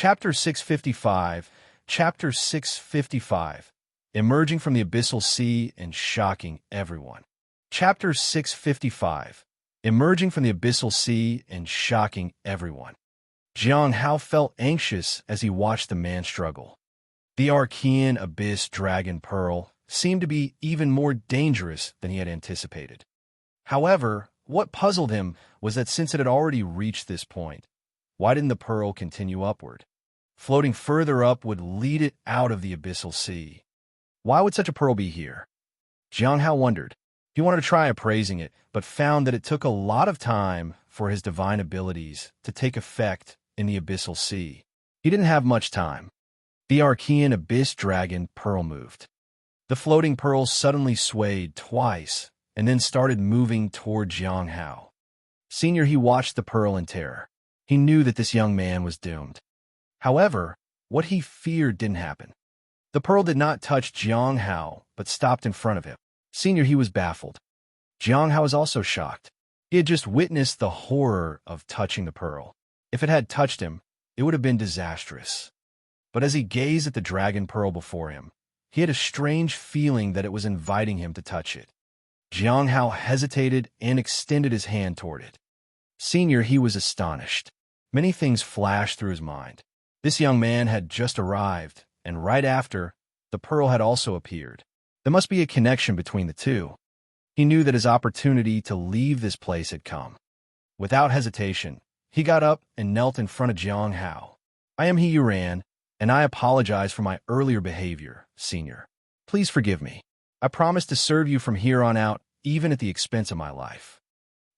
Chapter 655. Chapter 655. Emerging from the abyssal sea and shocking everyone. Chapter 655. Emerging from the abyssal sea and shocking everyone. Jiang Hao felt anxious as he watched the man struggle. The Archean Abyss Dragon Pearl seemed to be even more dangerous than he had anticipated. However, what puzzled him was that since it had already reached this point, why didn't the pearl continue upward? Floating further up would lead it out of the abyssal sea. Why would such a pearl be here? Jiang Hao wondered. He wanted to try appraising it, but found that it took a lot of time for his divine abilities to take effect in the abyssal sea. He didn't have much time. The Archean Abyss Dragon Pearl moved. The floating pearl suddenly swayed twice and then started moving toward Jiang Hao. Senior, he watched the pearl in terror. He knew that this young man was doomed. However, what he feared didn't happen. The pearl did not touch Jiang Hao, but stopped in front of him. Senior, he was baffled. Jiang Hao was also shocked. He had just witnessed the horror of touching the pearl. If it had touched him, it would have been disastrous. But as he gazed at the dragon pearl before him, he had a strange feeling that it was inviting him to touch it. Jiang Hao hesitated and extended his hand toward it. Senior, he was astonished. Many things flashed through his mind. This young man had just arrived, and right after, the pearl had also appeared. There must be a connection between the two. He knew that his opportunity to leave this place had come. Without hesitation, he got up and knelt in front of Jiang Hao. I am he you ran, and I apologize for my earlier behavior, Senior. Please forgive me. I promise to serve you from here on out, even at the expense of my life.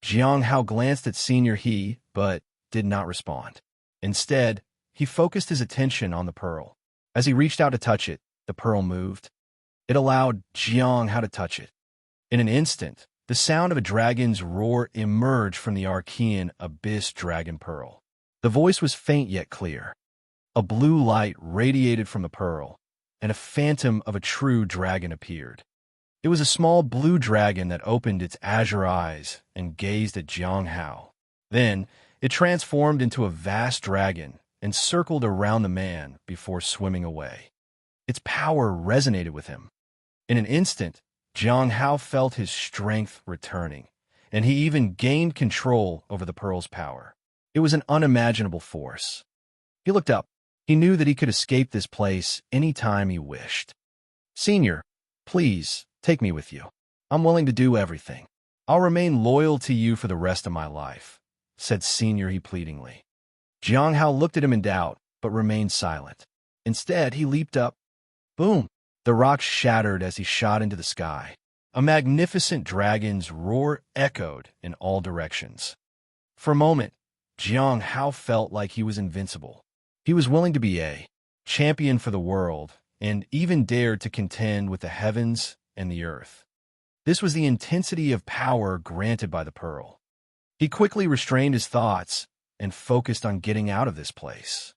Jiang Hao glanced at Senior He, but did not respond. Instead, he focused his attention on the pearl. As he reached out to touch it, the pearl moved. It allowed Jiang Hao to touch it. In an instant, the sound of a dragon's roar emerged from the Archean Abyss Dragon Pearl. The voice was faint yet clear. A blue light radiated from the pearl, and a phantom of a true dragon appeared. It was a small blue dragon that opened its azure eyes and gazed at Jiang Hao. Then, it transformed into a vast dragon and circled around the man before swimming away. Its power resonated with him. In an instant, Jiang Hao felt his strength returning, and he even gained control over the pearl's power. It was an unimaginable force. He looked up. He knew that he could escape this place any time he wished. Senior, please, take me with you. I'm willing to do everything. I'll remain loyal to you for the rest of my life, said Senior He pleadingly. Jiang Hao looked at him in doubt, but remained silent. Instead, he leaped up. Boom! The rocks shattered as he shot into the sky. A magnificent dragon's roar echoed in all directions. For a moment, Jiang Hao felt like he was invincible. He was willing to be a champion for the world, and even dared to contend with the heavens and the earth. This was the intensity of power granted by the pearl. He quickly restrained his thoughts and focused on getting out of this place.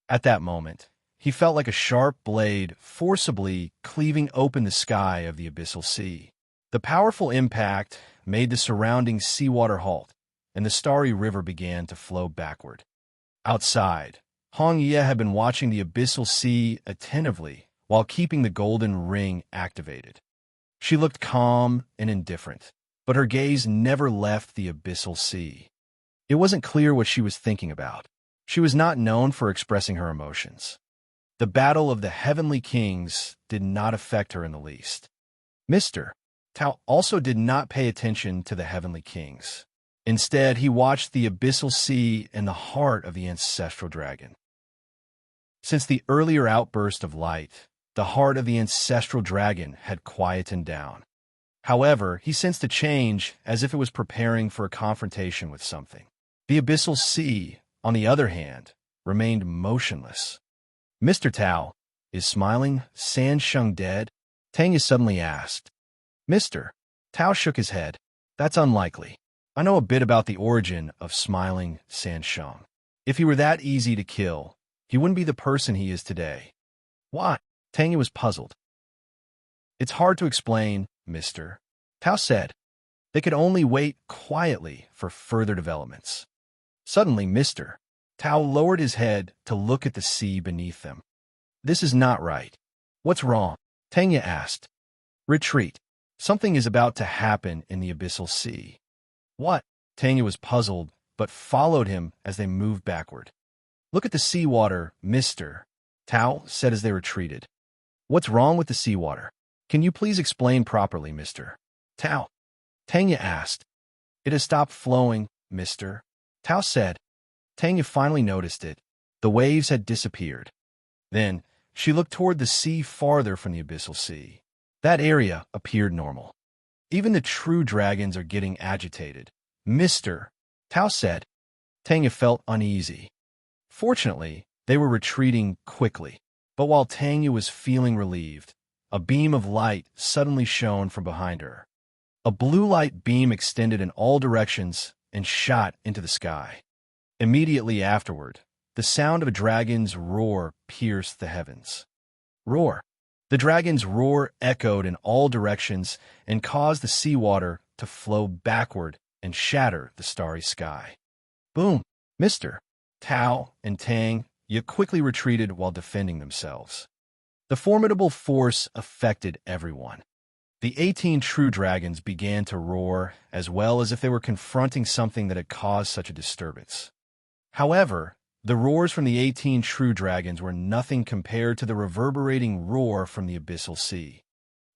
At that moment, he felt like a sharp blade forcibly cleaving open the sky of the abyssal sea. The powerful impact made the surrounding seawater halt, and the starry river began to flow backward. Outside, Hong Ye had been watching the abyssal sea attentively while keeping the golden ring activated. She looked calm and indifferent, but her gaze never left the abyssal sea. It wasn't clear what she was thinking about. She was not known for expressing her emotions. The battle of the heavenly kings did not affect her in the least. Mr. Tao also did not pay attention to the heavenly kings. Instead, he watched the abyssal sea and the heart of the ancestral dragon. Since the earlier outburst of light, the heart of the ancestral dragon had quietened down. However, he sensed a change as if it was preparing for a confrontation with something. The abyssal sea, on the other hand, remained motionless. Mr. Tao, is smiling San Sheng dead? Tanya suddenly asked. Mr. Tao shook his head. That's unlikely. I know a bit about the origin of smiling San Sheng. If he were that easy to kill, he wouldn't be the person he is today. Why? Tanya was puzzled. It's hard to explain, Mr. Tao said. They could only wait quietly for further developments. Suddenly, Mr. Tao lowered his head to look at the sea beneath them. This is not right. What's wrong? Tanya asked. Retreat. Something is about to happen in the abyssal sea. What? Tanya was puzzled, but followed him as they moved backward. Look at the seawater, mister, Tao said as they retreated. What's wrong with the seawater? Can you please explain properly, mister? Tao. Tanya asked. It has stopped flowing, mister, Tao said. Tanya finally noticed it. The waves had disappeared. Then, she looked toward the sea farther from the abyssal sea. That area appeared normal. Even the true dragons are getting agitated, mister, Tao said. Tanya felt uneasy. Fortunately, they were retreating quickly. But while Tanya was feeling relieved, a beam of light suddenly shone from behind her. A blue light beam extended in all directions and shot into the sky. Immediately afterward, the sound of a dragon's roar pierced the heavens. Roar. The dragon's roar echoed in all directions and caused the seawater to flow backward and shatter the starry sky. Boom! Mister, Tao, and Tang quickly retreated while defending themselves. The formidable force affected everyone. The 18 true dragons began to roar as well as if they were confronting something that had caused such a disturbance. However, the roars from the 18 true dragons were nothing compared to the reverberating roar from the abyssal sea.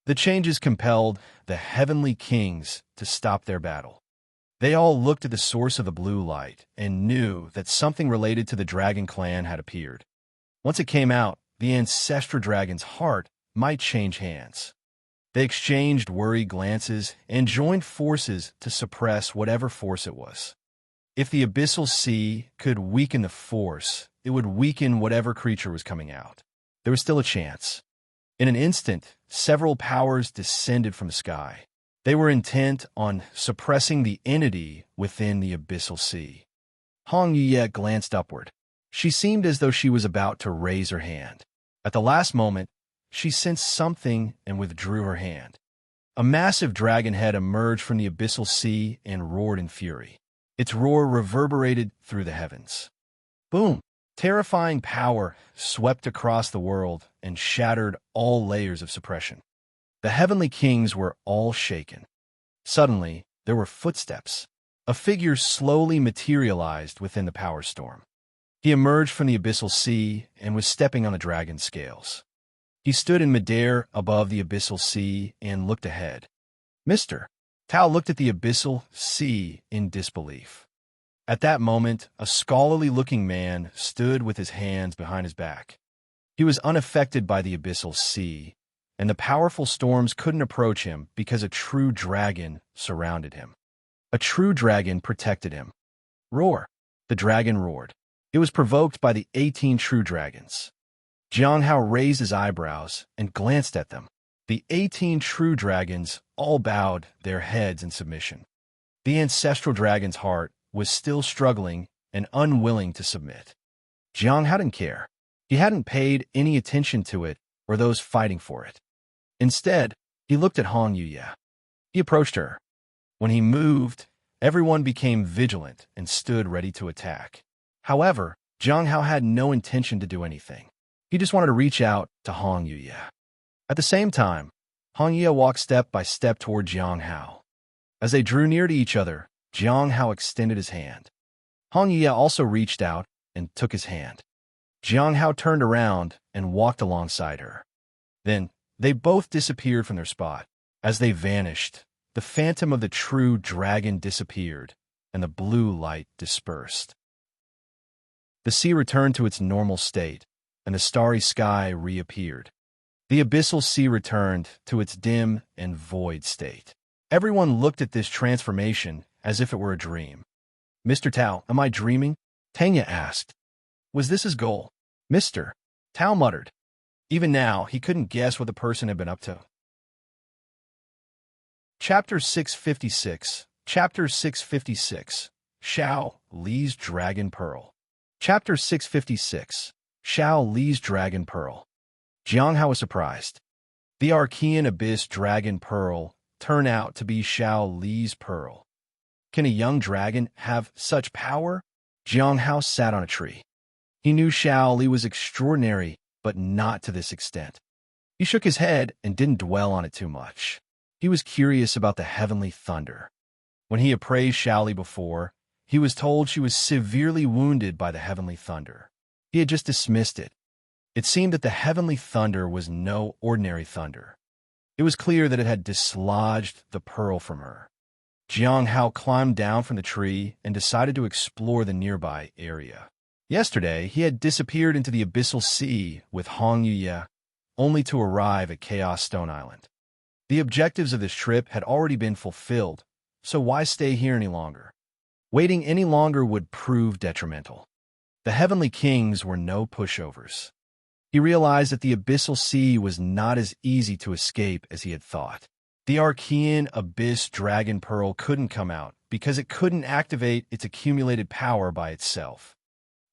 The changes compelled the heavenly kings to stop their battle. They all looked at the source of the blue light and knew that something related to the dragon clan had appeared. Once it came out, the ancestral dragon's heart might change hands. They exchanged worried glances and joined forces to suppress whatever force it was. If the abyssal sea could weaken the force, it would weaken whatever creature was coming out. There was still a chance. In an instant, several powers descended from the sky. They were intent on suppressing the entity within the abyssal sea. Hong Yuye glanced upward. She seemed as though she was about to raise her hand. At the last moment, she sensed something and withdrew her hand. A massive dragon head emerged from the abyssal sea and roared in fury. Its roar reverberated through the heavens. Boom! Terrifying power swept across the world and shattered all layers of suppression. The heavenly kings were all shaken. Suddenly, there were footsteps. A figure slowly materialized within the power storm. He emerged from the abyssal sea and was stepping on the dragon's scales. He stood in midair above the abyssal sea and looked ahead. Mister, Tao looked at the abyssal sea in disbelief. At that moment, a scholarly-looking man stood with his hands behind his back. He was unaffected by the abyssal sea, and the powerful storms couldn't approach him because a true dragon surrounded him. A true dragon protected him. Roar! The dragon roared. It was provoked by the 18 true dragons. Jiang Hao raised his eyebrows and glanced at them. The 18 true dragons all bowed their heads in submission. The ancestral dragon's heart was still struggling and unwilling to submit. Jiang Hao didn't care. He hadn't paid any attention to it or those fighting for it. Instead, he looked at Hong Yuye. He approached her. When he moved, everyone became vigilant and stood ready to attack. However, Jiang Hao had no intention to do anything. He just wanted to reach out to Hong Yuye. At the same time, Hong Yuye walked step by step toward Jiang Hao. As they drew near to each other, Jiang Hao extended his hand. Hong Yuye also reached out and took his hand. Jiang Hao turned around and walked alongside her. Then, they both disappeared from their spot. As they vanished, the phantom of the true dragon disappeared, and the blue light dispersed. The sea returned to its normal state, and the starry sky reappeared. The abyssal sea returned to its dim and void state. Everyone looked at this transformation as if it were a dream. Mr. Tao, am I dreaming? Tanya asked. Was this his goal? Mr. Tao muttered. Even now, he couldn't guess what the person had been up to. Chapter 656. Chapter 656. Xiao Li's Dragon Pearl. Chapter 656. Xiao Li's Dragon Pearl. Jiang Hao was surprised. The Archean Abyss Dragon Pearl turned out to be Xiao Li's pearl. Can a young dragon have such power? Jiang Hao sat on a tree. He knew Xiao Li was extraordinary, but not to this extent. He shook his head and didn't dwell on it too much. He was curious about the heavenly thunder. When he appraised Xiao Li before, he was told she was severely wounded by the heavenly thunder. He had just dismissed it. It seemed that the heavenly thunder was no ordinary thunder. It was clear that it had dislodged the pearl from her. Jiang Hao climbed down from the tree and decided to explore the nearby area. Yesterday, he had disappeared into the abyssal sea with Hong Yuye, only to arrive at Chaos Stone Island. The objectives of this trip had already been fulfilled, so why stay here any longer? Waiting any longer would prove detrimental. The Heavenly Kings were no pushovers. He realized that the abyssal sea was not as easy to escape as he had thought. The Archean Abyss Dragon Pearl couldn't come out because it couldn't activate its accumulated power by itself.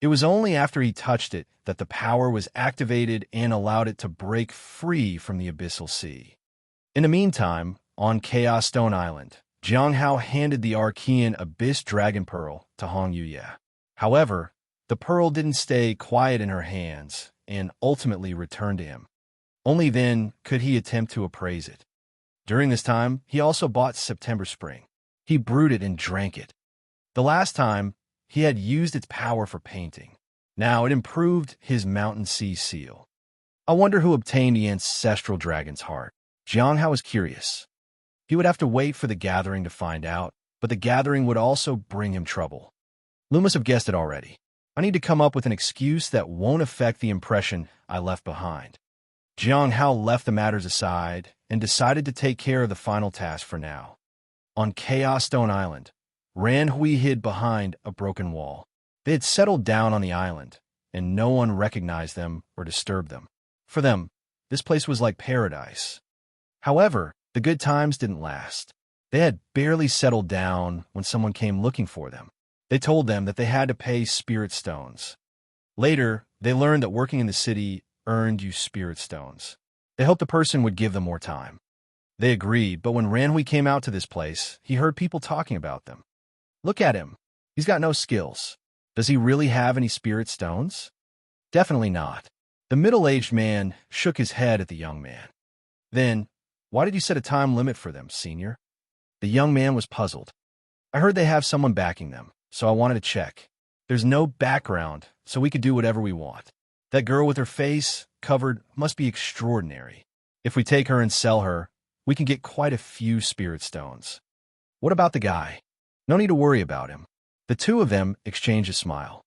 It was only after he touched it that the power was activated and allowed it to break free from the abyssal sea. In the meantime, on Chaos Stone Island, Jiang Hao handed the Archean Abyss Dragon Pearl to Hong Yuye. However, the pearl didn't stay quiet in her hands and ultimately returned to him. Only then could he attempt to appraise it. During this time, he also bought September Spring. He brewed it and drank it. The last time, he had used its power for painting. Now it improved his Mountain Sea seal. I wonder who obtained the ancestral dragon's heart. Jiang Hao was curious. He would have to wait for the gathering to find out, but the gathering would also bring him trouble. Lu must have guessed it already. I need to come up with an excuse that won't affect the impression I left behind. Jiang Hao left the matters aside and decided to take care of the final task for now. On Chaos Stone Island, Ran Hui hid behind a broken wall. They had settled down on the island, and no one recognized them or disturbed them. For them, this place was like paradise. However, the good times didn't last. They had barely settled down when someone came looking for them. They told them that they had to pay spirit stones. Later, they learned that working in the city earned you spirit stones. They hoped the person would give them more time. They agreed, but when Ranhui came out to this place, he heard people talking about them. Look at him. He's got no skills. Does he really have any spirit stones? Definitely not. The middle-aged man shook his head at the young man. Then, why did you set a time limit for them, senior? The young man was puzzled. I heard they have someone backing them, so I wanted to check. There's no background, so we could do whatever we want. That girl with her face covered must be extraordinary. If we take her and sell her, we can get quite a few spirit stones. What about the guy? No need to worry about him. The two of them exchanged a smile.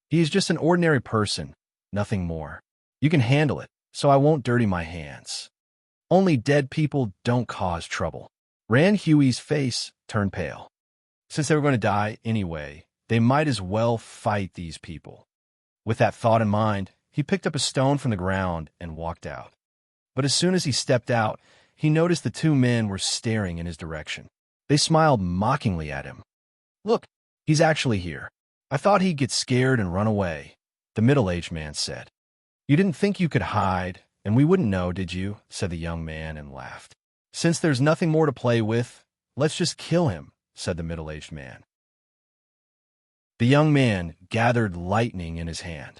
He is just an ordinary person, nothing more. You can handle it, so I won't dirty my hands. Only dead people don't cause trouble. Ran Huey's face turned pale. Since they were going to die anyway, they might as well fight these people. With that thought in mind, he picked up a stone from the ground and walked out. But as soon as he stepped out, he noticed the two men were staring in his direction. They smiled mockingly at him. Look, he's actually here. I thought he'd get scared and run away, the middle-aged man said. You didn't think you could hide, and we wouldn't know, did you? Said the young man and laughed. Since there's nothing more to play with, let's just kill him, said the middle-aged man. The young man gathered lightning in his hand.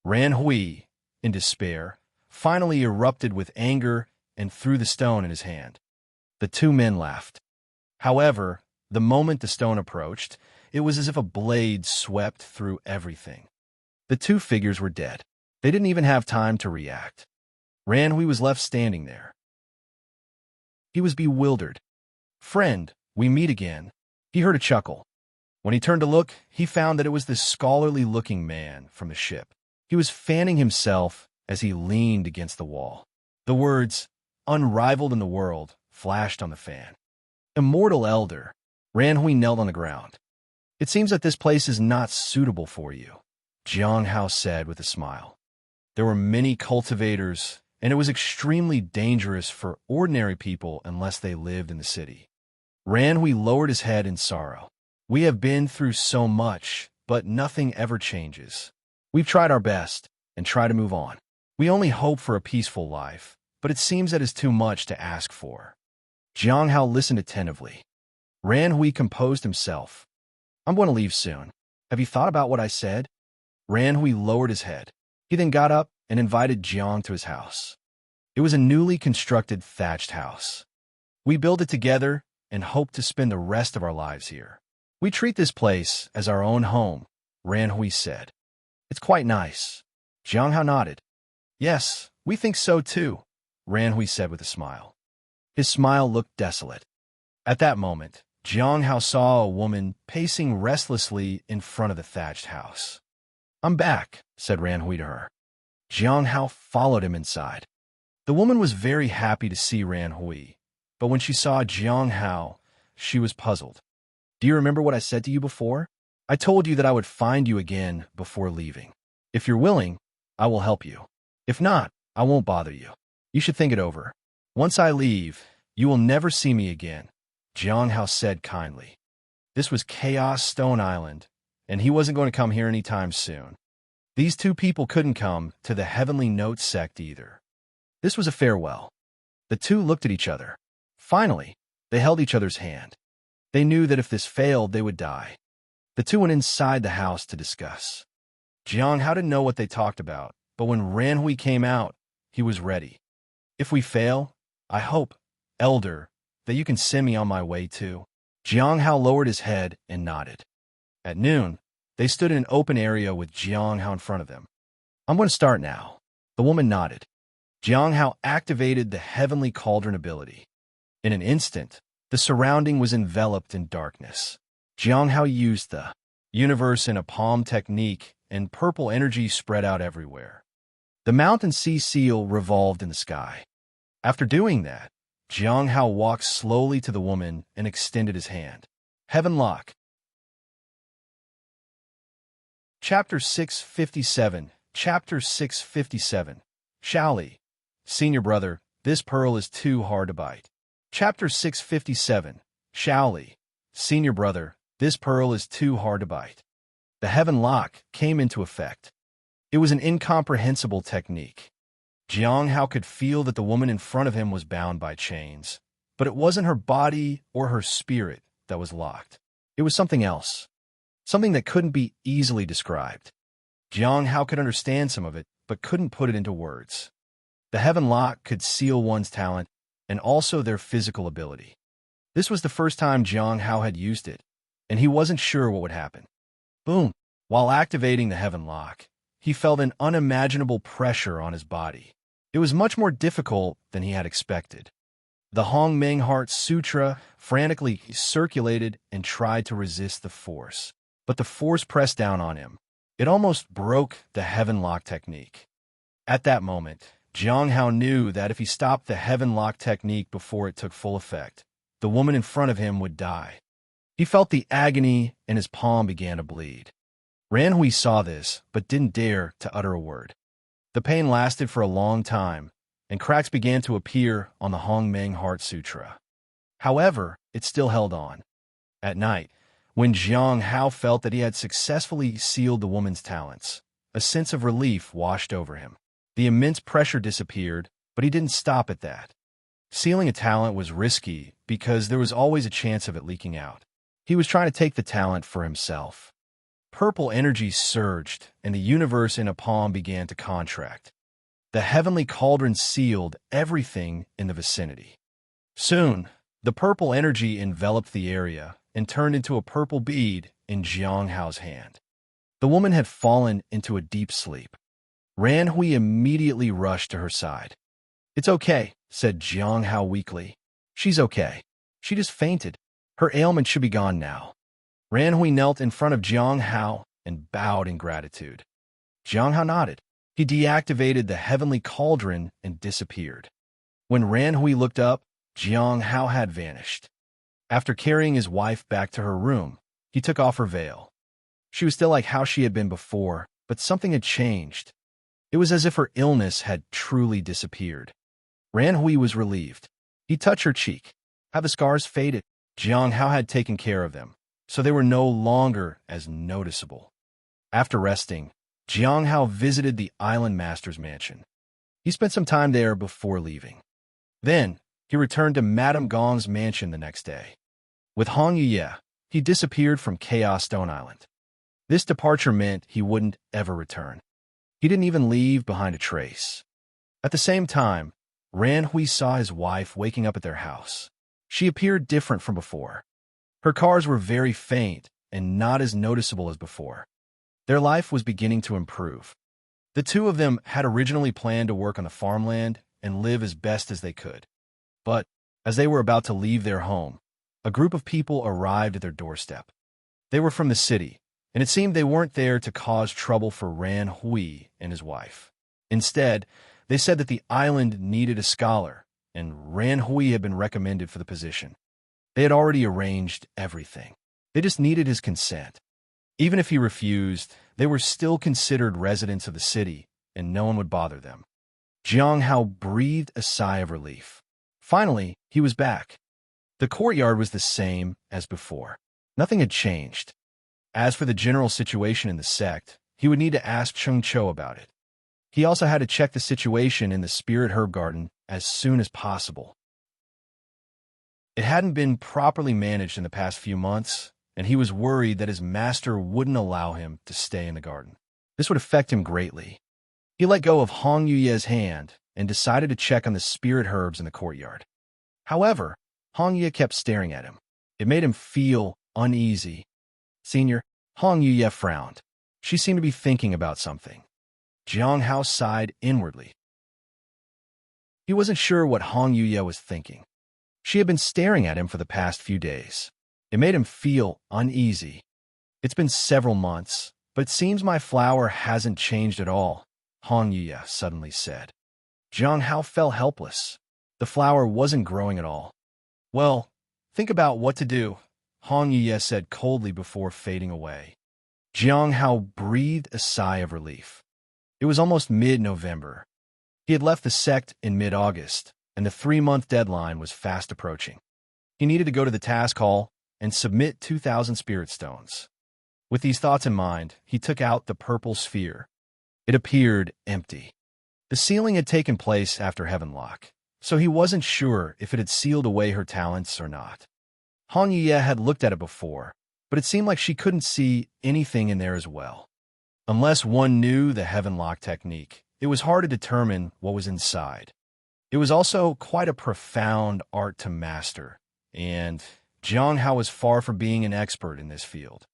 Ran Hui, in despair, finally erupted with anger and threw the stone in his hand. The two men laughed. However, the moment the stone approached, it was as if a blade swept through everything. The two figures were dead. They didn't even have time to react. Ran Hui was left standing there. He was bewildered. Friend, we meet again. He heard a chuckle. When he turned to look, he found that it was this scholarly-looking man from the ship. He was fanning himself as he leaned against the wall. The words, unrivaled in the world, flashed on the fan. Immortal Elder. Ran Hui knelt on the ground. It seems that this place is not suitable for you, Jiang Hao said with a smile. There were many cultivators, and it was extremely dangerous for ordinary people unless they lived in the city. Ran Hui lowered his head in sorrow. We have been through so much, but nothing ever changes. We've tried our best and try to move on. We only hope for a peaceful life, but it seems that is too much to ask for. Jiang Hao listened attentively. Ran Hui composed himself. I'm going to leave soon. Have you thought about what I said? Ran Hui lowered his head. He then got up and invited Jiang to his house. It was a newly constructed thatched house. We built it together and hope to spend the rest of our lives here. We treat this place as our own home, Ran Hui said. It's quite nice. Jiang Hao nodded. Yes, we think so too, Ran Hui said with a smile. His smile looked desolate. At that moment, Jiang Hao saw a woman pacing restlessly in front of the thatched house. I'm back, said Ran Hui to her. Jiang Hao followed him inside. The woman was very happy to see Ran Hui, but when she saw Jiang Hao, she was puzzled. Do you remember what I said to you before? I told you that I would find you again before leaving. If you're willing, I will help you. If not, I won't bother you. You should think it over. Once I leave, you will never see me again, Jiang Hao said kindly. This was Chaos Stone Island, and he wasn't going to come here anytime soon. These two people couldn't come to the Heavenly Note sect either. This was a farewell. The two looked at each other. Finally, they held each other's hand. They knew that if this failed, they would die. The two went inside the house to discuss. Jiang Hao didn't know what they talked about, but when Ran Hui came out, he was ready. If we fail, I hope, Elder, that you can send me on my way too. Jiang Hao lowered his head and nodded. At noon, they stood in an open area with Jiang Hao in front of them. I'm going to start now. The woman nodded. Jiang Hao activated the Heavenly Cauldron ability. In an instant, the surrounding was enveloped in darkness. Jiang Hao used the universe in a palm technique, and purple energy spread out everywhere. The mountain sea seal revolved in the sky. After doing that, Jiang Hao walked slowly to the woman and extended his hand. Heaven Lock. Chapter 657. Chapter 657. Shaoli. Senior brother, this pearl is too hard to bite. Chapter 657. Shaoli. Senior brother, this pearl is too hard to bite. The Heaven Lock came into effect. It was an incomprehensible technique. Jiang Hao could feel that the woman in front of him was bound by chains, but it wasn't her body or her spirit that was locked. It was something else, something that couldn't be easily described. Jiang Hao could understand some of it, but couldn't put it into words. The Heaven Lock could seal one's talent and also their physical ability. This was the first time Jiang Hao had used it, and he wasn't sure what would happen. Boom! While activating the Heaven Lock, he felt an unimaginable pressure on his body. It was much more difficult than he had expected. The Hong Meng Heart Sutra frantically circulated and tried to resist the force, but the force pressed down on him. It almost broke the Heaven Lock technique. At that moment, Jiang Hao knew that if he stopped the Heaven Lock technique before it took full effect, the woman in front of him would die. He felt the agony and his palm began to bleed. Ran Hui saw this, but didn't dare to utter a word. The pain lasted for a long time, and cracks began to appear on the Hong Meng Heart Sutra. However, it still held on. At night, when Jiang Hao felt that he had successfully sealed the woman's talents, a sense of relief washed over him. The immense pressure disappeared, but he didn't stop at that. Sealing a talent was risky because there was always a chance of it leaking out. He was trying to take the talent for himself. Purple energy surged, and the universe in a palm began to contract. The Heavenly Cauldron sealed everything in the vicinity. Soon, the purple energy enveloped the area and turned into a purple bead in Jiang Hao's hand. The woman had fallen into a deep sleep. Ran Hui immediately rushed to her side. It's okay, said Jiang Hao weakly. She's okay. She just fainted. Her ailment should be gone now. Ran Hui knelt in front of Jiang Hao and bowed in gratitude. Jiang Hao nodded. He deactivated the Heavenly Cauldron and disappeared. When Ran Hui looked up, Jiang Hao had vanished. After carrying his wife back to her room, he took off her veil. She was still like how she had been before, but something had changed. It was as if her illness had truly disappeared. Ran Hui was relieved. He touched her cheek. Have the scars faded? Jiang Hao had taken care of them, so they were no longer as noticeable. After resting, Jiang Hao visited the Island Master's mansion. He spent some time there before leaving. Then, he returned to Madame Gong's mansion the next day. With Hong Yuye, he disappeared from Chaos Stone Island. This departure meant he wouldn't ever return. He didn't even leave behind a trace. At the same time, Ran Hui saw his wife waking up at their house. She appeared different from before. Her cars were very faint and not as noticeable as before. Their life was beginning to improve. The two of them had originally planned to work on the farmland and live as best as they could. But as they were about to leave their home, a group of people arrived at their doorstep. They were from the city, and it seemed they weren't there to cause trouble for Ran Hui and his wife. Instead, they said that the island needed a scholar, and Ran Hui had been recommended for the position. They had already arranged everything. They just needed his consent. Even if he refused, they were still considered residents of the city, and no one would bother them. Jiang Hao breathed a sigh of relief. Finally, he was back. The courtyard was the same as before. Nothing had changed. As for the general situation in the sect, he would need to ask Chung Cho about it. He also had to check the situation in the spirit herb garden as soon as possible. It hadn't been properly managed in the past few months, and he was worried that his master wouldn't allow him to stay in the garden. This would affect him greatly. He let go of Hong Yuye's hand and decided to check on the spirit herbs in the courtyard. However, Hong Yuye kept staring at him. It made him feel uneasy. Senior, Hong Yuye frowned. She seemed to be thinking about something. Jiang Hao sighed inwardly. He wasn't sure what Hong Yuye was thinking. She had been staring at him for the past few days. It made him feel uneasy. It's been several months, but it seems my flower hasn't changed at all, Hong Yuye suddenly said. Jiang Hao felt helpless. The flower wasn't growing at all. Well, think about what to do, Hong Yuye said coldly before fading away. Jiang Hao breathed a sigh of relief. It was almost mid-November. He had left the sect in mid-August, and the 3-month deadline was fast approaching. He needed to go to the task hall and submit 2,000 spirit stones. With these thoughts in mind, he took out the purple sphere. It appeared empty. The sealing had taken place after Heavenlock, so he wasn't sure if it had sealed away her talents or not. Hong Yuye had looked at it before, but it seemed like she couldn't see anything in there as well. Unless one knew the Heavenlock technique, it was hard to determine what was inside. It was also quite a profound art to master, and Jiang Hao was far from being an expert in this field.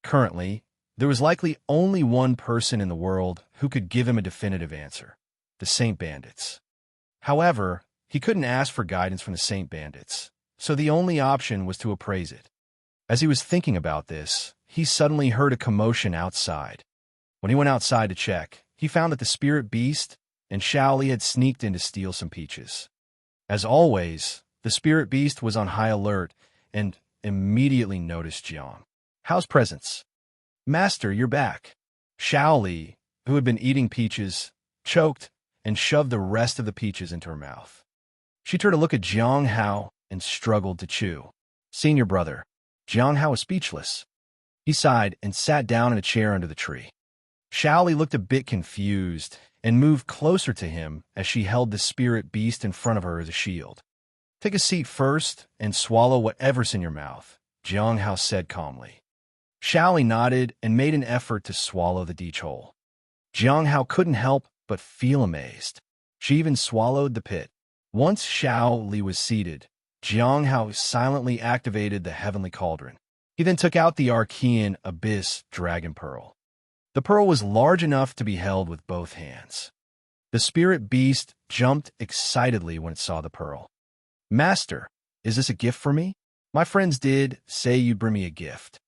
Currently, there was likely only one person in the world who could give him a definitive answer: the Saint Bandits. However, he couldn't ask for guidance from the Saint Bandits, so the only option was to appraise it. As he was thinking about this, he suddenly heard a commotion outside. When he went outside to check, he found that the spirit beast and Shaoli had sneaked in to steal some peaches. As always, the spirit beast was on high alert and immediately noticed Jiang Hao's presence. "Master, you're back." Shaoli, who had been eating peaches, choked and shoved the rest of the peaches into her mouth. She turned to look at Jiang Hao and struggled to chew. "Senior brother." Jiang Hao was speechless. He sighed and sat down in a chair under the tree. Shaoli looked a bit confused and moved closer to him as she held the spirit beast in front of her as a shield. "Take a seat first and swallow whatever's in your mouth," Jiang Hao said calmly. Shaoli nodded and made an effort to swallow the deech hole. Jiang Hao couldn't help but feel amazed. She even swallowed the pit. Once Shaoli was seated, Jiang Hao silently activated the heavenly cauldron. He then took out the Archean Abyss Dragon Pearl. The pearl was large enough to be held with both hands. The spirit beast jumped excitedly when it saw the pearl. "Master, is this a gift for me? My friends did say you'd bring me a gift."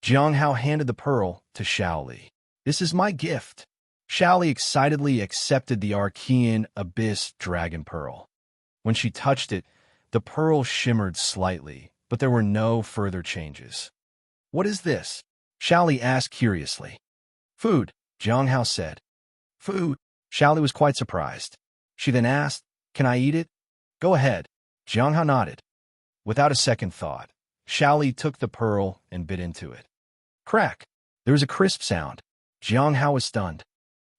Jiang Hao handed the pearl to Shaoli. "This is my gift." Shaoli excitedly accepted the Archean Abyss Dragon Pearl. When she touched it, the pearl shimmered slightly, but there were no further changes. "What is this?" Shaoli asked curiously. "Food," Jiang Hao said. "Food?" Shaoli was quite surprised. She then asked, "Can I eat it?" "Go ahead." Jiang Hao nodded. Without a second thought, Shaoli took the pearl and bit into it. Crack! There was a crisp sound. Jiang Hao was stunned.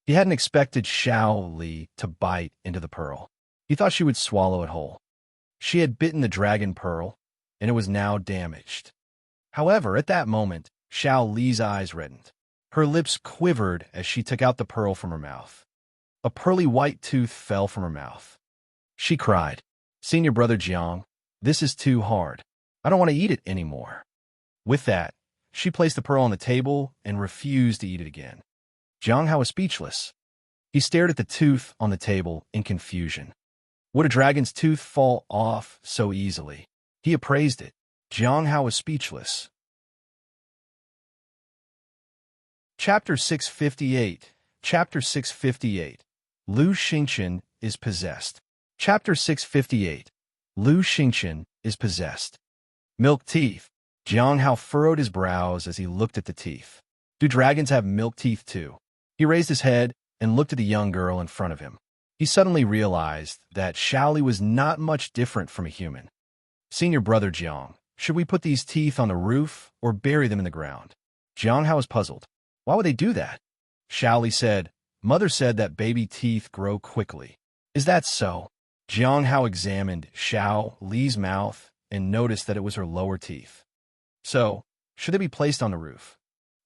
He hadn't expected Shaoli to bite into the pearl. He thought she would swallow it whole. She had bitten the dragon pearl, and it was now damaged. However, at that moment, Shaoli's eyes reddened. Her lips quivered as she took out the pearl from her mouth. A pearly white tooth fell from her mouth. She cried, "Senior Brother Jiang, this is too hard. I don't want to eat it anymore." With that, she placed the pearl on the table and refused to eat it again. Jiang Hao was speechless. He stared at the tooth on the table in confusion. Would a dragon's tooth fall off so easily? He appraised it. Jiang Hao was speechless. Chapter 658. Chapter 658. Lu Xingqian is possessed. Chapter 658. Lu Xingqian is possessed. Milk teeth. Jiang Hao furrowed his brows as he looked at the teeth. Do dragons have milk teeth too? He raised his head and looked at the young girl in front of him. He suddenly realized that Shaoli was not much different from a human. Senior Brother Jiang, should we put these teeth on the roof or bury them in the ground? Jiang Hao was puzzled. Why would they do that? Shaoli said, Mother said that baby teeth grow quickly. Is that so? Jiang Hao examined Shaoli's mouth and noticed that it was her lower teeth. So, should they be placed on the roof?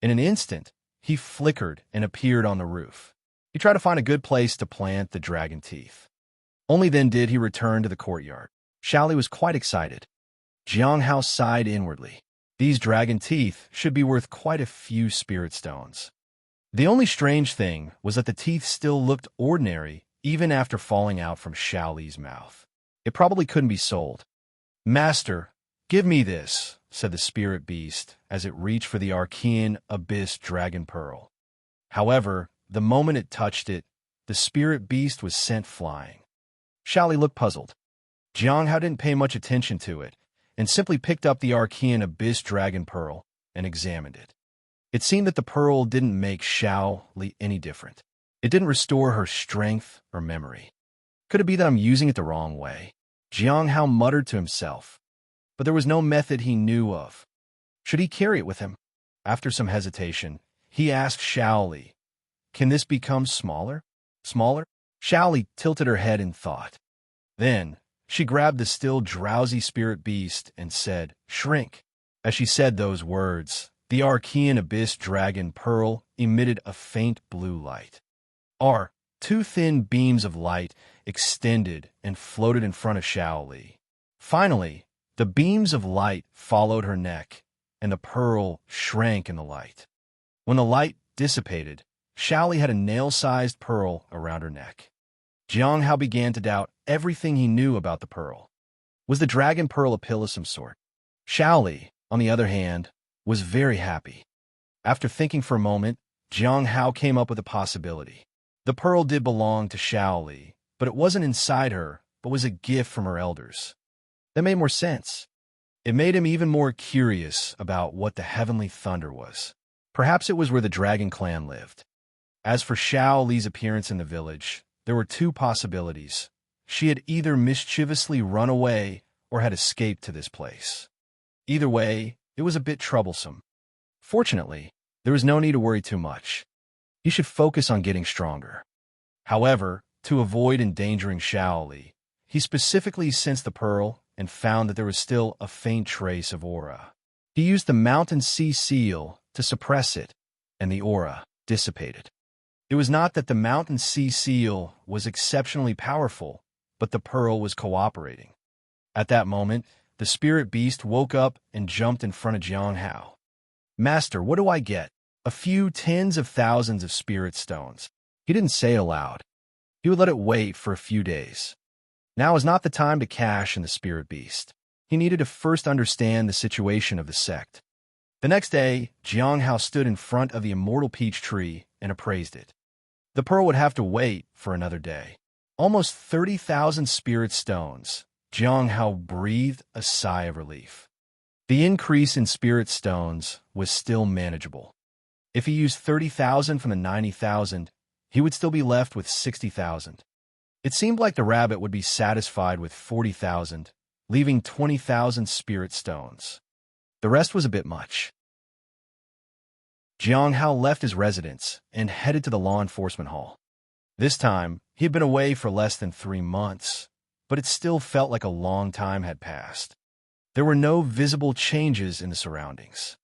In an instant, he flickered and appeared on the roof. He tried to find a good place to plant the dragon teeth. Only then did he return to the courtyard. Shaoli was quite excited. Jiang Hao sighed inwardly. These dragon teeth should be worth quite a few spirit stones. The only strange thing was that the teeth still looked ordinary even after falling out from Shaoli's mouth. It probably couldn't be sold. Master, give me this, said the spirit beast as it reached for the Archean Abyss Dragon Pearl. However, the moment it touched it, the spirit beast was sent flying. Shaoli looked puzzled. Jiang Hao didn't pay much attention to it and simply picked up the Archean Abyss Dragon Pearl and examined it. It seemed that the pearl didn't make Shaoli any different. It didn't restore her strength or memory. Could it be that I'm using it the wrong way? Jiang Hao muttered to himself. But there was no method he knew of. Should he carry it with him? After some hesitation, he asked Shaoli, "Can this become smaller?" Smaller? Shaoli tilted her head in thought. Then, she grabbed the still drowsy spirit beast and said, "Shrink." As she said those words, the Archean Abyss Dragon Pearl emitted a faint blue light. Two thin beams of light extended and floated in front of Shaoli. Finally, the beams of light followed her neck, and the pearl shrank in the light. When the light dissipated, Shaoli had a nail-sized pearl around her neck. Jiang Hao began to doubt everything he knew about the pearl. Was the dragon pearl a pill of some sort? Shaoli, on the other hand, was very happy. After thinking for a moment, Jiang Hao came up with a possibility. The pearl did belong to Shaoli, but it wasn't inside her, but was a gift from her elders. That made more sense. It made him even more curious about what the heavenly thunder was. Perhaps it was where the dragon clan lived. As for Shaoli's appearance in the village, there were two possibilities. She had either mischievously run away or had escaped to this place. Either way, it was a bit troublesome. Fortunately, there was no need to worry too much. He should focus on getting stronger. However, to avoid endangering Shaoli, he specifically sensed the pearl and found that there was still a faint trace of aura. He used the mountain sea seal to suppress it, and the aura dissipated. It was not that the mountain sea seal was exceptionally powerful, but the pearl was cooperating. At that moment, the spirit beast woke up and jumped in front of Jiang Hao. "Master, what do I get?" "A few tens of thousands of spirit stones." He didn't say it aloud. He would let it wait for a few days. Now is not the time to cash in the spirit beast. He needed to first understand the situation of the sect. The next day, Jiang Hao stood in front of the immortal peach tree and appraised it. The pearl would have to wait for another day. Almost 30,000 spirit stones. Jiang Hao breathed a sigh of relief. The increase in spirit stones was still manageable. If he used 30,000 from the 90,000, he would still be left with 60,000. It seemed like the rabbit would be satisfied with 40,000, leaving 20,000 spirit stones. The rest was a bit much. Jiang Hao left his residence and headed to the law enforcement hall. This time, he had been away for less than 3 months, but it still felt like a long time had passed. There were no visible changes in the surroundings.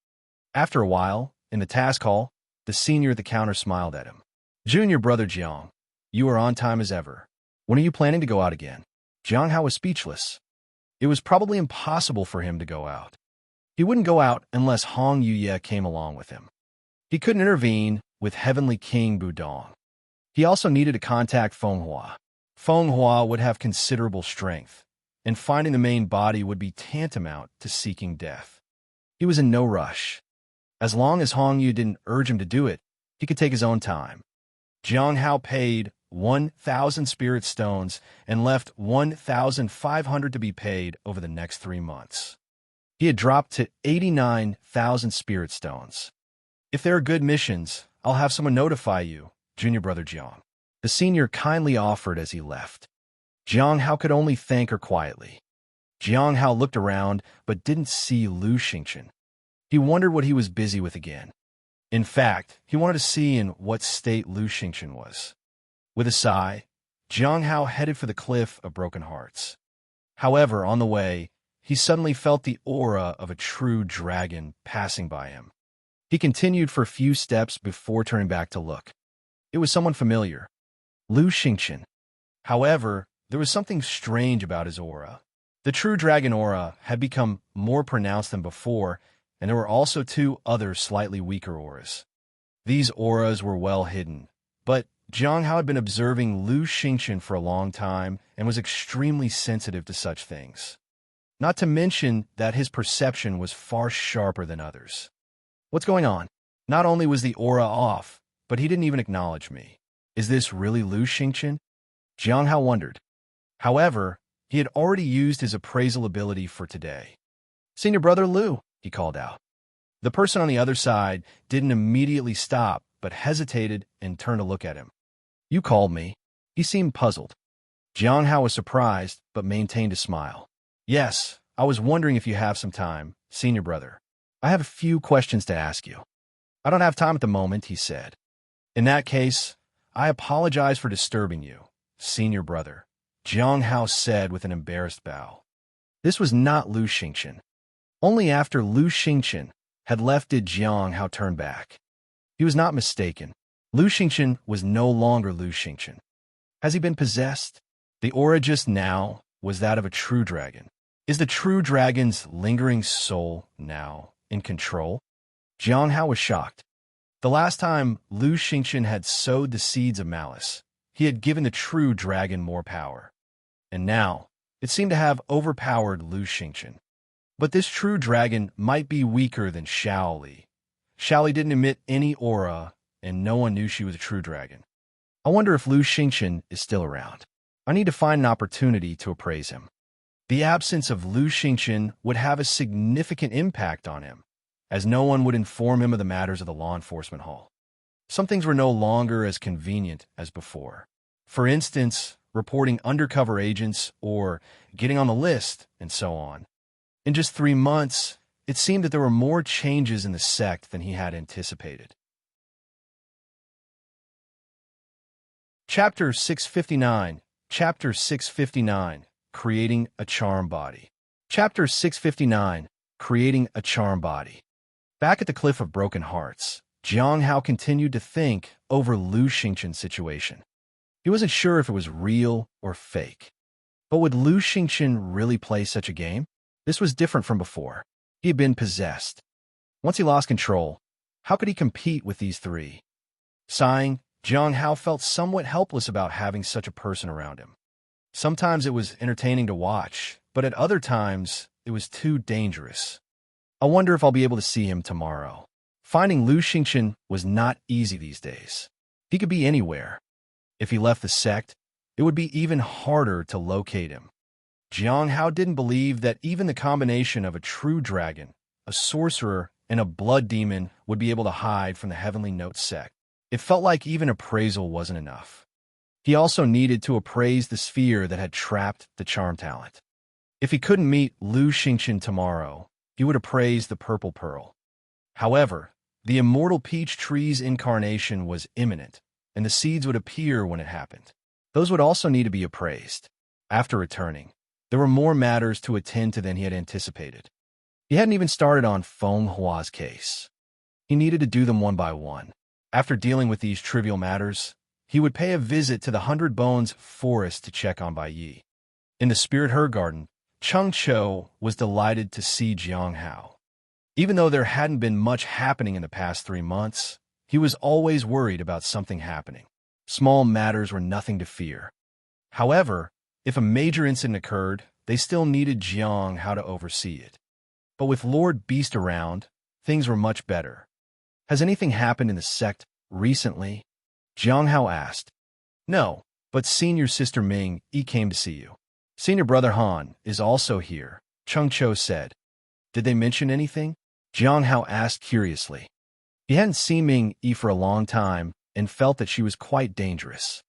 After a while, in the task hall, The senior at the counter smiled at him. Junior brother Jiang, you are on time as ever. When are you planning to go out again? Jiang Hao was speechless. It was probably impossible for him to go out. He wouldn't go out unless Hong Yuye came along with him. He couldn't intervene with Heavenly King Budong. He also needed to contact Feng Hua. Feng Hua would have considerable strength, and finding the main body would be tantamount to seeking death. He was in no rush. As long as Hong Yu didn't urge him to do it, he could take his own time. Jiang Hao paid 1,000 spirit stones and left 1,500 to be paid over the next 3 months. He had dropped to 89,000 spirit stones. If there are good missions, I'll have someone notify you, junior brother Jiang. The senior kindly offered as he left. Jiang Hao could only thank her quietly. Jiang Hao looked around but didn't see Lu Xingchen. He wondered what he was busy with again. In fact, he wanted to see in what state Lu Xingchen was. With a sigh, Jiang Hao headed for the cliff of broken hearts. However, on the way, he suddenly felt the aura of a true dragon passing by him. He continued for a few steps before turning back to look. It was someone familiar, Lu Xingchen. However, there was something strange about his aura. The true dragon aura had become more pronounced than before, and there were also 2 other slightly weaker auras. These auras were well hidden, but Jiang Hao had been observing Lu Xingchen for a long time and was extremely sensitive to such things. Not to mention that his perception was far sharper than others. What's going on? Not only was the aura off, but he didn't even acknowledge me. Is this really Lu Xingchen? Jiang Hao wondered. However, he had already used his appraisal ability for today. Senior brother Lu, he called out. The person on the other side didn't immediately stop, but hesitated and turned to look at him. You called me. He seemed puzzled. Jiang Hao was surprised, but maintained a smile. Yes, I was wondering if you have some time, senior brother. I have a few questions to ask you. I don't have time at the moment, he said. In that case, I apologize for disturbing you, senior brother, Jiang Hao said with an embarrassed bow. This was not Lu Xingchen. Only after Lu Xingchen had left did Jiang Hao turn back. He was not mistaken. Lu Xingchen was no longer Lu Xingchen. Has he been possessed? The aura just now was that of a true dragon. Is the true dragon's lingering soul now in control? Jiang Hao was shocked. The last time Lu Xingchen had sowed the seeds of malice, he had given the true dragon more power. And now, it seemed to have overpowered Lu Xingchen. But this true dragon might be weaker than Shaoli. Shaoli didn't emit any aura, and no one knew she was a true dragon. I wonder if Lu Xingchen is still around. I need to find an opportunity to appraise him. The absence of Lu Xingchen would have a significant impact on him, as no one would inform him of the matters of the law enforcement hall. Some things were no longer as convenient as before. For instance, reporting undercover agents or getting on the list, and so on. In just 3 months, it seemed that there were more changes in the sect than he had anticipated. Chapter 659. Chapter 659. Creating a Charm Body. Chapter 659. Creating a Charm Body. Back at the Cliff of Broken Hearts, Jiang Hao continued to think over Lu Xingchen's situation. He wasn't sure if it was real or fake. But would Lu Xingchen really play such a game? This was different from before. He had been possessed. Once he lost control, how could he compete with these 3? Sighing, Jiang Hao felt somewhat helpless about having such a person around him. Sometimes it was entertaining to watch, but at other times, it was too dangerous. I wonder if I'll be able to see him tomorrow. Finding Lu Xingchen was not easy these days. He could be anywhere. If he left the sect, it would be even harder to locate him. Jiang Hao didn't believe that even the combination of a true dragon, a sorcerer, and a blood demon would be able to hide from the Heavenly Note sect. It felt like even appraisal wasn't enough. He also needed to appraise the sphere that had trapped the charm talent. If he couldn't meet Lu Xingchen tomorrow, he would appraise the Purple Pearl. However, the Immortal Peach Tree's incarnation was imminent, and the seeds would appear when it happened. Those would also need to be appraised. After returning, there were more matters to attend to than he had anticipated. He hadn't even started on Feng Hua's case. He needed to do them one by one. After dealing with these trivial matters, he would pay a visit to the Hundred Bones forest to check on Bai Yi. In the Spirit Her Garden, Chung Cho was delighted to see Jiang Hao. Even though there hadn't been much happening in the past 3 months, he was always worried about something happening. Small matters were nothing to fear. However, if a major incident occurred, they still needed Jiang Hao to oversee it. But with Lord Beast around, things were much better. Has anything happened in the sect recently? Jiang Hao asked. No, but senior sister Ming Yi came to see you. Senior brother Han is also here, Chung Cho said. Did they mention anything? Jiang Hao asked curiously. He hadn't seen Ming Yi for a long time and felt that she was quite dangerous.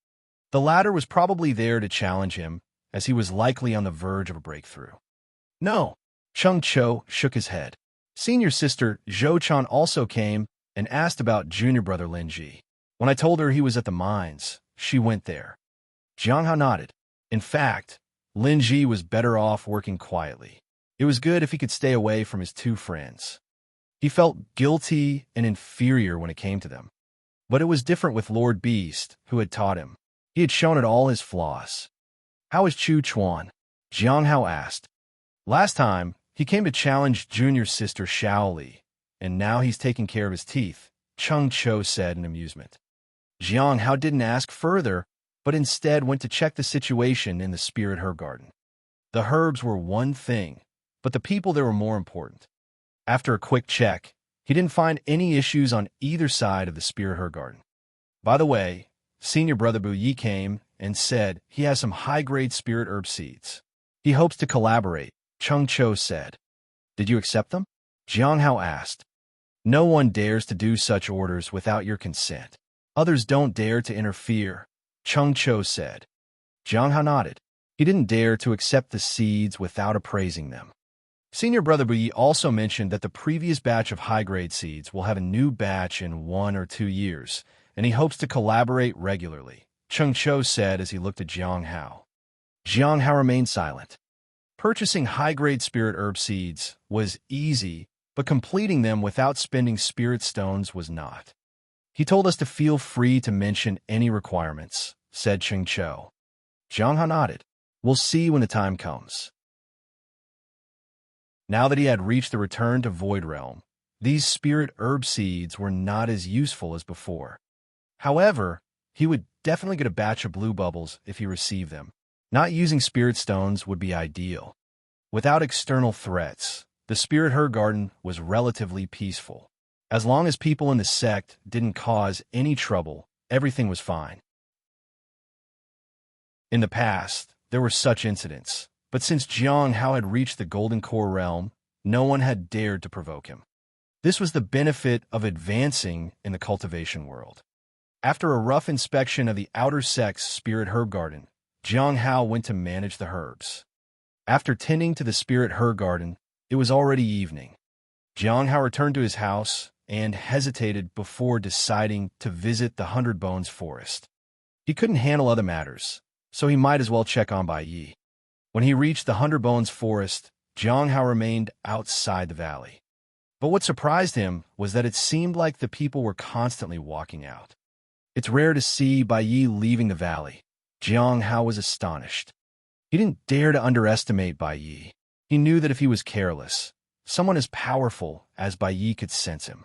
The latter was probably there to challenge him, as he was likely on the verge of a breakthrough. No, Chung Cho shook his head. Senior sister Zhou Chan also came and asked about junior brother Lin Ji. When I told her he was at the mines, she went there. Jiang Hao nodded. In fact, Lin Ji was better off working quietly. It was good if he could stay away from his 2 friends. He felt guilty and inferior when it came to them. But it was different with Lord Beast, who had taught him. He had shown it all his flaws. How is Chu Chuan? Jiang Hao asked. Last time, he came to challenge junior sister Xiao Li, and now he's taking care of his teeth, Chung Cho said in amusement. Jiang Hao didn't ask further, but instead went to check the situation in the Spirit Herb Garden. The herbs were one thing, but the people there were more important. After a quick check, he didn't find any issues on either side of the Spirit Herb Garden. By the way, senior brother Bu Yi came and said he has some high-grade spirit herb seeds. He hopes to collaborate, Chung Cho said. Did you accept them? Jiang Hao asked. No one dares to do such orders without your consent. Others don't dare to interfere, Chung Cho said. Jiang Hao nodded. He didn't dare to accept the seeds without appraising them. Senior brother Bu Yi also mentioned that the previous batch of high-grade seeds will have a new batch in 1 or 2 years, and he hopes to collaborate regularly, Chung Cho said as he looked at Jiang Hao. Jiang Hao remained silent. Purchasing high-grade spirit herb seeds was easy, but completing them without spending spirit stones was not. He told us to feel free to mention any requirements, said Chung Cho. Jiang Hao nodded. We'll see when the time comes. Now that he had reached the return to Void Realm, these spirit herb seeds were not as useful as before. However, he would definitely get a batch of blue bubbles if he received them. Not using spirit stones would be ideal. Without external threats, the Spirit Herb Garden was relatively peaceful. As long as people in the sect didn't cause any trouble, everything was fine. In the past, there were such incidents, but since Jiang Hao had reached the Golden Core realm, no one had dared to provoke him. This was the benefit of advancing in the cultivation world. After a rough inspection of the outer sect's Spirit Herb Garden, Jiang Hao went to manage the herbs. After tending to the Spirit Herb Garden, it was already evening. Jiang Hao returned to his house and hesitated before deciding to visit the Hundred Bones forest. He couldn't handle other matters, so he might as well check on Bai Yi. When he reached the Hundred Bones forest, Jiang Hao remained outside the valley. But what surprised him was that it seemed like the people were constantly walking out. It's rare to see Bai Yi leaving the valley. Jiang Hao was astonished. He didn't dare to underestimate Bai Yi. He knew that if he was careless, someone as powerful as Bai Yi could sense him.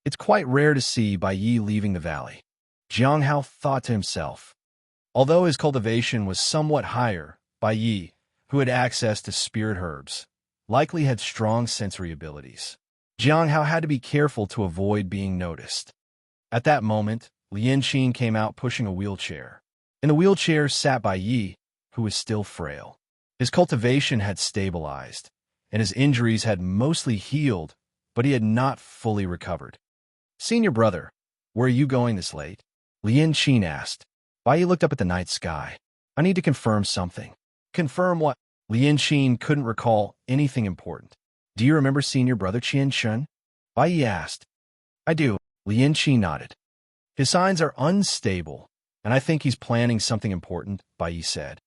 It's quite rare to see Bai Yi leaving the valley. Jiang Hao thought to himself. Although his cultivation was somewhat higher, Bai Yi, who had access to spirit herbs, likely had strong sensory abilities. Jiang Hao had to be careful to avoid being noticed. At that moment, Lian Qin came out pushing a wheelchair. In the wheelchair sat Bai Yi, who was still frail. His cultivation had stabilized, and his injuries had mostly healed, but he had not fully recovered. Senior brother, where are you going this late? Lian Qin asked. Bai Yi looked up at the night sky. I need to confirm something. Confirm what? Lian Qin couldn't recall anything important. Do you remember senior brother Qian Shun? Bai Yi asked. I do. Lian Qin nodded. His signs are unstable, and I think he's planning something important, Bai Yi said.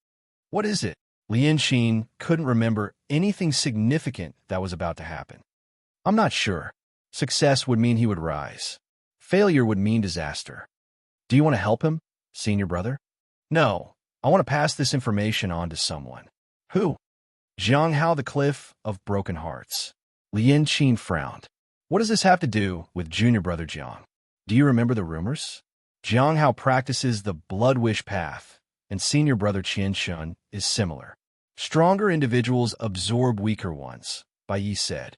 What is it? Lian Qin couldn't remember anything significant that was about to happen. I'm not sure. Success would mean he would rise. Failure would mean disaster. Do you want to help him, senior brother? No, I want to pass this information on to someone. Who? Jiang Hao, the Cliff of Broken Hearts. Lien Qin frowned. What does this have to do with junior brother Jiang? Do you remember the rumors? Jiang Hao practices the blood wish path, and senior brother Qian Shun is similar. Stronger individuals absorb weaker ones, Bai Yi said.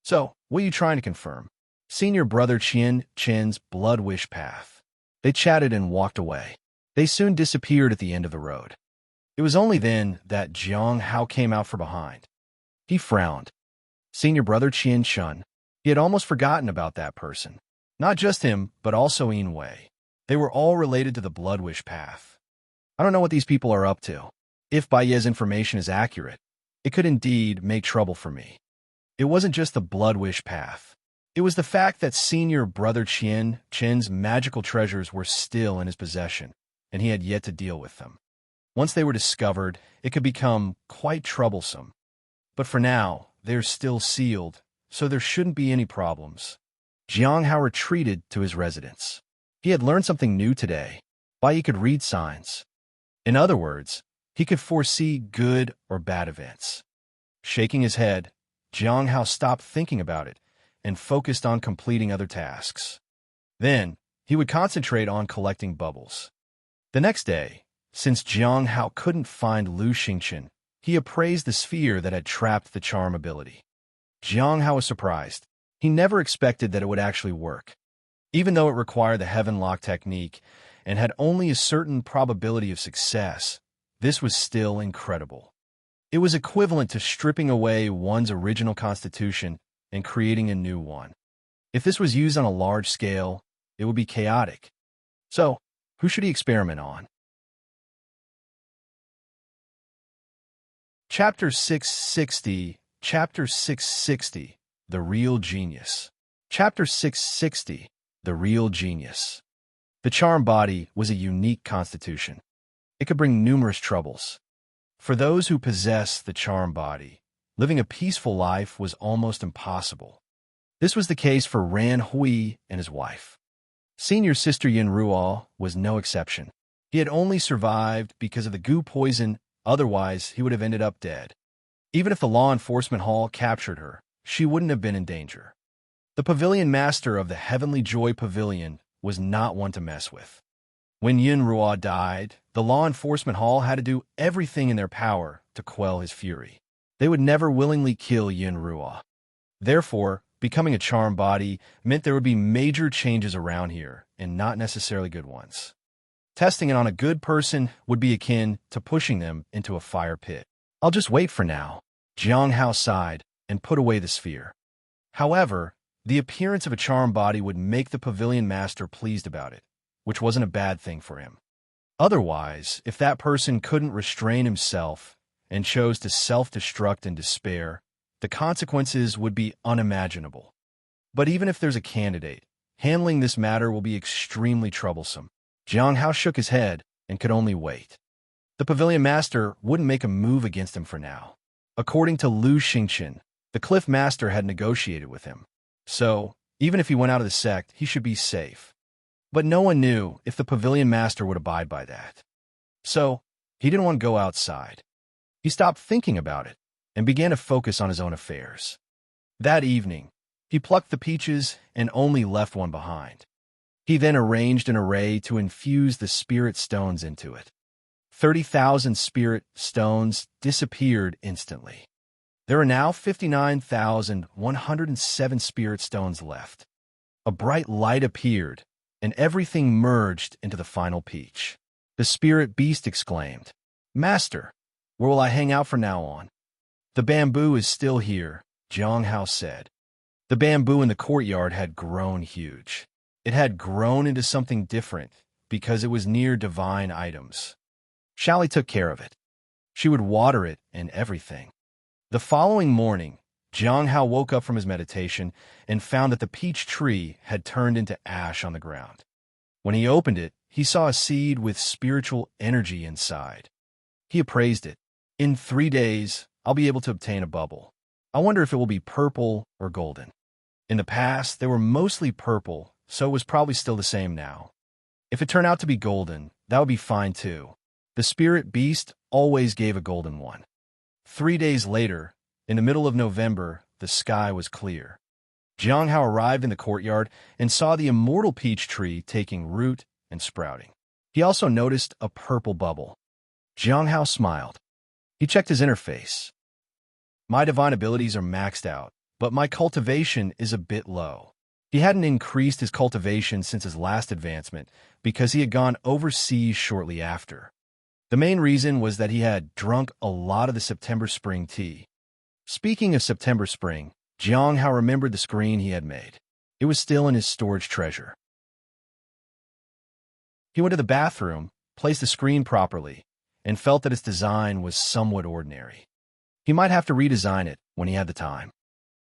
So, what are you trying to confirm? Senior brother Qian's blood wish path. They chatted and walked away. They soon disappeared at the end of the road. It was only then that Jiang Hao came out from behind. He frowned. Senior brother Qian Shun. He had almost forgotten about that person. Not just him, but also Yin Wei. They were all related to the blood wish path. I don't know what these people are up to. If Bai Ye's information is accurate, it could indeed make trouble for me. It wasn't just the blood wish path. It was the fact that senior brother Qian's magical treasures were still in his possession, and he had yet to deal with them. Once they were discovered, it could become quite troublesome. But for now, they're still sealed, so there shouldn't be any problems. Jiang Hao retreated to his residence. He had learned something new today. Bai Yi could read signs. In other words, he could foresee good or bad events. Shaking his head, Jiang Hao stopped thinking about it and focused on completing other tasks. Then, he would concentrate on collecting bubbles. The next day, since Jiang Hao couldn't find Lu Xingqian, he appraised the sphere that had trapped the charm ability. Jiang Hao was surprised. He never expected that it would actually work. Even though it required the Heaven Lock technique and had only a certain probability of success, this was still incredible. It was equivalent to stripping away one's original constitution and creating a new one. If this was used on a large scale, it would be chaotic. So, who should he experiment on? Chapter 660, The Real Genius. Chapter 660, The Real Genius. The charm body was a unique constitution. It could bring numerous troubles. For those who possess the charm body, living a peaceful life was almost impossible. This was the case for Ran Hui and his wife. Senior sister Yin Ruo was no exception. He had only survived because of the goo poison. Otherwise, he would have ended up dead. Even if the law enforcement hall captured her, she wouldn't have been in danger. The pavilion master of the Heavenly Joy Pavilion was not one to mess with. When Yin Ruo died, the law enforcement hall had to do everything in their power to quell his fury. They would never willingly kill Yin Ruo. Therefore, becoming a charm body meant there would be major changes around here, and not necessarily good ones. Testing it on a good person would be akin to pushing them into a fire pit. I'll just wait for now. Jiang Hao sighed and put away the sphere. However, the appearance of a charm body would make the pavilion master pleased about it, which wasn't a bad thing for him. Otherwise, if that person couldn't restrain himself and chose to self-destruct in despair, the consequences would be unimaginable. But even if there's a candidate, handling this matter will be extremely troublesome. Jiang Hao shook his head and could only wait. The pavilion master wouldn't make a move against him for now. According to Lu Xingqian, the cliff master had negotiated with him. So, even if he went out of the sect, he should be safe. But no one knew if the pavilion master would abide by that. So, he didn't want to go outside. He stopped thinking about it and began to focus on his own affairs. That evening, he plucked the peaches and only left one behind. He then arranged an array to infuse the spirit stones into it. 30,000 spirit stones disappeared instantly. There are now 59,107 spirit stones left. A bright light appeared, and everything merged into the final peach. The spirit beast exclaimed, "Master, where will I hang out from now on?" "The bamboo is still here," Jiang Hao said. The bamboo in the courtyard had grown huge. It had grown into something different because it was near divine items. Shally took care of it. She would water it and everything. The following morning, Jiang Hao woke up from his meditation and found that the peach tree had turned into ash on the ground. When he opened it, he saw a seed with spiritual energy inside. He appraised it. "In 3 days, I'll be able to obtain a bubble. I wonder if it will be purple or golden." In the past, they were mostly purple, so it was probably still the same now. If it turned out to be golden, that would be fine too. The spirit beast always gave a golden one. 3 days later, in the middle of November, the sky was clear. Jiang Hao arrived in the courtyard and saw the immortal peach tree taking root and sprouting. He also noticed a purple bubble. Jiang Hao smiled. He checked his interface. My divine abilities are maxed out, but my cultivation is a bit low. He hadn't increased his cultivation since his last advancement because he had gone overseas shortly after. The main reason was that he had drunk a lot of the September spring tea. Speaking of September spring, Jiang Hao remembered the screen he had made. It was still in his storage treasure. He went to the bathroom, placed the screen properly, and felt that its design was somewhat ordinary. He might have to redesign it when he had the time.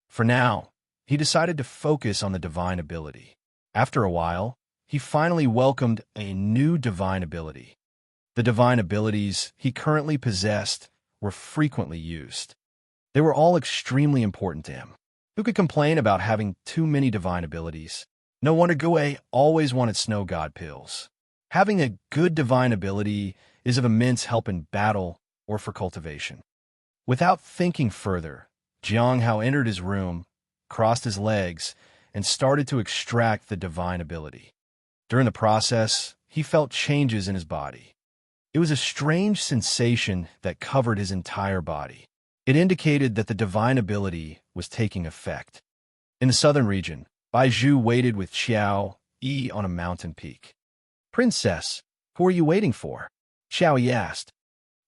For now, he decided to focus on the divine ability. After a while, he finally welcomed a new divine ability. The divine abilities he currently possessed were frequently used. They were all extremely important to him. Who could complain about having too many divine abilities? No wonder Gue always wanted snow god pills. Having a good divine ability is of immense help in battle or for cultivation. Without thinking further, Jiang Hao entered his room, crossed his legs, and started to extract the divine ability. During the process, he felt changes in his body. It was a strange sensation that covered his entire body. It indicated that the divine ability was taking effect. In the southern region, Bai Zhu waited with Xiao Yi on a mountain peak. "Princess, who are you waiting for?" Xiao Yi asked.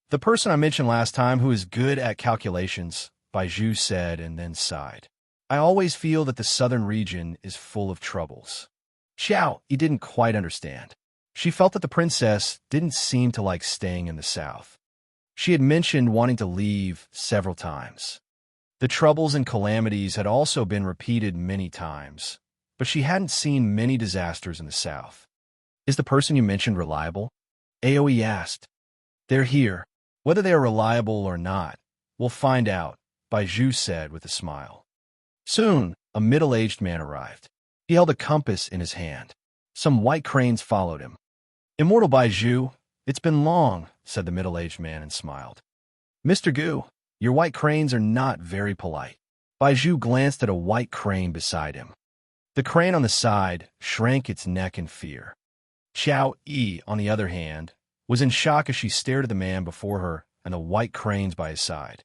"The person I mentioned last time who is good at calculations," Bai Zhu said and then sighed. "I always feel that the southern region is full of troubles." Xiao Yi didn't quite understand. She felt that the princess didn't seem to like staying in the south. She had mentioned wanting to leave several times. The troubles and calamities had also been repeated many times, but she hadn't seen many disasters in the south. "Is the person you mentioned reliable?" Aoi asked. "They're here. Whether they are reliable or not, we'll find out," Bai Zhu said with a smile. Soon, a middle-aged man arrived. He held a compass in his hand. Some white cranes followed him. "Immortal Bai Zhu, it's been long," said the middle-aged man and smiled. "Mr. Gu, your white cranes are not very polite." Bai Zhu glanced at a white crane beside him. The crane on the side shrank its neck in fear. Xiao Yi, on the other hand, was in shock as she stared at the man before her and the white cranes by his side.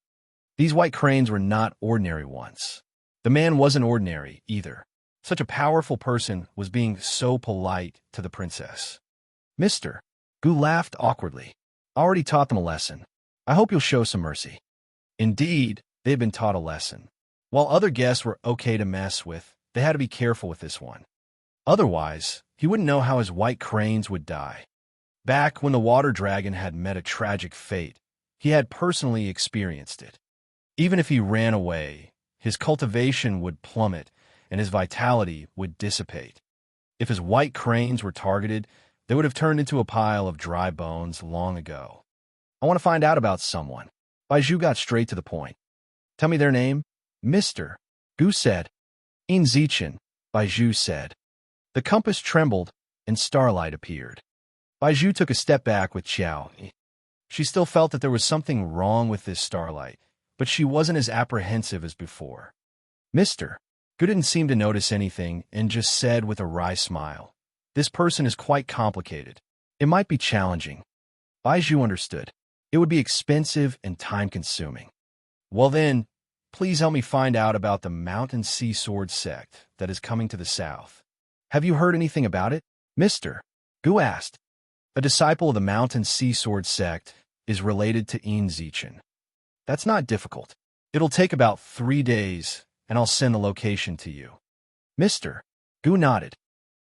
These white cranes were not ordinary ones. The man wasn't ordinary, either. Such a powerful person was being so polite to the princess. "Mister," Gu laughed awkwardly. "I already taught them a lesson. I hope you'll show some mercy." Indeed, they had been taught a lesson. While other guests were okay to mess with, they had to be careful with this one. Otherwise, he wouldn't know how his white cranes would die. Back when the water dragon had met a tragic fate, he had personally experienced it. Even if he ran away, his cultivation would plummet and his vitality would dissipate. If his white cranes were targeted, they would have turned into a pile of dry bones long ago. "I want to find out about someone." Bai Zhu got straight to the point. "Tell me their name." "Mister," Gu said. "In Zichen," Bai Zhu said. The compass trembled and starlight appeared. Bai Zhu took a step back with Xiao. She still felt that there was something wrong with this starlight, but she wasn't as apprehensive as before. "Mister," Gu didn't seem to notice anything and just said with a wry smile, "This person is quite complicated. It might be challenging." Bai Zhu understood. It would be expensive and time-consuming. "Well then, please help me find out about the Mountain Sea Sword sect that is coming to the south. Have you heard anything about it?" "Mister," Gu asked. "A disciple of the Mountain Sea Sword sect is related to In Zichen. That's not difficult. It'll take about 3 days, and I'll send the location to you." "Mister," Gu nodded.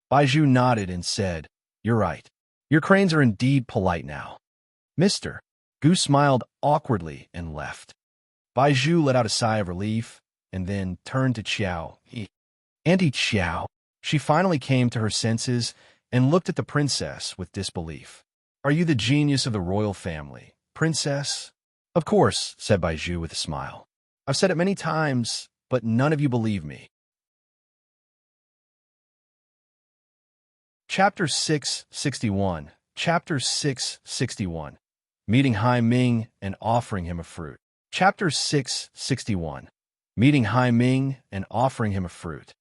Bai Zhu nodded and said, "You're right. Your cranes are indeed polite now." "Mister," Gu smiled awkwardly and left. Bai Zhu let out a sigh of relief and then turned to Xiao Yi. "Auntie Xiao." She finally came to her senses and looked at the princess with disbelief. "Are you the genius of the royal family, princess?" "Of course," said Bai Zhu with a smile. "I've said it many times, but none of you believe me. Chapter 661. Chapter 661. Meeting Hai Ming and offering him a fruit. Chapter 661. Meeting Hai Ming and offering him a fruit.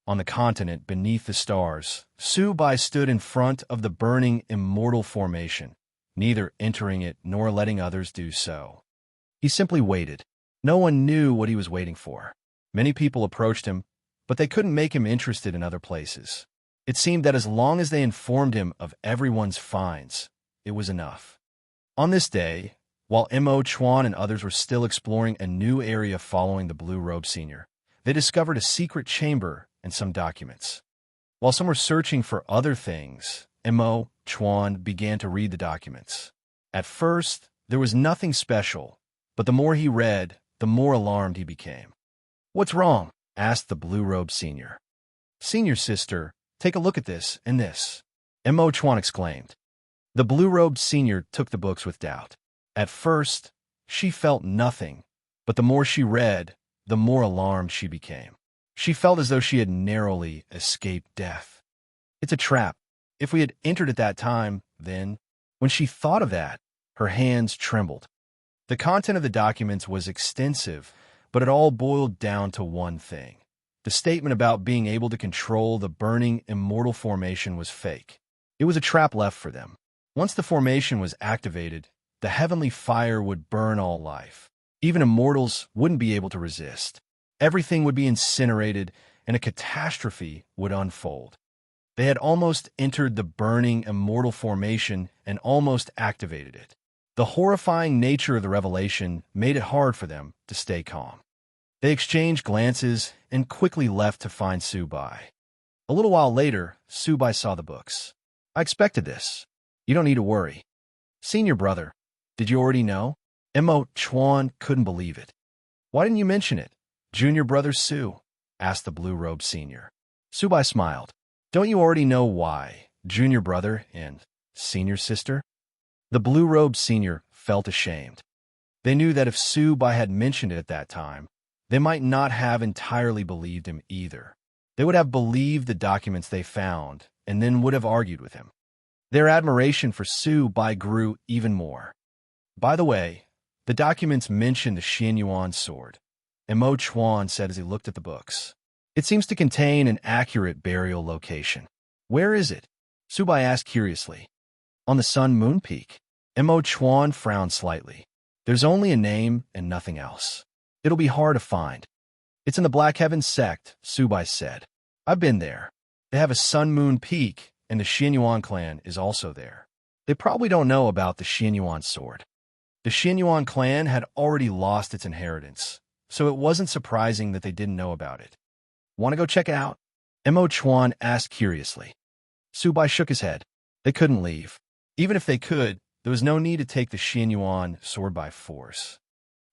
On the continent beneath the stars, Su Bai stood in front of the burning immortal formation, neither entering it nor letting others do so. He simply waited. No one knew what he was waiting for. Many people approached him, but they couldn't make him interested in other places. It seemed that as long as they informed him of everyone's finds, it was enough. On this day, while Mo Chuan and others were still exploring a new area following the Blue Robe Senior, they discovered a secret chamber and some documents. While some were searching for other things, Mo Chuan began to read the documents. At first, there was nothing special, but the more he read, the more alarmed he became. "What's wrong?" asked the Blue Robe Senior. "Senior sister, take a look at this and this," Mo Chuan exclaimed. The Blue Robe Senior took the books with doubt. At first, she felt nothing, but the more she read, the more alarmed she became. She felt as though she had narrowly escaped death. It's a trap. If we had entered at that time, then, when she thought of that, her hands trembled. The content of the documents was extensive, but it all boiled down to one thing. The statement about being able to control the burning immortal formation was fake. It was a trap left for them. Once the formation was activated, the heavenly fire would burn all life. Even immortals wouldn't be able to resist. Everything would be incinerated, and a catastrophe would unfold. They had almost entered the burning immortal formation and almost activated it. The horrifying nature of the revelation made it hard for them to stay calm. They exchanged glances and quickly left to find Su Bai. A little while later, Su Bai saw the books. "I expected this. You don't need to worry." "Senior brother, did you already know?" Mo Chuan couldn't believe it. "Why didn't you mention it, junior brother Su?" asked the Blue Robe Senior. Su Bai smiled. "Don't you already know why, junior brother and senior sister?" The Blue Robe Senior felt ashamed. They knew that if Su Bai had mentioned it at that time, they might not have entirely believed him either. They would have believed the documents they found and then would have argued with him. Their admiration for Su Bai grew even more. "By the way, the documents mention the Xianyuan sword," Mo Chuan said as he looked at the books. "It seems to contain an accurate burial location." "Where is it?" Su Bai asked curiously. "On the Sun Moon Peak." Mo Chuan frowned slightly. "There's only a name and nothing else. It'll be hard to find." "It's in the Black Heaven sect," Su Bai said. "I've been there. They have a Sun Moon Peak, and the Xianyuan clan is also there. They probably don't know about the Xianyuan sword." The Xianyuan clan had already lost its inheritance, so it wasn't surprising that they didn't know about it. "Want to go check it out?" Mo Chuan asked curiously. Su Bai shook his head. They couldn't leave. Even if they could, there was no need to take the Xianyuan sword by force.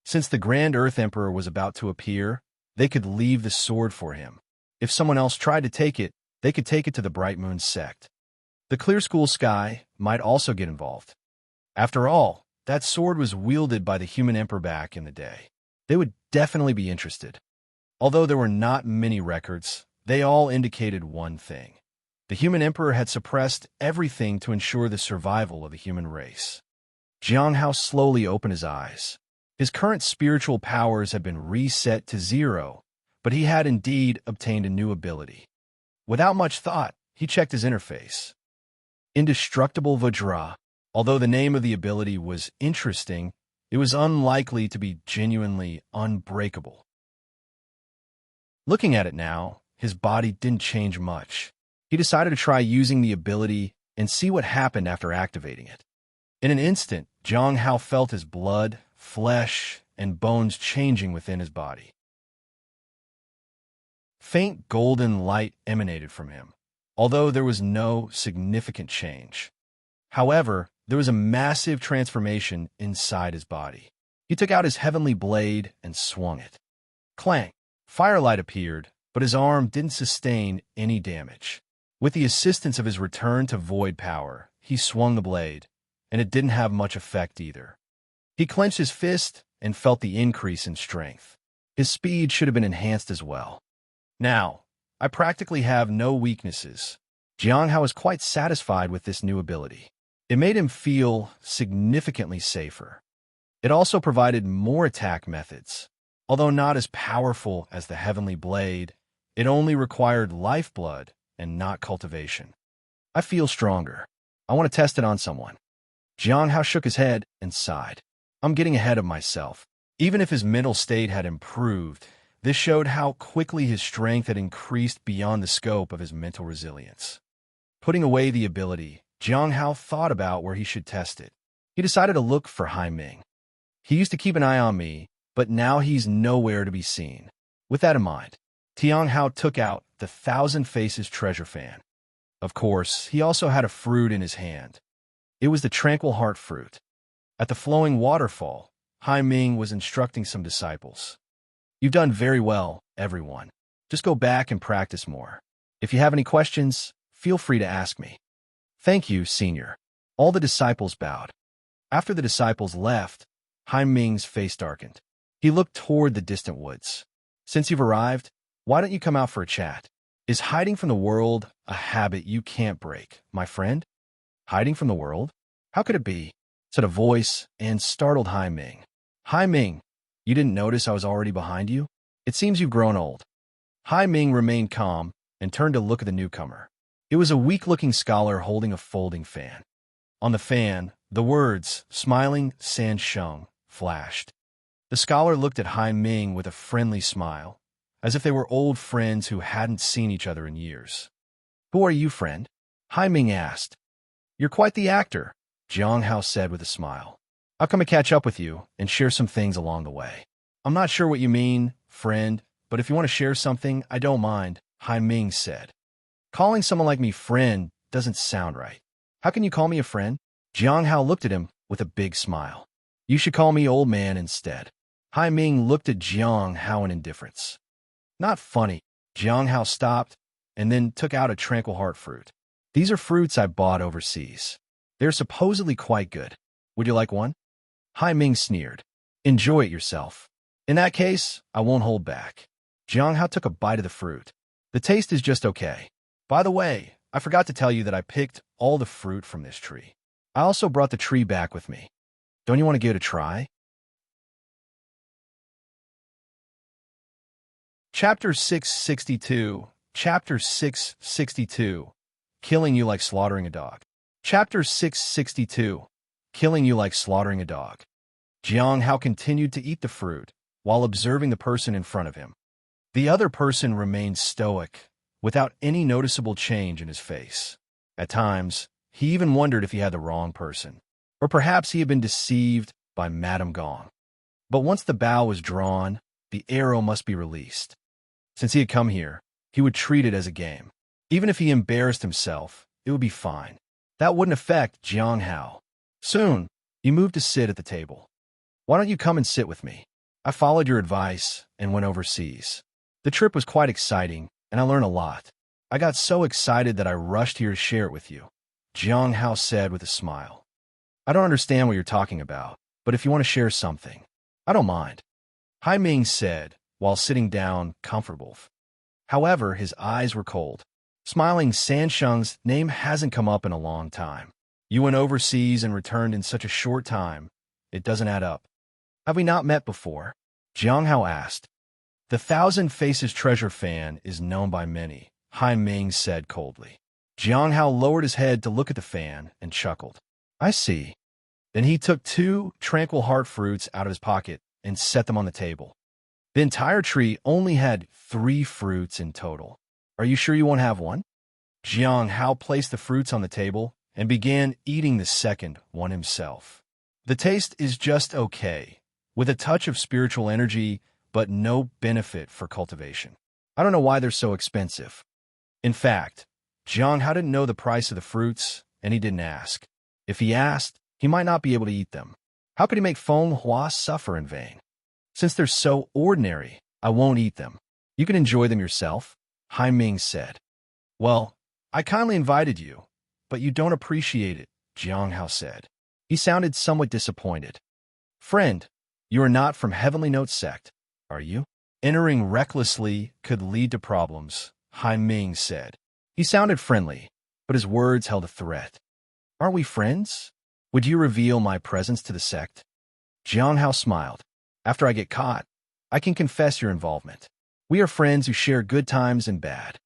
Since the Grand Earth Emperor was about to appear, they could leave the sword for him. If someone else tried to take it, they could take it to the Bright Moon sect. The Clear School Sky might also get involved. After all, that sword was wielded by the human emperor back in the day. They would definitely be interested. Although there were not many records, they all indicated one thing. The human emperor had suppressed everything to ensure the survival of the human race. Jiang Hao slowly opened his eyes. His current spiritual powers had been reset to 0, but he had indeed obtained a new ability. Without much thought, he checked his interface. Indestructible Vajra. Although the name of the ability was interesting, it was unlikely to be genuinely unbreakable. Looking at it now, his body didn't change much. He decided to try using the ability and see what happened after activating it. In an instant, Jiang Hao felt his blood, flesh, and bones changing within his body. Faint golden light emanated from him, although there was no significant change. However, there was a massive transformation inside his body. He took out his heavenly blade and swung it. Clang! Firelight appeared, but his arm didn't sustain any damage. With the assistance of his return to void power, he swung the blade, and it didn't have much effect either. He clenched his fist and felt the increase in strength. His speed should have been enhanced as well. "Now, I practically have no weaknesses." Jiang Hao was quite satisfied with this new ability. It made him feel significantly safer. It also provided more attack methods. Although not as powerful as the Heavenly Blade, it only required lifeblood and not cultivation. I feel stronger. I want to test it on someone. Jiang Hao shook his head and sighed. I'm getting ahead of myself. Even if his mental state had improved, this showed how quickly his strength had increased beyond the scope of his mental resilience. Putting away the ability, Jiang Hao thought about where he should test it. He decided to look for Hai Ming. He used to keep an eye on me, but now he's nowhere to be seen. With that in mind, Jiang Hao took out the Thousand Faces treasure fan. Of course, he also had a fruit in his hand. It was the tranquil heart fruit. At the flowing waterfall, Hai Ming was instructing some disciples. You've done very well, everyone. Just go back and practice more. If you have any questions, feel free to ask me. Thank you, Senior. All the disciples bowed. After the disciples left, Hai Ming's face darkened. He looked toward the distant woods. Since you've arrived, why don't you come out for a chat? Is hiding from the world a habit you can't break, my friend? Hiding from the world? How could it be? Said a voice and startled Hai Ming. Hai Ming, you didn't notice I was already behind you? It seems you've grown old. Hai Ming remained calm and turned to look at the newcomer. It was a weak-looking scholar holding a folding fan. On the fan, the words, "Smiling San Sheng," flashed. The scholar looked at Hai Ming with a friendly smile, as if they were old friends who hadn't seen each other in years. Who are you, friend? Hai Ming asked. You're quite the actor, Jiang Hao said with a smile. I've come to catch up with you and share some things along the way. I'm not sure what you mean, friend, but if you want to share something, I don't mind, Hai Ming said. Calling someone like me friend doesn't sound right. How can you call me a friend? Jiang Hao looked at him with a big smile. You should call me old man instead. Hai Ming looked at Jiang Hao in indifference. Not funny. Jiang Hao stopped and then took out a tranquil heart fruit. These are fruits I bought overseas. They're supposedly quite good. Would you like one? Hai Ming sneered. Enjoy it yourself. In that case, I won't hold back. Jiang Hao took a bite of the fruit. The taste is just okay. By the way, I forgot to tell you that I picked all the fruit from this tree. I also brought the tree back with me. Don't you want to give it a try? Chapter 662. Chapter 662. Killing you like slaughtering a dog. Chapter 662. Killing you like slaughtering a dog. Jiang Hao continued to eat the fruit while observing the person in front of him. The other person remained stoic, without any noticeable change in his face. At times, he even wondered if he had the wrong person, or perhaps he had been deceived by Madame Gong. But once the bow was drawn, the arrow must be released. Since he had come here, he would treat it as a game. Even if he embarrassed himself, it would be fine. That wouldn't affect Jiang Hao. Soon, he moved to sit at the table. Why don't you come and sit with me? I followed your advice and went overseas. The trip was quite exciting, and I learned a lot. I got so excited that I rushed here to share it with you, Jiang Hao said with a smile. I don't understand what you're talking about, but if you want to share something, I don't mind, Hai Ming said, while sitting down comfortable. However, his eyes were cold. Smiling Sansheng's name hasn't come up in a long time. You went overseas and returned in such a short time. It doesn't add up. Have we not met before? Jiang Hao asked. The Thousand Faces treasure fan is known by many, Hai Ming said coldly. Jiang Hao lowered his head to look at the fan and chuckled. I see. Then he took 2 tranquil heart fruits out of his pocket and set them on the table. The entire tree only had 3 fruits in total. Are you sure you won't have one? Jiang Hao placed the fruits on the table and began eating the second one himself. The taste is just okay, with a touch of spiritual energy, but no benefit for cultivation. I don't know why they're so expensive. In fact, Jiang Hao didn't know the price of the fruits, and he didn't ask. If he asked, he might not be able to eat them. How could he make Feng Hua suffer in vain? Since they're so ordinary, I won't eat them. You can enjoy them yourself, Hai Ming said. Well, I kindly invited you, but you don't appreciate it, Jiang Hao said. He sounded somewhat disappointed. Friend, you are not from Heavenly Note sect, are you? Entering recklessly could lead to problems, Hai Ming said. He sounded friendly, but his words held a threat. Aren't we friends? Would you reveal my presence to the sect? Jiang Hao smiled. After I get caught, I can confess your involvement. We are friends who share good times and bad.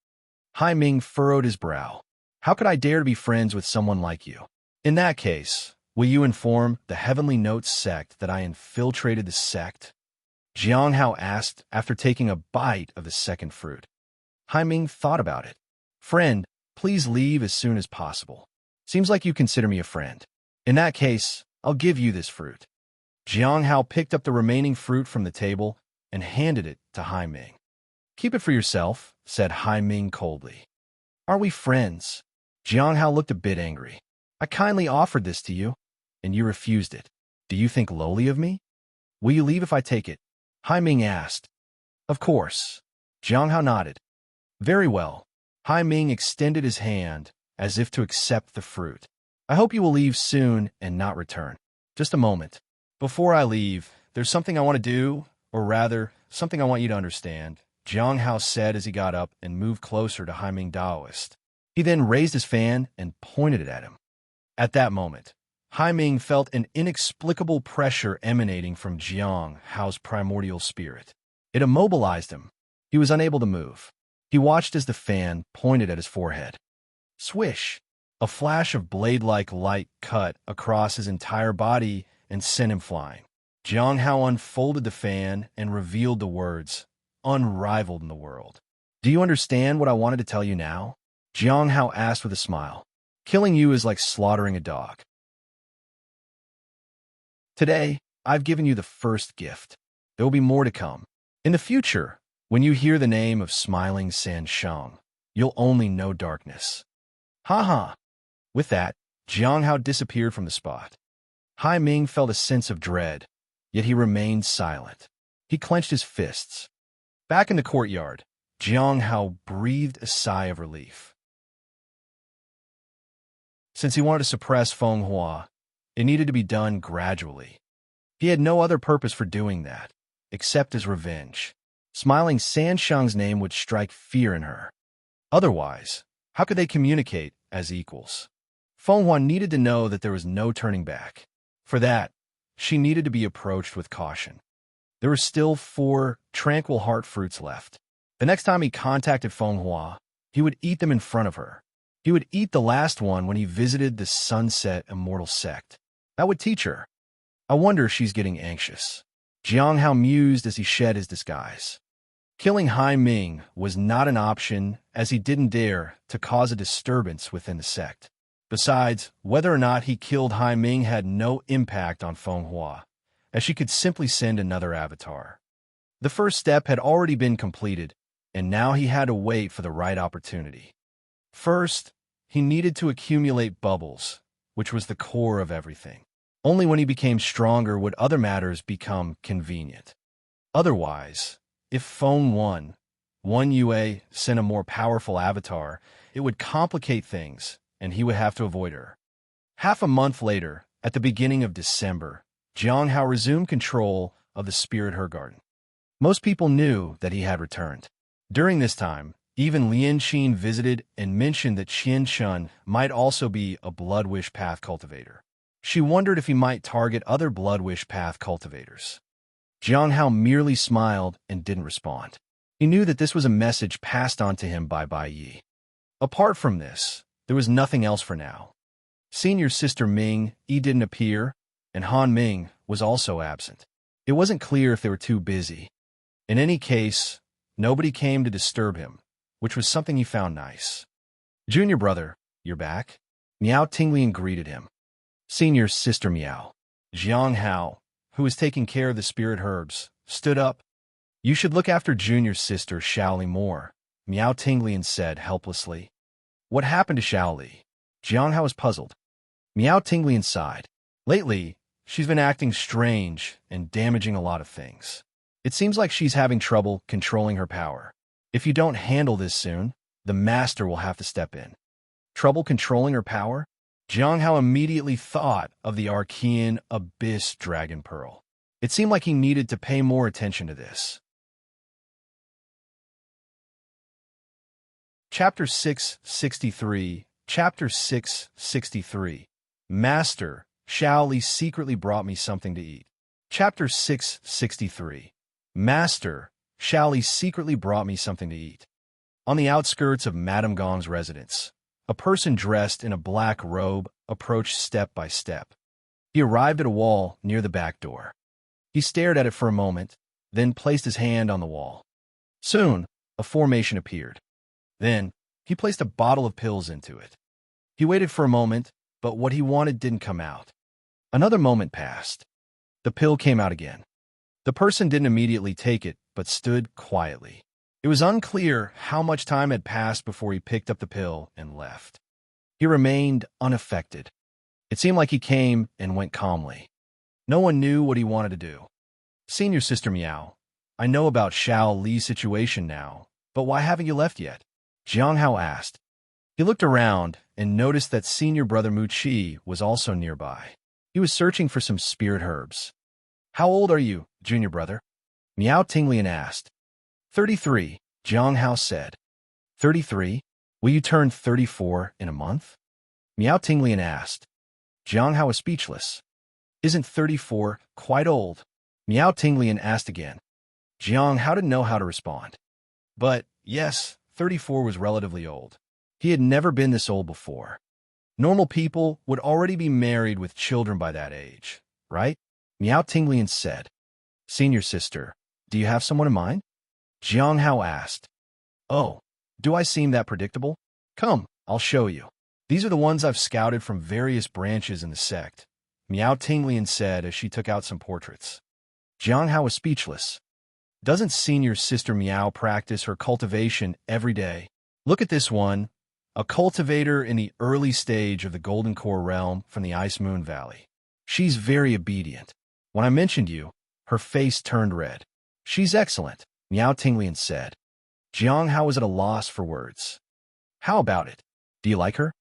Hai Ming furrowed his brow. How could I dare to be friends with someone like you? In that case, will you inform the Heavenly Notes sect that I infiltrated the sect? Jiang Hao asked after taking a bite of the second fruit. Hai Ming thought about it. Friend, please leave as soon as possible. Seems like you consider me a friend. In that case, I'll give you this fruit. Jiang Hao picked up the remaining fruit from the table and handed it to Hai Ming. Keep it for yourself, said Hai Ming coldly. Aren't we friends? Jiang Hao looked a bit angry. I kindly offered this to you, and you refused it. Do you think lowly of me? Will you leave if I take it? Hai Ming asked. Of course. Jiang Hao nodded. Very well. Hai Ming extended his hand as if to accept the fruit. I hope you will leave soon and not return. Just a moment. Before I leave, there's something I want to do, or rather, something I want you to understand, Jiang Hao said as he got up and moved closer to Hai Ming Daoist. He then raised his fan and pointed it at him. At that moment, Hai Ming felt an inexplicable pressure emanating from Jiang Hao's primordial spirit. It immobilized him. He was unable to move. He watched as the fan pointed at his forehead. Swish! A flash of blade-like light cut across his entire body and sent him flying. Jiang Hao unfolded the fan and revealed the words, unrivaled in the world. Do you understand what I wanted to tell you now? Jiang Hao asked with a smile. Killing you is like slaughtering a dog. Today, I've given you the first gift. There will be more to come. In the future, when you hear the name of Smiling Sansheng, you'll only know darkness. Ha ha! With that, Jiang Hao disappeared from the spot. Hai Ming felt a sense of dread, yet he remained silent. He clenched his fists. Back in the courtyard, Jiang Hao breathed a sigh of relief. Since he wanted to suppress Feng Hua, it needed to be done gradually. He had no other purpose for doing that, except as revenge. Smiling Sansheng's name would strike fear in her. Otherwise, how could they communicate as equals? Feng Hua needed to know that there was no turning back. For that, she needed to be approached with caution. There were still 4 tranquil heart fruits left. The next time he contacted Feng Hua, he would eat them in front of her. He would eat the last one when he visited the Sunset Immortal Sect. That would teach her. I wonder if she's getting anxious. Jiang Hao mused as he shed his disguise. Killing Hai Ming was not an option, as he didn't dare to cause a disturbance within the sect. Besides, whether or not he killed Hai Ming had no impact on Feng Hua, as she could simply send another avatar. The first step had already been completed, and now he had to wait for the right opportunity. First, he needed to accumulate bubbles, which was the core of everything. Only when he became stronger would other matters become convenient. Otherwise, if Feng One Yue sent a more powerful avatar, it would complicate things, and he would have to avoid her. Half a month later, at the beginning of December, Jiang Hao resumed control of the Spirit Her Garden. Most people knew that he had returned. During this time, even Lian Xin visited and mentioned that Qian Shun might also be a Blood Wish Path cultivator. She wondered if he might target other Blood Wish Path cultivators. Jiang Hao merely smiled and didn't respond. He knew that this was a message passed on to him by Bai Yi. Apart from this, there was nothing else for now. Senior sister Ming Yi didn't appear, and Han Ming was also absent. It wasn't clear if they were too busy. In any case, nobody came to disturb him, which was something he found nice. Junior brother, you're back? Miao Tinglian greeted him. Senior sister Miao. Jiang Hao, who was taking care of the spirit herbs, stood up. You should look after junior sister Shaoli more, Miao Tinglian said helplessly. What happened to Shaoli? Jiang Hao was puzzled. Miao Tinglian sighed. Lately, she's been acting strange and damaging a lot of things. It seems like she's having trouble controlling her power. If you don't handle this soon, the master will have to step in. Trouble controlling her power? Jiang Hao immediately thought of the Archean Abyss Dragon Pearl. It seemed like he needed to pay more attention to this. Chapter 663, Chapter 663. Master, Xiao Li secretly brought me something to eat. Chapter 663. Master, Xiao Li secretly brought me something to eat. On the outskirts of Madame Gong's residence, a person dressed in a black robe approached step by step. He arrived at a wall near the back door. He stared at it for a moment, then placed his hand on the wall. Soon, a formation appeared. Then, he placed a bottle of pills into it. He waited for a moment, but what he wanted didn't come out. Another moment passed. The pill came out again. The person didn't immediately take it, but stood quietly. It was unclear how much time had passed before he picked up the pill and left. He remained unaffected. It seemed like he came and went calmly. No one knew what he wanted to do. Senior Sister Miao, I know about Xiao Li's situation now, but why haven't you left yet? Jiang Hao asked. He looked around and noticed that Senior Brother Mu Qi was also nearby. He was searching for some spirit herbs. How old are you, Junior Brother? Miao Tinglian asked. 33, Jiang Hao said. 33? Will you turn 34 in a month? Miao Tinglian asked. Jiang Hao was speechless. Isn't 34 quite old? Miao Tinglian asked again. Jiang Hao didn't know how to respond. But, yes, 34 was relatively old. He had never been this old before. Normal people would already be married with children by that age, right? Miao Tinglian said. Senior Sister, do you have someone in mind? Jiang Hao asked. Oh, do I seem that predictable? Come, I'll show you. These are the ones I've scouted from various branches in the sect, Miao Tinglian said as she took out some portraits. Jiang Hao was speechless. Doesn't Senior Sister Miao practice her cultivation every day? Look at this one, a cultivator in the early stage of the Golden Core realm from the Ice Moon Valley. She's very obedient. When I mentioned you, her face turned red. She's excellent, Miao Tinglian said. Jiang Hao was at a loss for words. How about it? Do you like her?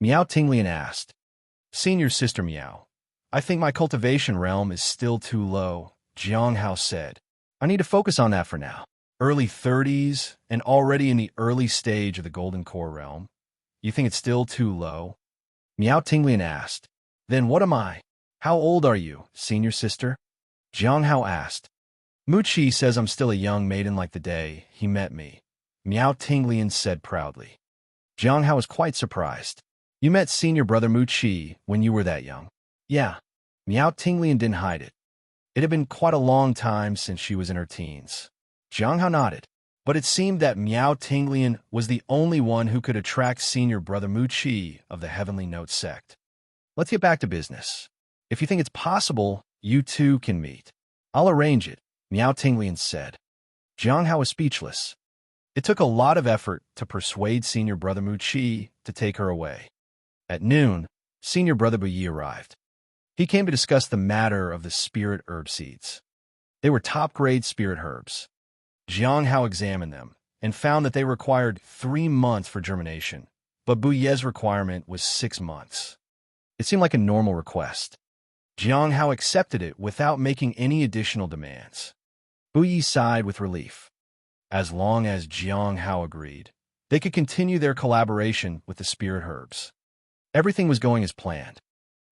Miao Tinglian asked. Senior Sister Miao, I think my cultivation realm is still too low, Jiang Hao said. I need to focus on that for now. Early 30s and already in the early stage of the Golden Core realm. You think it's still too low? Miao Tinglian asked. Then what am I? How old are you, Senior Sister? Jiang Hao asked. Mu Qi says I'm still a young maiden like the day he met me, Miao Tinglian said proudly. Jiang Hao was quite surprised. You met Senior Brother Mu Qi when you were that young? Yeah. Miao Tinglian didn't hide it. It had been quite a long time since she was in her teens. Jiang Hao nodded, but it seemed that Miao Tinglian was the only one who could attract Senior Brother Mu Qi of the Heavenly Note sect. Let's get back to business. If you think it's possible, you two can meet. I'll arrange it, Miao Tinglian said. Jiang Hao was speechless. It took a lot of effort to persuade Senior Brother Mu Qi to take her away. At noon, Senior Brother Bu Yi arrived. He came to discuss the matter of the spirit herb seeds. They were top-grade spirit herbs. Jiang Hao examined them and found that they required 3 months for germination, but Bu Ye's requirement was 6 months. It seemed like a normal request. Jiang Hao accepted it without making any additional demands. Bu Yi sighed with relief. As long as Jiang Hao agreed, they could continue their collaboration with the spirit herbs. Everything was going as planned.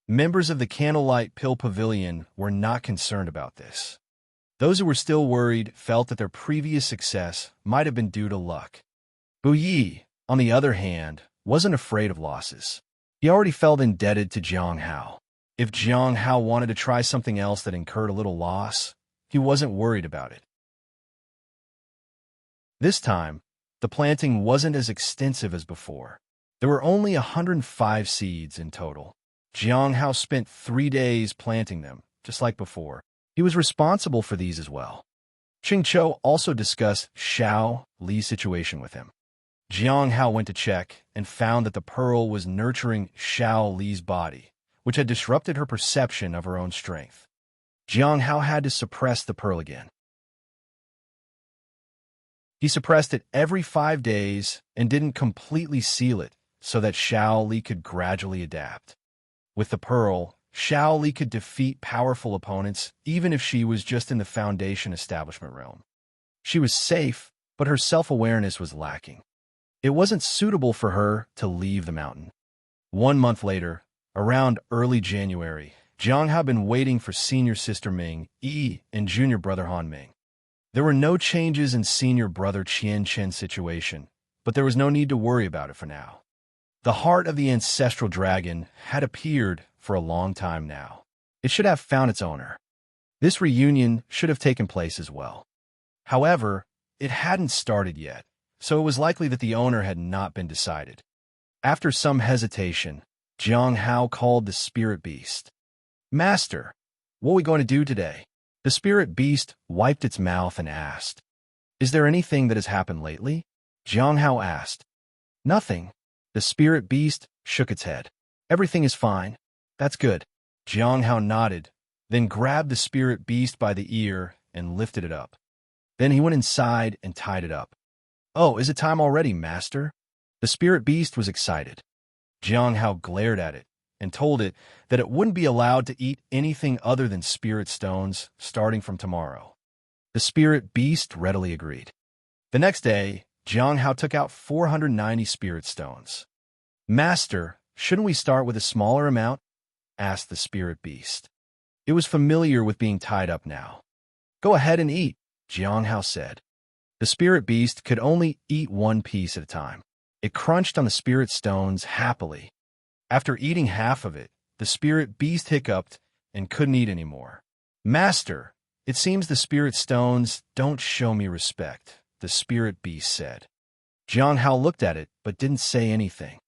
Members of the Candlelight Pill Pavilion were not concerned about this. Those who were still worried felt that their previous success might have been due to luck. Bu Yi, on the other hand, wasn't afraid of losses. He already felt indebted to Jiang Hao. If Jiang Hao wanted to try something else that incurred a little loss, he wasn't worried about it. This time, the planting wasn't as extensive as before. There were only 105 seeds in total. Jiang Hao spent 3 days planting them, just like before. He was responsible for these as well. Ching Chou also discussed Xiao Li's situation with him. Jiang Hao went to check and found that the pearl was nurturing Xiao Li's body, which had disrupted her perception of her own strength. Jiang Hao had to suppress the pearl again. He suppressed it every 5 days and didn't completely seal it so that Xiao Li could gradually adapt. With the pearl, Xiao Li could defeat powerful opponents even if she was just in the Foundation establishment realm. She was safe, but her self-awareness was lacking. It wasn't suitable for her to leave the mountain. 1 month later, around early January, Jiang had been waiting for senior sister Ming Yi and junior brother Han Ming. There were no changes in senior brother Qian Chen's situation, but there was no need to worry about it for now. The heart of the ancestral dragon had appeared for a long time now. It should have found its owner. This reunion should have taken place as well. However, it hadn't started yet, so it was likely that the owner had not been decided. After some hesitation, Jiang Hao called the spirit beast. "Master, what are we going to do today?" The spirit beast wiped its mouth and asked. "Is there anything that has happened lately?" Jiang Hao asked. "Nothing." The spirit beast shook its head. "Everything is fine." "That's good." Jiang Hao nodded, then grabbed the spirit beast by the ear and lifted it up. Then he went inside and tied it up. "Oh, is it time already, master?" The spirit beast was excited. Jiang Hao glared at it and told it that it wouldn't be allowed to eat anything other than spirit stones starting from tomorrow. The spirit beast readily agreed. The next day, Jiang Hao took out 490 spirit stones. "Master, shouldn't we start with a smaller amount?" asked the spirit beast. It was familiar with being tied up now. "Go ahead and eat," Jiang Hao said. The spirit beast could only eat one piece at a time. It crunched on the spirit stones happily. After eating half of it, the spirit beast hiccuped and couldn't eat anymore. "Master, it seems the spirit stones don't show me respect," the spirit beast said. Jiang Hao looked at it but didn't say anything.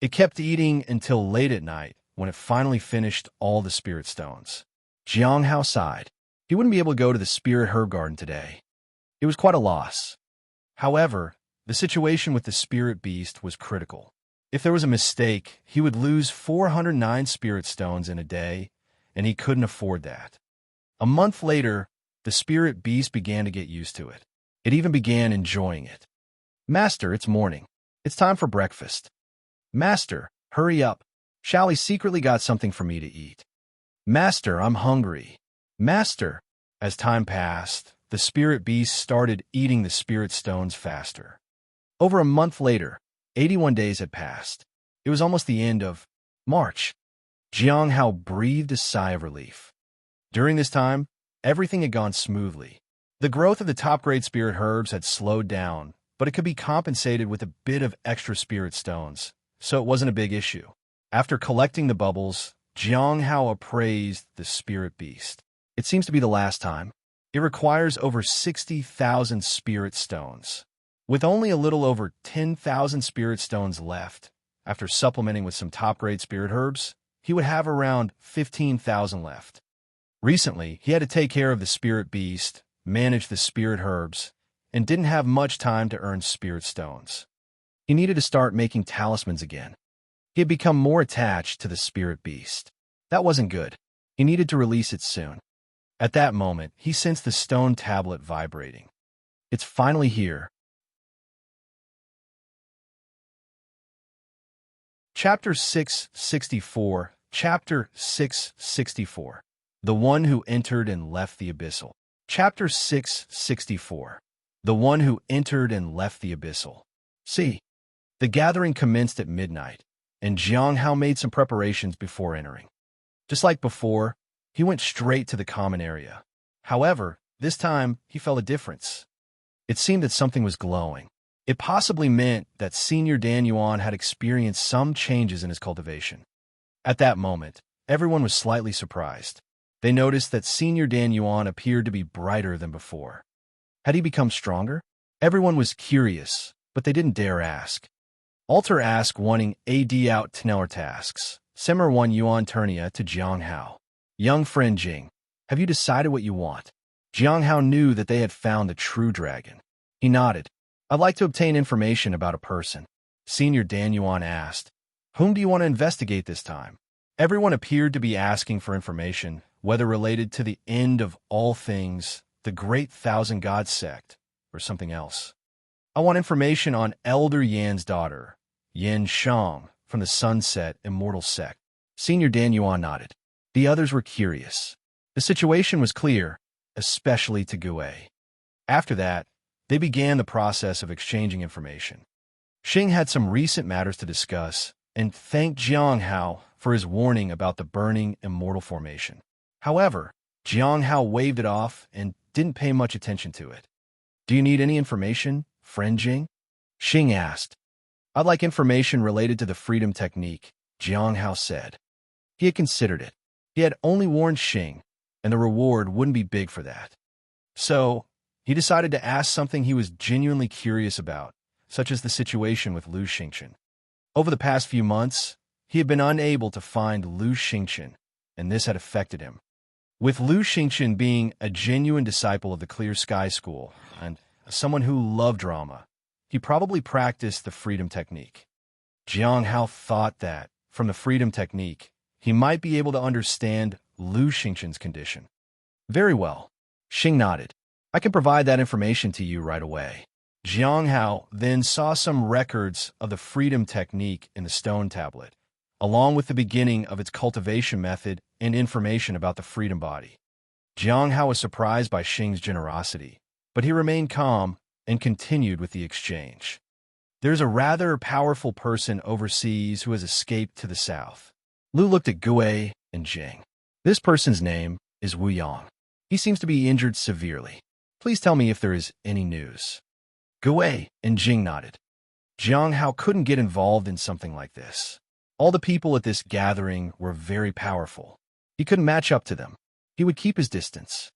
It kept eating until late at night when it finally finished all the spirit stones. Jiang Hao sighed. He wouldn't be able to go to the spirit herb garden today. It was quite a loss. However, the situation with the spirit beast was critical. If there was a mistake, he would lose 409 spirit stones in a day, and he couldn't afford that. A month later, the spirit beast began to get used to it. It even began enjoying it. "Master, it's morning. It's time for breakfast." "Master, hurry up. Shally secretly got something for me to eat." "Master, I'm hungry." "Master." As time passed, the spirit beast started eating the spirit stones faster. Over a month later, 81 days had passed. It was almost the end of March. Jiang Hao breathed a sigh of relief. During this time, everything had gone smoothly. The growth of the top-grade spirit herbs had slowed down, but it could be compensated with a bit of extra spirit stones, so it wasn't a big issue. After collecting the bubbles, Jiang Hao appraised the spirit beast. "It seems to be the last time. It requires over 60,000 spirit stones. With only a little over 10,000 spirit stones left, after supplementing with some top-grade spirit herbs, he would have around 15,000 left." Recently, he had to take care of the spirit beast, manage the spirit herbs, and didn't have much time to earn spirit stones. He needed to start making talismans again. He had become more attached to the spirit beast. That wasn't good. He needed to release it soon. At that moment, he sensed the stone tablet vibrating. It's finally here. Chapter 664. Chapter 664. The One Who Entered and Left the Abyssal. Chapter 664. The One Who Entered and Left the Abyssal. See, the gathering commenced at midnight, and Jiang Hao made some preparations before entering. Just like before, he went straight to the common area. However, this time he felt a difference. It seemed that something was glowing. It possibly meant that Senior Dan Yuan had experienced some changes in his cultivation. At that moment, everyone was slightly surprised. They noticed that Senior Dan Yuan appeared to be brighter than before. Had he become stronger? Everyone was curious, but they didn't dare ask. Alter asked, wanting AD out Teneller tasks. Simmer 1 Yuan Turnia to Jiang Hao. "Young friend Jing, have you decided what you want?" Jiang Hao knew that they had found the true dragon. He nodded. "I'd like to obtain information about a person." Senior Dan Yuan asked, "Whom do you want to investigate this time?" Everyone appeared to be asking for information, whether related to the end of all things, the Great Thousand God sect, or something else. "I want information on Elder Yan's daughter, Yan Shang, from the Sunset Immortal sect." Senior Dan Yuan nodded. The others were curious. The situation was clear, especially to Gue. After that, they began the process of exchanging information. Xing had some recent matters to discuss and thanked Jiang Hao for his warning about the burning immortal formation. However, Jiang Hao waved it off and didn't pay much attention to it. "Do you need any information, friend Jing?" Xing asked. "I'd like information related to the freedom technique," Jiang Hao said. He had considered it. He had only warned Xing, and the reward wouldn't be big for that. So, he decided to ask something he was genuinely curious about, such as the situation with Lu Xingchen. Over the past few months, he had been unable to find Lu Xingchen, and this had affected him. With Lu Xingchen being a genuine disciple of the Clear Sky School and someone who loved drama, he probably practiced the freedom technique. Jiang Hao thought that, from the freedom technique, he might be able to understand Lu Xingchen's condition. "Very well." Xing nodded. "I can provide that information to you right away." Jiang Hao then saw some records of the freedom technique in the stone tablet, along with the beginning of its cultivation method and information about the freedom body. Jiang Hao was surprised by Xing's generosity, but he remained calm and continued with the exchange. "There's a rather powerful person overseas who has escaped to the south." Lu looked at Gui and Jing. "This person's name is Wu Yang. He seems to be injured severely. Please tell me if there is any news." Gui and Jing nodded. Jiang Hao couldn't get involved in something like this. All the people at this gathering were very powerful. He couldn't match up to them. He would keep his distance.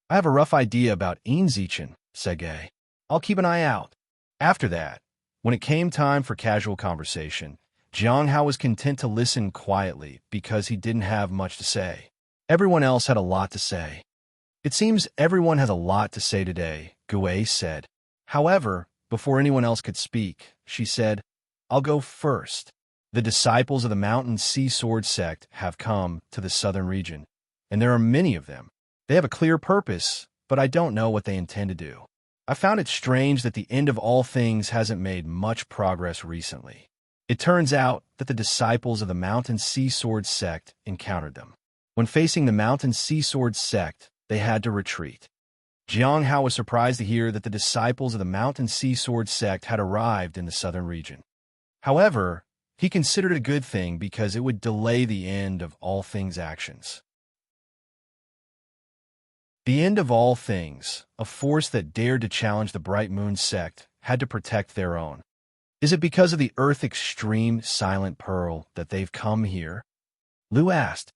"I have a rough idea about Zichen," said Gui. "I'll keep an eye out." After that, when it came time for casual conversation, Jiang Hao was content to listen quietly because he didn't have much to say. Everyone else had a lot to say. "It seems everyone has a lot to say today," Gui said. However, before anyone else could speak, she said, "I'll go first. The disciples of the Mountain Sea Sword sect have come to the southern region, and there are many of them. They have a clear purpose, but I don't know what they intend to do. I found it strange that the end of all things hasn't made much progress recently. It turns out that the disciples of the Mountain Sea Sword sect encountered them. When facing the Mountain Sea Sword sect, they had to retreat." Jiang Hao was surprised to hear that the disciples of the Mountain Sea Sword sect had arrived in the southern region. However, he considered it a good thing because it would delay the end of all things actions. The end of all things, a force that dared to challenge the Bright Moon sect, had to protect their own. Is it because of the Earth Extreme Silent Pearl that they've come here? Lu asked.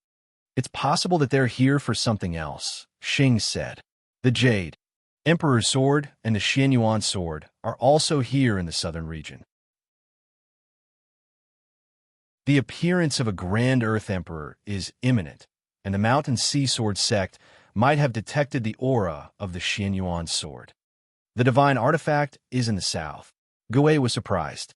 "It's possible that they're here for something else," Xing said. "The Jade, Emperor's Sword, and the Xianyuan Sword are also here in the southern region." The appearance of a Grand Earth Emperor is imminent, and the Mountain Sea Sword sect might have detected the aura of the Xianyuan Sword. The divine artifact is in the south. Gui was surprised.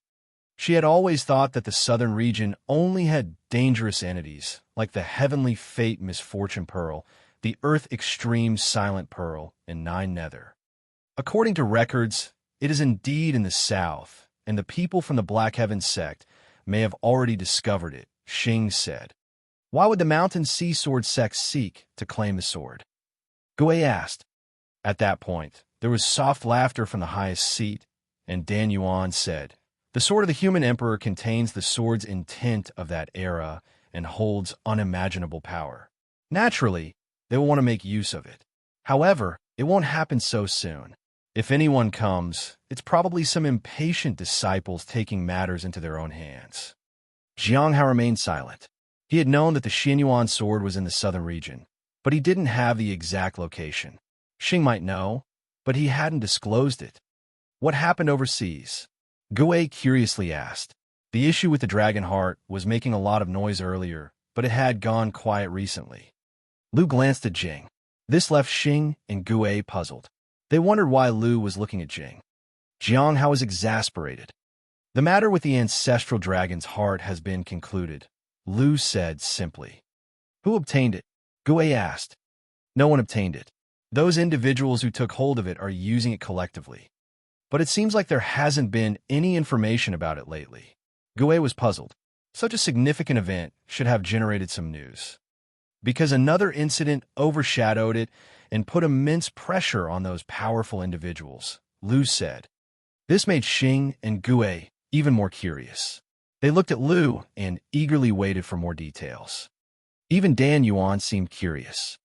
She had always thought that the southern region only had dangerous entities, like the Heavenly Fate Misfortune Pearl, the Earth Extreme Silent Pearl, and 9 Nether. According to records, it is indeed in the south, and the people from the Black Heaven sect may have already discovered it, Xing said. "Why would the Mountain Sea Sword sect seek to claim the sword?" Gui asked. At that point, there was soft laughter from the highest seat, and Dan Yuan said, "The sword of the human emperor contains the sword's intent of that era and holds unimaginable power. Naturally, they will want to make use of it. However, it won't happen so soon. If anyone comes, it's probably some impatient disciples taking matters into their own hands." Jiang Hao remained silent. He had known that the Xianyuan sword was in the southern region, but he didn't have the exact location. Xing might know, but he hadn't disclosed it. "What happened overseas?" Gui curiously asked. The issue with the dragon heart was making a lot of noise earlier, but it had gone quiet recently. Lu glanced at Jing. This left Xing and Gui puzzled. They wondered why Lu was looking at Jing. Jiang Hao was exasperated. "The matter with the ancestral dragon's heart has been concluded," Lu said simply. "Who obtained it?" Gui asked. "No one obtained it. Those individuals who took hold of it are using it collectively. But it seems like there hasn't been any information about it lately." Gui was puzzled. Such a significant event should have generated some news. Because another incident overshadowed it and put immense pressure on those powerful individuals, Lu said. This made Xing and Gui even more curious. They looked at Lu and eagerly waited for more details. Even Dan Yuan seemed curious.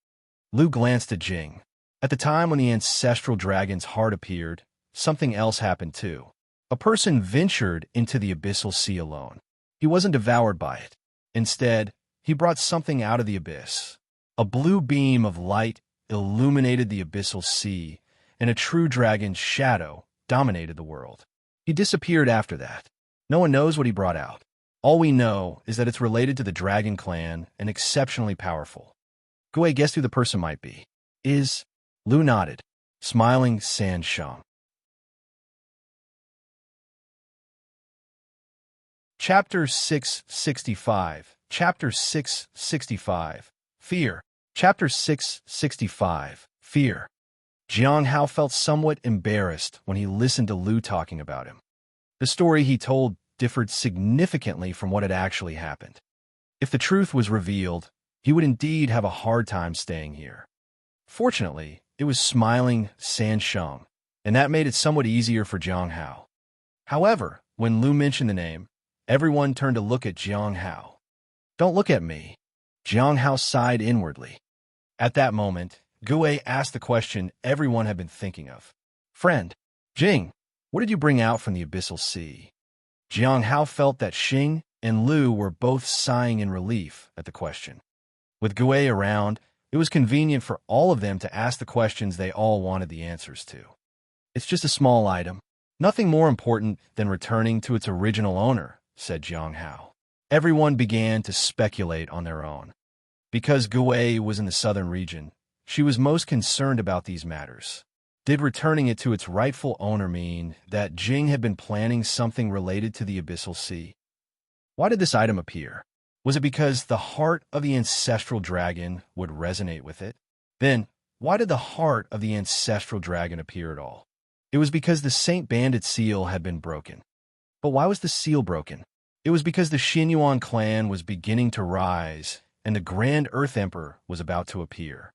Lu glanced at Jing. At the time when the ancestral dragon's heart appeared, something else happened too. A person ventured into the abyssal sea alone. He wasn't devoured by it. Instead, he brought something out of the abyss. A blue beam of light illuminated the abyssal sea, and a true dragon's shadow dominated the world. He disappeared after that. No one knows what he brought out. All we know is that it's related to the dragon clan and exceptionally powerful. Gue guessed who the person might be. Lu nodded, smiling San Sheng. Chapter 665. Chapter 665. Fear. Chapter 665. Fear. Jiang Hao felt somewhat embarrassed when he listened to Lu talking about him. The story he told differed significantly from what had actually happened. If the truth was revealed, he would indeed have a hard time staying here. Fortunately, it was smiling San Sheng, and that made it somewhat easier for Jiang Hao. However, when Lu mentioned the name, everyone turned to look at Jiang Hao. "Don't look at me." Jiang Hao sighed inwardly. At that moment, Gue asked the question everyone had been thinking of. "Friend, Jing, what did you bring out from the abyssal sea?" Jiang Hao felt that Xing and Lu were both sighing in relief at the question. With Gue around, it was convenient for all of them to ask the questions they all wanted the answers to. "It's just a small item. Nothing more important than returning to its original owner," said Jiang Hao. Everyone began to speculate on their own. Because Gue was in the southern region, she was most concerned about these matters. Did returning it to its rightful owner mean that Jing had been planning something related to the abyssal sea? Why did this item appear? Was it because the heart of the ancestral dragon would resonate with it? Then, why did the heart of the ancestral dragon appear at all? It was because the Saint Bandit seal had been broken. But why was the seal broken? It was because the Xinyuan clan was beginning to rise, and the Grand Earth Emperor was about to appear.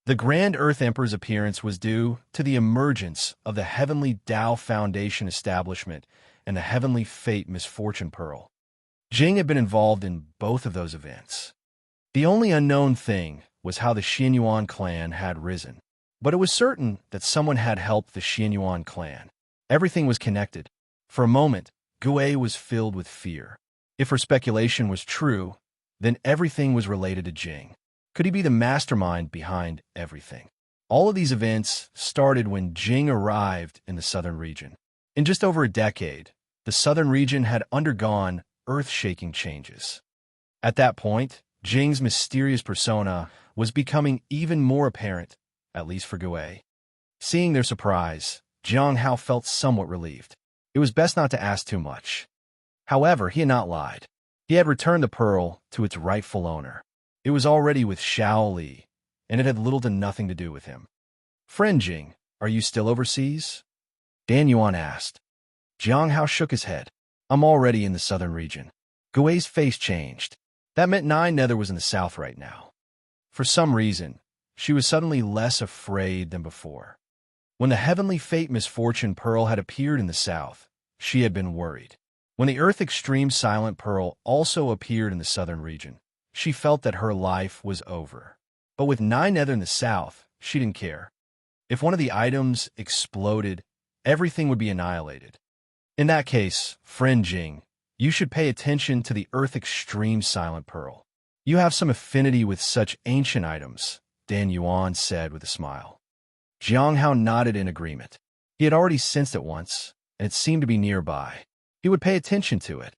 The Grand Earth Emperor's appearance was due to the emergence of the Heavenly Tao Foundation establishment and the Heavenly Fate Misfortune Pearl. Jing had been involved in both of those events. The only unknown thing was how the Xinyuan clan had risen. But it was certain that someone had helped the Xinyuan clan. Everything was connected. For a moment, Gue was filled with fear. If her speculation was true, then everything was related to Jing. Could he be the mastermind behind everything? All of these events started when Jing arrived in the southern region. In just over a decade, the southern region had undergone earth-shaking changes. At that point, Jing's mysterious persona was becoming even more apparent, at least for Gue. Seeing their surprise, Jiang Hao felt somewhat relieved. It was best not to ask too much. However, he had not lied. He had returned the pearl to its rightful owner. It was already with Xiao Li, and it had little to nothing to do with him. "Friend Jing, are you still overseas?" Dan Yuan asked. Jiang Hao shook his head. "I'm already in the southern region." Gue's face changed. That meant Nine Nether was in the south right now. For some reason, she was suddenly less afraid than before. When the Heavenly Fate Misfortune Pearl had appeared in the south, she had been worried. When the Earth Extreme Silent Pearl also appeared in the southern region, she felt that her life was over. But with Nine Nether in the south, she didn't care. If one of the items exploded, everything would be annihilated. In that case, friend Jing, you should pay attention to the Earth Extreme Silent Pearl. You have some affinity with such ancient items, Dan Yuan said with a smile. Jiang Hao nodded in agreement. He had already sensed it once, and it seemed to be nearby. He would pay attention to it,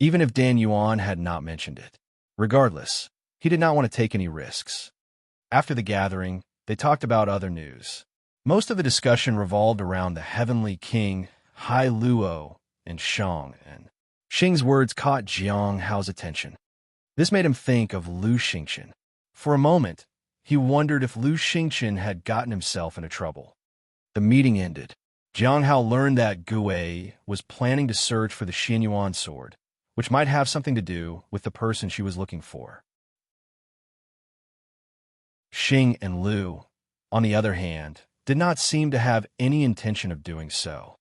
even if Dan Yuan had not mentioned it. Regardless, he did not want to take any risks. After the gathering, they talked about other news. Most of the discussion revolved around the Heavenly King, Hai Luo, and Shang, and Xing's words caught Jiang Hao's attention. This made him think of Lu Xingqian. For a moment, he wondered if Lu Xingqian had gotten himself into trouble. The meeting ended. Jiang Hao learned that Gue was planning to search for the Xinyuan sword, which might have something to do with the person she was looking for. Xing and Lu, on the other hand, did not seem to have any intention of doing so.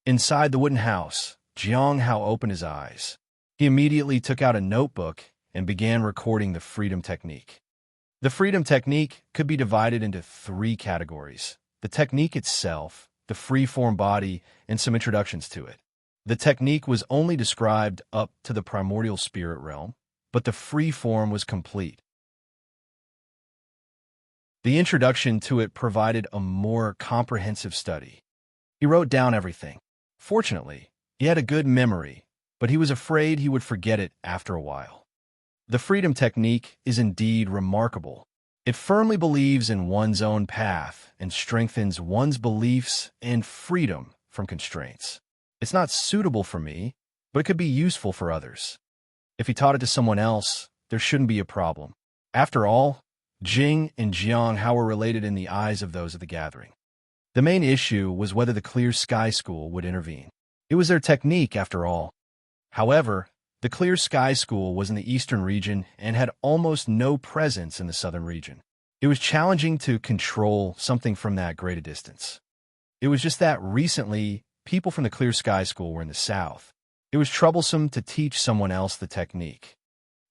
Inside the wooden house, Jiang Hao opened his eyes. He immediately took out a notebook and began recording the freedom technique. The freedom technique could be divided into 3 categories: the technique itself, the free-form body, and some introductions to it. The technique was only described up to the primordial spirit realm, but the free form was complete. The introduction to it provided a more comprehensive study. He wrote down everything. Fortunately, he had a good memory, but he was afraid he would forget it after a while. The freedom technique is indeed remarkable. It firmly believes in one's own path and strengthens one's beliefs and freedom from constraints. It's not suitable for me, but it could be useful for others. If he taught it to someone else, there shouldn't be a problem. After all, Jing and Jiang Hao were related in the eyes of those at the gathering. The main issue was whether the Clear Sky School would intervene. It was their technique, after all. However, the Clear Sky School was in the eastern region and had almost no presence in the southern region. It was challenging to control something from that great a distance. It was just that recently, people from the Clear Sky School were in the south. It was troublesome to teach someone else the technique.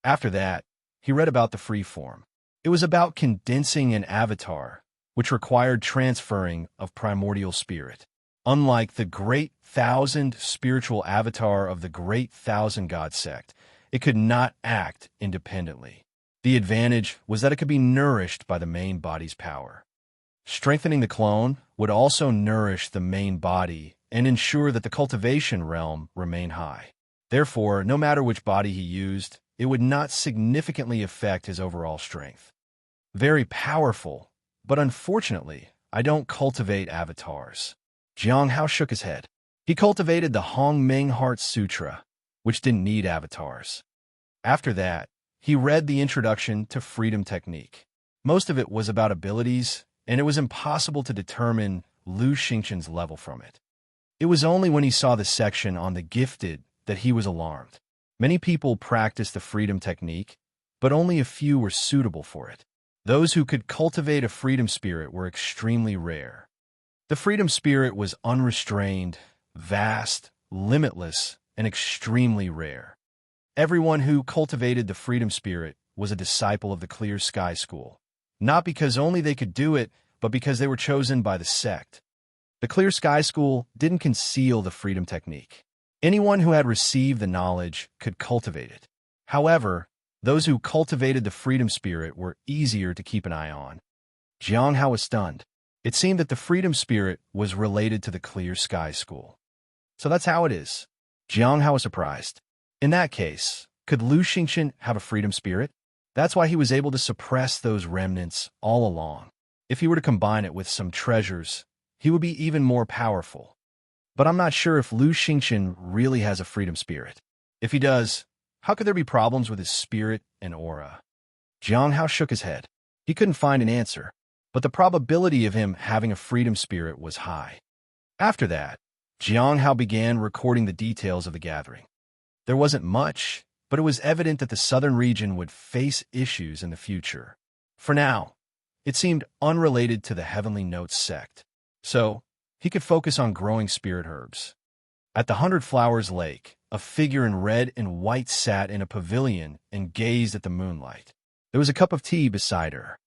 After that, he read about the free form. It was about condensing an avatar, which required transferring of primordial spirit. Unlike the Great Thousand spiritual avatar of the Great Thousand God sect, it could not act independently. The advantage was that it could be nourished by the main body's power. Strengthening the clone would also nourish the main body and ensure that the cultivation realm remained high. Therefore, no matter which body he used, it would not significantly affect his overall strength. Very powerful, but unfortunately, I don't cultivate avatars. Jiang Hao shook his head. He cultivated the Hong Ming Heart Sutra, which didn't need avatars. After that, he read the introduction to freedom technique. Most of it was about abilities, and it was impossible to determine Lu Xingqian's level from it. It was only when he saw the section on the gifted that he was alarmed. Many people practiced the freedom technique, but only a few were suitable for it. Those who could cultivate a freedom spirit were extremely rare. The freedom spirit was unrestrained, vast, limitless, and extremely rare. Everyone who cultivated the freedom spirit was a disciple of the Clear Sky School, not because only they could do it, but because they were chosen by the sect. The Clear Sky School didn't conceal the freedom technique. Anyone who had received the knowledge could cultivate it. However, those who cultivated the freedom spirit were easier to keep an eye on. Jiang Hao was stunned. It seemed that the freedom spirit was related to the Clear Sky School. So that's how it is. Jiang Hao was surprised. In that case, could Lu Xingqian have a freedom spirit? That's why he was able to suppress those remnants all along. If he were to combine it with some treasures, he would be even more powerful. But I'm not sure if Lu Xingqian really has a freedom spirit. If he does, how could there be problems with his spirit and aura? Jiang Hao shook his head. He couldn't find an answer, but the probability of him having a freedom spirit was high. After that, Jiang Hao began recording the details of the gathering. There wasn't much, but it was evident that the southern region would face issues in the future. For now, it seemed unrelated to the Heavenly Notes sect, so he could focus on growing spirit herbs. At the 100 Flowers Lake, a figure in red and white sat in a pavilion and gazed at the moonlight. There was a cup of tea beside her.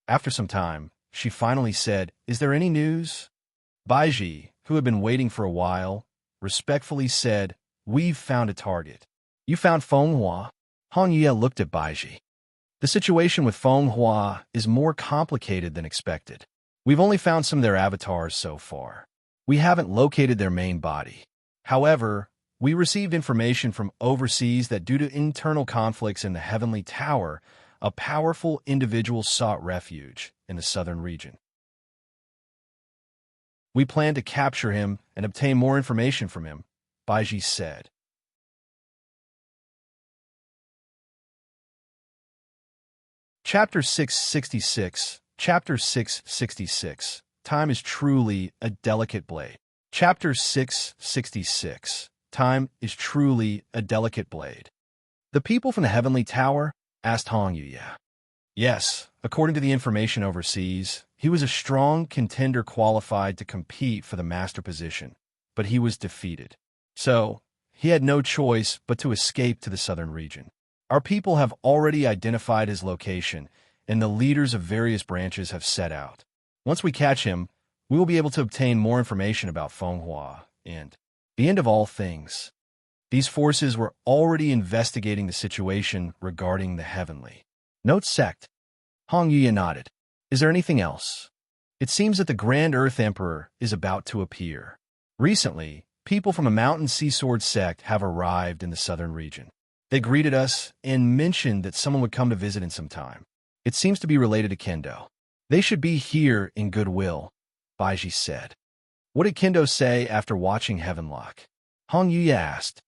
After some time, she finally said, "Is there any news?" Baiji, who had been waiting for a while, respectfully said, "We've found a target." "You found Feng Hua?" Hong Yue looked at Baiji. "The situation with Feng Hua is more complicated than expected. We've only found some of their avatars so far. We haven't located their main body. However, we received information from overseas that due to internal conflicts in the Heavenly Tower, a powerful individual sought refuge in the southern region. We plan to capture him and obtain more information from him," Baiji said. Chapter 666. Chapter 666. Time is truly a delicate blade. Chapter 666. Time is truly a delicate blade. "The people from the Heavenly Tower?" asked Hong Yue. Yes, according to the information overseas, he was a strong contender qualified to compete for the master position, but he was defeated. So, he had no choice but to escape to the southern region. Our people have already identified his location, and the leaders of various branches have set out. Once we catch him, we will be able to obtain more information about Fenghua and the end of all things. These forces were already investigating the situation regarding the heavenly. Note sect. Hong Yuya nodded. Is there anything else? It seems that the Grand Earth Emperor is about to appear. Recently, people from a mountain sea sword sect have arrived in the southern region. They greeted us and mentioned that someone would come to visit in some time. It seems to be related to Kendo. They should be here in goodwill, Baiji said. What did Kendo say after watching Heavenlock? Hong Yuya asked.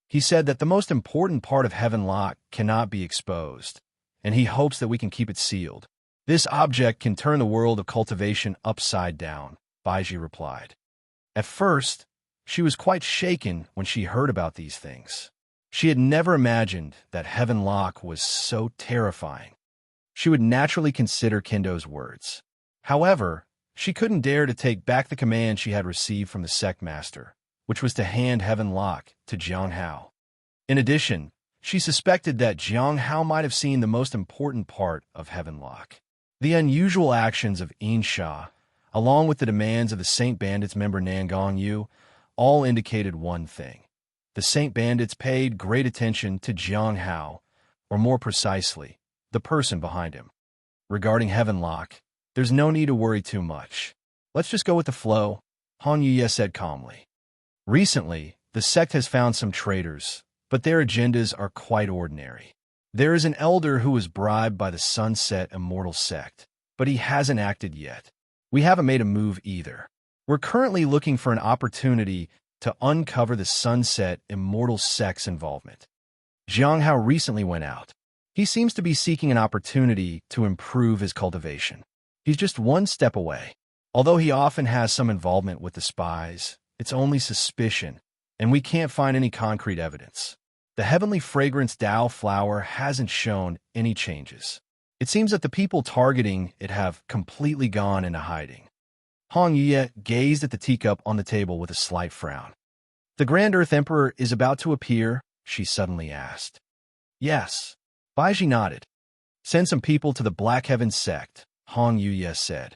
He said that the most important part of Heavenlock cannot be exposed, and he hopes that we can keep it sealed. This object can turn the world of cultivation upside down, Baiji replied. At first, she was quite shaken when she heard about these things. She had never imagined that Heavenlock was so terrifying. She would naturally consider Kendo's words. However, she couldn't dare to take back the command she had received from the sect master, which was to hand Heavenlock to Jiang Hao. In addition, she suspected that Jiang Hao might have seen the most important part of Heavenlock. The unusual actions of Insha, along with the demands of the Saint Bandits member Nangong Yu, all indicated one thing. The Saint Bandits paid great attention to Jiang Hao, or more precisely, the person behind him. Regarding Heavenlock, there's no need to worry too much. Let's just go with the flow, Han Yuya said calmly. Recently, the sect has found some traitors, but their agendas are quite ordinary. There is an elder who was bribed by the Sunset Immortal sect, but he hasn't acted yet. We haven't made a move either. We're currently looking for an opportunity to uncover the Sunset Immortal sect's involvement. Jiang Hao recently went out. He seems to be seeking an opportunity to improve his cultivation. He's just one step away. Although he often has some involvement with the spies, it's only suspicion, and we can't find any concrete evidence. The heavenly fragrance Dao flower hasn't shown any changes. It seems that the people targeting it have completely gone into hiding. Hong Yuya gazed at the teacup on the table with a slight frown. The Grand Earth Emperor is about to appear, she suddenly asked. Yes. Baiji nodded. Send some people to the Black Heaven sect, Hong Yuya said.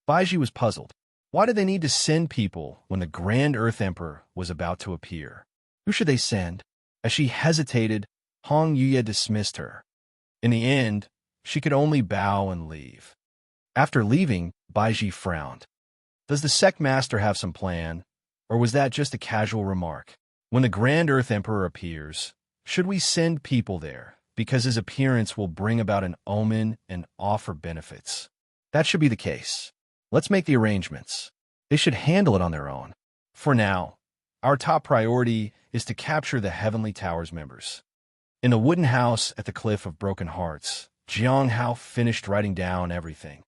Baiji was puzzled. Why did they need to send people when the Grand Earth Emperor was about to appear? Who should they send? As she hesitated, Hong Yuya dismissed her. In the end, she could only bow and leave. After leaving, Baiji frowned. Does the sect master have some plan, or was that just a casual remark? When the Grand Earth Emperor appears, should we send people there, because his appearance will bring about an omen and offer benefits? That should be the case. Let's make the arrangements. They should handle it on their own. For now, our top priority is to capture the Heavenly Tower's members. In the wooden house at the Cliff of Broken Hearts, Jiang Hao finished writing down everything.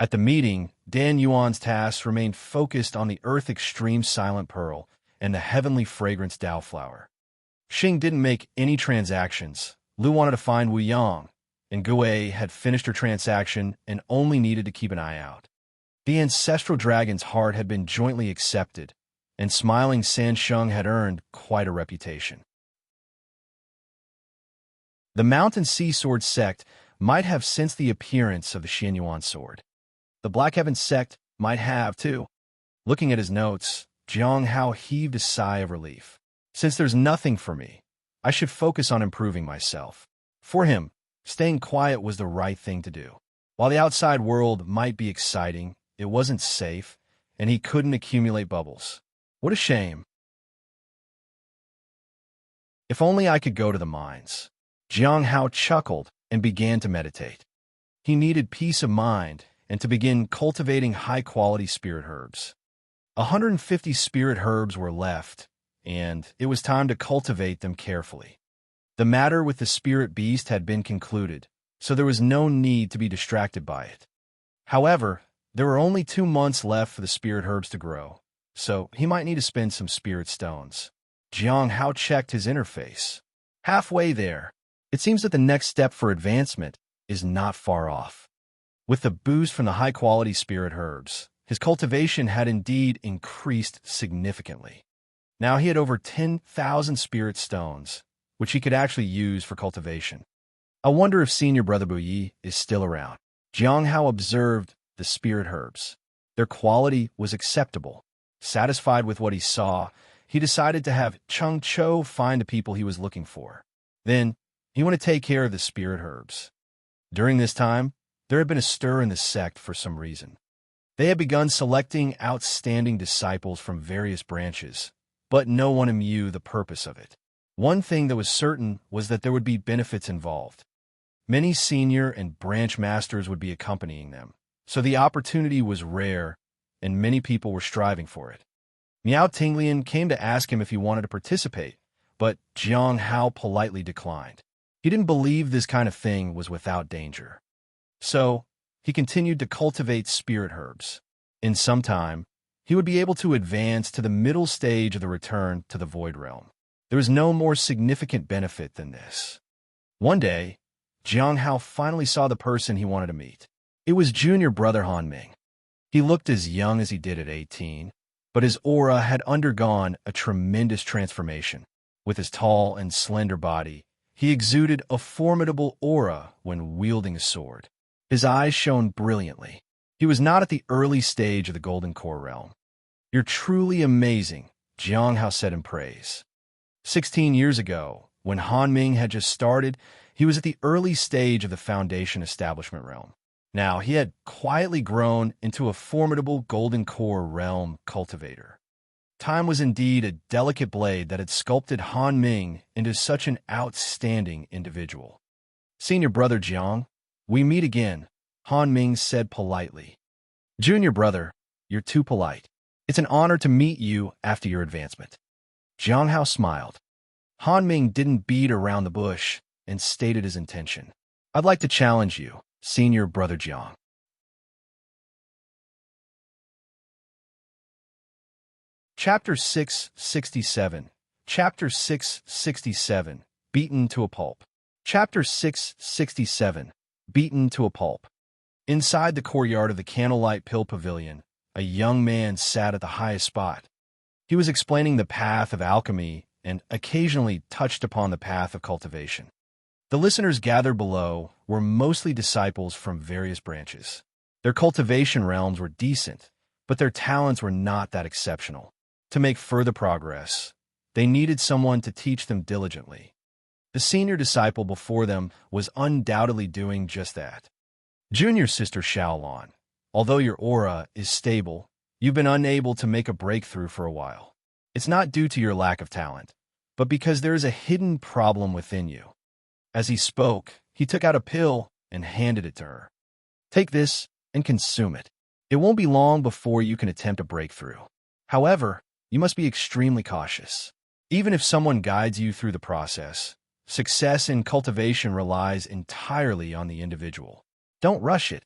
At the meeting, Dan Yuan's tasks remained focused on the Earth Extreme Silent Pearl and the Heavenly Fragrance Dao Flower. Xing didn't make any transactions. Lu wanted to find Wu Yang, and Gui had finished her transaction and only needed to keep an eye out. The ancestral dragon's heart had been jointly accepted, and smiling Sansheng had earned quite a reputation. The Mountain Sea Sword sect might have sensed the appearance of the Xianyuan sword. The Black Heaven sect might have, too. Looking at his notes, Jiang Hao heaved a sigh of relief. Since there's nothing for me, I should focus on improving myself. For him, staying quiet was the right thing to do. While the outside world might be exciting, it wasn't safe, and he couldn't accumulate bubbles. What a shame. If only I could go to the mines. Jiang Hao chuckled and began to meditate. He needed peace of mind and to begin cultivating high-quality spirit herbs. 150 spirit herbs were left, and it was time to cultivate them carefully. The matter with the spirit beast had been concluded, so there was no need to be distracted by it. However, there were only 2 months left for the spirit herbs to grow, so he might need to spend some spirit stones. Jiang Hao checked his interface. Halfway there, it seems that the next step for advancement is not far off. With the boost from the high-quality spirit herbs, his cultivation had indeed increased significantly. Now he had over 10,000 spirit stones, which he could actually use for cultivation. I wonder if Senior Brother Buyi is still around. Jiang Hao observed the spirit herbs. Their quality was acceptable. Satisfied with what he saw, he decided to have Cheng Cho find the people he was looking for. Then, he wanted to take care of the spirit herbs. During this time, there had been a stir in the sect for some reason. They had begun selecting outstanding disciples from various branches, but no one knew the purpose of it. One thing that was certain was that there would be benefits involved. Many senior and branch masters would be accompanying them, so the opportunity was rare, and many people were striving for it. Miao Tinglian came to ask him if he wanted to participate, but Jiang Hao politely declined. He didn't believe this kind of thing was without danger. So, he continued to cultivate spirit herbs. In some time, he would be able to advance to the middle stage of the return to the Void Realm. There was no more significant benefit than this. One day, Jiang Hao finally saw the person he wanted to meet. It was junior brother Han Ming. He looked as young as he did at 18, but his aura had undergone a tremendous transformation. With his tall and slender body, he exuded a formidable aura when wielding a sword. His eyes shone brilliantly. He was not at the early stage of the Golden Core realm. "You're truly amazing," Jiang Hao said in praise. 16 years ago, when Han Ming had just started, he was at the early stage of the Foundation Establishment realm. Now, he had quietly grown into a formidable Golden Core realm cultivator. Time was indeed a delicate blade that had sculpted Han Ming into such an outstanding individual. "Senior brother Jiang, we meet again," Han Ming said politely. "Junior brother, you're too polite. It's an honor to meet you after your advancement." Jiang Hao smiled. Han Ming didn't beat around the bush and stated his intention. "I'd like to challenge you, Senior Brother Jiang." Chapter 667. Chapter 667. Beaten to a pulp. Chapter 667. Beaten to a pulp. Inside the courtyard of the Candlelight Pill Pavilion, a young man sat at the highest spot. He was explaining the path of alchemy and occasionally touched upon the path of cultivation. The listeners gathered below were mostly disciples from various branches. Their cultivation realms were decent, but their talents were not that exceptional. To make further progress, they needed someone to teach them diligently. The senior disciple before them was undoubtedly doing just that. "Junior Sister Shaolon, although your aura is stable, you've been unable to make a breakthrough for a while. It's not due to your lack of talent, but because there is a hidden problem within you." As he spoke, he took out a pill and handed it to her. "Take this and consume it. It won't be long before you can attempt a breakthrough. However, you must be extremely cautious. Even if someone guides you through the process, success in cultivation relies entirely on the individual. Don't rush it."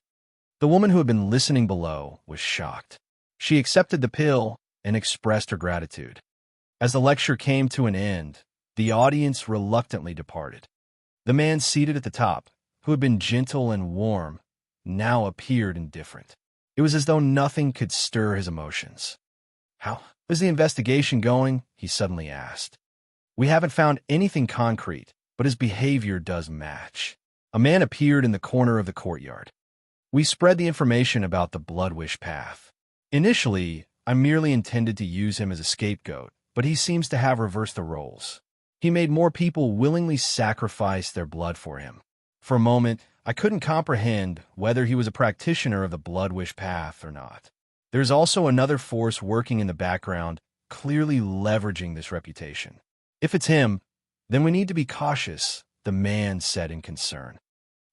The woman who had been listening below was shocked. She accepted the pill and expressed her gratitude. As the lecture came to an end, the audience reluctantly departed. The man seated at the top, who had been gentle and warm, now appeared indifferent. It was as though nothing could stir his emotions. "How is the investigation going?" he suddenly asked. "We haven't found anything concrete, but his behavior does match." A man appeared in the corner of the courtyard. "We spread the information about the Blood Wish path. Initially, I merely intended to use him as a scapegoat, but he seems to have reversed the roles. He made more people willingly sacrifice their blood for him. For a moment, I couldn't comprehend whether he was a practitioner of the Blood Wish path or not. There's also another force working in the background, clearly leveraging this reputation. If it's him, then we need to be cautious," the man said in concern.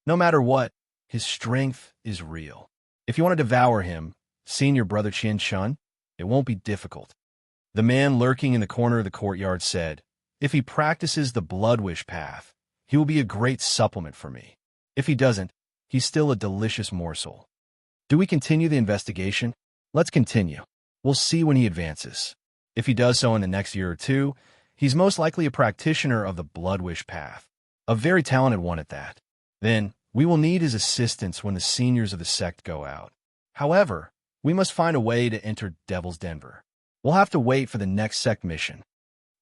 "No matter what, his strength is real. If you want to devour him, Senior Brother Qian Shun, it won't be difficult." The man lurking in the corner of the courtyard said, "If he practices the Blood Wish path, he will be a great supplement for me. If he doesn't, he's still a delicious morsel. Do we continue the investigation? Let's continue. We'll see when he advances. If he does so in the next year or two, he's most likely a practitioner of the Blood Wish path, a very talented one at that. Then, we will need his assistance when the seniors of the sect go out. However, we must find a way to enter Devil's Denver. We'll have to wait for the next sect mission.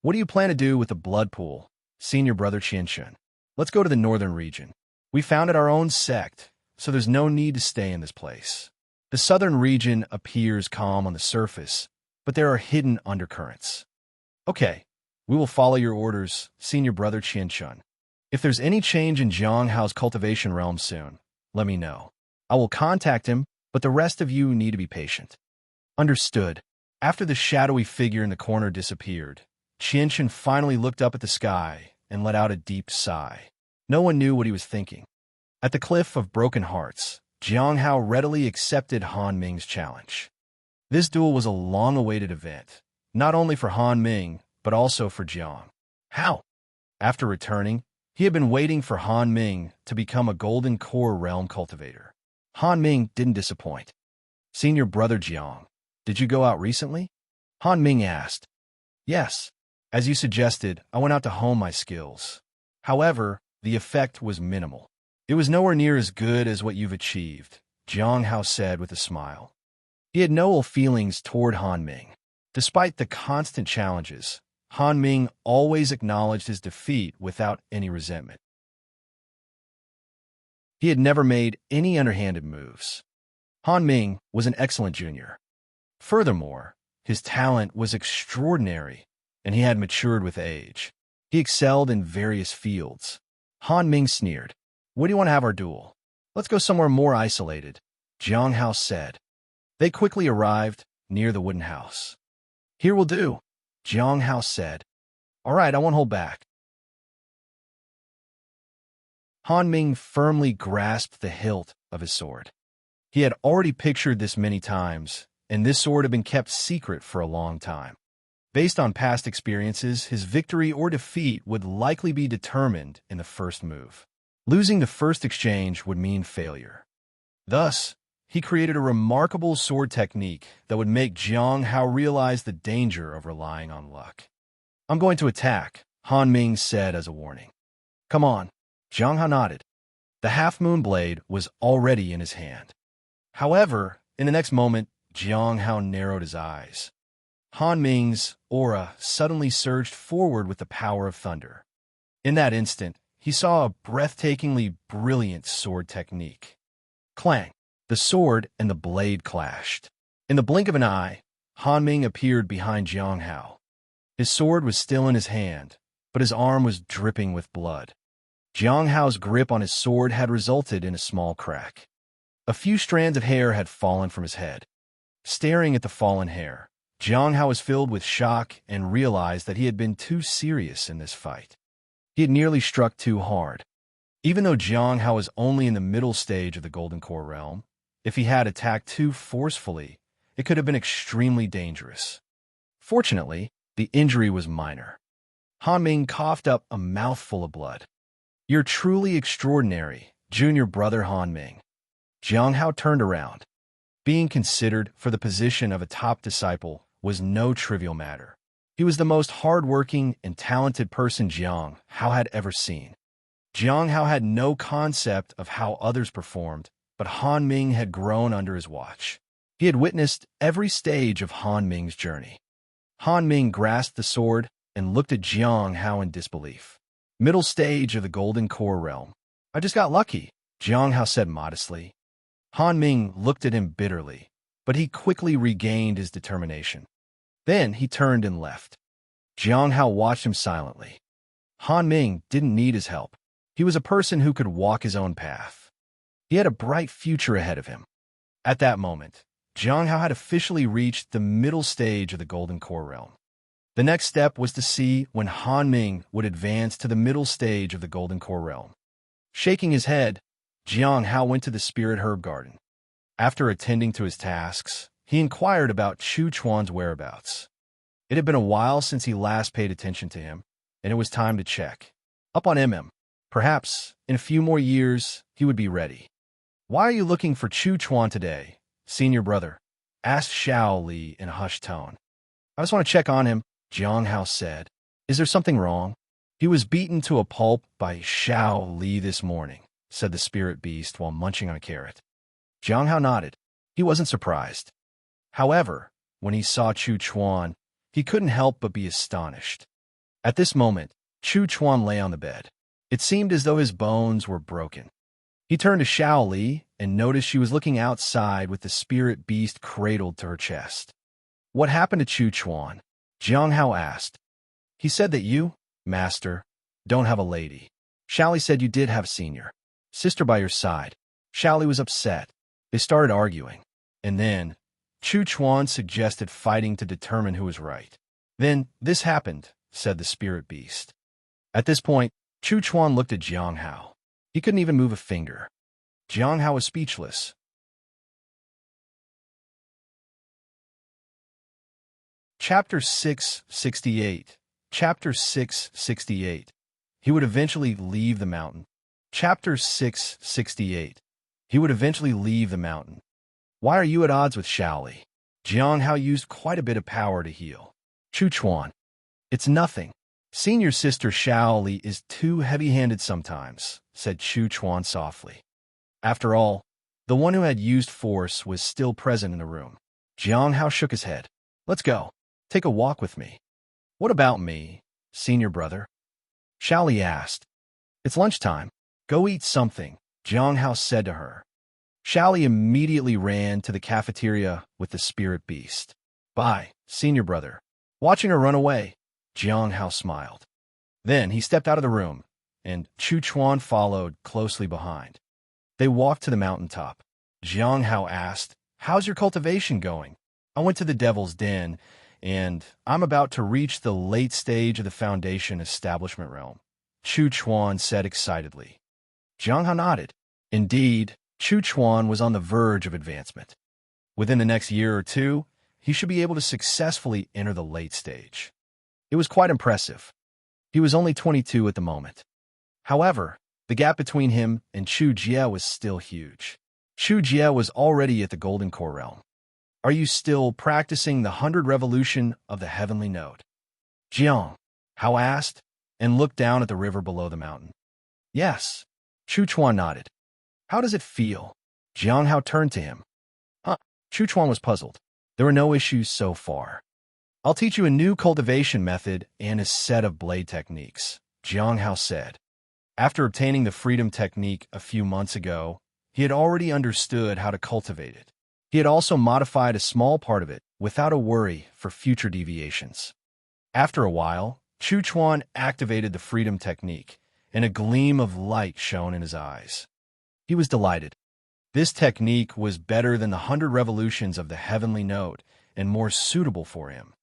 What do you plan to do with the blood pool, senior brother Qianshun? Let's go to the northern region. We founded our own sect, so there's no need to stay in this place. The southern region appears calm on the surface, but there are hidden undercurrents. Okay, we will follow your orders, senior brother Qianshun. If there's any change in Zhanghao's cultivation realm soon, let me know. I will contact him, but the rest of you need to be patient. Understood. After the shadowy figure in the corner disappeared, Qianshun finally looked up at the sky and let out a deep sigh. No one knew what he was thinking. At the Cliff of Broken Hearts, Zhanghao readily accepted Han Ming's challenge. This duel was a long-awaited event, not only for Han Ming, but also for Jiang. How? After returning, he had been waiting for Han Ming to become a Golden Core Realm cultivator. Han Ming didn't disappoint. Senior brother Jiang, did you go out recently? Han Ming asked. Yes. As you suggested, I went out to hone my skills. However, the effect was minimal. It was nowhere near as good as what you've achieved, Jiang Hao said with a smile. He had no ill feelings toward Han Ming. Despite the constant challenges, Han Ming always acknowledged his defeat without any resentment. He had never made any underhanded moves. Han Ming was an excellent junior. Furthermore, his talent was extraordinary, and he had matured with age. He excelled in various fields. Han Ming sneered. What do you want to have our duel? Let's go somewhere more isolated, Jiang Hao said. They quickly arrived near the wooden house. Here will do, Jiang Hao said. All right, I won't hold back. Han Ming firmly grasped the hilt of his sword. He had already pictured this many times, and this sword had been kept secret for a long time. Based on past experiences, his victory or defeat would likely be determined in the first move. Losing the first exchange would mean failure. Thus, he created a remarkable sword technique that would make Jiang Hao realize the danger of relying on luck. I'm going to attack, Han Ming said as a warning. Come on, Jiang Hao nodded. The half-moon blade was already in his hand. However, in the next moment, Jiang Hao narrowed his eyes. Han Ming's aura suddenly surged forward with the power of thunder. In that instant, he saw a breathtakingly brilliant sword technique. Clang! The sword and the blade clashed. In the blink of an eye, Han Ming appeared behind Jiang Hao. His sword was still in his hand, but his arm was dripping with blood. Jiang Hao's grip on his sword had resulted in a small crack. A few strands of hair had fallen from his head. Staring at the fallen hair, Jiang Hao was filled with shock and realized that he had been too serious in this fight. He had nearly struck too hard. Even though Jiang Hao was only in the middle stage of the Golden Core Realm, if he had attacked too forcefully, it could have been extremely dangerous. Fortunately, the injury was minor. Han Ming coughed up a mouthful of blood. You're truly extraordinary, junior brother Han Ming. Jiang Hao turned around. Being considered for the position of a top disciple was no trivial matter. He was the most hard-working and talented person Jiang Hao had ever seen. Jiang Hao had no concept of how others performed, but Han Ming had grown under his watch. He had witnessed every stage of Han Ming's journey. Han Ming grasped the sword and looked at Jiang Hao in disbelief. Middle stage of the Golden Core Realm. I just got lucky, Jiang Hao said modestly. Han Ming looked at him bitterly, but he quickly regained his determination. Then he turned and left. Jiang Hao watched him silently. Han Ming didn't need his help. He was a person who could walk his own path. He had a bright future ahead of him. At that moment, Jiang Hao had officially reached the middle stage of the Golden Core Realm. The next step was to see when Han Ming would advance to the middle stage of the Golden Core Realm. Shaking his head, Jiang Hao went to the Spirit Herb Garden. After attending to his tasks, he inquired about Chu Chuan's whereabouts. It had been a while since he last paid attention to him, and it was time to check. Up on Perhaps, in a few more years, he would be ready. Why are you looking for Chu Chuan today, senior brother? Asked Xiao Li in a hushed tone. I just want to check on him, Jiang Hao said. Is there something wrong? He was beaten to a pulp by Xiao Li this morning, said the spirit beast while munching on a carrot. Jiang Hao nodded. He wasn't surprised. However, when he saw Chu Chuan, he couldn't help but be astonished. At this moment, Chu Chuan lay on the bed. It seemed as though his bones were broken. He turned to Xiao Li and noticed she was looking outside with the spirit beast cradled to her chest. "What happened to Chu Chuan?" Jiang Hao asked. "He said that you, master, don't have a lady. Xiao Li said you did have a senior sister by your side." Xiao Li was upset. They started arguing. And then, Chu Chuan suggested fighting to determine who was right. "Then, this happened," said the spirit beast. At this point, Chu Chuan looked at Jiang Hao. He couldn't even move a finger. Jiang Hao was speechless. Chapter 668. Chapter 668. He would eventually leave the mountain. Chapter 668. He would eventually leave the mountain. "Why are you at odds with Xiao Li?" Jiang Hao used quite a bit of power to heal. Chu Chuan. "It's nothing. Senior sister Xiao Li is too heavy-handed sometimes," said Chu Chuan softly. After all, the one who had used force was still present in the room. Jiang Hao shook his head. "Let's go. Take a walk with me." "What about me, senior brother?" Xiao Li asked. "It's lunchtime. Go eat something," Jiang Hao said to her. Xiao Li immediately ran to the cafeteria with the spirit beast. "Bye, senior brother." Watching her run away, Jiang Hao smiled. Then he stepped out of the room, and Chu Chuan followed closely behind. They walked to the mountaintop. Jiang Hao asked, "How's your cultivation going?" "I went to the Devil's Den, and I'm about to reach the late stage of the Foundation establishment realm," Chu Chuan said excitedly. Jiang Hao nodded. Indeed, Chu Chuan was on the verge of advancement. Within the next year or two, he should be able to successfully enter the late stage. It was quite impressive. He was only 22 at the moment. However, the gap between him and Chu Jie was still huge. Chu Jie was already at the Golden Core realm. "Are you still practicing the 100 revolution of the heavenly note?" Jiang Hao asked, and looked down at the river below the mountain. "Yes." Chu Chuan nodded. "How does it feel?" Jiang Hao turned to him. "Huh?" Chu Chuan was puzzled. There were no issues so far. "I'll teach you a new cultivation method and a set of blade techniques," Jiang Hao said. After obtaining the freedom technique a few months ago, he had already understood how to cultivate it. He had also modified a small part of it without a worry for future deviations. After a while, Chu Chuan activated the freedom technique, and a gleam of light shone in his eyes. He was delighted. This technique was better than the 100 revolutions of the heavenly note and more suitable for him.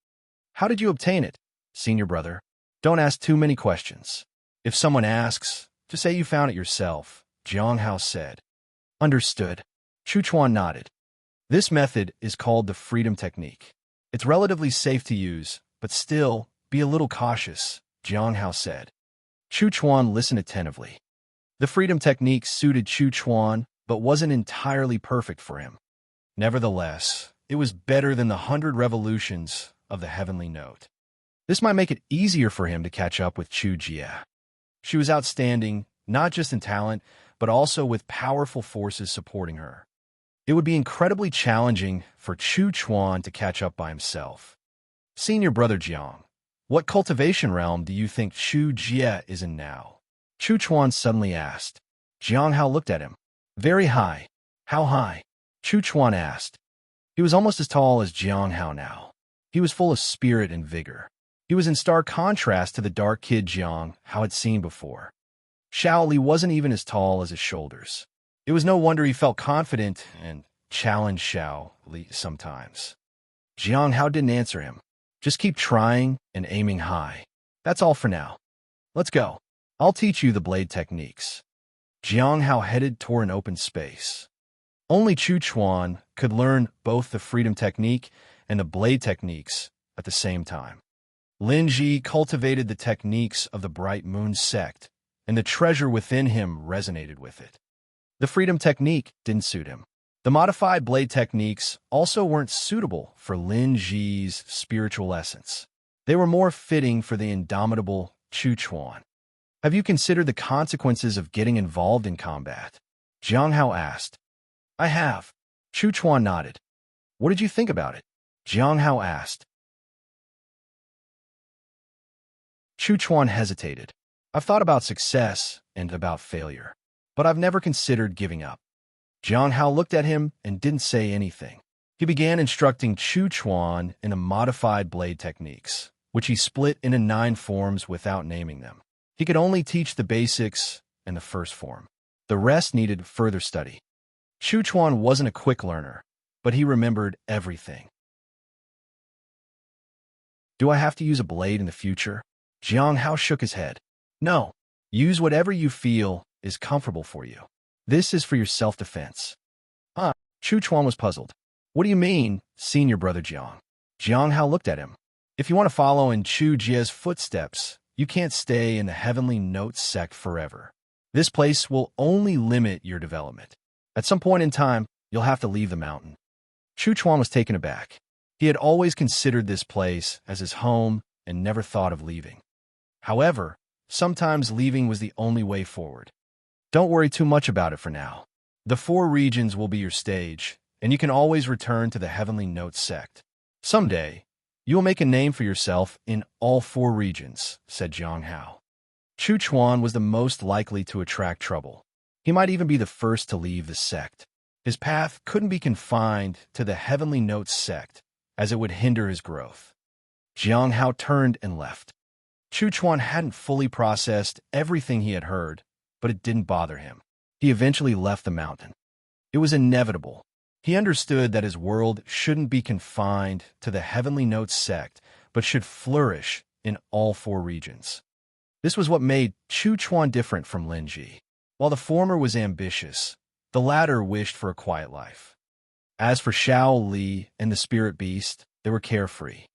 "How did you obtain it, senior brother?" "Don't ask too many questions. If someone asks, just say you found it yourself," Jiang Hao said. "Understood." Chu Chuan nodded. "This method is called the freedom technique. It's relatively safe to use, but still, be a little cautious," Jiang Hao said. Chu Chuan listened attentively. The freedom technique suited Chu Chuan, but wasn't entirely perfect for him. Nevertheless, it was better than the 100 revolutions of the heavenly note. This might make it easier for him to catch up with Chu Jie. She was outstanding, not just in talent, but also with powerful forces supporting her. It would be incredibly challenging for Chu Chuan to catch up by himself. "Senior brother Jiang, what cultivation realm do you think Chu Jie is in now?" Chu Chuan suddenly asked. Jiang Hao looked at him. "Very high." "How high?" Chu Chuan asked. He was almost as tall as Jiang Hao now. He was full of spirit and vigor. He was in stark contrast to the dark kid Jiang Hao had seen before. Xiao Li wasn't even as tall as his shoulders. It was no wonder he felt confident and challenged Xiao Li sometimes. Jiang Hao didn't answer him. "Just keep trying and aiming high. That's all for now. Let's go. I'll teach you the blade techniques." Jiang Hao headed toward an open space. Only Chu Chuan could learn both the freedom technique and the blade techniques at the same time. Lin Ji cultivated the techniques of the Bright Moon sect, and the treasure within him resonated with it. The freedom technique didn't suit him. The modified blade techniques also weren't suitable for Lin Ji's spiritual essence. They were more fitting for the indomitable Chu Chuan. "Have you considered the consequences of getting involved in combat?" Jiang Hao asked. "I have." Chu Chuan nodded. "What did you think about it?" Jiang Hao asked. Chu Chuan hesitated. I've thought about success and about failure, but I've never considered giving up. Jiang Hao looked at him and didn't say anything. He began instructing Chu Chuan in a modified blade techniques, which he split into 9 forms without naming them. He could only teach the basics and the first form. The rest needed further study. Chu Chuan wasn't a quick learner, but he remembered everything. Do I have to use a blade in the future? Jiang Hao shook his head. No. Use whatever you feel is comfortable for you. This is for your self-defense. Chu Chuan was puzzled. What do you mean, senior brother Jiang? Jiang Hao looked at him. If you want to follow in Chu Jie's footsteps, you can't stay in the Heavenly Notes sect forever. This place will only limit your development. At some point in time, you'll have to leave the mountain. Chu Chuan was taken aback. He had always considered this place as his home and never thought of leaving. However, sometimes leaving was the only way forward. Don't worry too much about it for now. The 4 regions will be your stage, and you can always return to the Heavenly Notes sect. Someday, you will make a name for yourself in all 4 regions, said Jiang Hao. Chu Chuan was the most likely to attract trouble. He might even be the first to leave the sect. His path couldn't be confined to the Heavenly Notes sect, as it would hinder his growth. Jiang Hao turned and left. Chu Chuan hadn't fully processed everything he had heard, but it didn't bother him. He eventually left the mountain. It was inevitable. He understood that his world shouldn't be confined to the Heavenly Notes sect, but should flourish in all 4 regions. This was what made Chu Chuan different from Lin Ji. While the former was ambitious, the latter wished for a quiet life. As for Xiao Li and the spirit beast, they were carefree.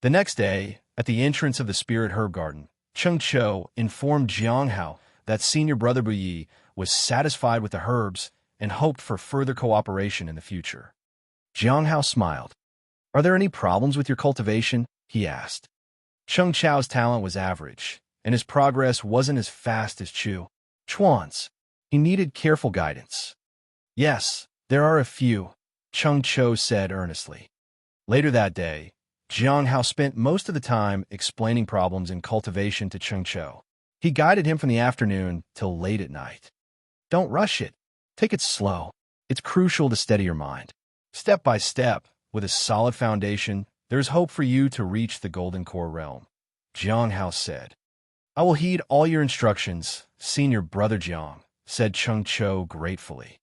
The next day, at the entrance of the spirit herb garden, Cheng Chou informed Jiang Hao that senior brother Bu Yi was satisfied with the herbs and hoped for further cooperation in the future. Jiang Hao smiled. Are there any problems with your cultivation? He asked. Cheng Chou's talent was average, and his progress wasn't as fast as Chu Chuan's. He needed careful guidance. Yes, there are a few, Cheng Chou said earnestly. Later that day, Jiang Hao spent most of the time explaining problems in cultivation to Cheng Chou. He guided him from the afternoon till late at night. Don't rush it. Take it slow. It's crucial to steady your mind. Step by step, with a solid foundation, there's hope for you to reach the Golden Core realm, Jiang Hao said. I will heed all your instructions, senior brother Jiang, said Cheng Chou gratefully.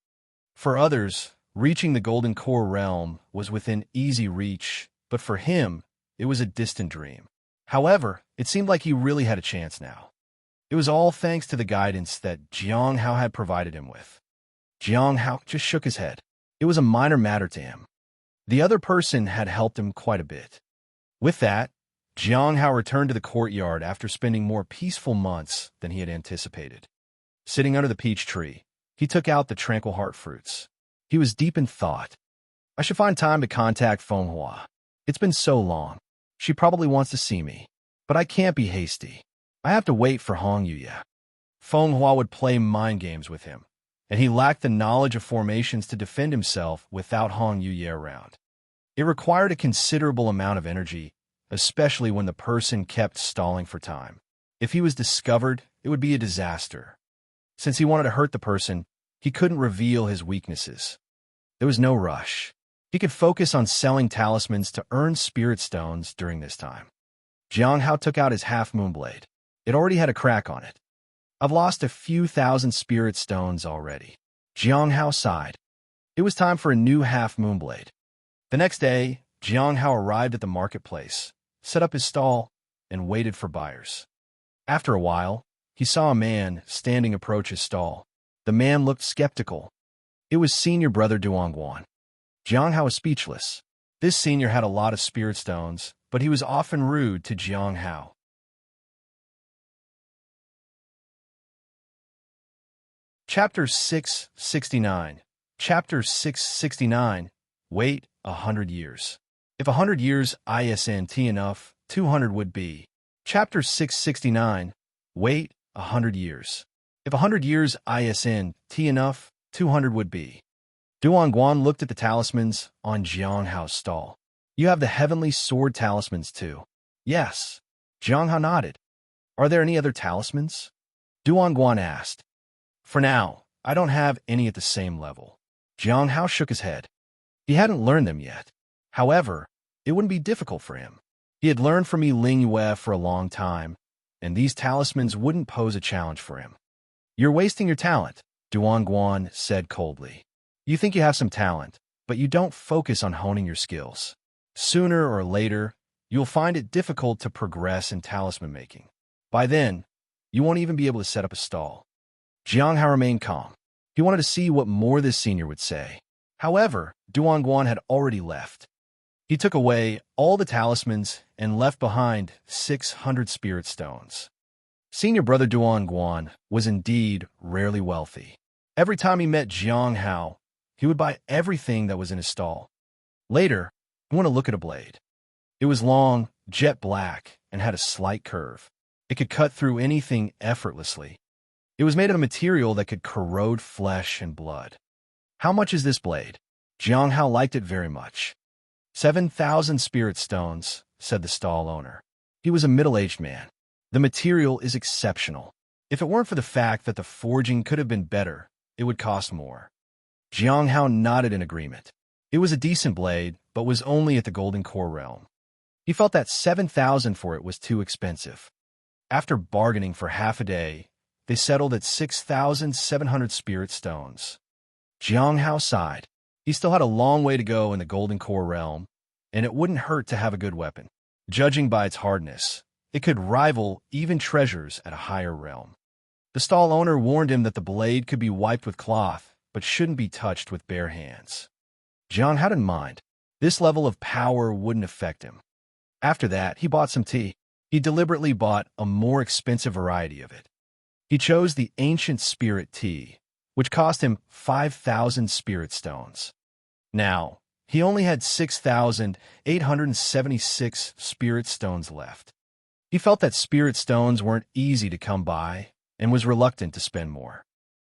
For others, reaching the Golden Core realm was within easy reach, but for him, it was a distant dream. However, it seemed like he really had a chance now. It was all thanks to the guidance that Jiang Hao had provided him with. Jiang Hao just shook his head. It was a minor matter to him. The other person had helped him quite a bit. With that, Jiang Hao returned to the courtyard after spending more peaceful months than he had anticipated. Sitting under the peach tree, he took out the tranquil heart fruits. He was deep in thought. I should find time to contact Feng Hua. It's been so long. She probably wants to see me. But I can't be hasty. I have to wait for Hong Yuye. Feng Hua would play mind games with him, and he lacked the knowledge of formations to defend himself without Hong Yuye around. It required a considerable amount of energy, especially when the person kept stalling for time. If he was discovered, it would be a disaster. Since he wanted to hurt the person, he couldn't reveal his weaknesses. There was no rush. He could focus on selling talismans to earn spirit stones during this time. Jiang Hao took out his half-moon blade. It already had a crack on it. I've lost a few thousand spirit stones already. Jiang Hao sighed. It was time for a new half-moon blade. The next day, Jiang Hao arrived at the marketplace, set up his stall, and waited for buyers. After a while, he saw a man standing approach his stall. The man looked skeptical. It was senior brother Duangguan. Jiang Hao was speechless. This senior had a lot of spirit stones, but he was often rude to Jiang Hao. Chapter 669. Chapter 669. Wait 100 years. If 100 years isn't enough, 200 would be. Chapter 669. Wait 100 years. If 100 years isn't enough, 200 would be. Duangguan looked at the talismans on Jiang Hao's stall. You have the heavenly sword talismans too. Yes. Jiang Hao nodded. Are there any other talismans? Duan Guan asked. For now, I don't have any at the same level. Jiang Hao shook his head. He hadn't learned them yet. However, it wouldn't be difficult for him. He had learned from Yi Ling Yue for a long time, and these talismans wouldn't pose a challenge for him. You're wasting your talent, Duan Guan said coldly. You think you have some talent, but you don't focus on honing your skills. Sooner or later, you'll find it difficult to progress in talisman making. By then, you won't even be able to set up a stall. Jiang Hao remained calm. He wanted to see what more this senior would say. However, Duan Guan had already left. He took away all the talismans and left behind 600 spirit stones. Senior brother Duan Guan was indeed rarely wealthy. Every time he met Jiang Hao, he would buy everything that was in his stall. Later, he wanted to look at a blade. It was long, jet black, and had a slight curve. It could cut through anything effortlessly. It was made of a material that could corrode flesh and blood. How much is this blade? Jiang Hao liked it very much. 7,000 spirit stones, said the stall owner. He was a middle-aged man. The material is exceptional. If it weren't for the fact that the forging could have been better, it would cost more. Jiang Hao nodded in agreement. It was a decent blade, but was only at the Golden Core realm. He felt that 7,000 for it was too expensive. After bargaining for half a day, they settled at 6,700 spirit stones. Jiang Hao sighed. He still had a long way to go in the Golden Core realm, and it wouldn't hurt to have a good weapon. Judging by its hardness, it could rival even treasures at a higher realm. The stall owner warned him that the blade could be wiped with cloth, but shouldn't be touched with bare hands. Jiang Hao didn't mind. This level of power wouldn't affect him. After that, he bought some tea. He deliberately bought a more expensive variety of it. He chose the ancient spirit tea, which cost him 5,000 spirit stones. Now, he only had 6,876 spirit stones left. He felt that spirit stones weren't easy to come by and was reluctant to spend more.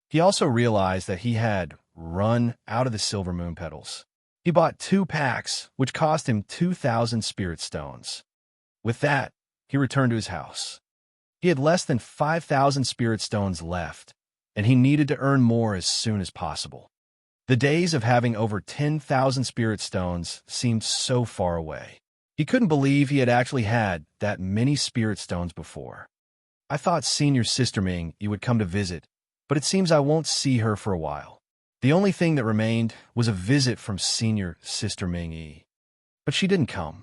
He also realized that he had run out of the silver moon petals. He bought 2 packs, which cost him 2,000 spirit stones. With that, he returned to his house. He had less than 5,000 spirit stones left, and he needed to earn more as soon as possible. The days of having over 10,000 spirit stones seemed so far away. He couldn't believe he had actually had that many spirit stones before. I thought Senior Sister Ming you would come to visit, but it seems I won't see her for a while. The only thing that remained was a visit from Senior Sister Ming Yi. But she didn't come.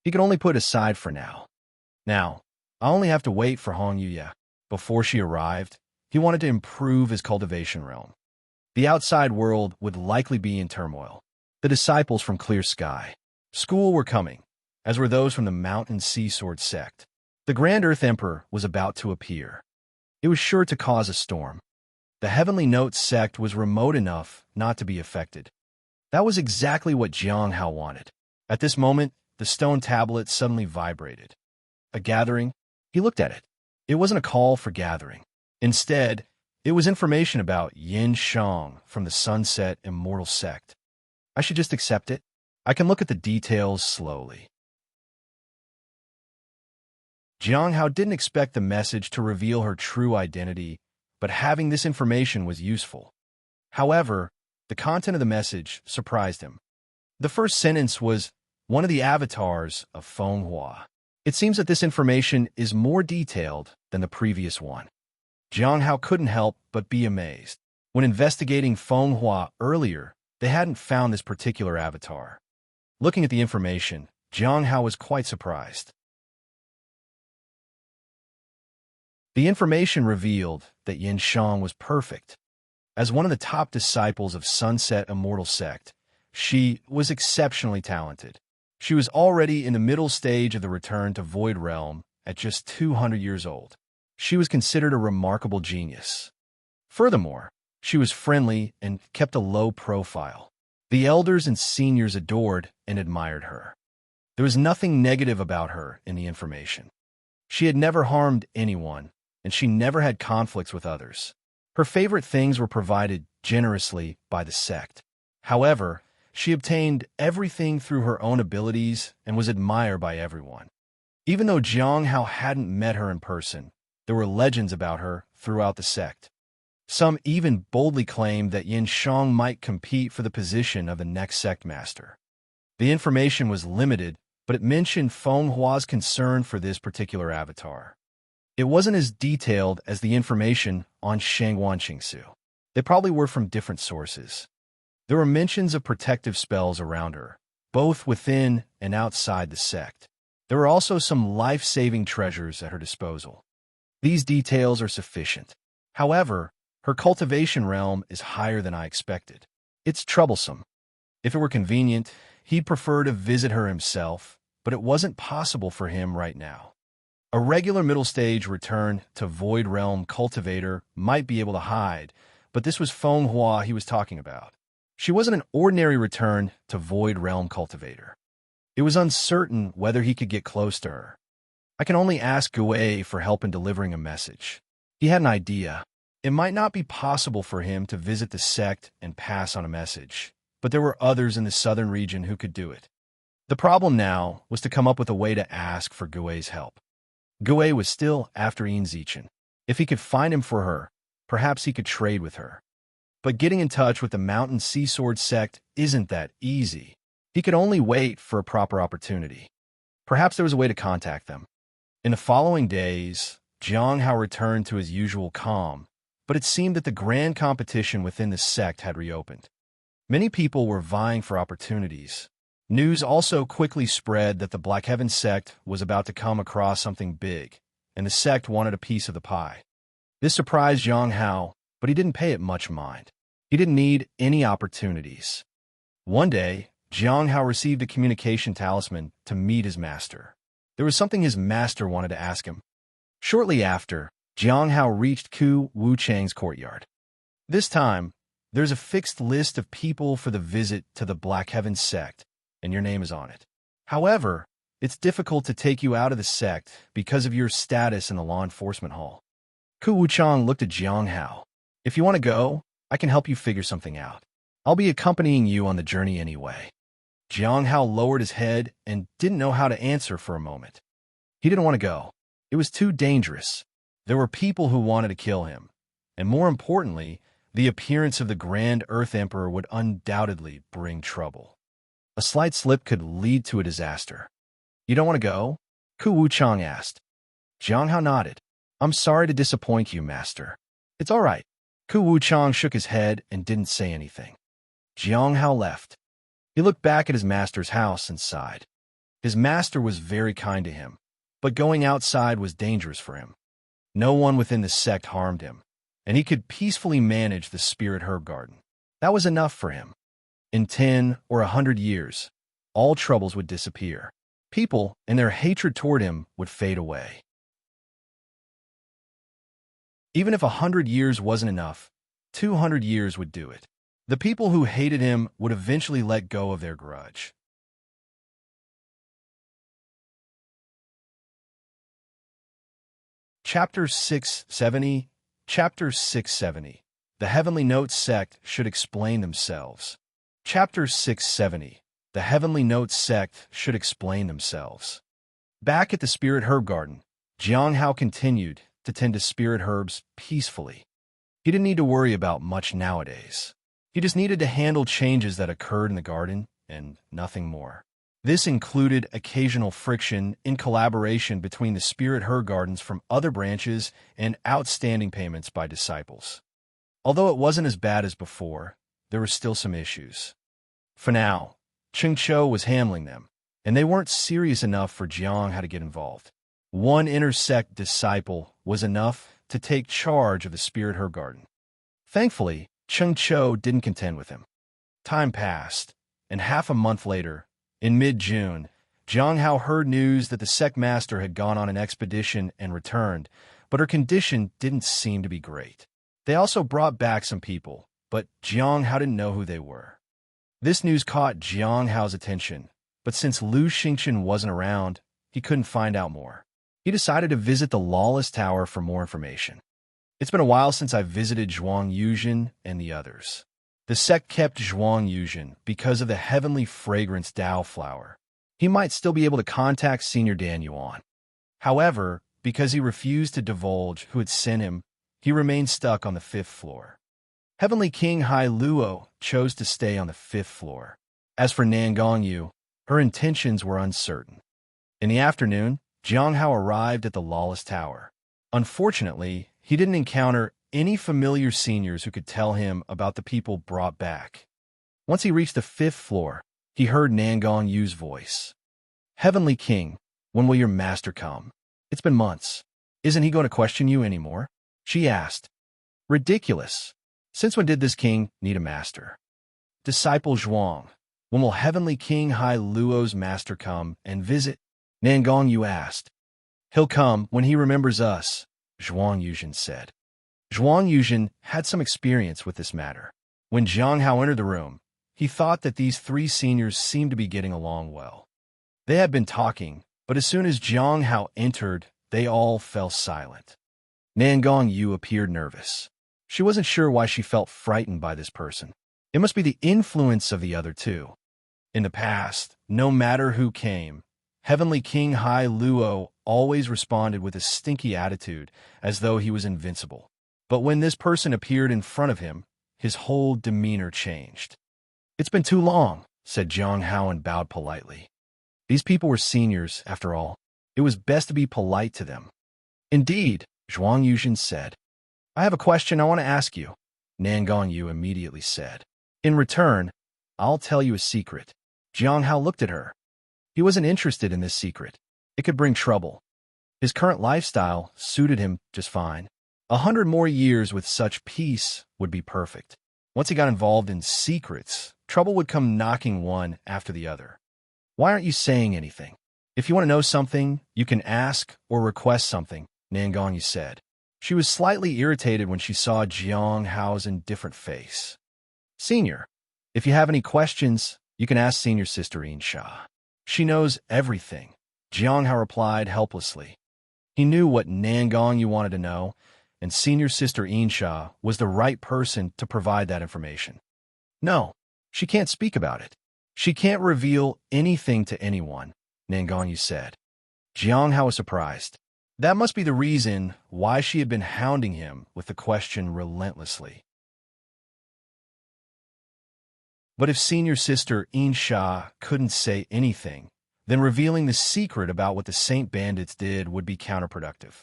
He could only put it aside for now. Now, I only have to wait for Hong Yuya. Before she arrived, he wanted to improve his cultivation realm. The outside world would likely be in turmoil. The disciples from Clear Sky School were coming, as were those from the Mountain Sea Sword sect. The Grand Earth Emperor was about to appear. It was sure to cause a storm. The Heavenly Note sect was remote enough not to be affected. That was exactly what Jiang Hao wanted. At this moment, the stone tablet suddenly vibrated. A gathering? He looked at it. It wasn't a call for gathering. Instead, it was information about Yin Shang from the Sunset Immortal sect. I should just accept it. I can look at the details slowly. Jiang Hao didn't expect the message to reveal her true identity, but having this information was useful. However, the content of the message surprised him. The first sentence was one of the avatars of Feng Hua. It seems that this information is more detailed than the previous one. Jiang Hao couldn't help but be amazed. When investigating Feng Hua earlier, they hadn't found this particular avatar. Looking at the information, Jiang Hao was quite surprised. The information revealed that Yin Shang was perfect. As one of the top disciples of Sunset Immortal sect, she was exceptionally talented. She was already in the middle stage of the return to Void Realm at just 200 years old. She was considered a remarkable genius. Furthermore, she was friendly and kept a low profile. The elders and seniors adored and admired her. There was nothing negative about her in the information. She had never harmed anyone, and she never had conflicts with others. Her favorite things were provided generously by the sect. However, She obtained everything through her own abilities and was admired by everyone. Even though Jiang Hao hadn't met her in person, there were legends about her throughout the sect. Some even boldly claimed that Yin Shang might compete for the position of the next sect master. The information was limited, but it mentioned Feng Hua's concern for this particular avatar. It wasn't as detailed as the information on Shangwan Qingsu. They probably were from different sources. There were mentions of protective spells around her, both within and outside the sect. There were also some life-saving treasures at her disposal. These details are sufficient. However, her cultivation realm is higher than I expected. It's troublesome. If it were convenient, he'd prefer to visit her himself, but it wasn't possible for him right now. A regular middle stage return to Void Realm Cultivator might be able to hide, but this was Feng Hua he was talking about. She wasn't an ordinary return to Void Realm Cultivator. It was uncertain whether he could get close to her. I can only ask Gui for help in delivering a message. He had an idea. It might not be possible for him to visit the sect and pass on a message, but there were others in the southern region who could do it. The problem now was to come up with a way to ask for Gui's help. Gui was still after Yin Zichen. If he could find him for her, perhaps he could trade with her. But getting in touch with the Mountain Sea Sword sect isn't that easy. He could only wait for a proper opportunity. Perhaps there was a way to contact them. In the following days, Jiang Hao returned to his usual calm, but it seemed that the grand competition within the sect had reopened. Many people were vying for opportunities. News also quickly spread that the Black Heaven sect was about to come across something big, and the sect wanted a piece of the pie. This surprised Jiang Hao, but he didn't pay it much mind. He didn't need any opportunities. One day, Jiang Hao received a communication talisman to meet his master. There was something his master wanted to ask him. Shortly after, Jiang Hao reached Ku Wuchang's courtyard. This time, there's a fixed list of people for the visit to the Black Heaven sect, and your name is on it. However, it's difficult to take you out of the sect because of your status in the law enforcement hall. Ku Wuchang looked at Jiang Hao. If you want to go, I can help you figure something out. I'll be accompanying you on the journey anyway. Jiang Hao lowered his head and didn't know how to answer for a moment. He didn't want to go. It was too dangerous. There were people who wanted to kill him, and more importantly, the appearance of the Grand Earth Emperor would undoubtedly bring trouble. A slight slip could lead to a disaster. You don't want to go? Ku Wuchang asked. Jiang Hao nodded. I'm sorry to disappoint you, master. It's all right. Ku Wuchang shook his head and didn't say anything. Jiang Hao left. He looked back at his master's house and sighed. His master was very kind to him, but going outside was dangerous for him. No one within the sect harmed him, and he could peacefully manage the spirit herb garden. That was enough for him. In 10 or 100 years, all troubles would disappear. People and their hatred toward him would fade away. Even if 100 years wasn't enough, 200 years would do it. The people who hated him would eventually let go of their grudge. Chapter 670. Chapter 670. The Heavenly Notes sect should explain themselves. Chapter 670. The Heavenly Notes sect should explain themselves. Back at the Spirit Herb Garden, Jiang Hao continued to tend to spirit herbs peacefully. He didn't need to worry about much nowadays. He just needed to handle changes that occurred in the garden and nothing more. This included occasional friction in collaboration between the spirit herb gardens from other branches and outstanding payments by disciples. Although it wasn't as bad as before, there were still some issues. For now, Cheng Cho was handling them, and they weren't serious enough for Jiang Hao to get involved. One intersect disciple was enough to take charge of the spirit herb garden. Thankfully, Cheng Cho didn't contend with him. Time passed, and half a month later, in mid-June, Jiang Hao heard news that the sect master had gone on an expedition and returned, but her condition didn't seem to be great. They also brought back some people, but Jiang Hao didn't know who they were. This news caught Jiang Hao's attention, but since Lu Xingchen wasn't around, he couldn't find out more. He decided to visit the Lawless Tower for more information. It's been a while since I visited Zhuang Yuzhen and the others. The sect kept Zhuang Yuzhen because of the heavenly fragrance Dao flower. He might still be able to contact Senior Dan Yuan. However, because he refused to divulge who had sent him, he remained stuck on the 5th floor. Heavenly King Hai Luo chose to stay on the 5th floor. As for Nan Gongyu, her intentions were uncertain. In the afternoon, Jiang Hao arrived at the Lawless Tower. Unfortunately, he didn't encounter any familiar seniors who could tell him about the people brought back. Once he reached the 5th floor, he heard Nan Gongyu's voice. "Heavenly King, when will your master come? It's been months. Isn't he going to question you anymore?" she asked. "Ridiculous. Since when did this king need a master?" "Disciple Zhuang, when will Heavenly King Hai Luo's master come and visit?" Nan Gongyu asked. "He'll come when he remembers us," Zhuang Yuzhen said. Zhuang Yuzhen had some experience with this matter. When Jiang Hao entered the room, he thought that these 3 seniors seemed to be getting along well. They had been talking, but as soon as Jiang Hao entered, they all fell silent. Nan Gongyu appeared nervous. She wasn't sure why she felt frightened by this person. It must be the influence of the other 2. In the past, no matter who came, Heavenly King Hai Luo always responded with a stinky attitude, as though he was invincible. But when this person appeared in front of him, his whole demeanor changed. "It's been too long," said Jiang Hao and bowed politely. These people were seniors, after all. It was best to be polite to them. "Indeed," Zhuang Yuzhen said. "I have a question I want to ask you," Nan Gongyu immediately said. "In return, I'll tell you a secret." Jiang Hao looked at her. He wasn't interested in this secret. It could bring trouble. His current lifestyle suited him just fine. 100 more years with such peace would be perfect. Once he got involved in secrets, trouble would come knocking one after the other. "Why aren't you saying anything? If you want to know something, you can ask or request something," Nan Gongyu said. She was slightly irritated when she saw Jiang Hao's indifferent face. "Senior, if you have any questions, you can ask Senior Sister Insha. She knows everything," Jiang Hao replied helplessly. He knew what Nan Gongyu wanted to know, and Senior Sister Insha was the right person to provide that information. "No, she can't speak about it. She can't reveal anything to anyone," Nan Gongyu said. Jiang Hao was surprised. That must be the reason why she had been hounding him with the question relentlessly. But if Senior Sister Insha couldn't say anything, then revealing the secret about what the Saint Bandits did would be counterproductive.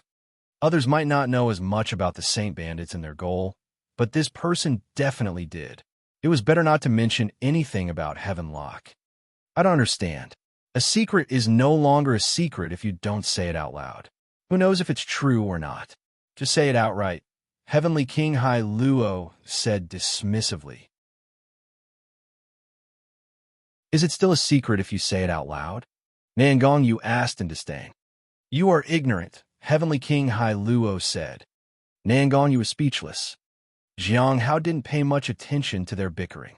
Others might not know as much about the Saint Bandits and their goal, but this person definitely did. It was better not to mention anything about Heaven Lock. "I don't understand. A secret is no longer a secret if you don't say it out loud. Who knows if it's true or not? Just say it outright," Heavenly King Hai Luo said dismissively. "Is it still a secret if you say it out loud?" Nan Gongyu asked in disdain. "You are ignorant," Heavenly King Hai Luo said. Nan Gongyu was speechless. Jiang Hao didn't pay much attention to their bickering.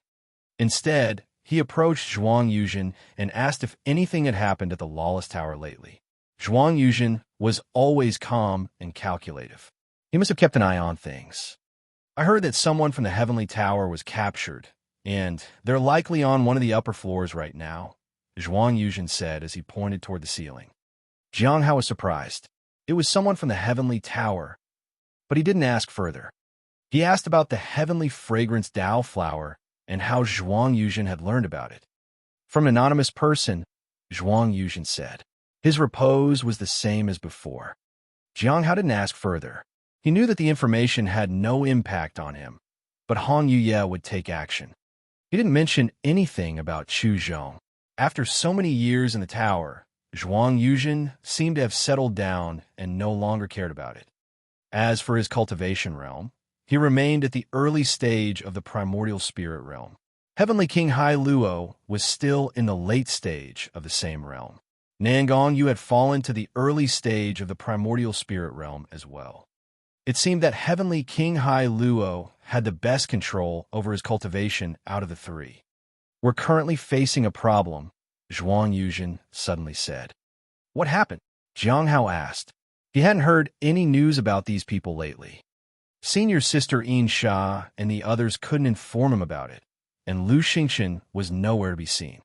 Instead, he approached Zhuang Yuzhen and asked if anything had happened at the Lawless Tower lately. Zhuang Yuzhen was always calm and calculative. He must have kept an eye on things. "I heard that someone from the Heavenly Tower was captured, and they're likely on one of the upper floors right now," Zhuang Yuzhen said as he pointed toward the ceiling. Jiang Hao was surprised. It was someone from the Heavenly Tower, but he didn't ask further. He asked about the heavenly fragrance Dao flower and how Zhuang Yuzhen had learned about it. "From an anonymous person," Zhuang Yuzhen said. His repose was the same as before. Jiang Hao didn't ask further. He knew that the information had no impact on him, but Hong Yuye would take action. He didn't mention anything about Chu Zhong. After so many years in the tower, Zhuang Yuzhen seemed to have settled down and no longer cared about it. As for his cultivation realm, he remained at the early stage of the primordial spirit realm. Heavenly King Hai Luo was still in the late stage of the same realm. Nan Gongyu had fallen to the early stage of the primordial spirit realm as well. It seemed that Heavenly King Hai Luo had the best control over his cultivation out of the 3. "We're currently facing a problem," Zhuang Yuzhen suddenly said. "What happened?" Jiang Hao asked. He hadn't heard any news about these people lately. Senior sister Yin Sha and the others couldn't inform him about it, and Lu Xingchen was nowhere to be seen.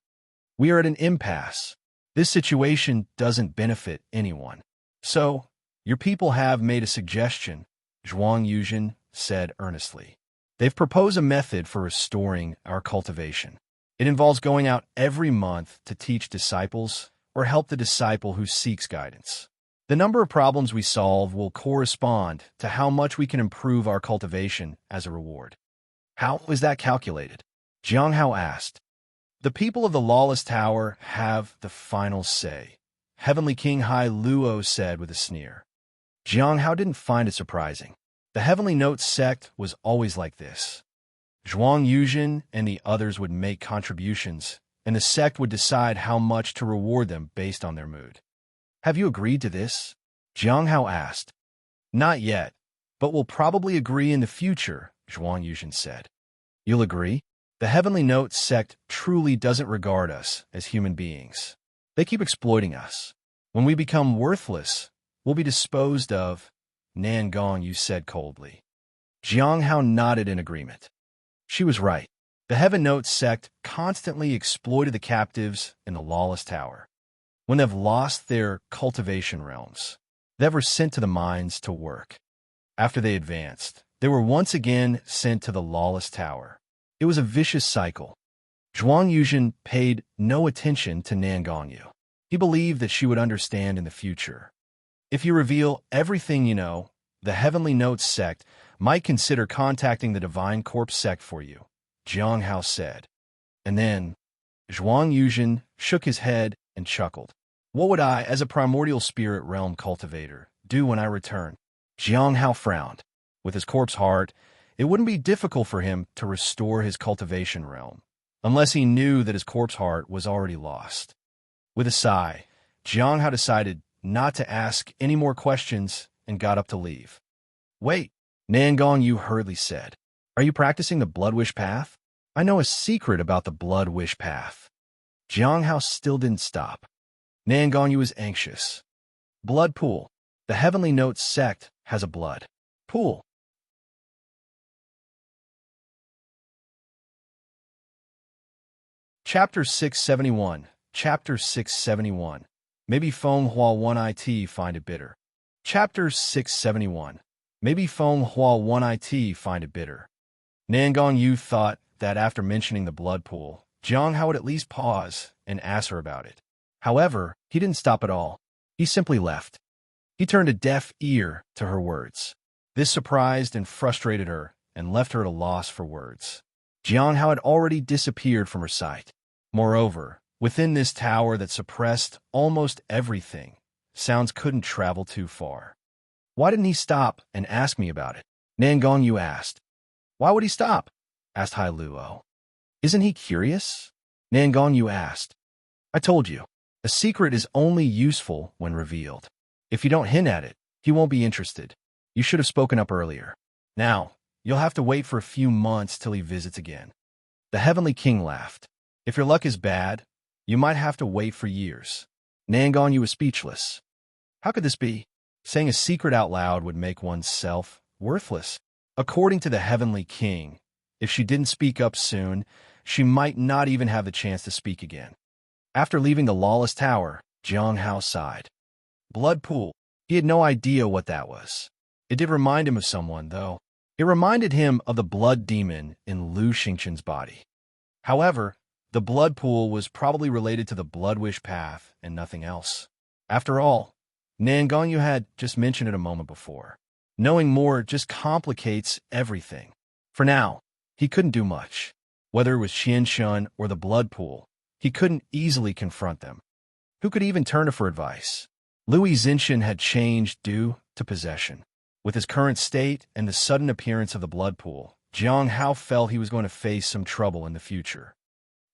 We are at an impasse. This situation doesn't benefit anyone. So, your people have made a suggestion, Zhuang Yuzhen said earnestly. They've proposed a method for restoring our cultivation. It involves going out every month to teach disciples or help the disciple who seeks guidance. The number of problems we solve will correspond to how much we can improve our cultivation as a reward. How is that calculated? Jiang Hao asked. The people of the Lawless Tower have the final say, Heavenly King Hai Luo said with a sneer. Jiang Hao didn't find it surprising. The Heavenly Note sect was always like this. Zhuang Yuzhen and the others would make contributions, and the sect would decide how much to reward them based on their mood. Have you agreed to this? Jiang Hao asked. Not yet, but we'll probably agree in the future, Zhuang Yuzhen said. You'll agree? The Heavenly Note sect truly doesn't regard us as human beings. They keep exploiting us. When we become worthless, we'll be disposed of, Nan Gong, you said coldly. Jiang Hao nodded in agreement. She was right. The Heaven Note sect constantly exploited the captives in the Lawless Tower. When they've lost their cultivation realms, they were sent to the mines to work. After they advanced, they were once again sent to the Lawless Tower. It was a vicious cycle. Zhuang Yuzhen paid no attention to Nan Gongyu. He believed that she would understand in the future. If you reveal everything you know, the Heavenly Note sect might consider contacting the Divine Corpse sect for you, Jiang Hao said. And then, Zhuang Yuzhen shook his head and chuckled. What would I, as a primordial spirit realm cultivator, do when I return? Jiang Hao frowned. With his corpse heart, it wouldn't be difficult for him to restore his cultivation realm, unless he knew that his corpse heart was already lost. With a sigh, Jiang Hao decided not to ask any more questions and got up to leave. Wait, Nan Gongyu hurriedly said. Are you practicing the Blood Wish path? I know a secret about the Blood Wish path. Jiang Hao still didn't stop. Nan Gongyu was anxious. Blood pool. The Heavenly Note sect has a blood pool. Chapter 671. Chapter 671. Maybe Feng Hua 1IT find it bitter. Chapter 671. Maybe Feng Hua 1IT find it bitter. Nan Gongyu thought that after mentioning the blood pool, Jiang Hao would at least pause and ask her about it. However, he didn't stop at all. He simply left. He turned a deaf ear to her words. This surprised and frustrated her and left her at a loss for words. Jiang Hao had already disappeared from her sight. Moreover, within this tower that suppressed almost everything, sounds couldn't travel too far. Why didn't he stop and ask me about it? Nan Gongyu asked. Why would he stop? Asked Hai Luo. Isn't he curious? Nan Gongyu asked. I told you, a secret is only useful when revealed. If you don't hint at it, he won't be interested. You should have spoken up earlier. Now, you'll have to wait for a few months till he visits again. The Heavenly King laughed. If your luck is bad, you might have to wait for years. Nan Gongyu was speechless. How could this be? Saying a secret out loud would make oneself worthless. According to the Heavenly King, if she didn't speak up soon, she might not even have the chance to speak again. After leaving the Lawless Tower, Jiang Hao sighed. Blood pool. He had no idea what that was. It did remind him of someone, though. It reminded him of the blood demon in Lu Xingchen's body. However, the blood pool was probably related to the Blood Wish path and nothing else. After all, Nan Gongyu had just mentioned it a moment before. Knowing more just complicates everything. For now, he couldn't do much. Whether it was Qianshun or the blood pool, he couldn't easily confront them. Who could even turn to for advice? Louis Zinshin had changed due to possession. With his current state and the sudden appearance of the blood pool, Jiang Hao felt he was going to face some trouble in the future.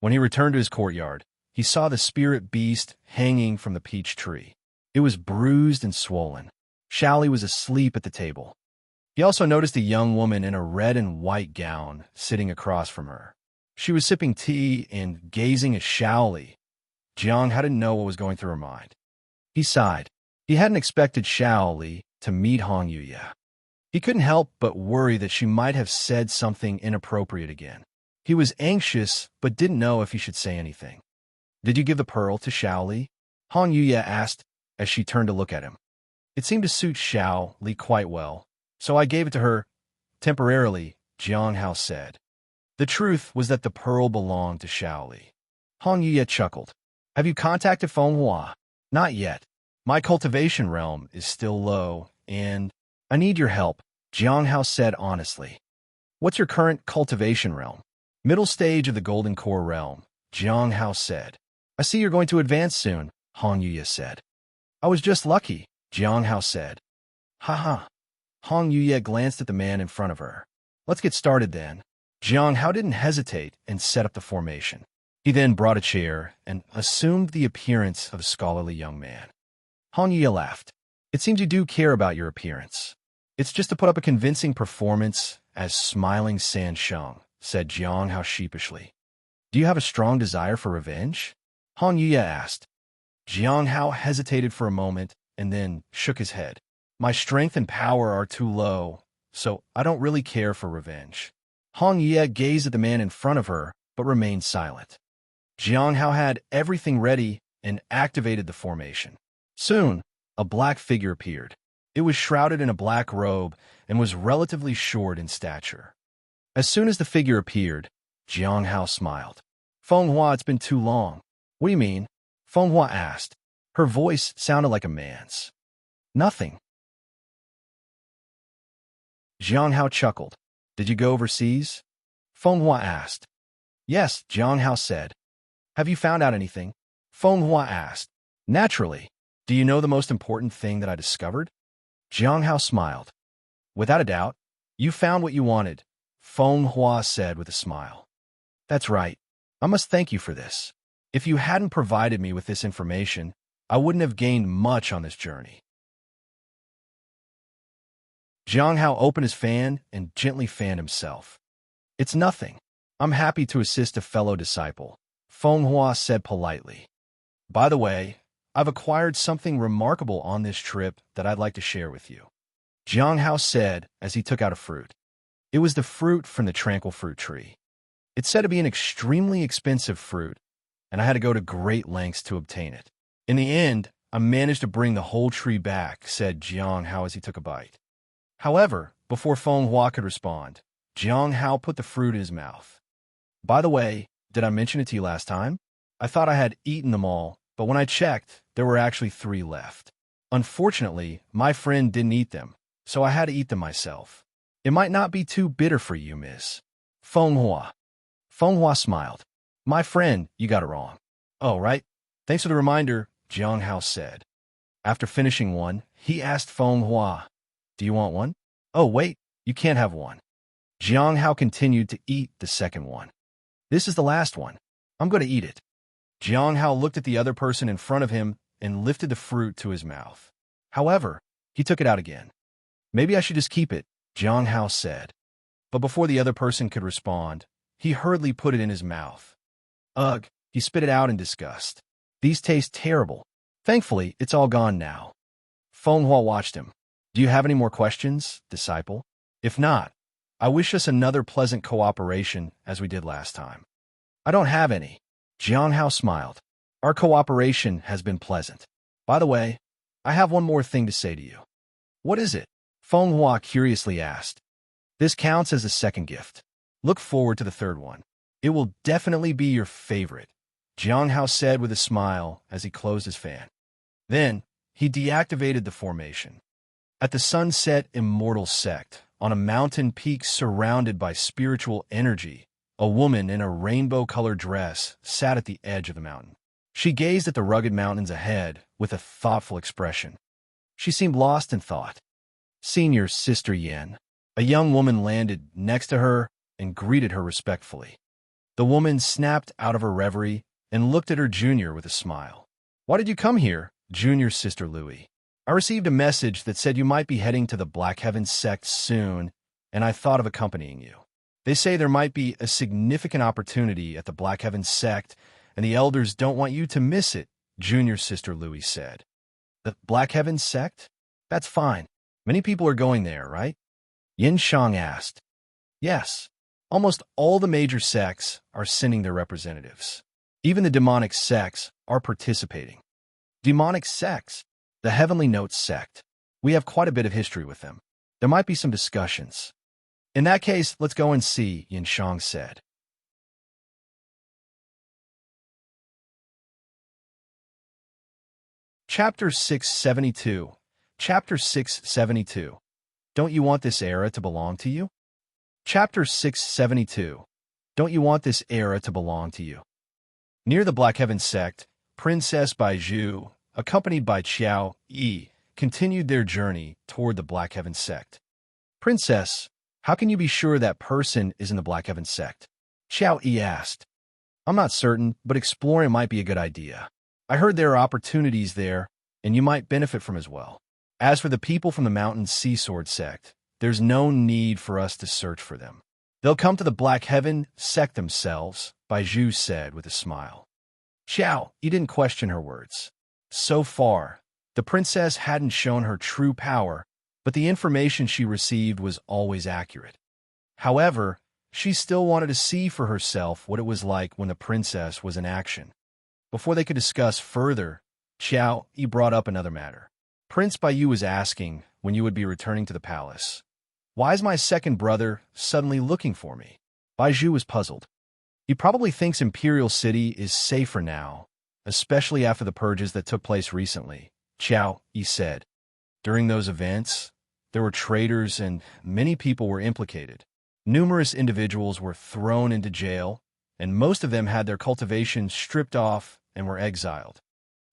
When he returned to his courtyard, he saw the spirit beast hanging from the peach tree. It was bruised and swollen. Shaoli was asleep at the table. He also noticed a young woman in a red and white gown sitting across from her. She was sipping tea and gazing at Shaoli. Jiang Hao didn't know what was going through her mind. He sighed. He hadn't expected Shaoli to meet Hong Yuya. He couldn't help but worry that she might have said something inappropriate again. He was anxious, but didn't know if he should say anything. "Did you give the pearl to Xiao Li?" Hong Yuya asked as she turned to look at him. "It seemed to suit Xiao Li quite well, so I gave it to her temporarily," Jiang Hao said. The truth was that the pearl belonged to Xiao Li. Hong Yuya chuckled. "Have you contacted Feng Hua?" "Not yet. My cultivation realm is still low, and I need your help," Jiang Hao said honestly. "What's your current cultivation realm?" "Middle stage of the Golden Core realm," Jiang Hao said. "I see you're going to advance soon," Hong Yuya said. "I was just lucky," Jiang Hao said. "Ha. Hong Yuya glanced at the man in front of her. "Let's get started then." Jiang Hao didn't hesitate and set up the formation. He then brought a chair and assumed the appearance of a scholarly young man. Hong Yuya laughed. "It seems you do care about your appearance." "It's just to put up a convincing performance as smiling San Sheng," said Jiang Hao sheepishly. "Do you have a strong desire for revenge?" Hong Yuya asked. Jiang Hao hesitated for a moment and then shook his head. "My strength and power are too low, so I don't really care for revenge." Hong Yuya gazed at the man in front of her, but remained silent. Jiang Hao had everything ready and activated the formation. Soon, a black figure appeared. It was shrouded in a black robe and was relatively short in stature. As soon as the figure appeared, Jiang Hao smiled. "Feng Hua, it's been too long." "What do you mean?" Feng Hua asked. Her voice sounded like a man's. "Nothing." Jiang Hao chuckled. "Did you go overseas?" Feng Hua asked. "Yes," Jiang Hao said. "Have you found out anything?" Feng Hua asked. "Naturally. Do you know the most important thing that I discovered?" Jiang Hao smiled. "Without a doubt. You found what you wanted," Feng Hua said with a smile. "That's right. I must thank you for this. If you hadn't provided me with this information, I wouldn't have gained much on this journey." Jiang Hao opened his fan and gently fanned himself. "It's nothing. I'm happy to assist a fellow disciple," Feng Hua said politely. "By the way, I've acquired something remarkable on this trip that I'd like to share with you," Jiang Hao said as he took out a fruit. It was the fruit from the tranquil fruit tree. It's said to be an extremely expensive fruit, and I had to go to great lengths to obtain it. "In the end, I managed to bring the whole tree back," said Jiang Hao as he took a bite. However, before Feng Hua could respond, Jiang Hao put the fruit in his mouth. "By the way, did I mention it to you last time? I thought I had eaten them all, but when I checked, there were actually 3 left. Unfortunately, my friend didn't eat them, so I had to eat them myself. It might not be too bitter for you, miss." Feng Hua. Feng Hua smiled. "My friend, you got it wrong." "Oh, right. Thanks for the reminder," Jiang Hao said. After finishing one, he asked Feng Hua, "Do you want one?" "Oh, wait, you can't have one." Jiang Hao continued to eat the second one. "This is the last one. I'm going to eat it." Jiang Hao looked at the other person in front of him and lifted the fruit to his mouth. However, he took it out again. "Maybe I should just keep it," Jiang Hao said. But before the other person could respond, he hurriedly put it in his mouth. "Ugh," he spit it out in disgust. "These taste terrible." Thankfully, it's all gone now. Feng Hua watched him. "Do you have any more questions, disciple? If not, I wish us another pleasant cooperation as we did last time." "I don't have any." Jiang Hao smiled. "Our cooperation has been pleasant. By the way, I have one more thing to say to you." "What is it?" Feng Hua curiously asked. "This counts as a second gift. Look forward to the third one. It will definitely be your favorite," Jiang Hao said with a smile as he closed his fan. Then, he deactivated the formation. At the Sunset Immortal Sect, on a mountain peak surrounded by spiritual energy, a woman in a rainbow-colored dress sat at the edge of the mountain. She gazed at the rugged mountains ahead with a thoughtful expression. She seemed lost in thought. "Senior Sister Yen," a young woman landed next to her and greeted her respectfully. The woman snapped out of her reverie and looked at her junior with a smile. "Why did you come here, Junior Sister Louis?" "I received a message that said you might be heading to the Black Heaven sect soon, and I thought of accompanying you. They say there might be a significant opportunity at the Black Heaven sect, and the elders don't want you to miss it," Junior Sister Louis said. "The Black Heaven sect? That's fine. Many people are going there, right?" Yin Shang asked. Yes, almost all the major sects are sending their representatives. Even the demonic sects are participating. Demonic sects, the Heavenly Notes sect. We have quite a bit of history with them. There might be some discussions. In that case, let's go and see, Yin Shang said. Chapter 672. Chapter 672. Don't you want this era to belong to you? Chapter 672. Don't you want this era to belong to you? Near the Black Heaven sect, Princess Baizhu, accompanied by Qiao Yi, continued their journey toward the Black Heaven sect. Princess, how can you be sure that person is in the Black Heaven sect? Qiao Yi asked. I'm not certain, but exploring might be a good idea. I heard there are opportunities there, and you might benefit from as well. As for the people from the Mountain Sea Sword sect, there's no need for us to search for them. They'll come to the Black Heaven sect themselves, Baizhu said with a smile. Qiao, you didn't question her words. So far, the princess hadn't shown her true power, but the information she received was always accurate. However, she still wanted to see for herself what it was like when the princess was in action. Before they could discuss further, Qiao Yi brought up another matter. Prince Baiyu was asking when you would be returning to the palace. Why is my second brother suddenly looking for me? Baizhu was puzzled. He probably thinks Imperial City is safer now, especially after the purges that took place recently, Qiao Yi said. During those events, there were traitors and many people were implicated. Numerous individuals were thrown into jail, and most of them had their cultivation stripped off and were exiled.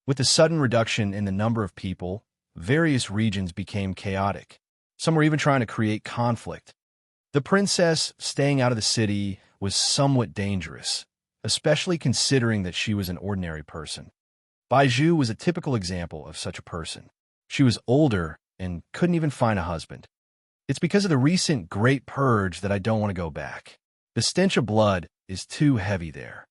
With the sudden reduction in the number of people, various regions became chaotic. Some were even trying to create conflict. The princess staying out of the city was somewhat dangerous, especially considering that she was an ordinary person. Baizhu was a typical example of such a person. She was older and couldn't even find a husband. It's because of the recent Great Purge that I don't want to go back. The stench of blood is too heavy there.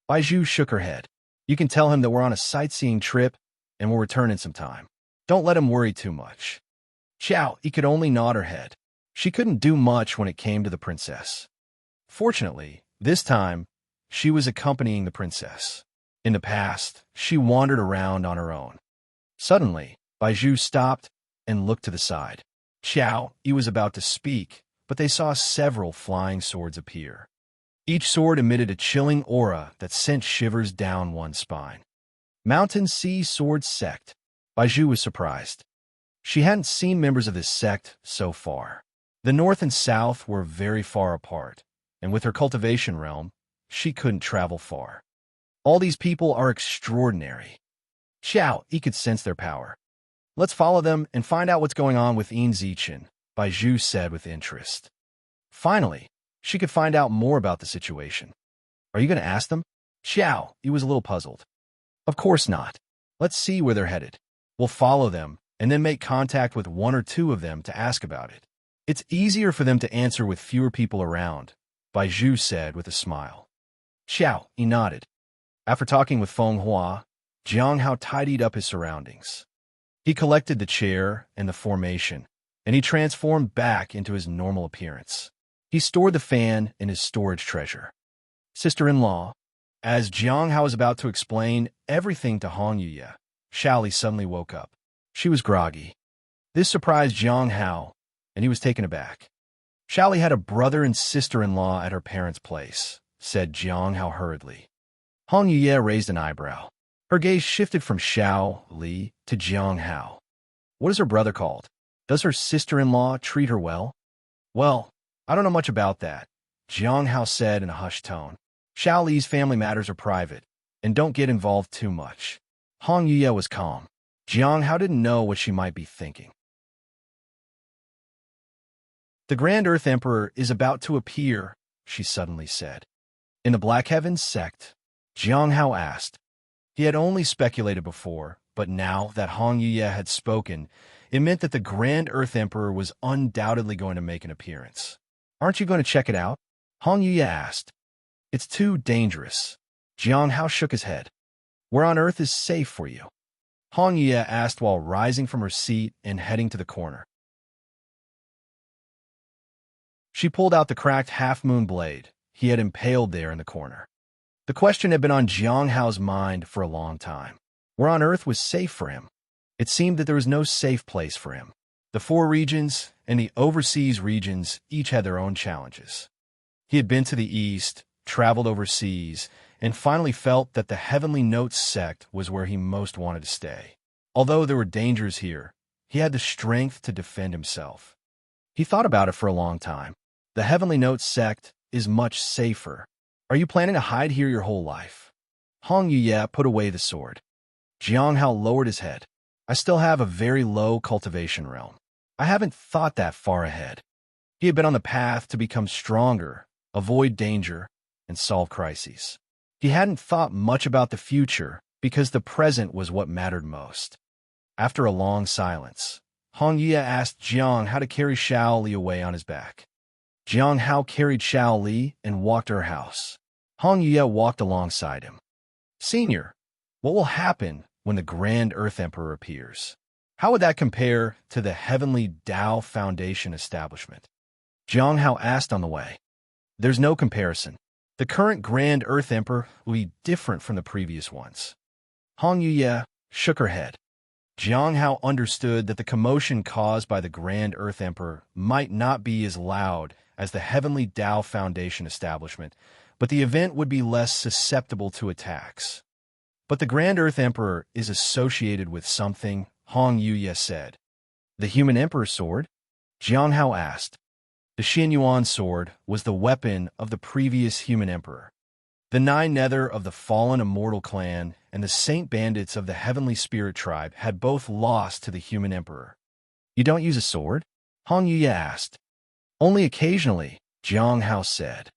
Baizhu shook her head. You can tell him that we're on a sightseeing trip and we'll return in some time. Don't let him worry too much. Qiao Yi could only nod her head. She couldn't do much when it came to the princess. Fortunately, this time, she was accompanying the princess. In the past, she wandered around on her own. Suddenly, Baizhu stopped and looked to the side. Qiao Yi was about to speak, but they saw several flying swords appear. Each sword emitted a chilling aura that sent shivers down one's spine. Mountain Sea Sword Sect. Baizhu was surprised. She hadn't seen members of this sect so far. The north and south were very far apart, and with her cultivation realm, she couldn't travel far. All these people are extraordinary. Qiao Yi could sense their power. Let's follow them and find out what's going on with Yin Zichen, Baizhu said with interest. Finally, she could find out more about the situation. Are you going to ask them? Qiao Yi was a little puzzled. Of course not. Let's see where they're headed. We'll follow them and then make contact with one or two of them to ask about it. It's easier for them to answer with fewer people around, Baizhu said with a smile. Qiao Yi nodded. After talking with Feng Hua, Jiang Hao tidied up his surroundings. He collected the chair and the formation, and he transformed back into his normal appearance. He stored the fan in his storage treasure. Sister-in-law, as Jiang Hao was about to explain everything to Hong Yuye, Xiaoli suddenly woke up. She was groggy. This surprised Jiang Hao, and he was taken aback. Xiaoli had a brother and sister-in-law at her parents' place, said Jiang Hao hurriedly. Hong Yuye raised an eyebrow. Her gaze shifted from Xiao Li to Jiang Hao. What is her brother called? Does her sister-in-law treat her well? Well, I don't know much about that, Jiang Hao said in a hushed tone. Xiao Li's family matters are private, and don't get involved too much. Hong Yuye was calm. Jiang Hao didn't know what she might be thinking. The Grand Earth Emperor is about to appear, she suddenly said. In the Black Heavens sect, Jiang Hao asked. He had only speculated before, but now that Hong Yuye had spoken, it meant that the Grand Earth Emperor was undoubtedly going to make an appearance. Aren't you going to check it out? Hong Yuye asked. It's too dangerous. Jiang Hao shook his head. Where on earth is safe for you? Hong Yuye asked while rising from her seat and heading to the corner. She pulled out the cracked half-moon blade he had impaled there in the corner. The question had been on Jiang Hao's mind for a long time. Where on earth was safe for him? It seemed that there was no safe place for him. The four regions and the overseas regions each had their own challenges. He had been to the east, traveled overseas, and finally felt that the Heavenly Notes sect was where he most wanted to stay. Although there were dangers here, he had the strength to defend himself. He thought about it for a long time. The Heavenly Notes sect is much safer. Are you planning to hide here your whole life? Hong Yuye put away the sword. Jiang Hao lowered his head. I still have a very low cultivation realm. I haven't thought that far ahead. He had been on the path to become stronger, avoid danger, and solve crises. He hadn't thought much about the future because the present was what mattered most. After a long silence, Hong Yuye asked Jiang how to carry Xiao Li away on his back. Jiang Hao carried Xiao Li and walked to her house. Hong Yuye walked alongside him. Senior, what will happen when the Grand Earth Emperor appears? How would that compare to the Heavenly Tao Foundation establishment? Jiang Hao asked on the way. There's no comparison. The current Grand Earth Emperor will be different from the previous ones. Hong Yuye shook her head. Jiang Hao understood that the commotion caused by the Grand Earth Emperor might not be as loud as the Heavenly Tao Foundation establishment, but the event would be less susceptible to attacks. But the Grand Earth Emperor is associated with something, Hong Yuye said. The Human Emperor sword? Jiang Hao asked. The Xianyuan sword was the weapon of the previous Human Emperor. The Nine Nether of the fallen immortal clan and the Saint Bandits of the Heavenly Spirit tribe had both lost to the Human Emperor. You don't use a sword? Hong Yuye asked. Only occasionally, Jiang Hao said.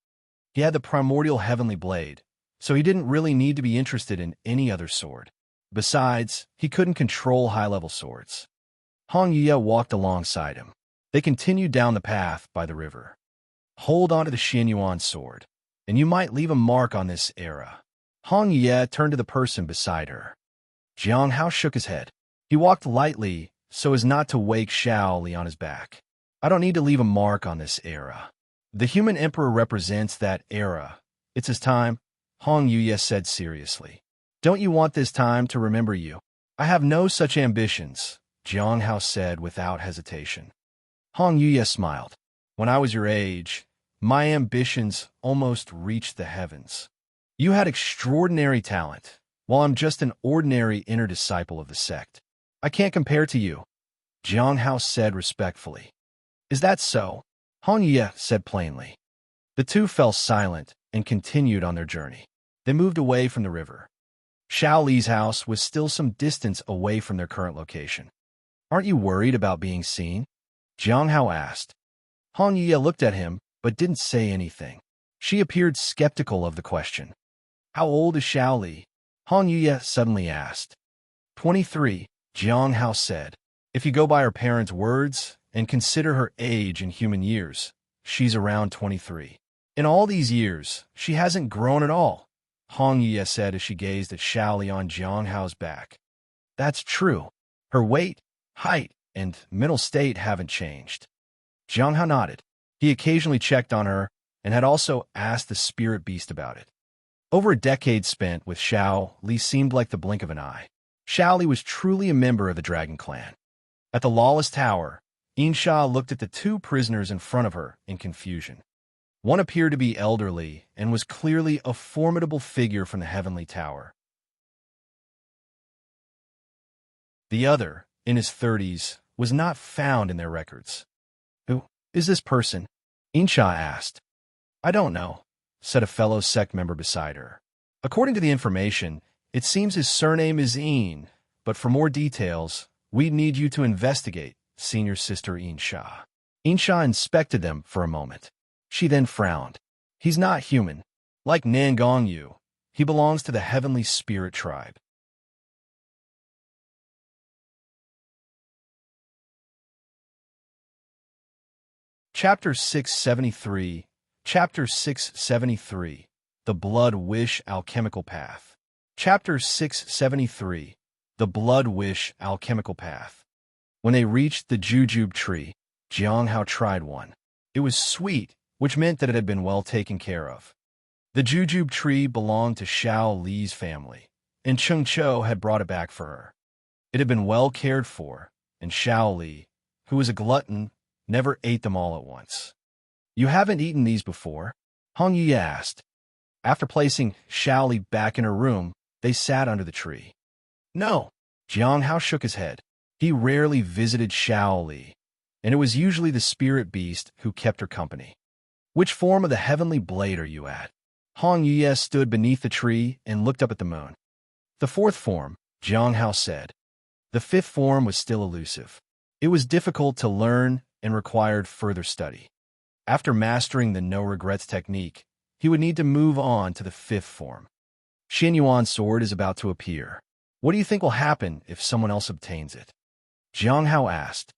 He had the primordial heavenly blade, so he didn't really need to be interested in any other sword. Besides, he couldn't control high-level swords. Hong Yuye walked alongside him. They continued down the path by the river. Hold on to the Xianyuan sword, and you might leave a mark on this era. Hong Yuye turned to the person beside her. Jiang Hao shook his head. He walked lightly so as not to wake Xiao Li on his back. I don't need to leave a mark on this era. The Human Emperor represents that era. It's his time, Hong Yuye said seriously. Don't you want this time to remember you? I have no such ambitions, Jiang Hao said without hesitation. Hong Yuye smiled. When I was your age, my ambitions almost reached the heavens. You had extraordinary talent, while I'm just an ordinary inner disciple of the sect. I can't compare to you, Jiang Hao said respectfully. Is that so? Hong Yuye said plainly. The two fell silent and continued on their journey. They moved away from the river. Xiao Li's house was still some distance away from their current location. Aren't you worried about being seen? Jiang Hao asked. Hong Yuye looked at him, but didn't say anything. She appeared skeptical of the question. How old is Xiao Li? Hong Yuye suddenly asked. 23, Jiang Hao said. If you go by her parents' words and consider her age in human years, she's around 23. In all these years, she hasn't grown at all, Hong Yuye said as she gazed at Xiao Li on Jiang Hao's back. That's true. Her weight, height, and mental state haven't changed. Jiang Hao nodded. He occasionally checked on her and had also asked the spirit beast about it. Over a decade spent with Xiao Li seemed like the blink of an eye. Xiao Li was truly a member of the Dragon Clan. At the Lawless Tower, Insha looked at the two prisoners in front of her in confusion. One appeared to be elderly and was clearly a formidable figure from the Heavenly Tower. The other, in his 30s, was not found in their records. Who is this person? Insha asked. I don't know, said a fellow sect member beside her. According to the information, it seems his surname is Een, but for more details, we'd need you to investigate, Senior Sister Insha. Insha inspected them for a moment. She then frowned. He's not human. Like Nangong Yu, he belongs to the Heavenly Spirit tribe. Chapter 673, Chapter 673, The Blood Wish Alchemical Path. Chapter 673, The Blood Wish Alchemical Path. When they reached the jujube tree, Jiang Hao tried one. It was sweet, which meant that it had been well taken care of. The jujube tree belonged to Xiao Li's family, and Cheng Cho had brought it back for her. It had been well cared for, and Xiao Li, who was a glutton, never ate them all at once. "You haven't eaten these before?" Hong Yi asked. After placing Xiao Li back in her room, they sat under the tree. "No." Jiang Hao shook his head. He rarely visited Xiao Li, and it was usually the spirit beast who kept her company. "Which form of the heavenly blade are you at?" Hong Yi stood beneath the tree and looked up at the moon. "The fourth form," Jiang Hao said. The fifth form was still elusive. It was difficult to learn and required further study. After mastering the no-regrets technique, he would need to move on to the fifth form. Xin Yuan's sword is about to appear. What do you think will happen if someone else obtains it? Jiang Hao asked.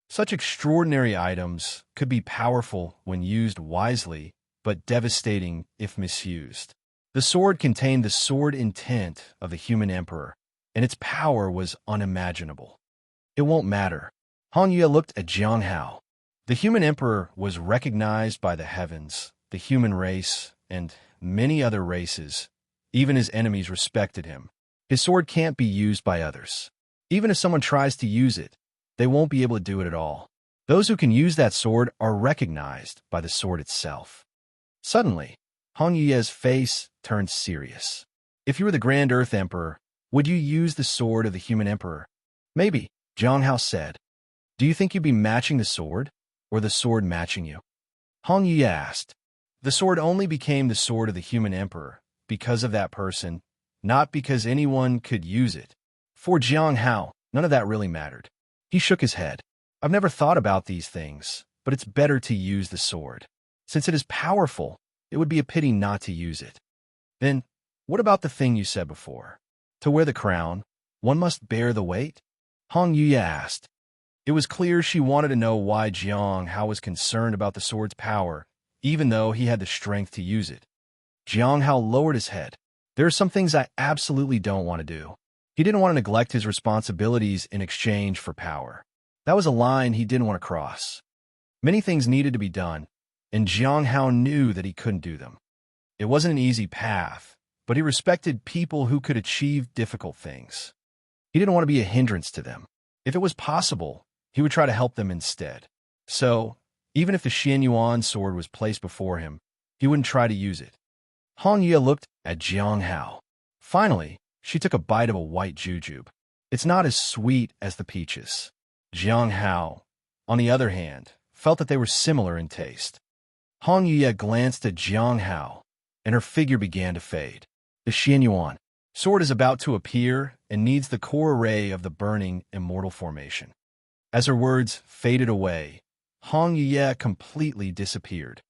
Such extraordinary items could be powerful when used wisely, but devastating if misused. The sword contained the sword intent of the human emperor, and its power was unimaginable. It won't matter. Hong Yue looked at Jiang Hao. The human emperor was recognized by the heavens, the human race, and many other races. Even his enemies respected him. His sword can't be used by others. Even if someone tries to use it, they won't be able to do it at all. Those who can use that sword are recognized by the sword itself. Suddenly, Hong Yue's face turned serious. If you were the Grand Earth Emperor, would you use the sword of the human emperor? Maybe, Jiang Hao said. Do you think you'd be matching the sword, or the sword matching you? Hong Yue asked. The sword only became the sword of the human emperor because of that person, not because anyone could use it. For Jiang Hao, none of that really mattered. He shook his head. I've never thought about these things, but it's better to use the sword. Since it is powerful, it would be a pity not to use it. Then, what about the thing you said before? To wear the crown, one must bear the weight? Hong Yue asked. It was clear she wanted to know why Jiang Hao was concerned about the sword's power, even though he had the strength to use it. Jiang Hao lowered his head. There are some things I absolutely don't want to do. He didn't want to neglect his responsibilities in exchange for power. That was a line he didn't want to cross. Many things needed to be done, and Jiang Hao knew that he couldn't do them. It wasn't an easy path, but he respected people who could achieve difficult things. He didn't want to be a hindrance to them. If it was possible, he would try to help them instead. So, even if the Xian Yuan sword was placed before him, he wouldn't try to use it. Hong Yue looked at Jiang Hao. Finally, she took a bite of a white jujube. It's not as sweet as the peaches. Jiang Hao, on the other hand, felt that they were similar in taste. Hong Yue glanced at Jiang Hao, and her figure began to fade. The Xian Yuan sword is about to appear and needs the core array of the burning immortal formation. As her words faded away, Hong Yue completely disappeared.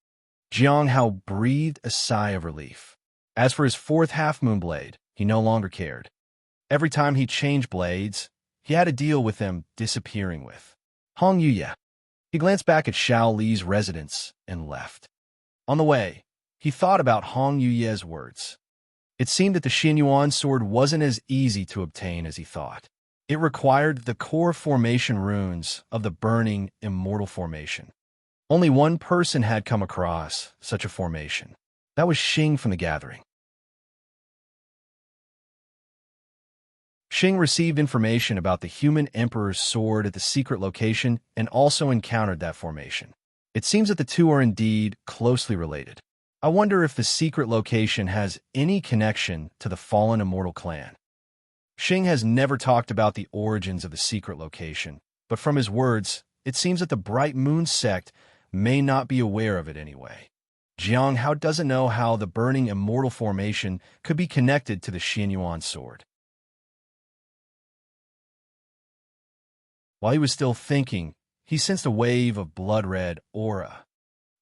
Jiang Hao breathed a sigh of relief. As for his fourth half-moon blade, he no longer cared. Every time he changed blades, he had to deal with them disappearing with. Hong Yue. He glanced back at Xiao Li's residence and left. On the way, he thought about Hong Yue's words. It seemed that the Xian Yuan sword wasn't as easy to obtain as he thought. It required the core formation runes of the burning immortal formation. Only one person had come across such a formation. That was Xing from the gathering. Xing received information about the human emperor's sword at the secret location and also encountered that formation. It seems that the two are indeed closely related. I wonder if the secret location has any connection to the fallen immortal clan. Xing has never talked about the origins of the secret location, but from his words, it seems that the Bright Moon sect may not be aware of it anyway. Jiang Hao doesn't know how the burning immortal formation could be connected to the Xian Yuan sword. While he was still thinking, he sensed a wave of blood-red aura.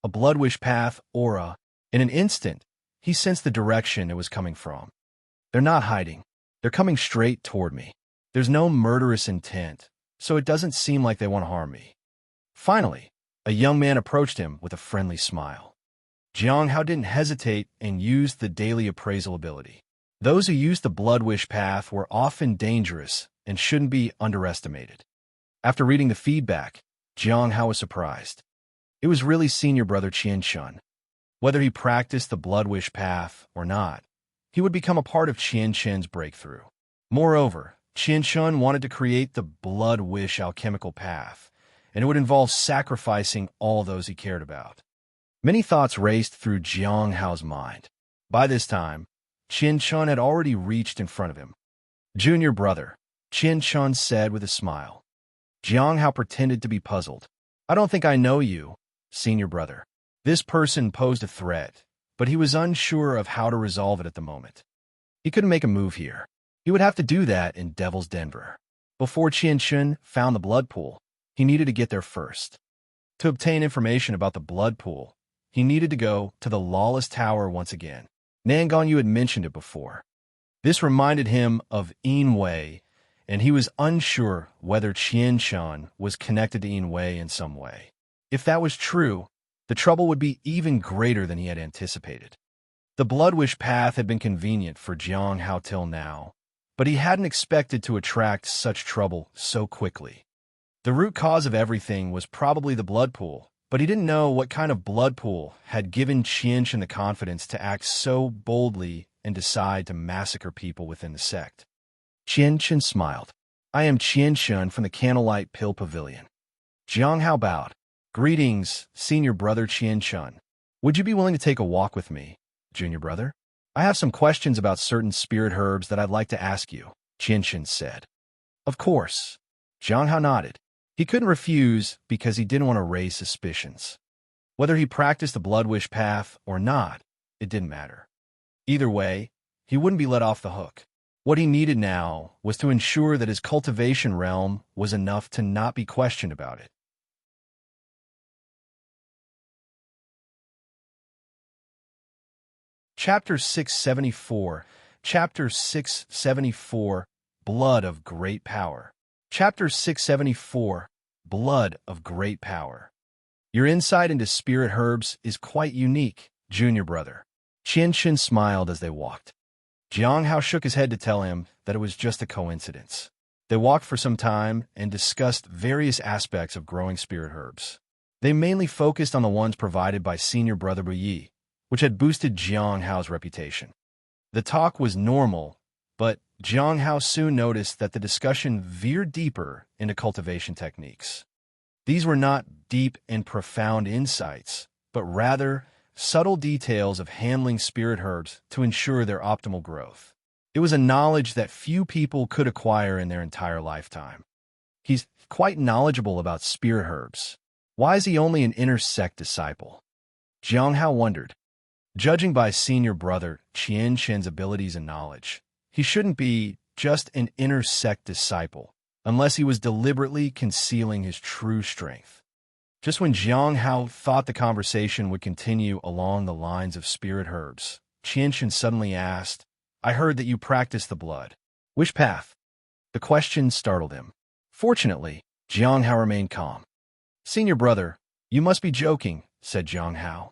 A blood-wish path aura. In an instant, he sensed the direction it was coming from. They're not hiding. They're coming straight toward me. There's no murderous intent, so it doesn't seem like they want to harm me. Finally, a young man approached him with a friendly smile. Jiang Hao didn't hesitate and used the daily appraisal ability. Those who used the blood-wish path were often dangerous and shouldn't be underestimated. After reading the feedback, Jiang Hao was surprised. It was really senior brother Qianshun. Whether he practiced the blood wish path or not, he would become a part of Qianshun's breakthrough. Moreover, Qianshun wanted to create the blood wish alchemical path, and it would involve sacrificing all those he cared about. Many thoughts raced through Jiang Hao's mind. By this time, Qianshun had already reached in front of him. "Junior brother," Qianshun said with a smile. Jiang Hao pretended to be puzzled. "I don't think I know you, senior brother." This person posed a threat, but he was unsure of how to resolve it at the moment. He couldn't make a move here. He would have to do that in Devil's Denver. Before Qianshun found the blood pool, he needed to get there first. To obtain information about the blood pool, he needed to go to the Lawless Tower once again. Nangonyu had mentioned it before. This reminded him of Yin-Wei, and he was unsure whether Qianshun was connected to Yin-Wei in some way. If that was true, the trouble would be even greater than he had anticipated. The blood wish path had been convenient for Jiang Hao till now, but he hadn't expected to attract such trouble so quickly. The root cause of everything was probably the blood pool, but he didn't know what kind of blood pool had given Qianshun the confidence to act so boldly and decide to massacre people within the sect. Qianshun smiled. "I am Qianshun from the Candlelight Pill Pavilion." Jiang Hao bowed. "Greetings, senior brother Qianshun. Would you be willing to take a walk with me, junior brother? I have some questions about certain spirit herbs that I'd like to ask you," Qianshun said. "Of course." Jiang Hao nodded. He couldn't refuse because he didn't want to raise suspicions. Whether he practiced the blood wish path or not, it didn't matter. Either way, he wouldn't be let off the hook. What he needed now was to ensure that his cultivation realm was enough to not be questioned about it. Chapter 674. Chapter 674. Blood of Great Power. Chapter 674. Blood of Great Power. Your insight into spirit herbs is quite unique, junior brother. Qianshun smiled as they walked. Jiang Hao shook his head to tell him that it was just a coincidence. They walked for some time and discussed various aspects of growing spirit herbs. They mainly focused on the ones provided by senior brother Buyi, which had boosted Jiang Hao's reputation. The talk was normal, but Jiang Hao soon noticed that the discussion veered deeper into cultivation techniques. These were not deep and profound insights, but rather subtle details of handling spirit herbs to ensure their optimal growth. It was a knowledge that few people could acquire in their entire lifetime. He's quite knowledgeable about spirit herbs. Why is he only an inner sect disciple? Jiang Hao wondered. Judging by senior brother Qianshun's abilities and knowledge, he shouldn't be just an inner sect disciple, unless he was deliberately concealing his true strength. Just when Jiang Hao thought the conversation would continue along the lines of spirit herbs, Qianshun suddenly asked, "I heard that you practice the blood wish path." The question startled him. Fortunately, Jiang Hao remained calm. "Senior brother, you must be joking," said Jiang Hao.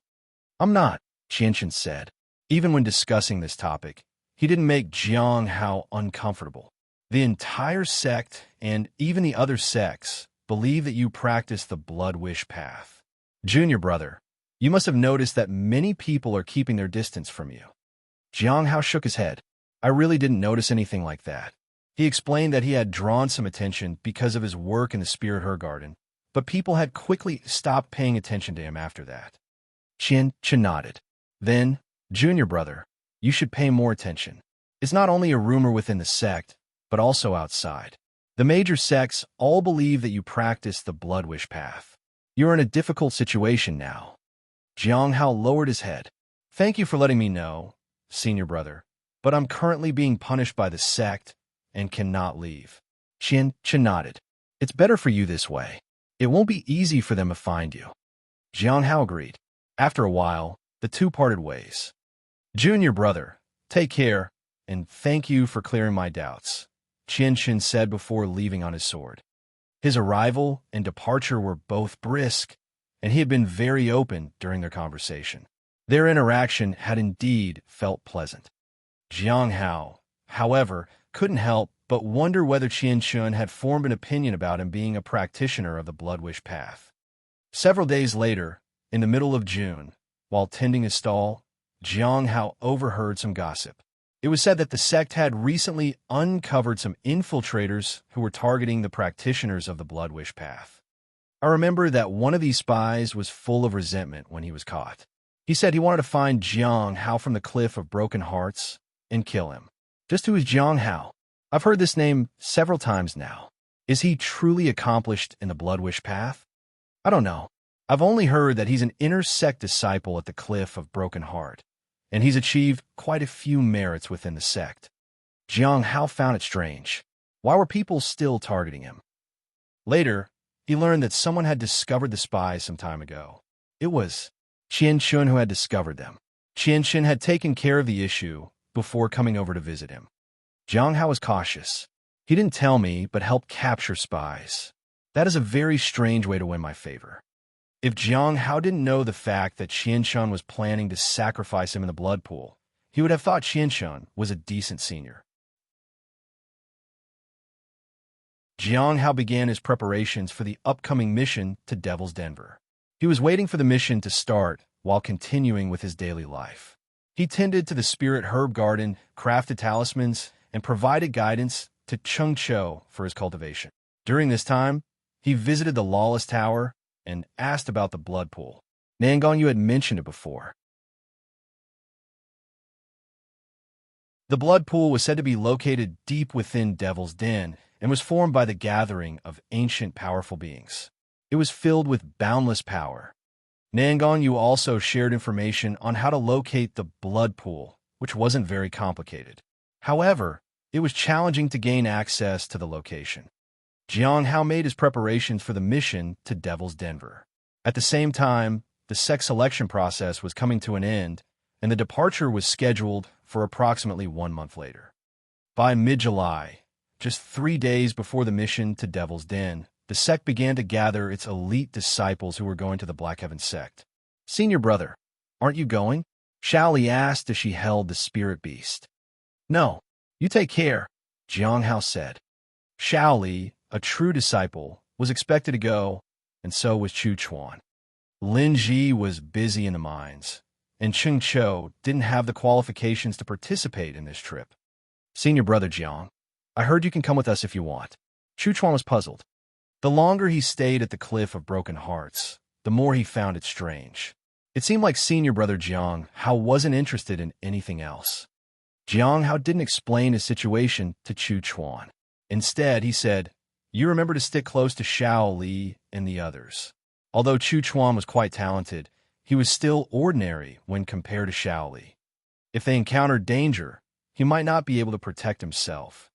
"I'm not," Qianshun said. Even when discussing this topic, he didn't make Jiang Hao uncomfortable. The entire sect, and even the other sects, believe that you practice the blood wish path. Junior brother, you must have noticed that many people are keeping their distance from you. Jiang Hao shook his head. "I really didn't notice anything like that." He explained that he had drawn some attention because of his work in the spirit herb garden, but people had quickly stopped paying attention to him after that. Qianshun nodded. "Then, junior brother, you should pay more attention. It's not only a rumor within the sect, but also outside. The major sects all believe that you practice the blood wish path. You're in a difficult situation now." Jiang Hao lowered his head. "Thank you for letting me know, senior brother, but I'm currently being punished by the sect and cannot leave." Qianshun nodded. "It's better for you this way. It won't be easy for them to find you." Jiang Hao agreed. After a while, the two parted ways. "Junior brother, take care, and thank you for clearing my doubts," Qianshun said before leaving on his sword. His arrival and departure were both brisk, and he had been very open during their conversation. Their interaction had indeed felt pleasant. Jiang Hao, however, couldn't help but wonder whether Qianshun had formed an opinion about him being a practitioner of the blood wish path. Several days later, in the middle of June, while tending his stall, Jiang Hao overheard some gossip. It was said that the sect had recently uncovered some infiltrators who were targeting the practitioners of the Blood Wish path. I remember that one of these spies was full of resentment when he was caught. He said he wanted to find Jiang Hao from the Cliff of Broken Hearts and kill him. Just who is Jiang Hao? I've heard this name several times now. Is he truly accomplished in the Blood Wish path? I don't know. I've only heard that he's an inner sect disciple at the Cliff of Broken Heart, and he's achieved quite a few merits within the sect. Jiang Hao found it strange. Why were people still targeting him? Later, he learned that someone had discovered the spies some time ago. It was Qian Shun who had discovered them. Qian Shun had taken care of the issue before coming over to visit him. Jiang Hao was cautious. He didn't tell me, but helped capture spies. That is a very strange way to win my favor. If Jiang Hao didn't know the fact that Qian Shun was planning to sacrifice him in the blood pool, he would have thought Qian Shun was a decent senior. Jiang Hao began his preparations for the upcoming mission to Devil's Denver. He was waiting for the mission to start while continuing with his daily life. He tended to the spirit herb garden, crafted talismans, and provided guidance to Chung Cho for his cultivation. During this time, he visited the Lawless Tower and asked about the blood pool. Nangon, you had mentioned it before. The blood pool was said to be located deep within Devil's Den and was formed by the gathering of ancient powerful beings. It was filled with boundless power. Nangon, you also shared information on how to locate the blood pool, which wasn't very complicated. However, it was challenging to gain access to the location. Jiang Hao made his preparations for the mission to Devil's Denver. At the same time, the sect selection process was coming to an end, and the departure was scheduled for approximately 1 month later. By mid-July, just 3 days before the mission to Devil's Den, the sect began to gather its elite disciples who were going to the Black Heaven sect. Senior brother, aren't you going? Shaoli asked as she held the spirit beast. No, you take care, Jiang Hao said. Shaoli, a true disciple, was expected to go, and so was Chu Chuan. Lin Ji was busy in the mines, and Cheng Cho didn't have the qualifications to participate in this trip. Senior brother Jiang, I heard you can come with us if you want. Chu Chuan was puzzled. The longer he stayed at the Cliff of Broken Hearts, the more he found it strange. It seemed like senior brother Jiang Hao wasn't interested in anything else. Jiang Hao didn't explain his situation to Chu Chuan. Instead, he said, you remember to stick close to Shao Li and the others. Although Chu Chuan was quite talented, he was still ordinary when compared to Shao Li. If they encountered danger, he might not be able to protect himself.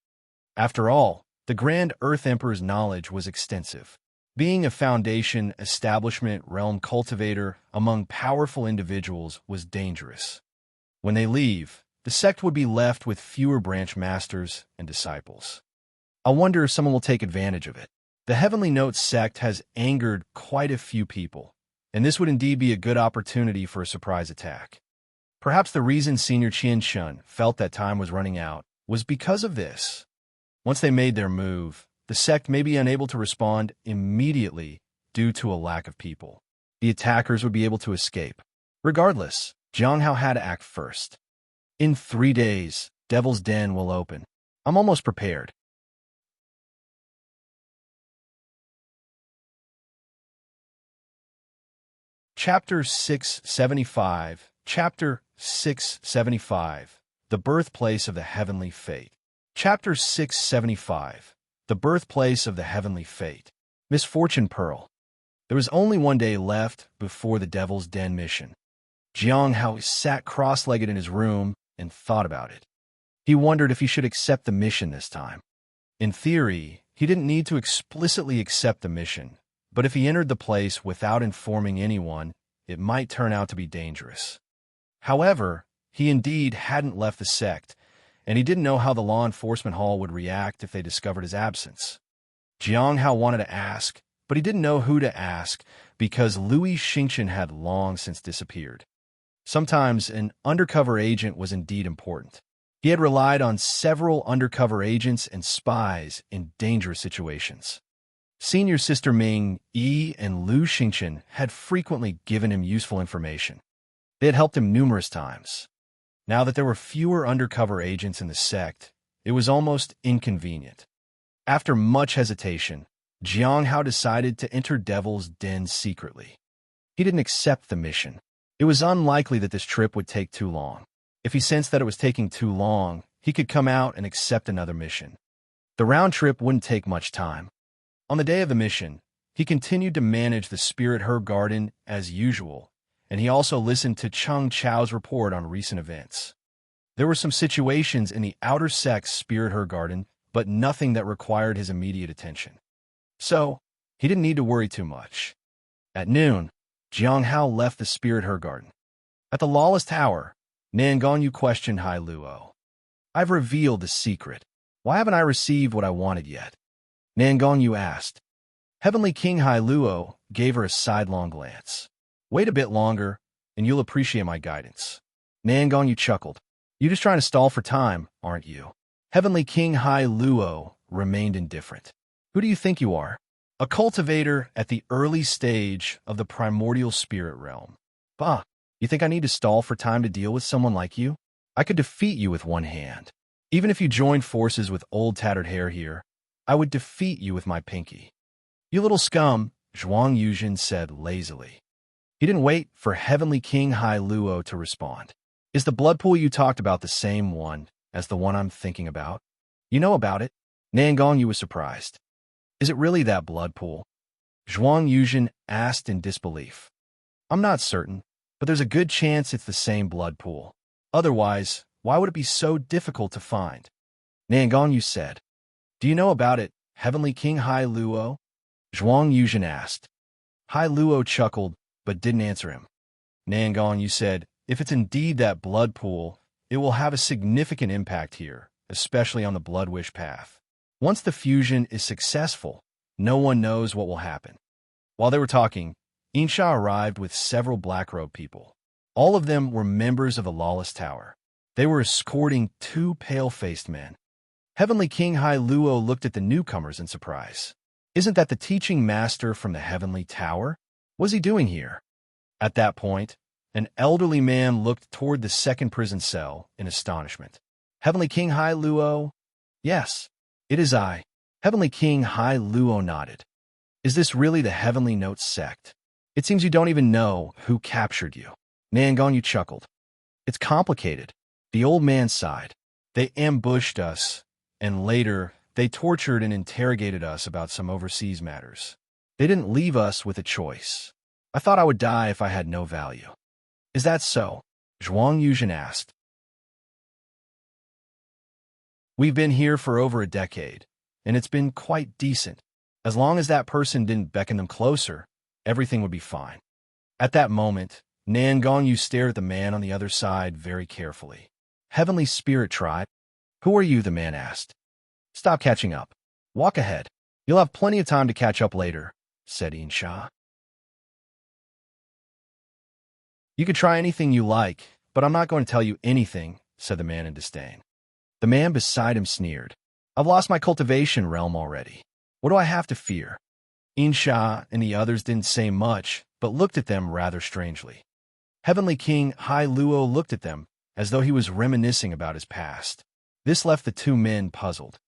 After all, the Grand Earth Emperor's knowledge was extensive. Being a Foundation establishment realm cultivator among powerful individuals was dangerous. When they leave, the sect would be left with fewer branch masters and disciples. I wonder if someone will take advantage of it. The Heavenly Note sect has angered quite a few people, and this would indeed be a good opportunity for a surprise attack. Perhaps the reason Senior Qian Shun felt that time was running out was because of this. Once they made their move, the sect may be unable to respond immediately due to a lack of people. The attackers would be able to escape. Regardless, Jiang Hao had to act first. In 3 days, Devil's Den will open. I'm almost prepared. Chapter 675. Chapter 675. The Birthplace of the Heavenly Fate. Chapter 675. The Birthplace of the Heavenly Fate. Misfortune Pearl. There was only 1 day left before the Devil's Den mission. Jiang Hao sat cross-legged in his room and thought about it. He wondered if he should accept the mission this time. In theory, he didn't need to explicitly accept the mission, but if he entered the place without informing anyone, it might turn out to be dangerous. However, he indeed hadn't left the sect, and he didn't know how the law enforcement hall would react if they discovered his absence. Jiang Hao wanted to ask, but he didn't know who to ask because Louis Xingchen had long since disappeared. Sometimes an undercover agent was indeed important. He had relied on several undercover agents and spies in dangerous situations. Senior Sister Ming, Yi, and Lu Xingchen had frequently given him useful information. They had helped him numerous times. Now that there were fewer undercover agents in the sect, it was almost inconvenient. After much hesitation, Jiang Hao decided to enter Devil's Den secretly. He didn't accept the mission. It was unlikely that this trip would take too long. If he sensed that it was taking too long, he could come out and accept another mission. The round trip wouldn't take much time. On the day of the mission, he continued to manage the Spirit Herb Garden as usual, and he also listened to Cheng Chao's report on recent events. There were some situations in the outer sect's Spirit Herb Garden, but nothing that required his immediate attention. So, he didn't need to worry too much. At noon, Jiang Hao left the Spirit Herb Garden. At the Lawless Tower, Nan Gongyu questioned Hai Luo. I've revealed the secret. Why haven't I received what I wanted yet? Nan Gongyu asked. Heavenly King Hai Luo gave her a sidelong glance. Wait a bit longer, and you'll appreciate my guidance. Nan Gongyu chuckled. You're just trying to stall for time, aren't you? Heavenly King Hai Luo remained indifferent. Who do you think you are? A cultivator at the early stage of the primordial spirit realm. Bah, you think I need to stall for time to deal with someone like you? I could defeat you with one hand. Even if you joined forces with old tattered hair here, I would defeat you with my pinky. You little scum, Zhuang Yuzhen said lazily. He didn't wait for Heavenly King Hai Luo to respond. Is the blood pool you talked about the same one as the one I'm thinking about? You know about it? Nan Gongyu was surprised. Is it really that blood pool? Zhuang Yuzhen asked in disbelief. I'm not certain, but there's a good chance it's the same blood pool. Otherwise, why would it be so difficult to find? Nan Gongyu said. Do you know about it, Heavenly King Hai Luo? Zhuang Yuzhen asked. Hai Luo chuckled, but didn't answer him. Nan Gongyu said, if it's indeed that blood pool, it will have a significant impact here, especially on the Blood Wish path. Once the fusion is successful, no one knows what will happen. While they were talking, Insha arrived with several black-robed people. All of them were members of the Lawless Tower. They were escorting two pale-faced men. Heavenly King Hai Luo looked at the newcomers in surprise. Isn't that the teaching master from the Heavenly Tower? What's he doing here? At that point, an elderly man looked toward the second prison cell in astonishment. Heavenly King Hai Luo? Yes, it is I. Heavenly King Hai Luo nodded. Is this really the Heavenly Notes sect? It seems you don't even know who captured you. Nan Gongyu chuckled. It's complicated. The old man sighed. They ambushed us, and later they tortured and interrogated us about some overseas matters. They didn't leave us with a choice. I thought I would die if I had no value. Is that so? Zhuang Yuzhen asked. We've been here for over a decade, and it's been quite decent. As long as that person didn't beckon them closer, everything would be fine. At that moment, Nan Gongyu stared at the man on the other side very carefully. Heavenly Spirit Tribe? Who are you? The man asked. Stop catching up. Walk ahead. You'll have plenty of time to catch up later, said Insha. You could try anything you like, but I'm not going to tell you anything, said the man in disdain. The man beside him sneered. I've lost my cultivation realm already. What do I have to fear? Insha and the others didn't say much, but looked at them rather strangely. Heavenly King Hai Luo looked at them as though he was reminiscing about his past. This left the two men puzzled.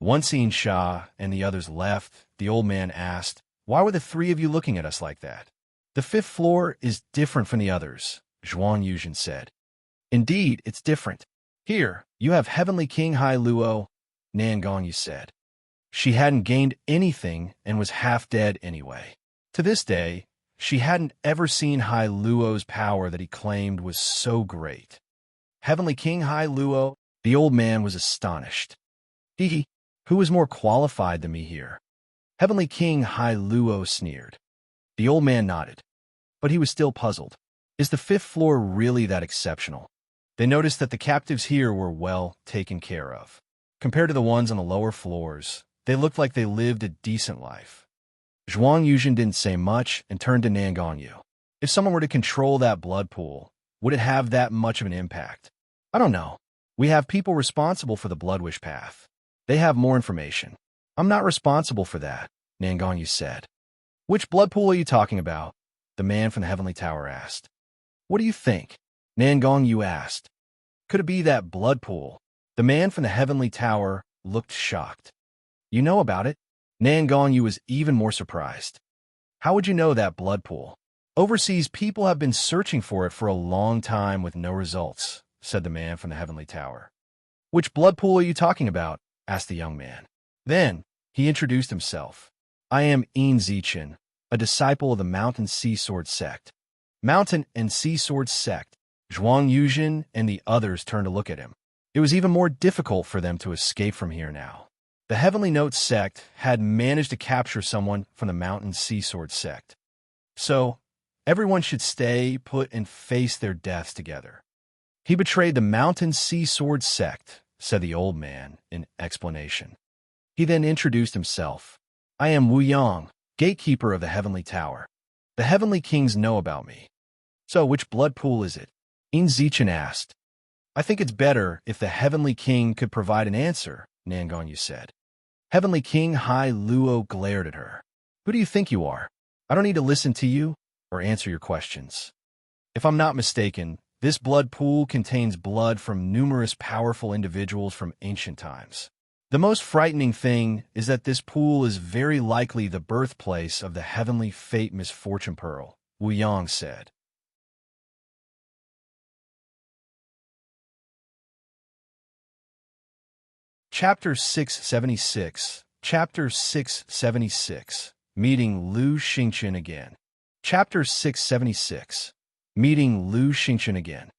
Once Insha and the others left, the old man asked, Why were the three of you looking at us like that? The fifth floor is different from the others, Zhuang Yuzhen said. Indeed, it's different. Here, you have Heavenly King Hai Luo, Nan Gongyu said. She hadn't gained anything and was half dead anyway. To this day, she hadn't ever seen Hai Luo's power that he claimed was so great. Heavenly King Hai Luo, the old man was astonished. Who is more qualified than me here? Heavenly King Hai Luo sneered. The old man nodded, but he was still puzzled. Is the fifth floor really that exceptional? They noticed that the captives here were well taken care of. Compared to the ones on the lower floors, they looked like they lived a decent life. Zhuang Yuzhen didn't say much and turned to Nan Gongyu. If someone were to control that blood pool, would it have that much of an impact? I don't know. We have people responsible for the Blood Wish path. They have more information. I'm not responsible for that. Nangonyu said. Which blood pool are you talking about? The man from the heavenly tower asked. What do you think? Nangonyu asked. Could it be that blood pool? The man from the heavenly tower looked shocked. You know about it? Nangonyu was even more surprised. How would you know that blood pool? Overseas people have been searching for it for a long time with no results, said the man from the heavenly tower. Which blood pool are you talking about? Asked the young man. Then he introduced himself. I am In Zichin, a disciple of the Mountain Sea Sword sect. Mountain and Sea Sword sect. Zhuang Yuzhen and the others turned to look at him. It was even more difficult for them to escape from here now. The Heavenly Note sect had managed to capture someone from the Mountain Sea Sword sect. So, everyone should stay put and face their deaths together. He betrayed the Mountain Sea Sword sect, said the old man in explanation. He then introduced himself. I am Wu Yang, gatekeeper of the Heavenly Tower. The Heavenly Kings know about me. So, which blood pool is it? In Zichin asked. I think it's better if the Heavenly King could provide an answer, Nangonyu said. Heavenly King Hai Luo glared at her. Who do you think you are? I don't need to listen to you or answer your questions. If I'm not mistaken, this blood pool contains blood from numerous powerful individuals from ancient times. The most frightening thing is that this pool is very likely the birthplace of the heavenly fate misfortune pearl, Wu Yang said. Chapter 676. Chapter 676. Meeting Lu Xingqian again. Chapter 676. Meeting Lu Xingqian again.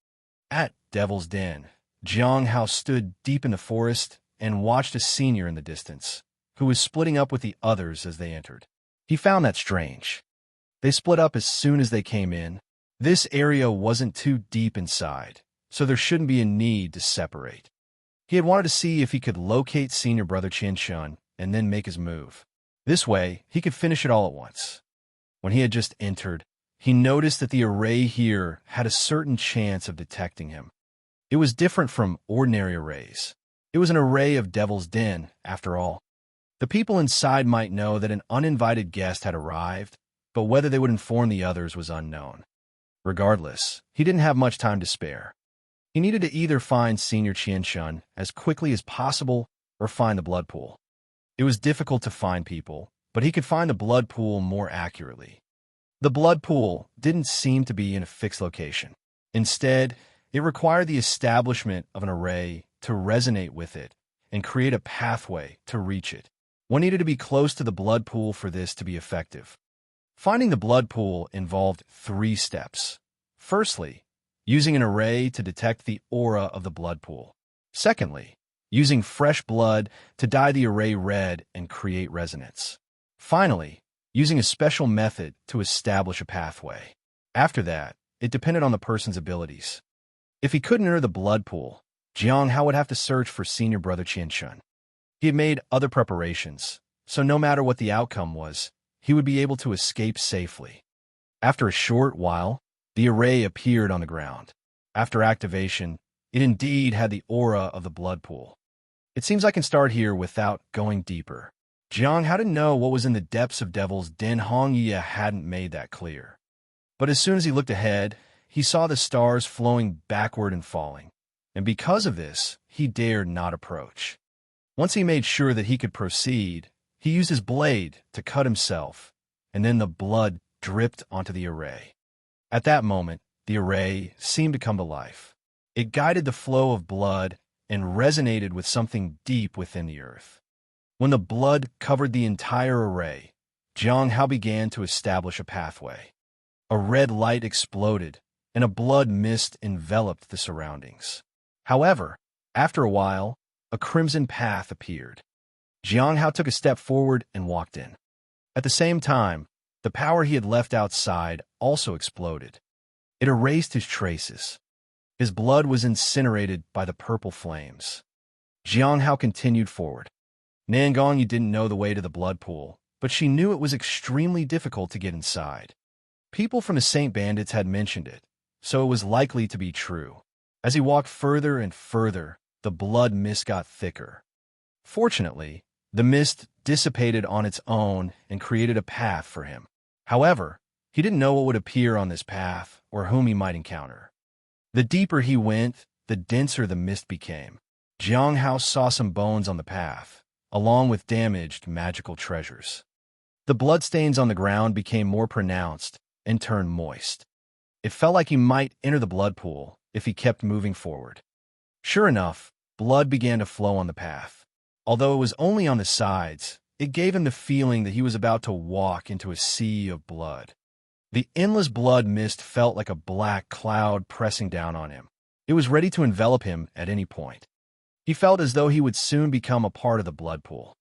At Devil's Den, Jiang Hao stood deep in the forest and watched a senior in the distance, who was splitting up with the others as they entered. He found that strange. They split up as soon as they came in. This area wasn't too deep inside, so there shouldn't be a need to separate. He had wanted to see if he could locate senior brother Qianshun and then make his move. This way, he could finish it all at once. When he had just entered, he noticed that the array here had a certain chance of detecting him. It was different from ordinary arrays. It was an array of Devil's Den, after all. The people inside might know that an uninvited guest had arrived, but whether they would inform the others was unknown. Regardless, he didn't have much time to spare. He needed to either find Senior Qianshun as quickly as possible or find the blood pool. It was difficult to find people, but he could find the blood pool more accurately. The blood pool didn't seem to be in a fixed location. Instead, it required the establishment of an array to resonate with it and create a pathway to reach it. One needed to be close to the blood pool for this to be effective. Finding the blood pool involved 3 steps. Firstly, using an array to detect the aura of the blood pool. Secondly, using fresh blood to dye the array red and create resonance. Finally, using a special method to establish a pathway. After that, it depended on the person's abilities. If he couldn't enter the blood pool, Jiang Hao would have to search for senior brother Qianshun. He had made other preparations, so no matter what the outcome was, he would be able to escape safely. After a short while, the array appeared on the ground. After activation, it indeed had the aura of the blood pool. It seems I can start here without going deeper. Jiang Hao didn't know what was in the depths of Devil's Den. Hong Yi hadn't made that clear. But as soon as he looked ahead, he saw the stars flowing backward and falling. And because of this, he dared not approach. Once he made sure that he could proceed, he used his blade to cut himself, and then the blood dripped onto the array. At that moment, the array seemed to come to life. It guided the flow of blood and resonated with something deep within the earth. When the blood covered the entire array, Jiang Hao began to establish a pathway. A red light exploded, and a blood mist enveloped the surroundings. However, after a while, a crimson path appeared. Jiang Hao took a step forward and walked in. At the same time, the power he had left outside also exploded. It erased his traces. His blood was incinerated by the purple flames. Jiang Hao continued forward. Nangonyu didn't know the way to the blood pool, but she knew it was extremely difficult to get inside. People from the Saint Bandits had mentioned it, so it was likely to be true. As he walked further and further, the blood mist got thicker. Fortunately, the mist dissipated on its own and created a path for him. However, he didn't know what would appear on this path or whom he might encounter. The deeper he went, the denser the mist became. Jiang Hao saw some bones on the path, along with damaged magical treasures. The bloodstains on the ground became more pronounced and turned moist. It felt like he might enter the blood pool if he kept moving forward. Sure enough, blood began to flow on the path. Although it was only on the sides, it gave him the feeling that he was about to walk into a sea of blood. The endless blood mist felt like a black cloud pressing down on him. It was ready to envelop him at any point. He felt as though he would soon become a part of the blood pool.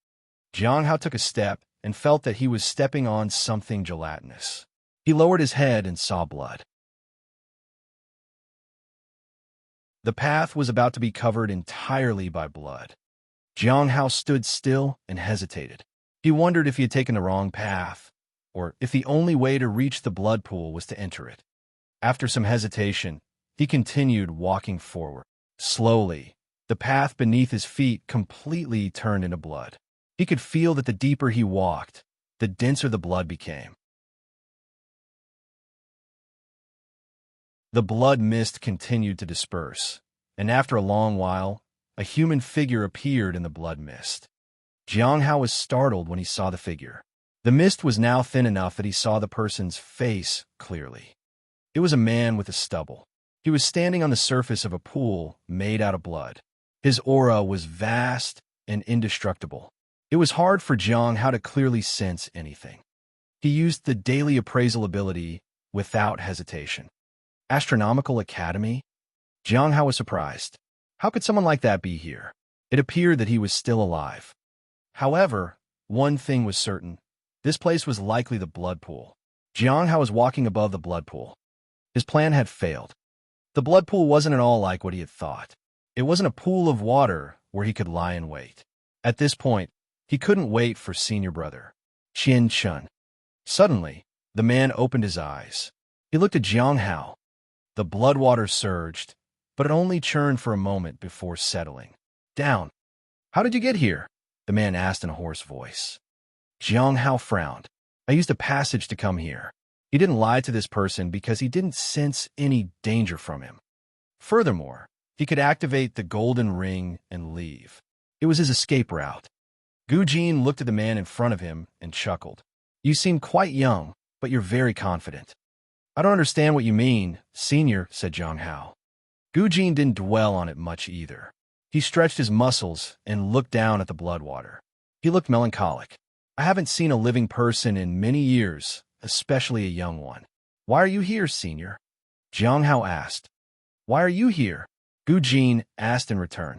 Jiang Hao took a step and felt that he was stepping on something gelatinous. He lowered his head and saw blood. The path was about to be covered entirely by blood. Jiang Hao stood still and hesitated. He wondered if he had taken the wrong path, or if the only way to reach the blood pool was to enter it. After some hesitation, he continued walking forward. Slowly, the path beneath his feet completely turned into blood. He could feel that the deeper he walked, the denser the blood became. The blood mist continued to disperse, and after a long while, a human figure appeared in the blood mist. Jiang Hao was startled when he saw the figure. The mist was now thin enough that he saw the person's face clearly. It was a man with a stubble. He was standing on the surface of a pool made out of blood. His aura was vast and indestructible. It was hard for Jiang Hao to clearly sense anything. He used the daily appraisal ability without hesitation. Astronomical Academy? Jiang Hao was surprised. How could someone like that be here? It appeared that he was still alive. However, one thing was certain. This place was likely the blood pool. Jiang Hao was walking above the blood pool. His plan had failed. The blood pool wasn't at all like what he had thought. It wasn't a pool of water where he could lie in wait. At this point, he couldn't wait for senior brother, Qian Chun. Suddenly, the man opened his eyes. He looked at Jiang Hao. The blood water surged, but it only churned for a moment before settling down. "How did you get here?" the man asked in a hoarse voice. Jiang Hao frowned. "I used a passage to come here." He didn't lie to this person because he didn't sense any danger from him. Furthermore, he could activate the golden ring and leave. It was his escape route. Gu Jin looked at the man in front of him and chuckled. "You seem quite young, but you're very confident." "I don't understand what you mean, senior," said Jiang Hao. Gu Jin didn't dwell on it much either. He stretched his muscles and looked down at the blood water. He looked melancholic. "I haven't seen a living person in many years, especially a young one." "Why are you here, senior?" Jiang Hao asked. "Why are you here?" Gu Jin asked in return.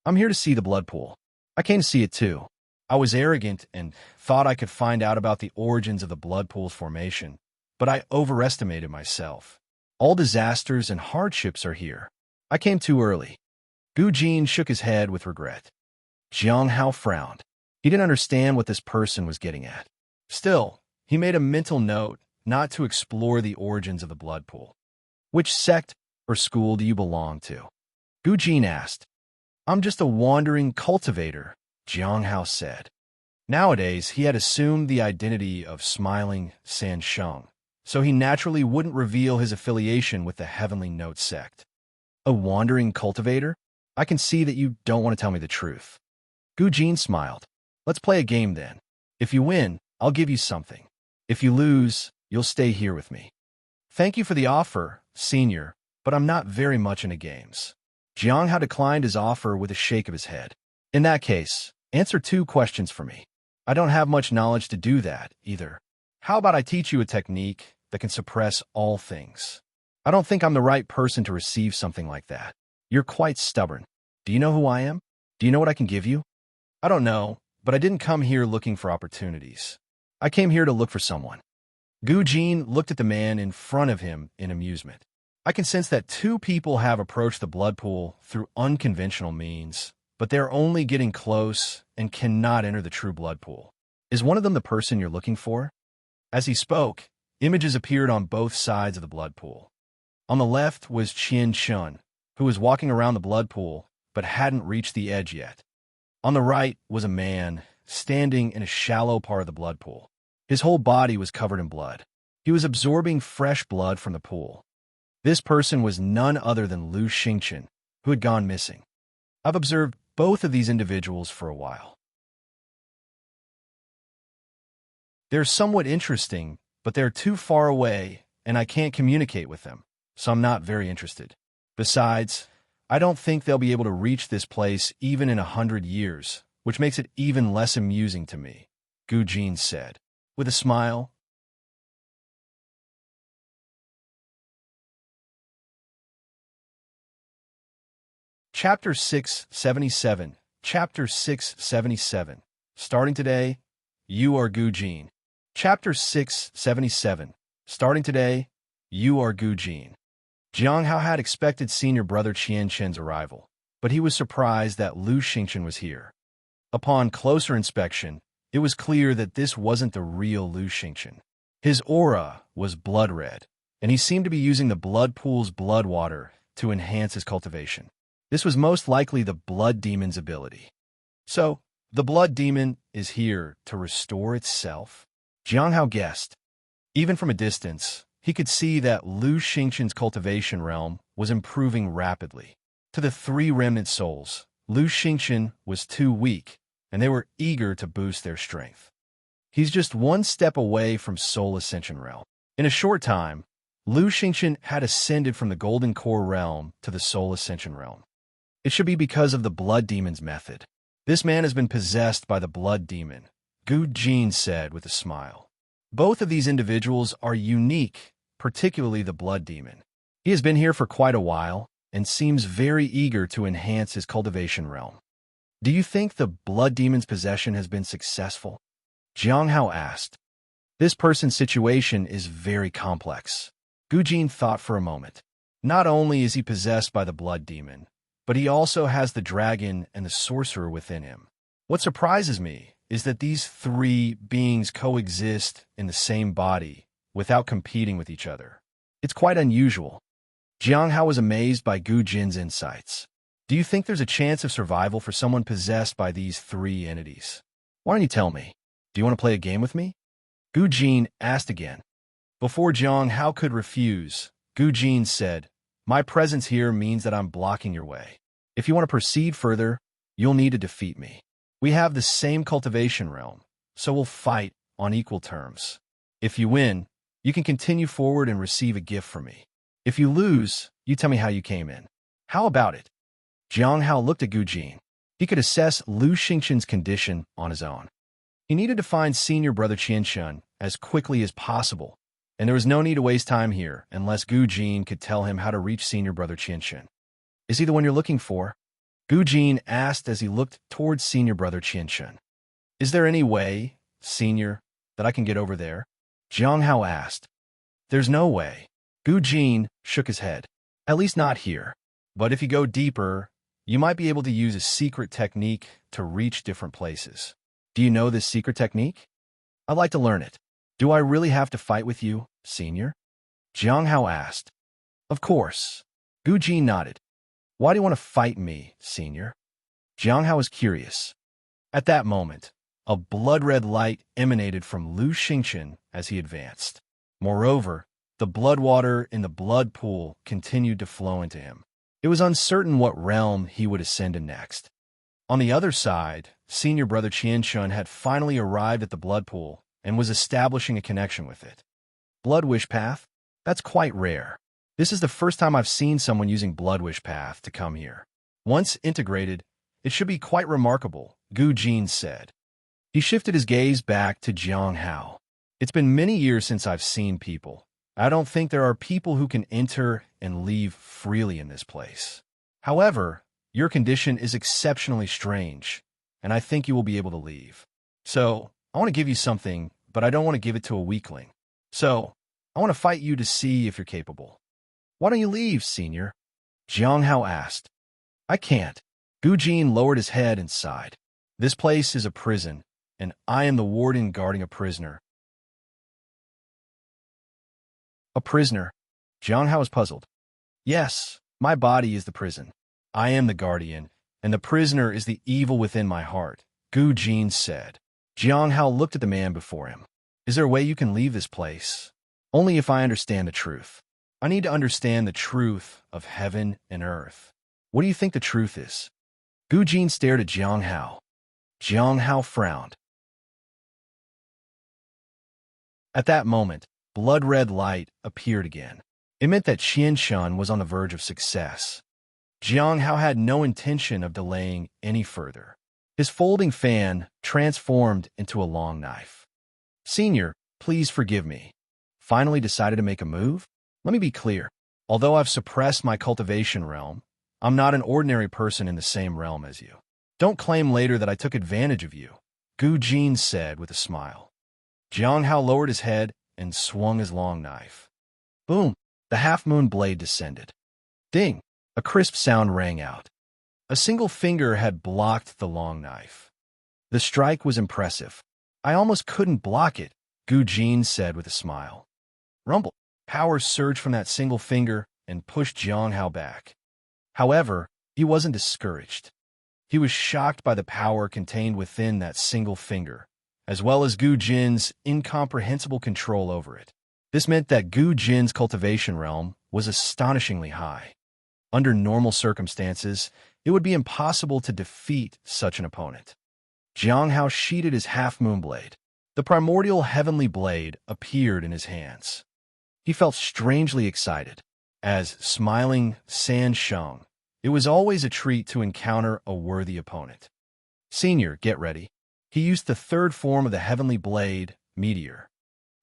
"I'm here to see the blood pool. I came to see it too. I was arrogant and thought I could find out about the origins of the blood pool's formation, but I overestimated myself. All disasters and hardships are here. I came too early." Gu Jin shook his head with regret. Jiang Hao frowned. He didn't understand what this person was getting at. Still, he made a mental note not to explore the origins of the blood pool. "Which sect or school do you belong to?" Gu Jin asked. "I'm just a wandering cultivator," Jiang Hao said. Nowadays, he had assumed the identity of Smiling Sansheng, so he naturally wouldn't reveal his affiliation with the Heavenly Note sect. "A wandering cultivator? I can see that you don't want to tell me the truth." Gu Jin smiled. "Let's play a game then. If you win, I'll give you something. If you lose, you'll stay here with me." "Thank you for the offer, senior, but I'm not very much into games." Jiang Hao declined his offer with a shake of his head. "In that case, answer 2 questions for me." "I don't have much knowledge to do that, either." "How about I teach you a technique that can suppress all things?" "I don't think I'm the right person to receive something like that. You're quite stubborn. Do you know who I am? Do you know what I can give you?" "I don't know, but I didn't come here looking for opportunities. I came here to look for someone." Gu Jin looked at the man in front of him in amusement. "I can sense that 2 people have approached the blood pool through unconventional means, but they're only getting close and cannot enter the true blood pool. Is one of them the person you're looking for?" As he spoke, images appeared on both sides of the blood pool. On the left was Qian Chun, who was walking around the blood pool but hadn't reached the edge yet. On the right was a man standing in a shallow part of the blood pool. His whole body was covered in blood. He was absorbing fresh blood from the pool. This person was none other than Lu Xingchen, who had gone missing. I've observed both of these individuals for a while. They're somewhat interesting, but they're too far away, and I can't communicate with them, so I'm not very interested. Besides, I don't think they'll be able to reach this place even in 100 years, which makes it even less amusing to me, Gu Jin said, with a smile. Chapter 677. Chapter 677. Starting today, you are Gu Jin. Chapter 677. Starting today, you are Gu Jin. Jiang Hao had expected senior brother Qian Chen's arrival, but he was surprised that Lu Xingchen was here. Upon closer inspection, it was clear that this wasn't the real Lu Xingchen. His aura was blood red, and he seemed to be using the blood pool's blood water to enhance his cultivation. This was most likely the blood demon's ability. So, the blood demon is here to restore itself? Jiang Hao guessed. Even from a distance, he could see that Lu Xingchen's cultivation realm was improving rapidly. To the three remnant souls, Lu Xingchen was too weak, and they were eager to boost their strength. He's just one step away from Soul Ascension realm. In a short time, Lu Xingchen had ascended from the Golden Core realm to the Soul Ascension realm. It should be because of the blood demon's method. This man has been possessed by the blood demon, Gu Jin said with a smile. Both of these individuals are unique, particularly the blood demon. He has been here for quite a while and seems very eager to enhance his cultivation realm. Do you think the blood demon's possession has been successful? Jiang Hao asked. This person's situation is very complex. Gu Jin thought for a moment. Not only is he possessed by the blood demon, but he also has the dragon and the sorcerer within him. What surprises me is that these three beings coexist in the same body without competing with each other. It's quite unusual. Jiang Hao was amazed by Gu Jin's insights. Do you think there's a chance of survival for someone possessed by these three entities? Why don't you tell me? Do you want to play a game with me? Gu Jin asked again. Before Jiang Hao could refuse, Gu Jin said, my presence here means that I'm blocking your way. If you want to proceed further, you'll need to defeat me. We have the same cultivation realm, so we'll fight on equal terms. If you win, you can continue forward and receive a gift from me. If you lose, you tell me how you came in. How about it? Jiang Hao looked at Gu Jin. He could assess Lu Xingchen's condition on his own. He needed to find senior brother Qian Shen as quickly as possible, and there was no need to waste time here unless Gu Jin could tell him how to reach senior brother Qian Shen. Is he the one you're looking for? Gu Jin asked as he looked towards senior brother Qian Shen. Is there any way, senior, that I can get over there? Jiang Hao asked. There's no way. Gu Jin shook his head. At least not here. But if you go deeper, you might be able to use a secret technique to reach different places. Do you know this secret technique? I'd like to learn it. Do I really have to fight with you, senior? Jiang Hao asked. Of course. Gu Jin nodded. Why do you want to fight me, senior? Jiang Hao was curious. At that moment, a blood-red light emanated from Lu Xingchen as he advanced. Moreover, the blood water in the blood pool continued to flow into him. It was uncertain what realm he would ascend in next. On the other side, senior brother Qian Shen had finally arrived at the blood pool and was establishing a connection with it. Blood Wish Path? That's quite rare. This is the first time I've seen someone using Blood Wish Path to come here. Once integrated, it should be quite remarkable, Gu Jin said. He shifted his gaze back to Jiang Hao. It's been many years since I've seen people. I don't think there are people who can enter and leave freely in this place. However, your condition is exceptionally strange, and I think you will be able to leave. So, I want to give you something, but I don't want to give it to a weakling. So, I want to fight you to see if you're capable. Why don't you leave, senior? Jiang Hao asked. I can't. Gu Jin lowered his head and sighed. This place is a prison, and I am the warden guarding a prisoner. A prisoner? Jiang Hao was puzzled. Yes, my body is the prison. I am the guardian, and the prisoner is the evil within my heart, Gu Jin said. Jiang Hao looked at the man before him. Is there a way you can leave this place? Only if I understand the truth. I need to understand the truth of heaven and earth. What do you think the truth is? Gu Jin stared at Jiang Hao. Jiang Hao frowned. At that moment, blood-red light appeared again. It meant that Qianshan was on the verge of success. Jiang Hao had no intention of delaying any further. His folding fan transformed into a long knife. Senior, please forgive me. Finally decided to make a move? Let me be clear. Although I've suppressed my cultivation realm, I'm not an ordinary person in the same realm as you. Don't claim later that I took advantage of you, Gu Jin said with a smile. Jiang Hao lowered his head and swung his long knife. Boom! The half-moon blade descended. Ding! A crisp sound rang out. A single finger had blocked the long knife. The strike was impressive. I almost couldn't block it, Gu Jin said with a smile. Rumble! Power surged from that single finger and pushed Jiang Hao back. However, he wasn't discouraged. He was shocked by the power contained within that single finger, as well as Gu Jin's incomprehensible control over it. This meant that Gu Jin's cultivation realm was astonishingly high. Under normal circumstances, it would be impossible to defeat such an opponent. Jiang Hao sheatheded his half-moon blade. The primordial heavenly blade appeared in his hands. He felt strangely excited. As smiling San Sheng, it was always a treat to encounter a worthy opponent. Senior, get ready. He used the third form of the heavenly blade, Meteor.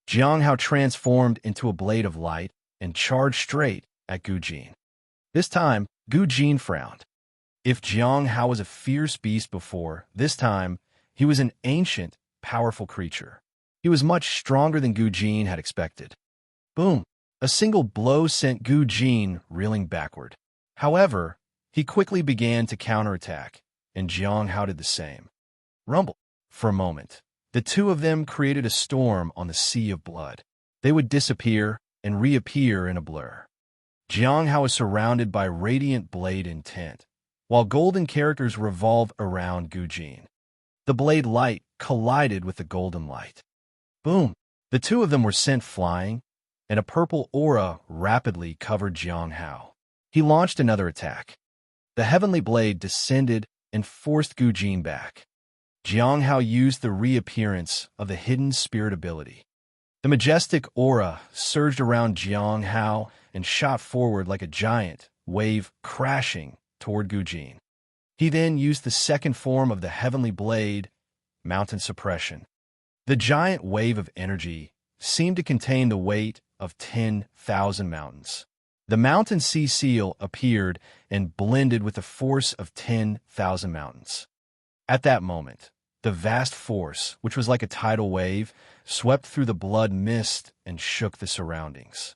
Jiang Hao transformed into a blade of light and charged straight at Gu Jin. This time, Gu Jin frowned. If Jiang Hao was a fierce beast before, this time, he was an ancient, powerful creature. He was much stronger than Gu Jin had expected. Boom! A single blow sent Gu Jin reeling backward. However, he quickly began to counterattack, and Jiang Hao did the same. Rumble! For a moment, the two of them created a storm on the sea of blood. They would disappear and reappear in a blur. Jiang Hao was surrounded by radiant blade intent, while golden characters revolved around Gu Jin. The blade light collided with the golden light. Boom! The two of them were sent flying, and a purple aura rapidly covered Jiang Hao. He launched another attack. The heavenly blade descended and forced Gu Jin back. Jiang Hao used the reappearance of the hidden spirit ability. The majestic aura surged around Jiang Hao and shot forward like a giant wave crashing toward Gu Jin. He then used the second form of the heavenly blade, Mountain Suppression. The giant wave of energy seemed to contain the weight of 10,000 mountains. The mountain sea seal appeared and blended with the force of 10,000 mountains. At that moment, the vast force, which was like a tidal wave, swept through the blood mist and shook the surroundings.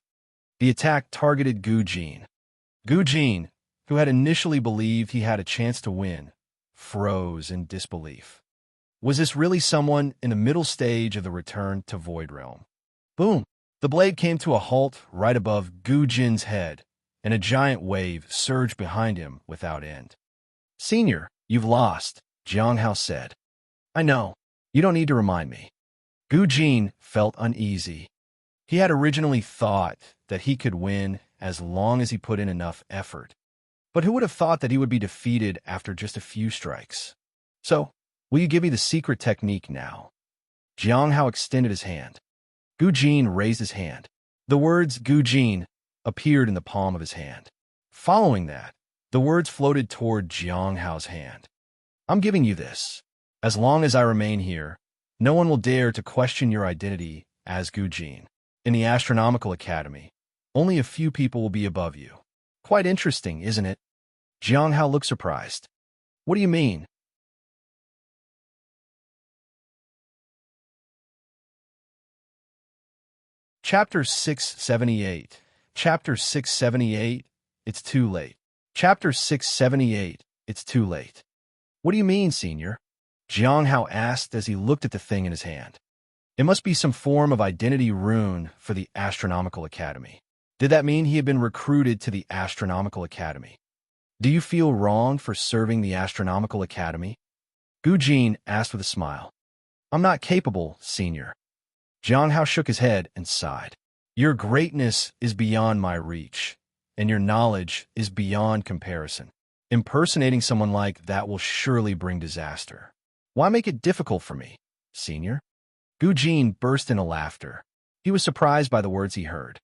The attack targeted Gu Jin. Gu Jin, who had initially believed he had a chance to win, froze in disbelief. Was this really someone in the middle stage of the return to Void Realm? Boom! The blade came to a halt right above Gu Jin's head, and a giant wave surged behind him without end. Senior, you've lost, Jiang Hao said. I know. You don't need to remind me. Gu Jin felt uneasy. He had originally thought that he could win as long as he put in enough effort. But who would have thought that he would be defeated after just a few strikes? So, will you give me the secret technique now? Jiang Hao extended his hand. Gu Jin raised his hand. The words Gu Jin appeared in the palm of his hand. Following that, the words floated toward Jiang Hao's hand. I'm giving you this. As long as I remain here, no one will dare to question your identity as Gu Jin. In the Astronomical Academy, only a few people will be above you. Quite interesting, isn't it? Jiang Hao looked surprised. What do you mean? Chapter 678. Chapter 678. It's too late. Chapter 678. It's too late. What do you mean, Senior? Jiang Hao asked as he looked at the thing in his hand. It must be some form of identity rune for the Astronomical Academy. Did that mean he had been recruited to the Astronomical Academy? Do you feel wrong for serving the Astronomical Academy? Gu Jin asked with a smile. I'm not capable, Senior. Jiang Hao shook his head and sighed. Your greatness is beyond my reach, and your knowledge is beyond comparison. Impersonating someone like that will surely bring disaster. Why make it difficult for me, Senior? Gu Jin burst into laughter. He was surprised by the words he heard.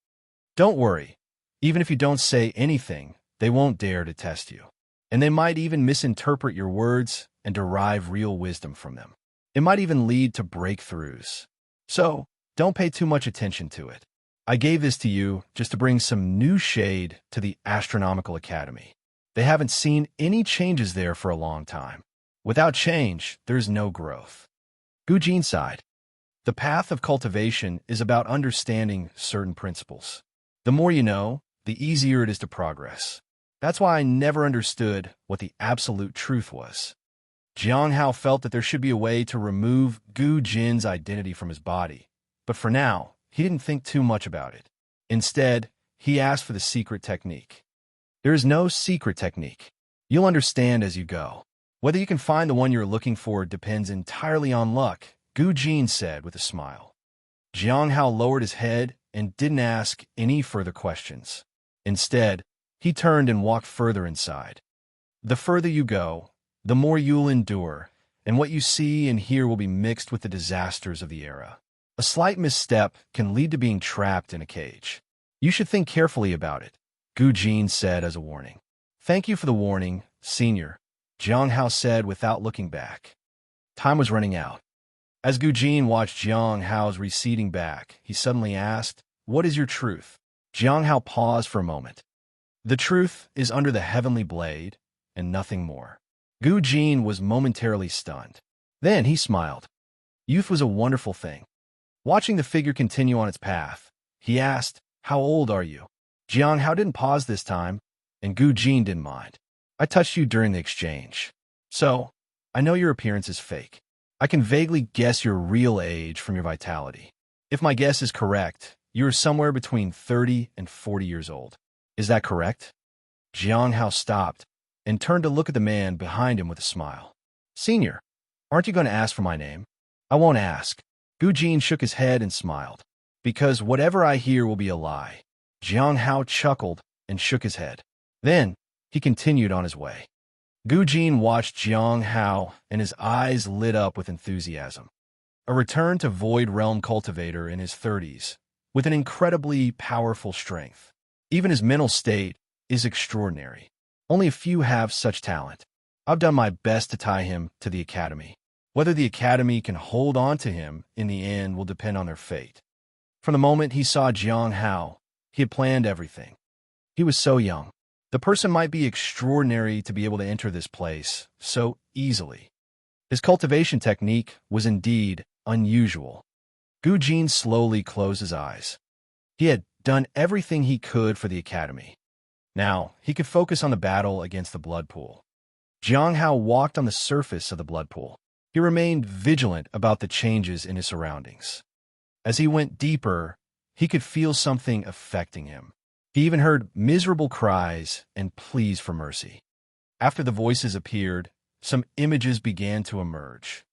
Don't worry. Even if you don't say anything, they won't dare to test you. And they might even misinterpret your words and derive real wisdom from them. It might even lead to breakthroughs. So, don't pay too much attention to it. I gave this to you just to bring some new shade to the Astronomical Academy. They haven't seen any changes there for a long time. Without change, there's no growth. Gu Jin sighed. The path of cultivation is about understanding certain principles. The more you know, the easier it is to progress. That's why I never understood what the absolute truth was. Jiang Hao felt that there should be a way to remove Gu Jin's identity from his body, but for now, he didn't think too much about it. Instead, he asked for the secret technique. There is no secret technique. You'll understand as you go. Whether you can find the one you're looking for depends entirely on luck, Gu Jin said with a smile. Jiang Hao lowered his head and didn't ask any further questions. Instead, he turned and walked further inside. The further you go, the more you'll endure, and what you see and hear will be mixed with the disasters of the era. A slight misstep can lead to being trapped in a cage. You should think carefully about it, Gu Jin said as a warning. Thank you for the warning, Senior, Jiang Hao said without looking back. Time was running out. As Gu Jin watched Jiang Hao's receding back, he suddenly asked, What is your truth? Jiang Hao paused for a moment. The truth is under the heavenly blade, and nothing more. Gu Jin was momentarily stunned. Then he smiled. Youth was a wonderful thing. Watching the figure continue on its path, he asked, How old are you? Jiang Hao didn't pause this time, and Gu Jin didn't mind. I touched you during the exchange. So, I know your appearance is fake. I can vaguely guess your real age from your vitality. If my guess is correct, you are somewhere between 30 and 40 years old. Is that correct? Jiang Hao stopped and turned to look at the man behind him with a smile. Senior, aren't you going to ask for my name? I won't ask. Gu Jin shook his head and smiled. Because whatever I hear will be a lie. Jiang Hao chuckled and shook his head. Then, he continued on his way. Gu Jin watched Jiang Hao, and his eyes lit up with enthusiasm. A return to Void Realm cultivator in his 30s, with an incredibly powerful strength. Even his mental state is extraordinary. Only a few have such talent. I've done my best to tie him to the Academy. Whether the Academy can hold on to him in the end will depend on their fate. From the moment he saw Jiang Hao, he had planned everything. He was so young. The person might be extraordinary to be able to enter this place so easily. His cultivation technique was indeed unusual. Gu Jin slowly closed his eyes. He had done everything he could for the Academy. Now, he could focus on the battle against the blood pool. Jiang Hao walked on the surface of the blood pool. He remained vigilant about the changes in his surroundings. As he went deeper, he could feel something affecting him. He even heard miserable cries and pleas for mercy. After the voices appeared, some images began to emerge.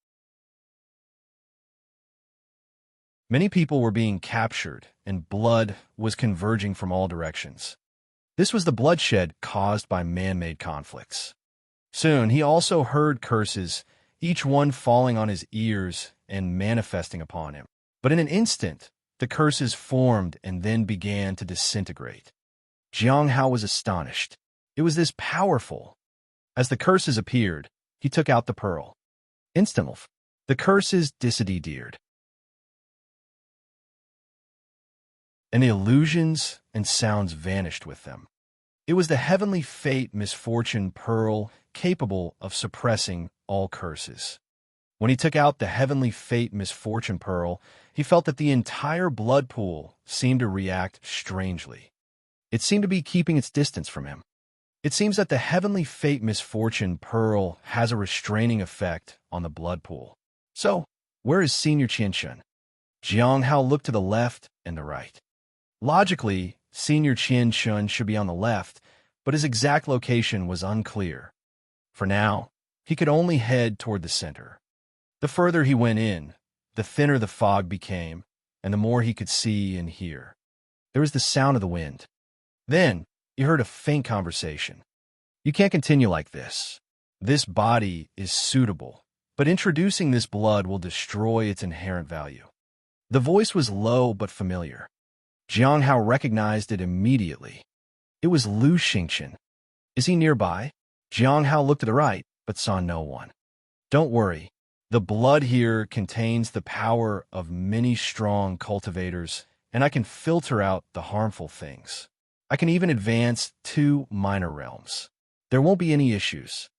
Many people were being captured, and blood was converging from all directions. This was the bloodshed caused by man-made conflicts. Soon, he also heard curses, each one falling on his ears and manifesting upon him. But in an instant, the curses formed and then began to disintegrate. Jiang Hao was astonished. It was this powerful. As the curses appeared, he took out the pearl. Instantly, the curses disappeared. And the illusions and sounds vanished with them. It was the heavenly fate misfortune pearl capable of suppressing all curses. When he took out the heavenly fate misfortune pearl, he felt that the entire blood pool seemed to react strangely. It seemed to be keeping its distance from him. It seems that the heavenly fate misfortune pearl has a restraining effect on the blood pool. So, where is Senior Qianshun? Jiang Hao looked to the left and the right. Logically, Senior Qianshun should be on the left, but his exact location was unclear. For now, He could only head toward the center. The further he went in, the thinner the fog became, and the more he could see and hear. There was the sound of the wind. Then, he heard a faint conversation. "You can't continue like this. This body is suitable, but introducing this blood will destroy its inherent value." The voice was low but familiar. Jiang Hao recognized it immediately. It was Lu Xingqian. "Is he nearby?" Jiang Hao looked to the right, but saw no one. "Don't worry. The blood here contains the power of many strong cultivators, and I can filter out the harmful things. I can even advance 2 minor realms. There won't be any issues.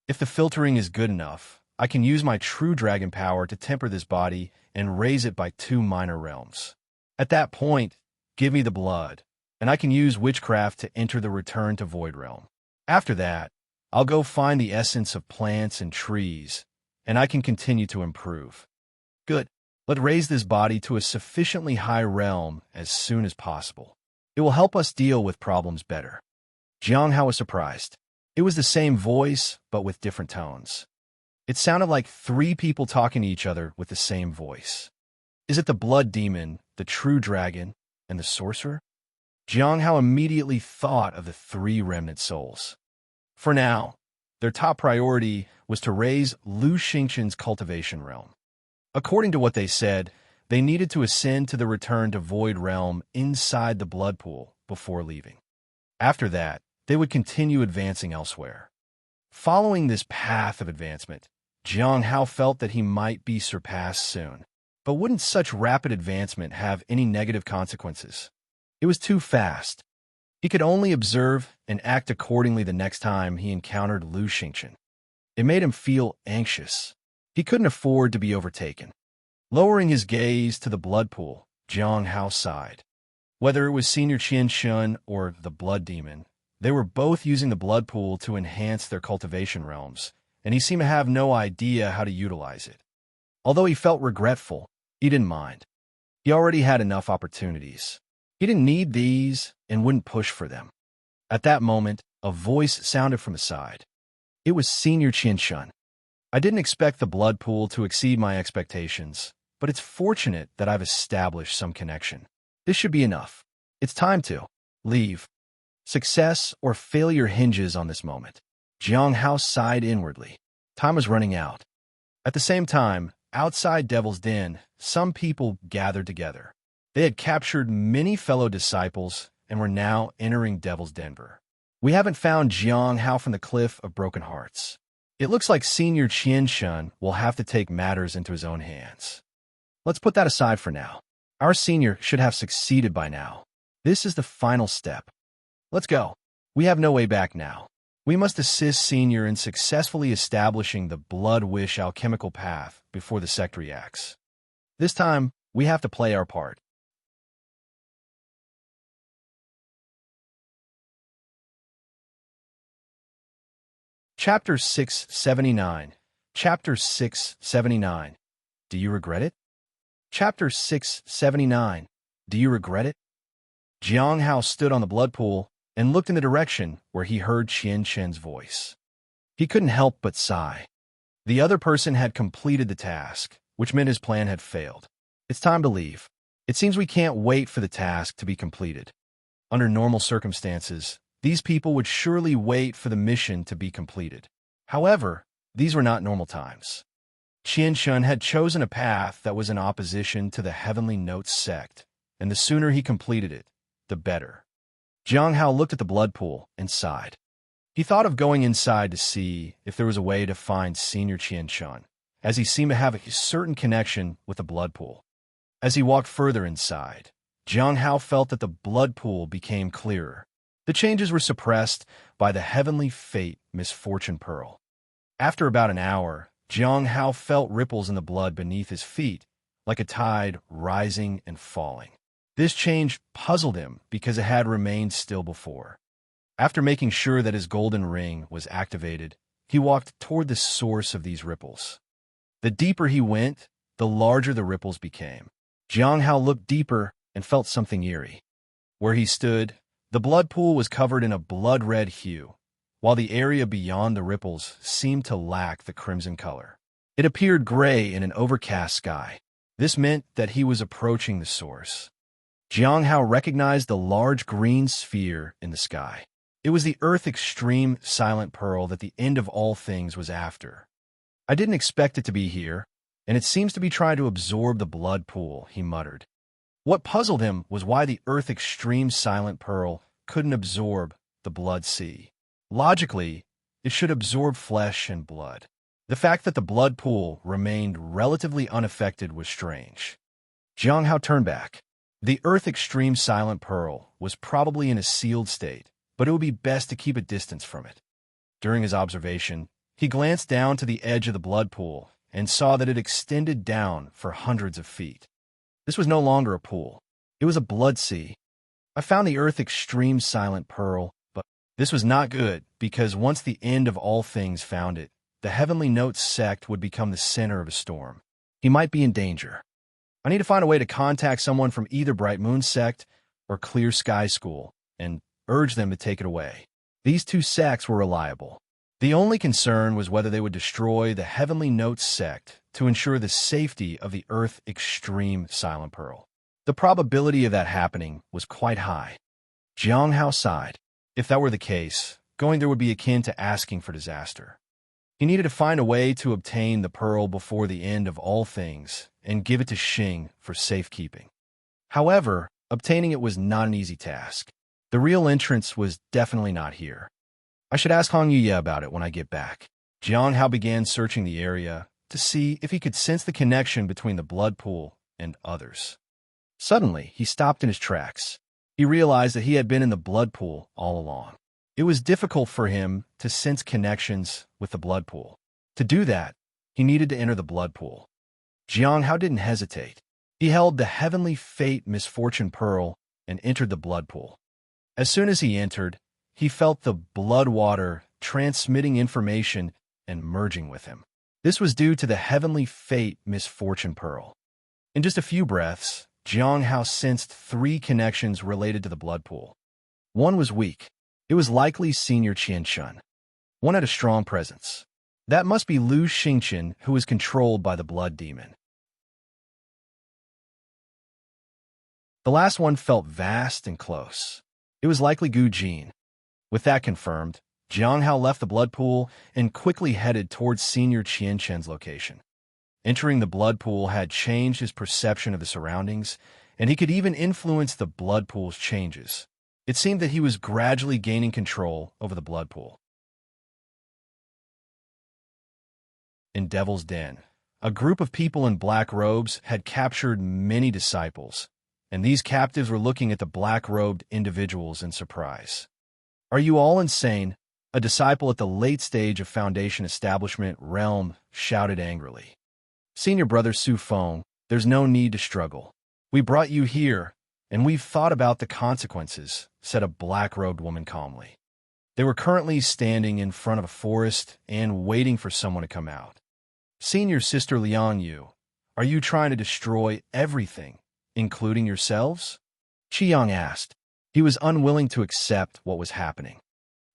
If the filtering is good enough, I can use my true dragon power to temper this body and raise it by 2 minor realms. At that point, give me the blood, and I can use witchcraft to enter the return to void realm. After that, I'll go find the essence of plants and trees, and I can continue to improve." "Good. Let's raise this body to a sufficiently high realm as soon as possible. It will help us deal with problems better." Jiang Hao was surprised. It was the same voice, but with different tones. It sounded like 3 people talking to each other with the same voice. Is it the blood demon, the true dragon, and the sorcerer? Jiang Hao immediately thought of the 3 remnant souls. For now, their top priority was to raise Lu Xingqian's cultivation realm. According to what they said, they needed to ascend to the return to void realm inside the blood pool before leaving. After that, they would continue advancing elsewhere. Following this path of advancement, Jiang Hao felt that he might be surpassed soon. But wouldn't such rapid advancement have any negative consequences? It was too fast. He could only observe and act accordingly the next time he encountered Lu Xingqian. It made him feel anxious. He couldn't afford to be overtaken. Lowering his gaze to the blood pool, Jiang Hao sighed. Whether it was Senior Qianshun or the blood demon, they were both using the blood pool to enhance their cultivation realms, and he seemed to have no idea how to utilize it. Although he felt regretful, he didn't mind. He already had enough opportunities. He didn't need these and wouldn't push for them. At that moment, a voice sounded from the side. It was Senior Qianshun. "I didn't expect the blood pool to exceed my expectations, but it's fortunate that I've established some connection. This should be enough. It's time to leave." Success or failure hinges on this moment. Jiang Hao sighed inwardly. Time was running out. At the same time, outside Devil's Den, some people gathered together. They had captured many fellow disciples and were now entering Devil's Denver. "We haven't found Jiang Hao from the Cliff of Broken Hearts. It looks like Senior Qianshun will have to take matters into his own hands. Let's put that aside for now. Our senior should have succeeded by now. This is the final step. Let's go. We have no way back now. We must assist Senior in successfully establishing the Blood Wish alchemical path before the sect reacts. This time, we have to play our part." Chapter 679. Chapter 679. Do you regret it? Chapter 679. Do you regret it? Jiang Hao stood on the blood pool and looked in the direction where he heard Qianshun's voice. He couldn't help but sigh. The other person had completed the task, which meant his plan had failed. It's time to leave. It seems we can't wait for the task to be completed. Under normal circumstances, these people would surely wait for the mission to be completed. However, these were not normal times. Qianshun had chosen a path that was in opposition to the Heavenly Notes sect, and the sooner he completed it, the better. Jiang Hao looked at the blood pool and sighed. He thought of going inside to see if there was a way to find Senior Qianshun, as he seemed to have a certain connection with the blood pool. As he walked further inside, Jiang Hao felt that the blood pool became clearer. The changes were suppressed by the heavenly fate misfortune pearl. After about an hour, Jiang Hao felt ripples in the blood beneath his feet, like a tide rising and falling. This change puzzled him because it had remained still before. After making sure that his golden ring was activated, he walked toward the source of these ripples. The deeper he went, the larger the ripples became. Jiang Hao looked deeper and felt something eerie. Where he stood, the blood pool was covered in a blood-red hue, while the area beyond the ripples seemed to lack the crimson color. It appeared gray in an overcast sky. This meant that he was approaching the source. Jiang Hao recognized the large green sphere in the sky. It was the Earth Extreme Silent Pearl that the end of all things was after. I didn't expect it to be here, and it seems to be trying to absorb the blood pool, he muttered. What puzzled him was why the Earth Extreme Silent Pearl couldn't absorb the blood sea. Logically, it should absorb flesh and blood. The fact that the blood pool remained relatively unaffected was strange. Jiang Hao turned back. The Earth Extreme Silent Pearl was probably in a sealed state, but it would be best to keep a distance from it. During his observation, he glanced down to the edge of the blood pool and saw that it extended down for hundreds of feet. This was no longer a pool. It was a blood sea. I found the Earth Extreme Silent Pearl, but this was not good because once the end of all things found it, the Heavenly Notes sect would become the center of a storm. He might be in danger. I need to find a way to contact someone from either Bright Moon sect or Clear Sky School and urge them to take it away. These two sects were reliable. The only concern was whether they would destroy the Heavenly Notes sect to ensure the safety of the Earth Extreme Silent Pearl. The probability of that happening was quite high. Jiang Hao sighed. If that were the case, going there would be akin to asking for disaster. He needed to find a way to obtain the pearl before the end of all things and give it to Xing for safekeeping. However, obtaining it was not an easy task. The real entrance was definitely not here. I should ask Hong Yuye about it when I get back. Jiang Hao began searching the area to see if he could sense the connection between the blood pool and others. Suddenly, he stopped in his tracks. He realized that he had been in the blood pool all along. It was difficult for him to sense connections with the blood pool. To do that, he needed to enter the blood pool. Jiang Hao didn't hesitate. He held the Heavenly Fate Misfortune Pearl and entered the blood pool. As soon as he entered, he felt the blood water transmitting information and merging with him. This was due to the Heavenly Fate Misfortune Pearl. In just a few breaths, Jiang Hao sensed 3 connections related to the blood pool. One was weak. It was likely Senior Qianshun. One had a strong presence. That must be Lu Xingqian, who was controlled by the blood demon. The last one felt vast and close. It was likely Gu Jin. With that confirmed, Jiang Hao left the blood pool and quickly headed towards Senior Qianshun's location. Entering the blood pool had changed his perception of the surroundings, and he could even influence the blood pool's changes. It seemed that he was gradually gaining control over the blood pool. In Devil's Den, a group of people in black robes had captured many disciples, and these captives were looking at the black-robed individuals in surprise. "Are you all insane?" A disciple at the late stage of Foundation Establishment Realm shouted angrily. "Senior brother Su Feng, there's no need to struggle. We brought you here, and we've thought about the consequences," said a black-robed woman calmly. They were currently standing in front of a forest and waiting for someone to come out. "Senior Sister Liang Yu, are you trying to destroy everything, including yourselves?" Qiyang asked. He was unwilling to accept what was happening.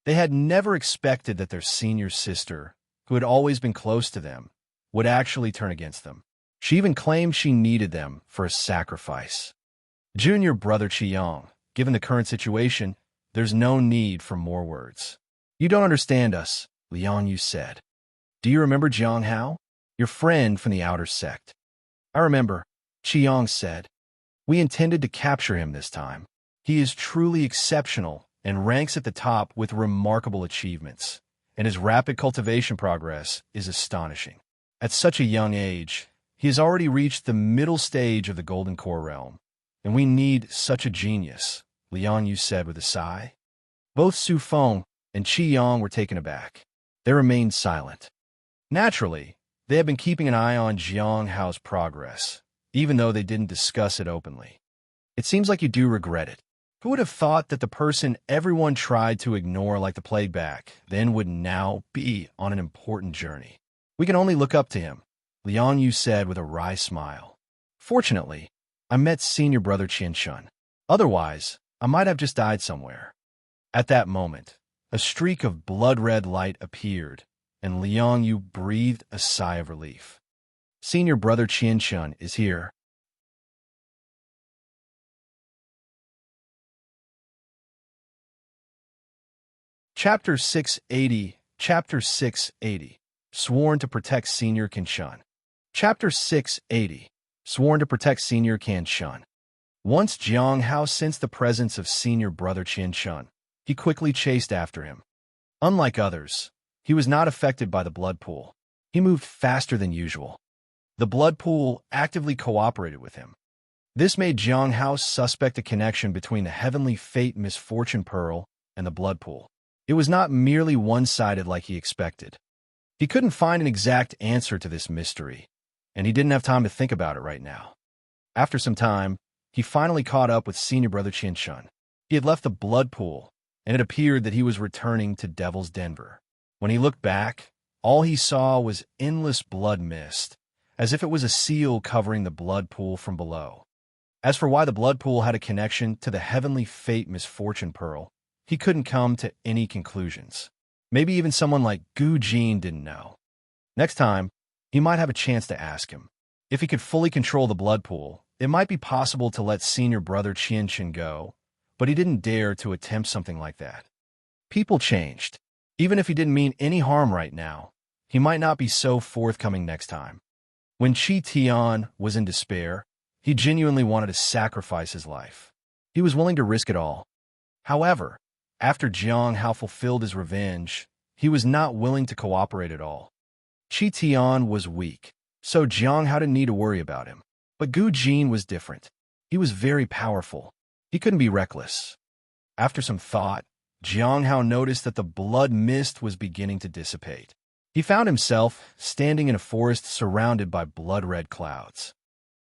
They had never expected that their senior sister, who had always been close to them, would actually turn against them. She even claimed she needed them for a sacrifice. "Junior brother Qiyang, given the current situation, there's no need for more words." "You don't understand us," Liang Yu said. "Do you remember Jiang Hao? Your friend from the outer sect?" "I remember," Qiyang said. "We intended to capture him this time. He is truly exceptional and ranks at the top with remarkable achievements, and his rapid cultivation progress is astonishing. At such a young age, he has already reached the middle stage of the Golden Core realm, and we need such a genius," Liang Yu said with a sigh. Both Su Feng and Qiyang were taken aback. They remained silent. Naturally, they had been keeping an eye on Jiang Hao's progress, even though they didn't discuss it openly. "It seems like you do regret it. Who would have thought that the person everyone tried to ignore like the plague back then would now be on an important journey? We can only look up to him," Liang Yu said with a wry smile. "Fortunately, I met senior brother Qianshun. Otherwise, I might have just died somewhere." At that moment, A streak of blood-red light appeared, and Liang Yu breathed a sigh of relief. Senior brother Qianshun is here. Chapter 680. Sworn to protect Senior Qianshun. Chapter 680. Sworn to protect Senior Qianshun. Once Jiang Hao sensed the presence of senior brother Qianshun, he quickly chased after him. Unlike others, he was not affected by the blood pool. He moved faster than usual. The blood pool actively cooperated with him. This made Jiang Hao suspect a connection between the heavenly fate misfortune pearl and the blood pool. It was not merely one-sided like he expected. He couldn't find an exact answer to this mystery, and he didn't have time to think about it right now. After some time, he finally caught up with senior brother Qianshun. He had left the blood pool, and it appeared that he was returning to Devil's Denver. When he looked back, all he saw was endless blood mist, as if it was a seal covering the blood pool from below. As for why the blood pool had a connection to the heavenly fate misfortune pearl, he couldn't come to any conclusions. Maybe even someone like Gu Jin didn't know. Next time, he might have a chance to ask him. If he could fully control the blood pool, it might be possible to let senior brother Qianshun go, but he didn't dare to attempt something like that. People changed. Even if he didn't mean any harm right now, he might not be so forthcoming next time. When Qi Tian was in despair, he genuinely wanted to sacrifice his life. He was willing to risk it all. However, after Jiang Hao fulfilled his revenge, he was not willing to cooperate at all. Qi Tian was weak, so Jiang Hao didn't need to worry about him. But Gu Jin was different. He was very powerful. He couldn't be reckless. After some thought, Jiang Hao noticed that the blood mist was beginning to dissipate. He found himself standing in a forest surrounded by blood-red clouds.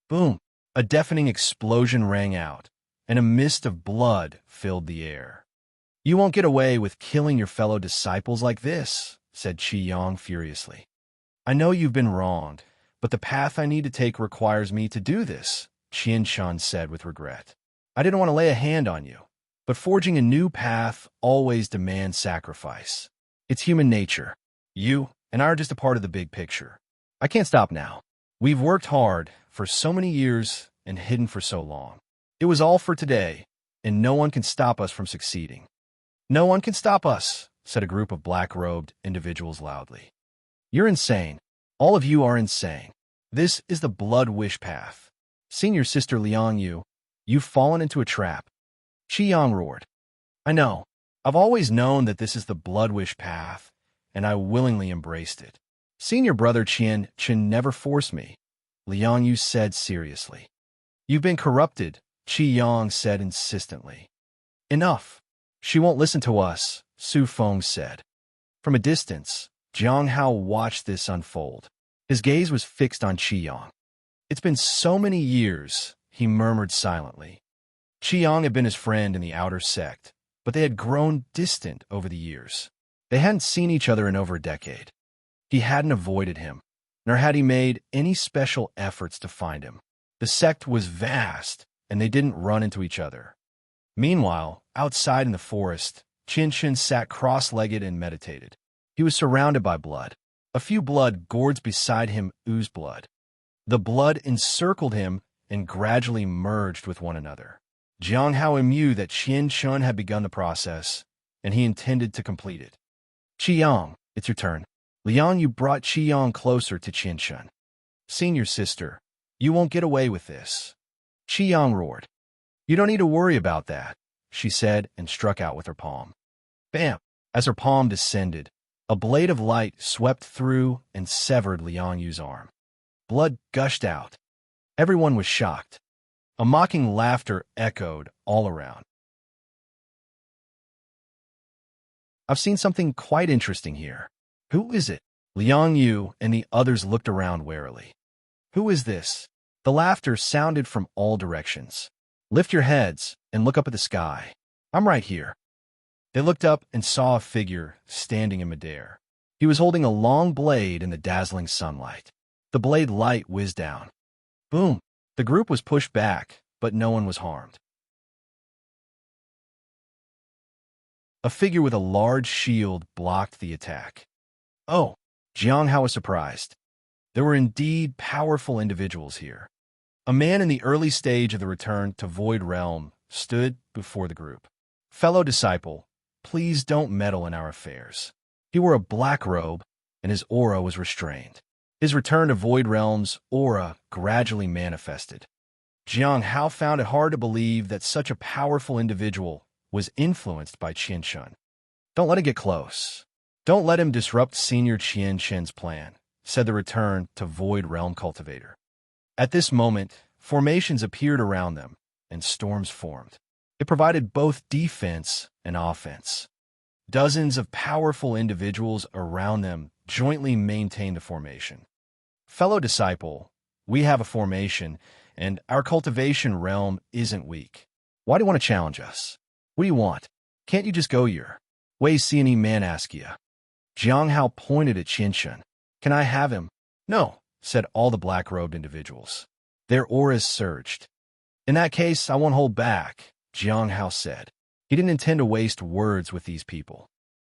Boom! A deafening explosion rang out, and a mist of blood filled the air. "You won't get away with killing your fellow disciples like this," said Qi Yang furiously. "I know you've been wronged, but the path I need to take requires me to do this," Qianshun said with regret. "I didn't want to lay a hand on you, but forging a new path always demands sacrifice. It's human nature. You and I are just a part of the big picture. I can't stop now. We've worked hard for so many years and hidden for so long. It was all for today, and no one can stop us from succeeding." "No one can stop us," said a group of black-robed individuals loudly. "You're insane. All of you are insane. This is the blood wish path. Senior sister Liang Yu, you've fallen into a trap." Qi Yang roared. "I know. I've always known that this is the blood wish path, and I willingly embraced it. Senior brother Qianshun never forced me," Liang Yu said seriously. "You've been corrupted," Qi Yang said insistently. "Enough. She won't listen to us," Su Feng said. From a distance, Jiang Hao watched this unfold. His gaze was fixed on Qi Yang. "It's been so many years," he murmured silently. Qi Yang had been his friend in the outer sect, but they had grown distant over the years. They hadn't seen each other in over a decade. He hadn't avoided him, nor had he made any special efforts to find him. The sect was vast, and they didn't run into each other. Meanwhile, outside in the forest, Qianshun sat cross-legged and meditated. He was surrounded by blood. A few blood gourds beside him oozed blood. The blood encircled him and gradually merged with one another. Jiang Hao knew that Qianshun had begun the process, and he intended to complete it. "Qi Yang, it's your turn." Liang Yu brought Qi Yang closer to Qianshun. "Senior sister, you won't get away with this." Qi Yang roared. "You don't need to worry about that," she said and struck out with her palm. Bam! As her palm descended, a blade of light swept through and severed Liang Yu's arm. Blood gushed out. Everyone was shocked. A mocking laughter echoed all around. "I've seen something quite interesting here. Who is it?" Liang Yu and the others looked around warily. "Who is this?" The laughter sounded from all directions. "Lift your heads and look up at the sky. I'm right here." They looked up and saw a figure standing in midair. He was holding a long blade in the dazzling sunlight. The blade light whizzed down. Boom! The group was pushed back, but no one was harmed. A figure with a large shield blocked the attack. Oh, Jiang Hao was surprised. There were indeed powerful individuals here. A man in the early stage of the return to Void Realm stood before the group. Fellow disciple, please don't meddle in our affairs. He wore a black robe, and his aura was restrained. His return to Void Realm's aura gradually manifested. Jiang Hao found it hard to believe that such a powerful individual was influenced by Qian Shun. Don't let him get close. Don't let him disrupt Senior Qian Shen's plan, said the return to Void Realm cultivator. At this moment, formations appeared around them, and storms formed. It provided both defense and offense. Dozens of powerful individuals around them jointly maintained the formation. Fellow disciple, we have a formation, and our cultivation realm isn't weak. Why do you want to challenge us? What do you want? Can't you just go your way? See any man ask ya? Jiang Hao pointed at Qianshun. Can I have him? No, said all the black-robed individuals. Their auras surged. In that case, I won't hold back, Jiang Hao said. He didn't intend to waste words with these people.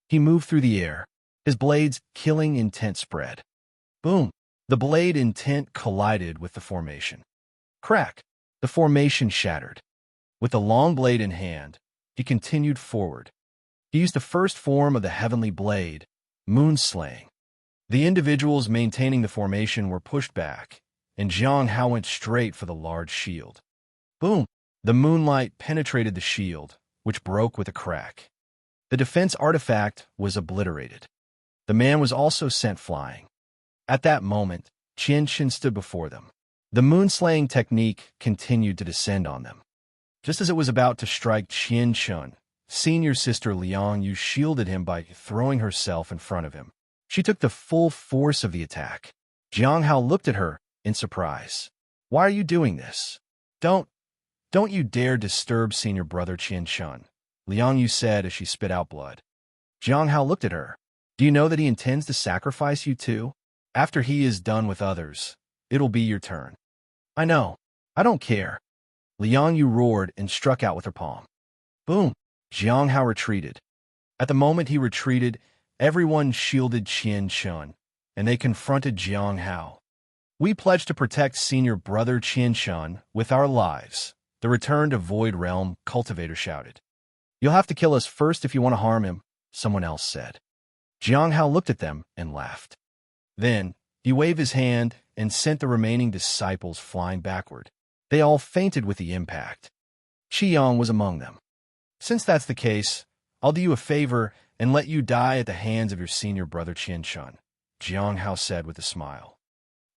He moved through the air. His blade's killing intent spread. Boom! The blade intent collided with the formation. Crack! The formation shattered. With the long blade in hand, he continued forward. He used the first form of the heavenly blade, moon slaying. The individuals maintaining the formation were pushed back, and Jiang Hao went straight for the large shield. Boom! The moonlight penetrated the shield, which broke with a crack. The defense artifact was obliterated. The man was also sent flying. At that moment, Qianxin stood before them. The moon-slaying technique continued to descend on them. Just as it was about to strike Qianxun, senior sister Liang Yu shielded him by throwing herself in front of him. She took the full force of the attack. Jiang Hao looked at her in surprise. Why are you doing this? Don't you dare disturb senior brother Qianxun, Liang Yu said as she spit out blood. Jiang Hao looked at her. Do you know that he intends to sacrifice you too? After he is done with others, it'll be your turn. I know. I don't care. Liang Yu roared and struck out with her palm. Boom! Jiang Hao retreated. At the moment he retreated, everyone shielded Qianxun, and they confronted Jiang Hao. We pledge to protect senior brother Qianxun with our lives, the return to Void Realm cultivator shouted. You'll have to kill us first if you want to harm him, someone else said. Jiang Hao looked at them and laughed. Then, he waved his hand and sent the remaining disciples flying backward. They all fainted with the impact. Qiyang was among them. Since that's the case, I'll do you a favor and let you die at the hands of your senior brother Qianxun, Jiang Hao said with a smile.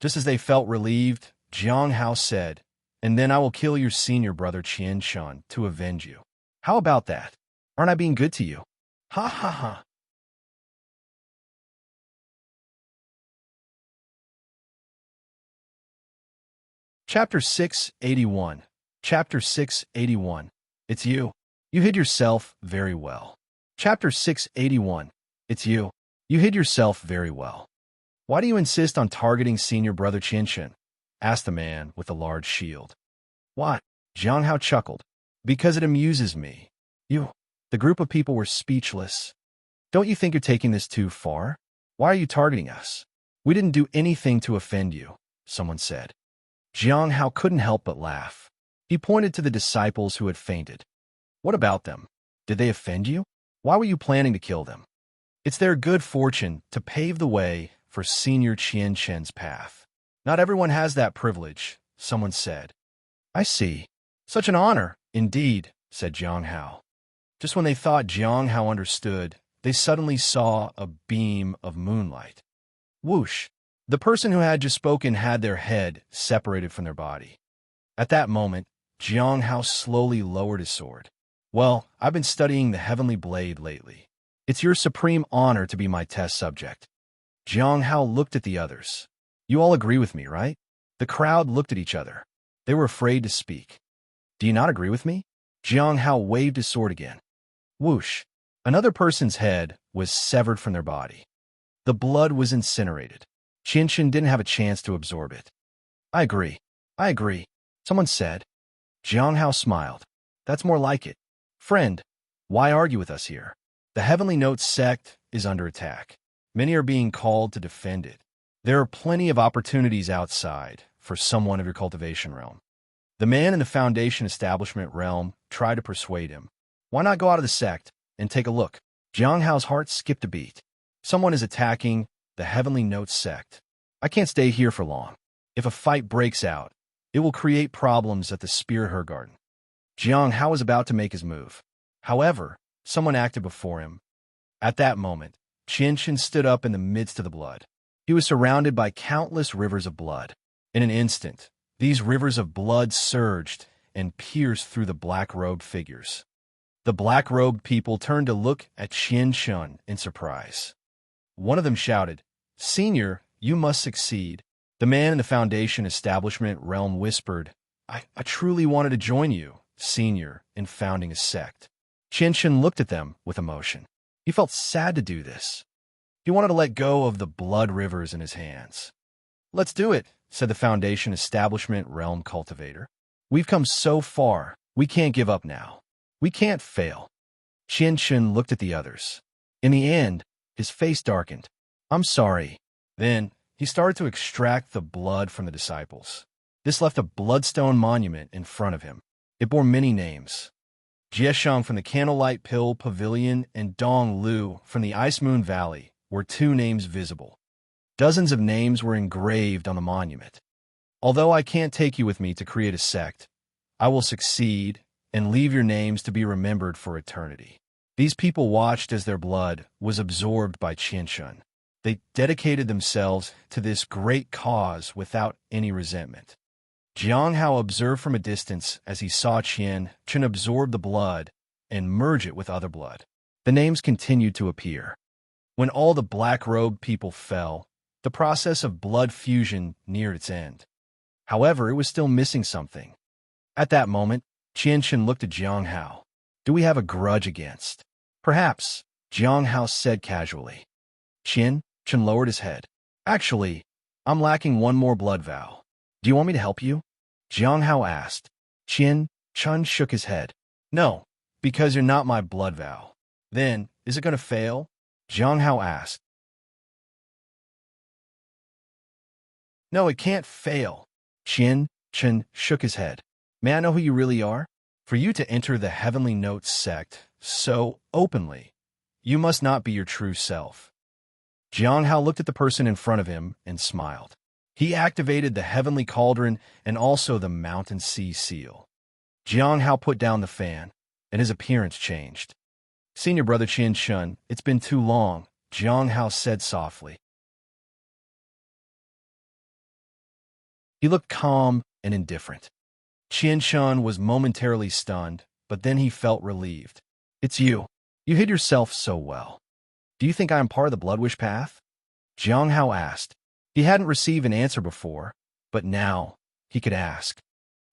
Just as they felt relieved, Jiang Hao said, and then I will kill your senior brother Qianxun to avenge you. How about that? Aren't I being good to you? Ha ha ha. Chapter 681. Chapter 681. It's you. You hid yourself very well. Chapter 681. It's you. You hid yourself very well. Why do you insist on targeting senior brother Qianxun? Asked the man with the large shield. Why? Jiang Hao chuckled. Because it amuses me. You. The group of people were speechless. Don't you think you're taking this too far? Why are you targeting us? We didn't do anything to offend you, someone said. Jiang Hao couldn't help but laugh. He pointed to the disciples who had fainted. What about them? Did they offend you? Why were you planning to kill them? It's their good fortune to pave the way for senior Qianxun's path. Not everyone has that privilege, someone said. I see. Such an honor, indeed, said Jiang Hao. Just when they thought Jiang Hao understood, they suddenly saw a beam of moonlight. Whoosh! The person who had just spoken had their head separated from their body. At that moment, Jiang Hao slowly lowered his sword. Well, I've been studying the heavenly blade lately. It's your supreme honor to be my test subject. Jiang Hao looked at the others. You all agree with me, right? The crowd looked at each other. They were afraid to speak. Do you not agree with me? Jiang Hao waved his sword again. Whoosh! Another person's head was severed from their body. The blood was incinerated. Qianxun didn't have a chance to absorb it. I agree. I agree, someone said. Jiang Hao smiled. That's more like it. Friend, why argue with us here? The Heavenly Note sect is under attack. Many are being called to defend it. There are plenty of opportunities outside for someone of your cultivation realm. The man in the Foundation establishment realm tried to persuade him. Why not go out of the sect and take a look? Jiang Hao's heart skipped a beat. Someone is attacking the Heavenly Note sect. I can't stay here for long. If a fight breaks out, it will create problems at the Spirit Her Garden. Jiang Hao was about to make his move. However, someone acted before him. At that moment, Qian stood up in the midst of the blood. He was surrounded by countless rivers of blood. In an instant, these rivers of blood surged and pierced through the black-robed figures. The black-robed people turned to look at Qian in surprise. One of them shouted, "Senior, you must succeed." The man in the Foundation establishment realm whispered, I truly wanted to join you, Senior, in founding a sect. Qian looked at them with emotion. He felt sad to do this. He wanted to let go of the blood rivers in his hands. Let's do it, said the Foundation establishment realm cultivator. We've come so far, we can't give up now. We can't fail. Qian looked at the others. In the end, his face darkened. I'm sorry. Then, he started to extract the blood from the disciples. This left a bloodstone monument in front of him. It bore many names. Jieshang from the Candlelight Pill Pavilion and Dong Lu from the Ice Moon Valley were two names visible. Dozens of names were engraved on the monument. Although I can't take you with me to create a sect, I will succeed and leave your names to be remembered for eternity. These people watched as their blood was absorbed by Qian. They dedicated themselves to this great cause without any resentment. Jiang Hao observed from a distance as he saw Qian absorb the blood and merge it with other blood. The names continued to appear. When all the black-robed people fell, the process of blood fusion neared its end. However, it was still missing something. At that moment, Qian looked at Jiang Hao. Do we have a grudge against? Perhaps, Jiang Hao said casually. Qian lowered his head. Actually, I'm lacking one more blood vow. Do you want me to help you? Jiang Hao asked. Qian shook his head. No, because you're not my blood vow. Then, is it going to fail? Jiang Hao asked. No, it can't fail. Qian shook his head. May I know who you really are? For you to enter the Heavenly Note sect so openly, you must not be your true self. Jiang Hao looked at the person in front of him and smiled. He activated the Heavenly Cauldron and also the Mountain Sea Seal. Jiang Hao put down the fan, and his appearance changed. Senior brother Qian, it's been too long, Jiang Hao said softly. He looked calm and indifferent. Qian was momentarily stunned, but then he felt relieved. It's you. You hid yourself so well. Do you think I am part of the Bloodwish path? Jiang Hao asked. He hadn't received an answer before, but now he could ask.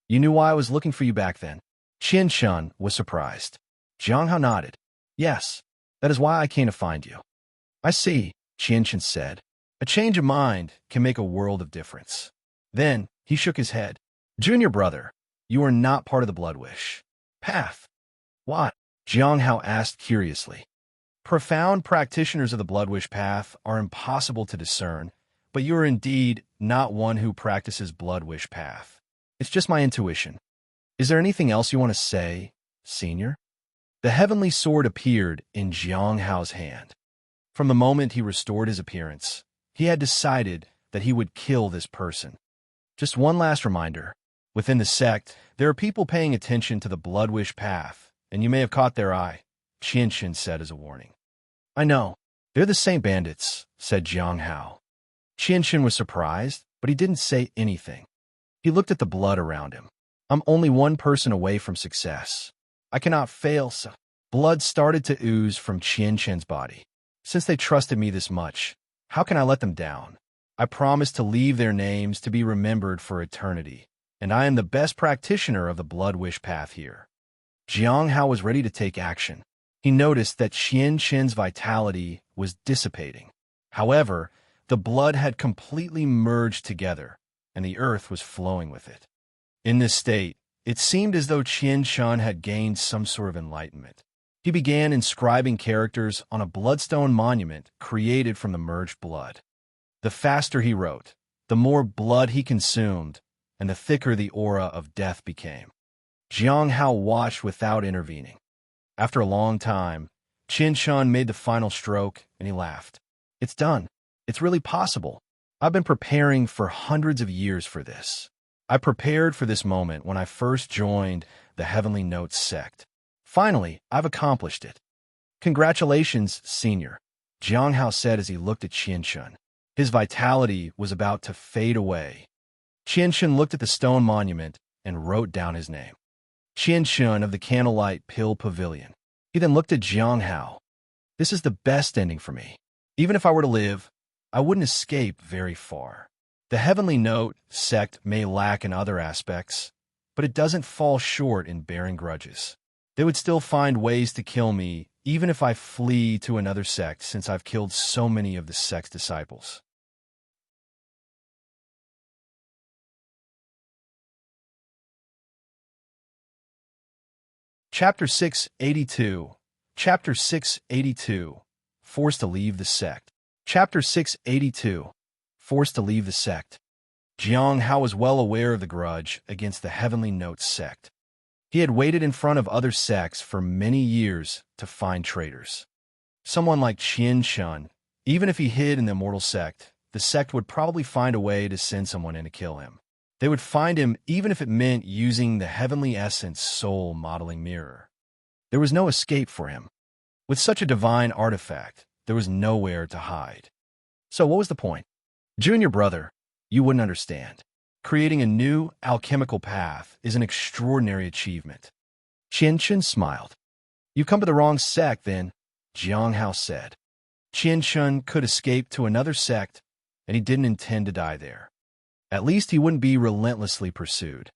You knew why I was looking for you back then? Qian was surprised. Jiang Hao nodded. Yes, that is why I came to find you. I see, Qian said. A change of mind can make a world of difference. Then he shook his head. Junior brother, you are not part of the Bloodwish path. What? Jiang Hao asked curiously. Profound practitioners of the Bloodwish path are impossible to discern, but you are indeed not one who practices Bloodwish path. It's just my intuition. Is there anything else you want to say, Senior? The heavenly sword appeared in Jiang Hao's hand. From the moment he restored his appearance, he had decided that he would kill this person. Just one last reminder. Within the sect, there are people paying attention to the Bloodwish path, and you may have caught their eye, Qian said as a warning. I know. They're the same bandits, said Jiang Hao. Qian was surprised, but he didn't say anything. He looked at the blood around him. I'm only one person away from success. I cannot fail, so blood started to ooze from Qian's body. Since they trusted me this much, how can I let them down? I promised to leave their names to be remembered for eternity, and I am the best practitioner of the Bloodwish path here. Jiang Hao was ready to take action. He noticed that Qian's vitality was dissipating. However, the blood had completely merged together, and the earth was flowing with it. In this state, it seemed as though Qian had gained some sort of enlightenment. He began inscribing characters on a bloodstone monument created from the merged blood. The faster he wrote, the more blood he consumed, and the thicker the aura of death became. Jiang Hao watched without intervening. After a long time, Qin Shun made the final stroke, and he laughed. It's done. It's really possible. I've been preparing for hundreds of years for this. I prepared for this moment when I first joined the Heavenly Notes sect. Finally, I've accomplished it. Congratulations, Senior, Jiang Hao said as he looked at Qin Shun. His vitality was about to fade away. Qin Shun looked at the stone monument and wrote down his name. Qin Shun of the Candlelight Pill Pavilion. He then looked at Jiang Hao. This is the best ending for me. Even if I were to live, I wouldn't escape very far. The Heavenly Note sect may lack in other aspects, but it doesn't fall short in bearing grudges. They would still find ways to kill me, even if I flee to another sect, since I've killed so many of the sect's disciples. Chapter 682. Chapter 682. Forced to leave the sect. Chapter 682. Forced to leave the sect. Jiang Hao was well aware of the grudge against the Heavenly Notes sect. He had waited in front of other sects for many years to find traitors. Someone like Qin Shun, even if he hid in the immortal sect, the sect would probably find a way to send someone in to kill him. They would find him even if it meant using the Heavenly Essence soul modeling mirror. There was no escape for him. With such a divine artifact, there was nowhere to hide. So what was the point? Junior brother, you wouldn't understand. Creating a new alchemical path is an extraordinary achievement. Qin Shun smiled. You've come to the wrong sect, then, Jiang Hao said. Qin Shun could escape to another sect, and he didn't intend to die there. At least he wouldn't be relentlessly pursued.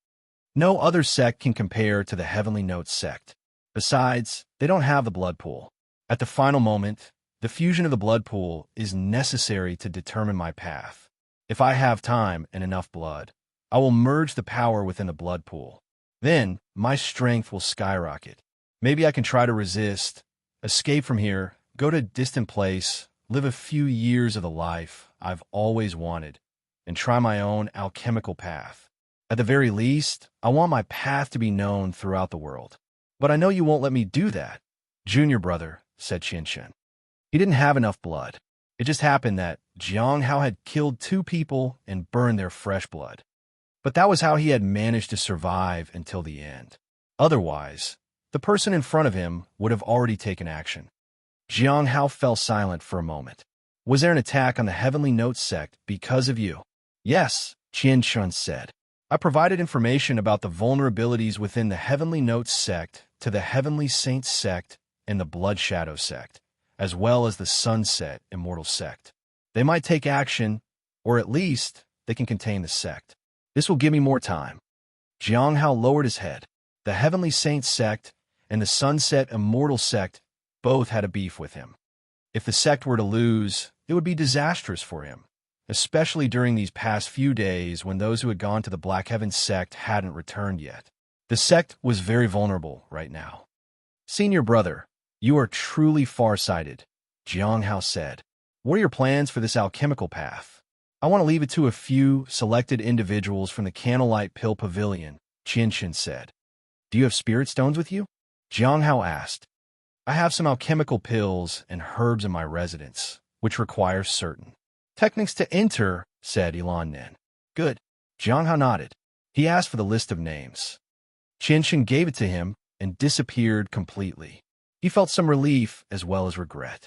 No other sect can compare to the Heavenly Notes sect. Besides, they don't have the blood pool. At the final moment, the fusion of the blood pool is necessary to determine my path. If I have time and enough blood, I will merge the power within the blood pool. Then, my strength will skyrocket. Maybe I can try to resist, escape from here, go to a distant place, live a few years of the life I've always wanted, and try my own alchemical path. At the very least, I want my path to be known throughout the world. But I know you won't let me do that, Junior brother, said Qin Shun. He didn't have enough blood. It just happened that Jiang Hao had killed 2 people and burned their fresh blood. But that was how he had managed to survive until the end. Otherwise, the person in front of him would have already taken action. Jiang Hao fell silent for a moment. Was there an attack on the Heavenly Notes sect because of you? Yes, Qin Shun said. I provided information about the vulnerabilities within the Heavenly Notes sect to the Heavenly Saints sect and the Blood Shadow sect, as well as the Sunset Immortal sect. They might take action, or at least they can contain the sect. This will give me more time. Jiang Hao lowered his head. The Heavenly Saints sect and the Sunset Immortal sect both had a beef with him. If the sect were to lose, it would be disastrous for him, especially during these past few days when those who had gone to the Black Heaven sect hadn't returned yet. The sect was very vulnerable right now. Senior brother, you are truly far-sighted, Jiang Hao said. What are your plans for this alchemical path? I want to leave it to a few selected individuals from the Candlelight Pill Pavilion, Qin Shun said. Do you have spirit stones with you? Jiang Hao asked. I have some alchemical pills and herbs in my residence, which require certain techniques to enter, said Ilan Nen. Good. Jiang Hao nodded. He asked for the list of names. Qin Shun gave it to him and disappeared completely. He felt some relief as well as regret.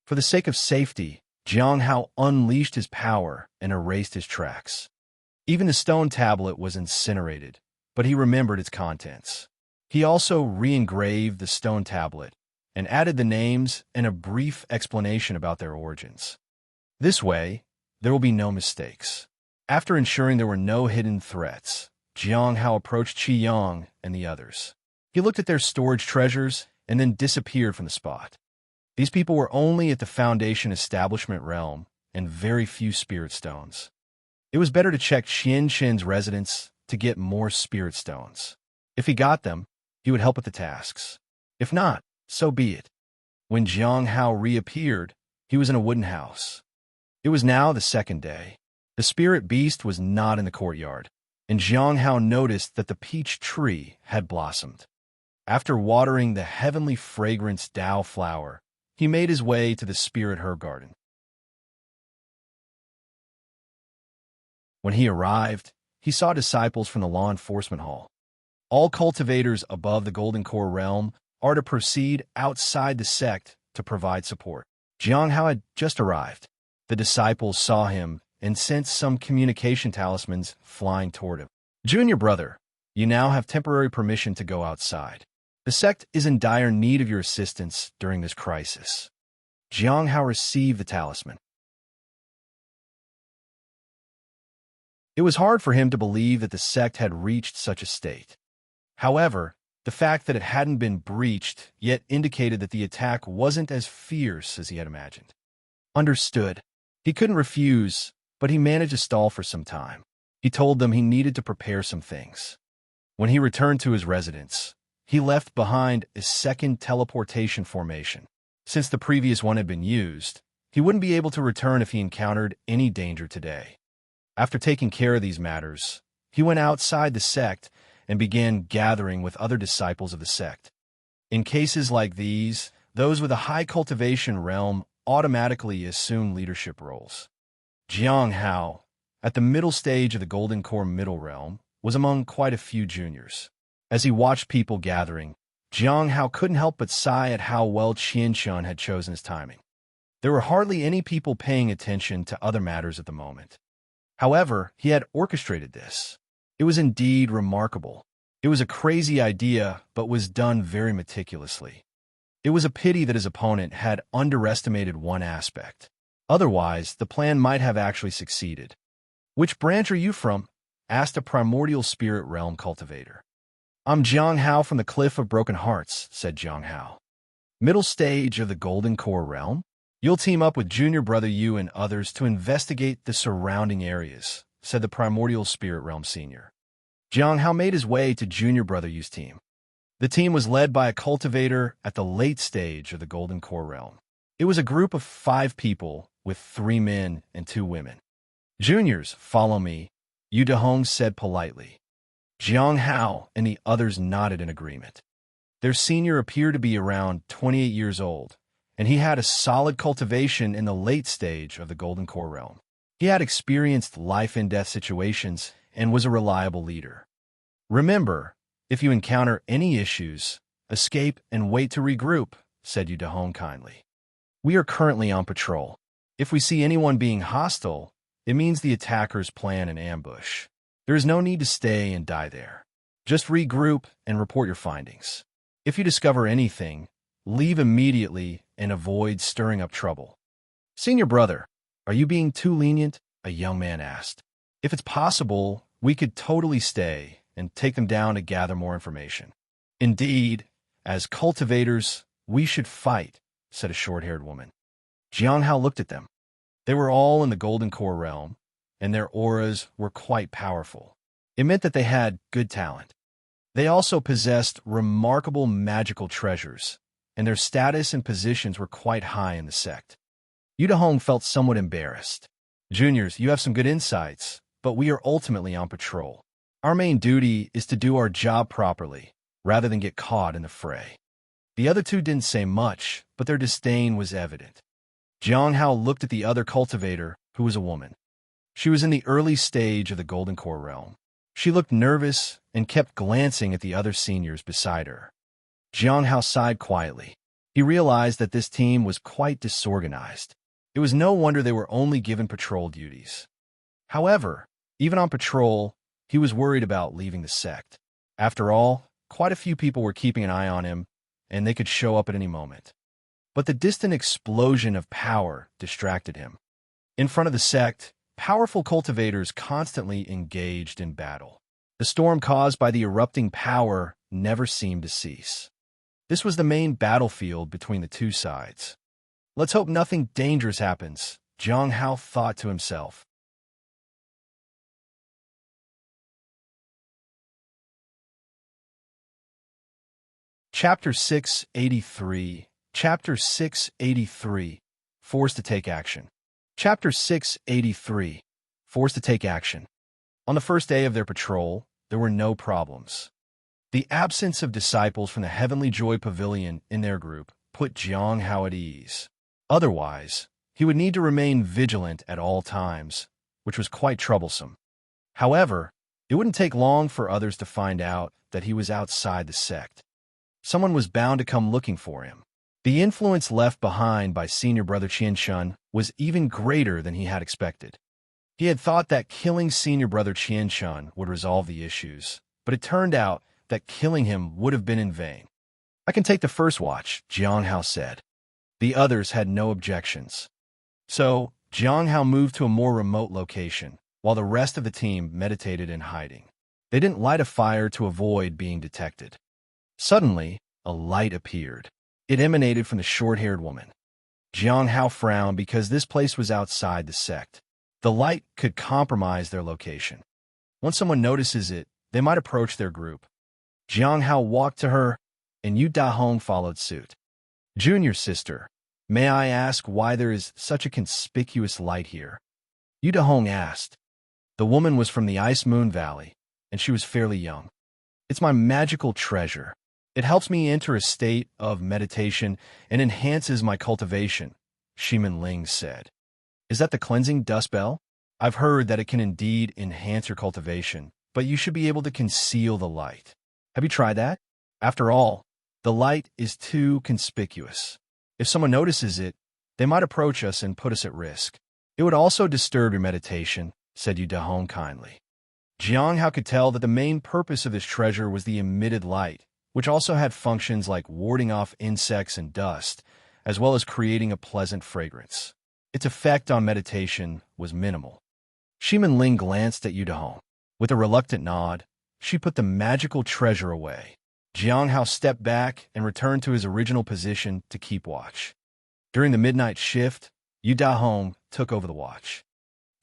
For the sake of safety, Jiang Hao unleashed his power and erased his tracks. Even the stone tablet was incinerated, but he remembered its contents. He also re-engraved the stone tablet and added the names and a brief explanation about their origins. This way, there will be no mistakes. After ensuring there were no hidden threats, Jiang Hao approached Qi Yang and the others. He looked at their storage treasures and then disappeared from the spot. These people were only at the Foundation Establishment realm and very few spirit stones. It was better to check Qin Shun's residence to get more spirit stones. If he got them, he would help with the tasks. If not, So be it. When Jiang Hao reappeared, he was in a wooden house. It was now the second day. The spirit beast was not in the courtyard, and Jiang Hao noticed that the peach tree had blossomed. After watering the heavenly fragrance Dao flower, he made his way to the spirit herb garden. When he arrived, he saw disciples from the law enforcement hall. All cultivators above the Golden Core realm are to proceed outside the sect to provide support. Jiang Hao had just arrived. The disciples saw him and sensed some communication talismans flying toward him. Junior brother, you now have temporary permission to go outside. The sect is in dire need of your assistance during this crisis. Jiang Hao received the talisman. It was hard for him to believe that the sect had reached such a state. However, the fact that it hadn't been breached yet indicated that the attack wasn't as fierce as he had imagined. Understood. He couldn't refuse, but he managed to stall for some time. He told them he needed to prepare some things. When he returned to his residence, he left behind a second teleportation formation. Since the previous one had been used, he wouldn't be able to return if he encountered any danger today. After taking care of these matters, he went outside the sect and began gathering with other disciples of the sect. In cases like these, those with a high cultivation realm automatically assume leadership roles. Jiang Hao, at the middle stage of the Golden Core middle realm, was among quite a few juniors. As he watched people gathering, Jiang Hao couldn't help but sigh at how well Qianshun had chosen his timing. There were hardly any people paying attention to other matters at the moment. However, he had orchestrated this. It was indeed remarkable. It was a crazy idea, but was done very meticulously. It was a pity that his opponent had underestimated one aspect. Otherwise, the plan might have actually succeeded. "Which branch are you from?" asked a primordial spirit realm cultivator. "I'm Jiang Hao from the Cliff of Broken Hearts," said Jiang Hao. "Middle stage of the Golden Core realm? You'll team up with Junior Brother Yu and others to investigate the surrounding areas," said the primordial spirit realm senior. Jiang Hao made his way to Junior Brother Yu's team. The team was led by a cultivator at the late stage of the Golden Core realm. It was a group of 5 people, with 3 men and 2 women. "Juniors, follow me," Yu Dehong said politely. Jiang Hao and the others nodded in agreement. Their senior appeared to be around 28 years old, and he had a solid cultivation in the late stage of the Golden Core realm. He had experienced life-and-death situations and was a reliable leader. "Remember, if you encounter any issues, escape and wait to regroup," said Yu Dehong kindly. "We are currently on patrol. If we see anyone being hostile, it means the attackers plan an ambush. There is no need to stay and die there. Just regroup and report your findings. If you discover anything, leave immediately and avoid stirring up trouble." "Senior brother, are you being too lenient?" a young man asked. "If it's possible, we could totally stay and take them down to gather more information." "Indeed, as cultivators, we should fight," said a short-haired woman. Jiang Hao looked at them. They were all in the Golden Core realm, and their auras were quite powerful. It meant that they had good talent. They also possessed remarkable magical treasures, and their status and positions were quite high in the sect. Yu Dehong felt somewhat embarrassed. "Juniors, you have some good insights, but we are ultimately on patrol. Our main duty is to do our job properly, rather than get caught in the fray." The other 2 didn't say much, but their disdain was evident. Jiang Hao looked at the other cultivator, who was a woman. She was in the early stage of the Golden Core realm. She looked nervous and kept glancing at the other seniors beside her. Jiang Hao sighed quietly. He realized that this team was quite disorganized. It was no wonder they were only given patrol duties. However, even on patrol, he was worried about leaving the sect. After all, quite a few people were keeping an eye on him, and they could show up at any moment. But the distant explosion of power distracted him. In front of the sect, powerful cultivators constantly engaged in battle. The storm caused by the erupting power never seemed to cease. This was the main battlefield between the 2 sides. "Let's hope nothing dangerous happens," Jiang Hao thought to himself. Chapter 683. Chapter 683. Forced to take action. Chapter 683. Forced to take action. On the first day of their patrol, there were no problems. The absence of disciples from the Heavenly Joy Pavilion in their group put Jiang Hao at ease. Otherwise, he would need to remain vigilant at all times, which was quite troublesome. However, it wouldn't take long for others to find out that he was outside the sect. Someone was bound to come looking for him. The influence left behind by senior brother Qianshun was even greater than he had expected. He had thought that killing senior brother Qianshun would resolve the issues, but it turned out that killing him would have been in vain. "I can take the first watch," Jiang Hao said. The others had no objections. So, Jiang Hao moved to a more remote location, while the rest of the team meditated in hiding. They didn't light a fire to avoid being detected. Suddenly, a light appeared. It emanated from the short-haired woman. Jiang Hao frowned because this place was outside the sect. The light could compromise their location. Once someone notices it, they might approach their group. Jiang Hao walked to her, and Yu Dahong followed suit. "Junior sister, may I ask why there is such a conspicuous light here?" Yu Dahong asked. The woman was from the Ice Moon Valley, and she was fairly young. "It's my magical treasure. It helps me enter a state of meditation and enhances my cultivation," Shimin Ling said. "Is that the cleansing dust bell? I've heard that it can indeed enhance your cultivation, but you should be able to conceal the light. Have you tried that? After all, the light is too conspicuous. If someone notices it, they might approach us and put us at risk. It would also disturb your meditation," said Yu Dahong kindly. Jiang Hao could tell that the main purpose of this treasure was the emitted light, which also had functions like warding off insects and dust, as well as creating a pleasant fragrance. Its effect on meditation was minimal. Shimin Ling glanced at Yu Dahong. With a reluctant nod, she put the magical treasure away. Jiang Hao stepped back and returned to his original position to keep watch. During the midnight shift, Yu Dahong took over the watch.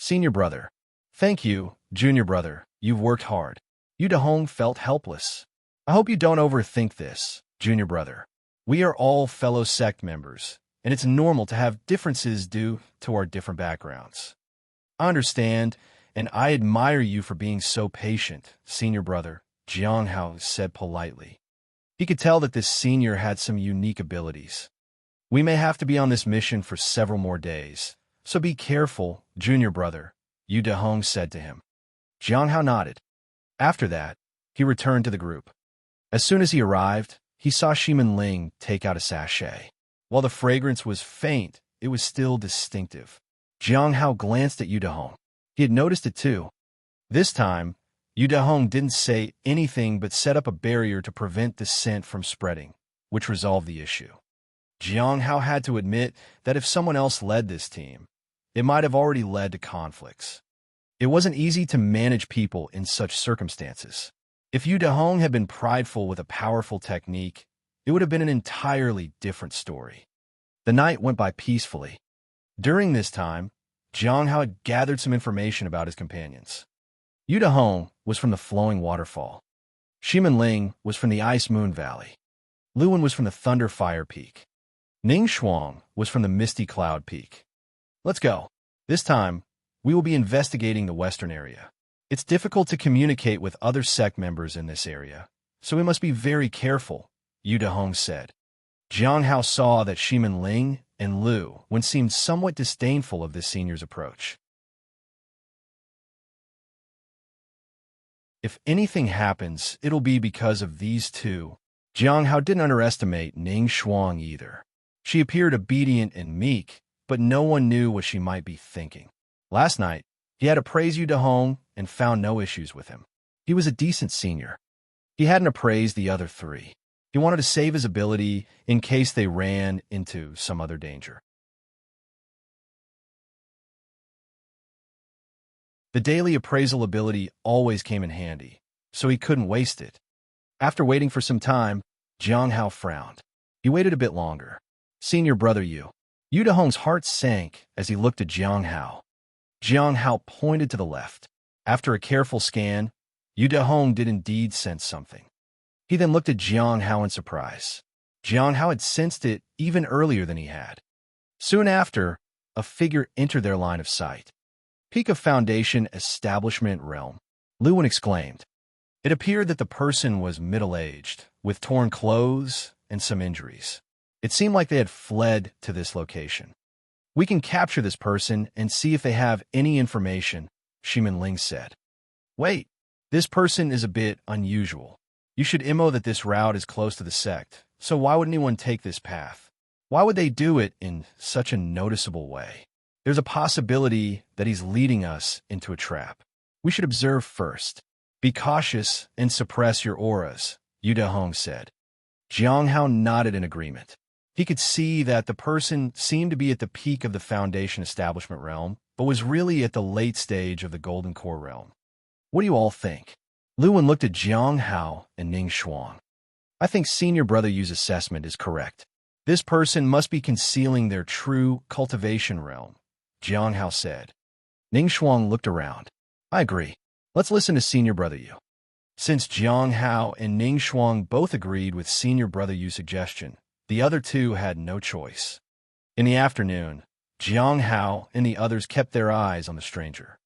"Senior brother." "Thank you, junior brother. You've worked hard." Yu Dahong felt helpless. "I hope you don't overthink this, junior brother. We are all fellow sect members, and it's normal to have differences due to our different backgrounds. I understand, and I admire you for being so patient, senior brother," Jiang Hao said politely. He could tell that this senior had some unique abilities. "We may have to be on this mission for several more days, so be careful, junior brother," Yu Dahong said to him. Jiang Hao nodded. After that, he returned to the group. As soon as he arrived, he saw Shimin Ling take out a sachet. While the fragrance was faint, it was still distinctive. Jiang Hao glanced at Yu Dahong. He had noticed it too. This time, Yu Dahong didn't say anything but set up a barrier to prevent the scent from spreading, which resolved the issue. Jiang Hao had to admit that if someone else led this team, it might have already led to conflicts. It wasn't easy to manage people in such circumstances. If Yu Dahong had been prideful with a powerful technique, it would have been an entirely different story. The night went by peacefully. During this time, Jiang Hao had gathered some information about his companions. Yu Dahong was from the Flowing Waterfall. Shimin Ling was from the Ice Moon Valley. Luan was from the Thunder Fire Peak. Ning Shuang was from the Misty Cloud Peak. "Let's go. This time, we will be investigating the western area. It's difficult to communicate with other sect members in this area, so we must be very careful," Yu Dahong said. Jiang Hao saw that Shimin Ling and Lu Wen seemed somewhat disdainful of this senior's approach. If anything happens, it'll be because of these two. Jiang Hao didn't underestimate Ning Shuang either. She appeared obedient and meek, but no one knew what she might be thinking. Last night, he had appraised Yu Dahong and found no issues with him. He was a decent senior. He hadn't appraised the other three. He wanted to save his ability in case they ran into some other danger. The daily appraisal ability always came in handy, so he couldn't waste it. After waiting for some time, Jiang Hao frowned. He waited a bit longer. "Senior brother Yu." Yu Dahong's heart sank as he looked at Jiang Hao. Jiang Hao pointed to the left. After a careful scan, Yu Dahong did indeed sense something. He then looked at Jiang Hao in surprise. Jiang Hao had sensed it even earlier than he had. Soon after, a figure entered their line of sight. Peak of Foundation Establishment Realm, Lu Wen exclaimed. It appeared that the person was middle-aged, with torn clothes and some injuries. It seemed like they had fled to this location. We can capture this person and see if they have any information, Shimin Ling said. Wait, this person is a bit unusual. You should immo that this route is close to the sect, so why would anyone take this path? Why would they do it in such a noticeable way? There's a possibility that he's leading us into a trap. We should observe first. Be cautious and suppress your auras, Yu Dehong said. Jiang Hao nodded in agreement. He could see that the person seemed to be at the peak of the Foundation Establishment realm, but was really at the late stage of the Golden Core realm. What do you all think? Lu Wen looked at Jiang Hao and Ning Shuang. I think Senior Brother Yu's assessment is correct. This person must be concealing their true cultivation realm, Jiang Hao said. Ning Shuang looked around. I agree. Let's listen to Senior Brother Yu. Since Jiang Hao and Ning Shuang both agreed with Senior Brother Yu's suggestion, the other two had no choice. In the afternoon, Jiang Hao and the others kept their eyes on the stranger.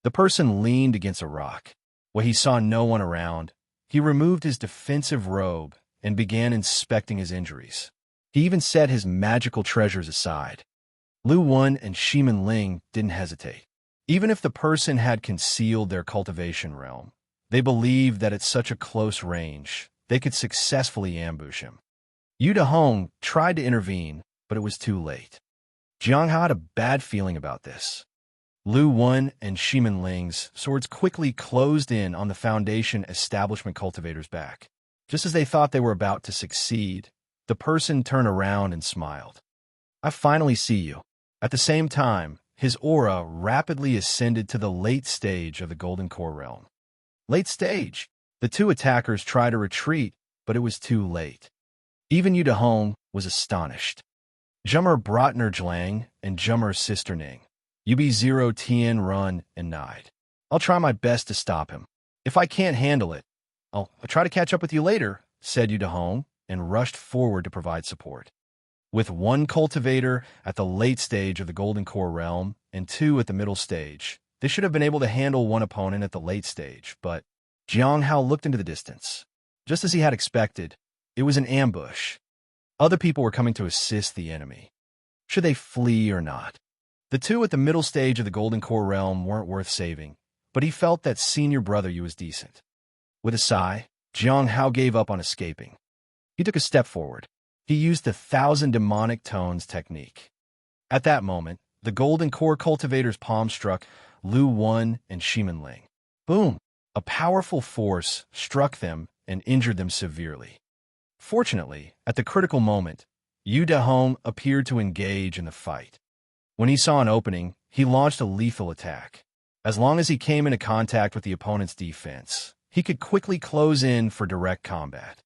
The person leaned against a rock. When he saw no one around, he removed his defensive robe and began inspecting his injuries. He even set his magical treasures aside. Lu Wen and Shimin Ling didn't hesitate. Even if the person had concealed their cultivation realm, they believed that at such a close range, they could successfully ambush him. Yu Dehong tried to intervene, but it was too late. Jiang Hao had a bad feeling about this. Lu Wen and Shimin Ling's swords quickly closed in on the Foundation Establishment cultivator's back. Just as they thought they were about to succeed, the person turned around and smiled. I finally see you. At the same time, his aura rapidly ascended to the late stage of the Golden Core realm. Late stage! The two attackers tried to retreat, but it was too late. Even Yu Dehong was astonished. Jummer Brotner Jlang and Jummer's sister Ning. UB0 Tien run and Nide. I'll try my best to stop him. If I can't handle it, I'll try to catch up with you later, said Yu Dehong, and rushed forward to provide support. With one cultivator at the late stage of the Golden Core realm and two at the middle stage, they should have been able to handle one opponent at the late stage, but Jiang Hao looked into the distance. Just as he had expected, it was an ambush. Other people were coming to assist the enemy. Should they flee or not? The two at the middle stage of the Golden Core realm weren't worth saving, but he felt that Senior Brother Yu was decent. With a sigh, Jiang Hao gave up on escaping. He took a step forward. He used the 1,000 demonic tones technique. At that moment, the Golden Core cultivator's palm struck Lu Wen and Shimin Ling. Boom! A powerful force struck them and injured them severely. Fortunately, at the critical moment, Yu Dehong appeared to engage in the fight. When he saw an opening, he launched a lethal attack. As long as he came into contact with the opponent's defense, he could quickly close in for direct combat.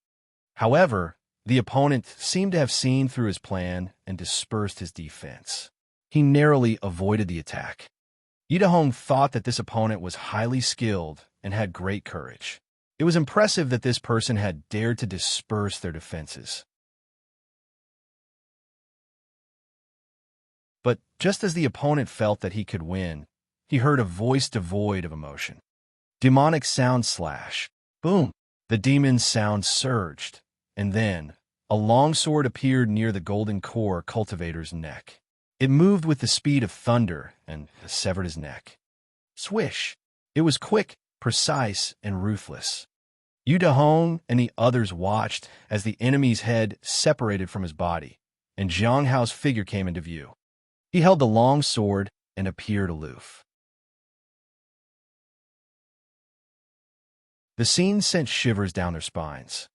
However, the opponent seemed to have seen through his plan and dispersed his defense. He narrowly avoided the attack. Yu Dehong thought that this opponent was highly skilled and had great courage. It was impressive that this person had dared to disperse their defenses. But just as the opponent felt that he could win, he heard a voice devoid of emotion. Demonic sound slash. Boom! The demon's sound surged, and then a long sword appeared near the Golden Core cultivator's neck. It moved with the speed of thunder and severed his neck. Swish! It was quick, precise, and ruthless. Yu Dehong and the others watched as the enemy's head separated from his body, and Jiang Hao's figure came into view. He held the long sword and appeared aloof. The scene sent shivers down their spines.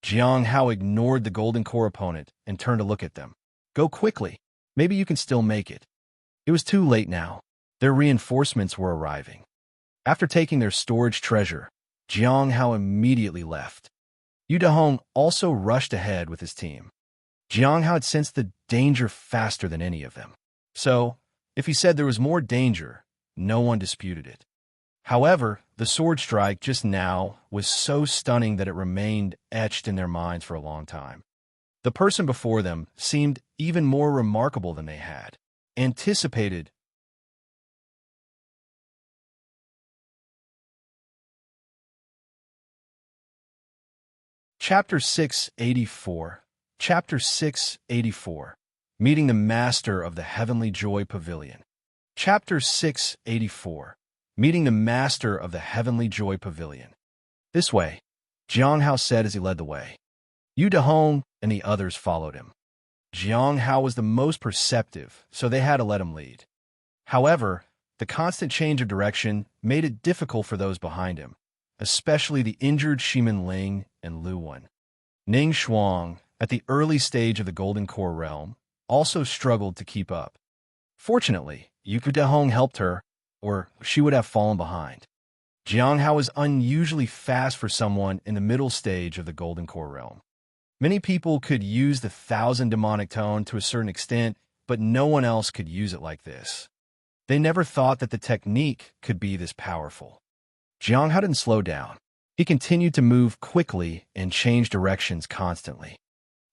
Jiang Hao ignored the Golden Core opponent and turned to look at them. Go quickly. Maybe you can still make it. It was too late now. Their reinforcements were arriving. After taking their storage treasure, Jiang Hao immediately left. Yu Dehong also rushed ahead with his team. Jiang Hao had sensed the danger faster than any of them. So, if he said there was more danger, no one disputed it. However, the sword strike just now was so stunning that it remained etched in their minds for a long time. The person before them seemed even more remarkable than they had anticipated. Chapter 684. Chapter 684. Meeting the Master of the Heavenly Joy Pavilion. Chapter 684. Meeting the Master of the Heavenly Joy Pavilion. This way, Jiang Hao said as he led the way. Yu Dahong and the others followed him. Jiang Hao was the most perceptive, so they had to let him lead. However, the constant change of direction made it difficult for those behind him, especially the injured Shimin Ling and Lu Wen. Ning Shuang, at the early stage of the Golden Core realm, also struggled to keep up. Fortunately, Yu Dahong helped her, or she would have fallen behind. Jiang Hao was unusually fast for someone in the middle stage of the Golden Core realm. Many people could use the 1,000 demonic tone to a certain extent, but no one else could use it like this. They never thought that the technique could be this powerful. Jiang Hao didn't slow down. He continued to move quickly and change directions constantly.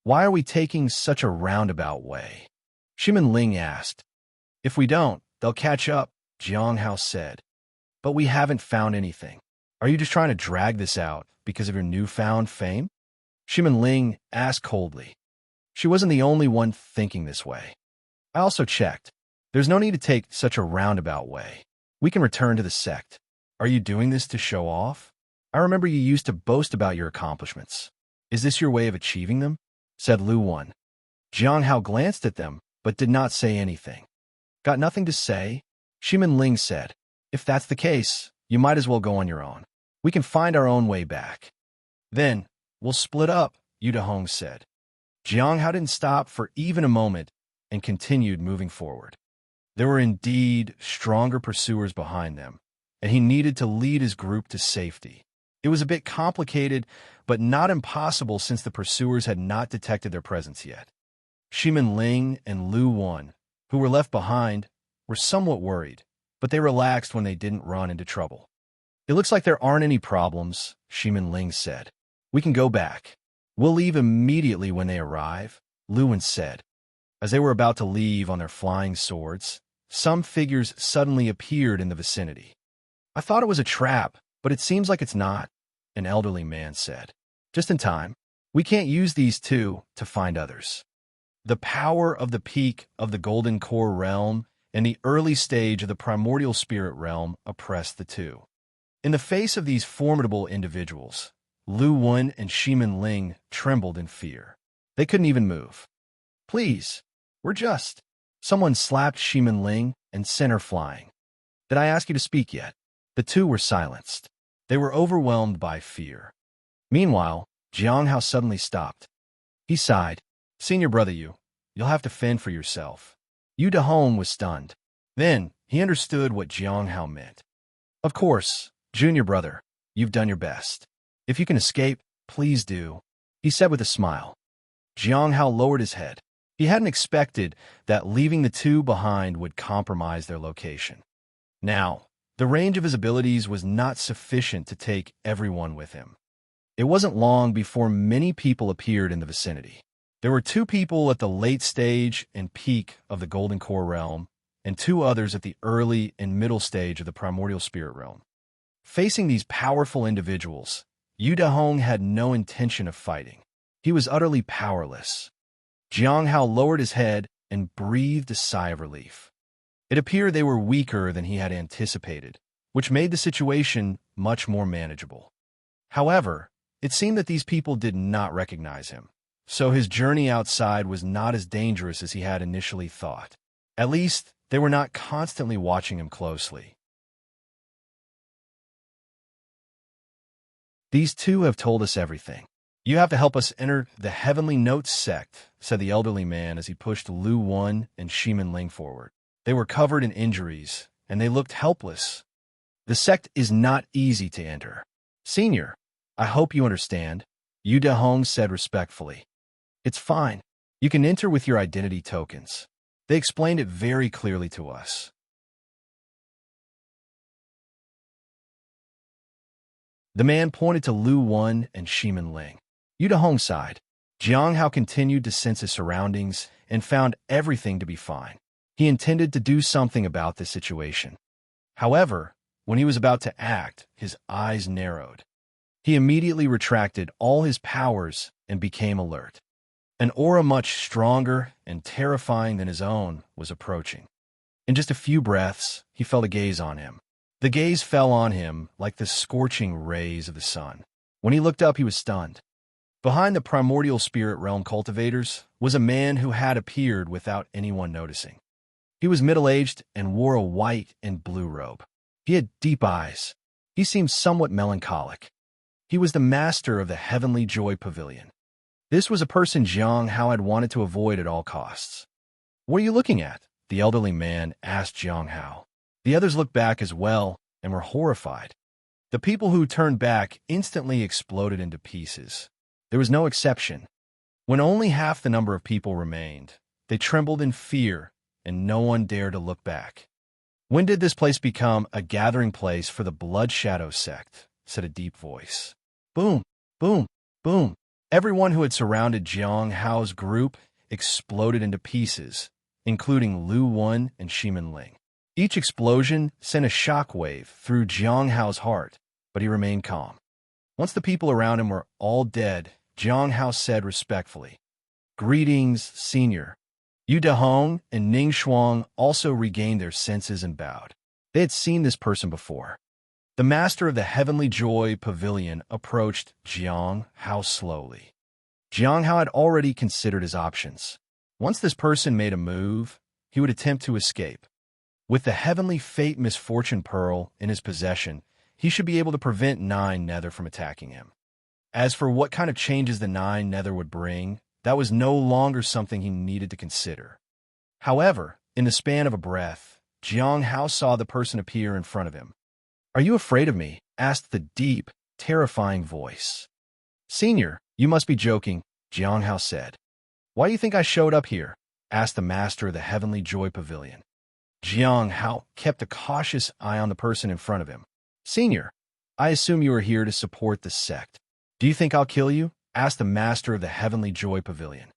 Why are we taking such a roundabout way? Shimin Ling asked. If we don't, they'll catch up, Jiang Hao said. But we haven't found anything. Are you just trying to drag this out because of your newfound fame? Shimin Ling asked coldly. She wasn't the only one thinking this way. I also checked. There's no need to take such a roundabout way. We can return to the sect. Are you doing this to show off? I remember you used to boast about your accomplishments. Is this your way of achieving them? Said Lu Wen. Jiang Hao glanced at them, but did not say anything. Got nothing to say? Shimin Ling said. If that's the case, you might as well go on your own. We can find our own way back. Then, we'll split up, Yu Dahong said. Jiang Hao didn't stop for even a moment and continued moving forward. There were indeed stronger pursuers behind them, and he needed to lead his group to safety. It was a bit complicated, but not impossible since the pursuers had not detected their presence yet. Shimin Ling and Lu Wen, who were left behind, were somewhat worried, but they relaxed when they didn't run into trouble. It looks like there aren't any problems, Shimin Ling said. We can go back. We'll leave immediately when they arrive, Lu Wen said. As they were about to leave on their flying swords, some figures suddenly appeared in the vicinity. I thought it was a trap, but it seems like it's not, an elderly man said. Just in time. We can't use these two to find others. The power of the peak of the Golden Core realm and the early stage of the Primordial Spirit realm oppressed the two. In the face of these formidable individuals, Lu Wen and Shimin Ling trembled in fear. They couldn't even move. Please, we're just... Someone slapped Shimin Ling and sent her flying. Did I ask you to speak yet? The two were silenced. They were overwhelmed by fear. Meanwhile, Jiang Hao suddenly stopped. He sighed. Senior brother you'll have to fend for yourself. Yu Dahong was stunned. Then, he understood what Jiang Hao meant. Of course, junior brother, you've done your best. If you can escape, please do, he said with a smile. Jiang Hao lowered his head. He hadn't expected that leaving the two behind would compromise their location. Now, the range of his abilities was not sufficient to take everyone with him. It wasn't long before many people appeared in the vicinity. There were 2 people at the late stage and peak of the Golden Core realm, and 2 others at the early and middle stage of the Primordial Spirit realm. Facing these powerful individuals, Yu Dahong had no intention of fighting. He was utterly powerless. Jiang Hao lowered his head and breathed a sigh of relief. It appeared they were weaker than he had anticipated, which made the situation much more manageable. However, it seemed that these people did not recognize him, so his journey outside was not as dangerous as he had initially thought. At least, they were not constantly watching him closely. These 2 have told us everything. You have to help us enter the Heavenly Notes sect, said the elderly man as he pushed Lu Wen and Shimin Ling forward. They were covered in injuries, and they looked helpless. The sect is not easy to enter. Senior, I hope you understand, Yu Dahong said respectfully. It's fine. You can enter with your identity tokens. They explained it very clearly to us. The man pointed to Lu Wen and Shimin Ling. Yu Dahong sighed. Jiang Hao continued to sense his surroundings and found everything to be fine. He intended to do something about this situation. However, when he was about to act, his eyes narrowed. He immediately retracted all his powers and became alert. An aura much stronger and terrifying than his own was approaching. In just a few breaths, he felt a gaze on him. The gaze fell on him like the scorching rays of the sun. When he looked up, he was stunned. Behind the primordial spirit realm cultivators was a man who had appeared without anyone noticing. He was middle-aged and wore a white and blue robe. He had deep eyes. He seemed somewhat melancholic. He was the master of the Heavenly Joy Pavilion. This was a person Jiang Hao had wanted to avoid at all costs. "What are you looking at?" the elderly man asked Jiang Hao. The others looked back as well and were horrified. The people who turned back instantly exploded into pieces. There was no exception. When only half the number of people remained, they trembled in fear, and no one dared to look back. "When did this place become a gathering place for the Blood Shadow sect?" said a deep voice. Boom, boom, boom. Everyone who had surrounded Jiang Hao's group exploded into pieces, including Lu Wen and Shimin Ling. Each explosion sent a shockwave through Jiang Hao's heart, but he remained calm. Once the people around him were all dead, Jiang Hao said respectfully, "Greetings, Senior." Yu Dahong and Ning Shuang also regained their senses and bowed. They had seen this person before. The master of the Heavenly Joy Pavilion approached Jiang Hao slowly. Jiang Hao had already considered his options. Once this person made a move, he would attempt to escape. With the Heavenly Fate Misfortune Pearl in his possession, he should be able to prevent Nine Nether from attacking him. As for what kind of changes the Nine Nether would bring, that was no longer something he needed to consider. However, in the span of a breath, Jiang Hao saw the person appear in front of him. "Are you afraid of me?" asked the deep, terrifying voice. "Senior, you must be joking," Jiang Hao said. "Why do you think I showed up here?" asked the master of the Heavenly Joy Pavilion. Jiang Hao kept a cautious eye on the person in front of him. "Senior, I assume you are here to support the sect. Do you think I'll kill you?" asked the master of the Heavenly Joy Pavilion.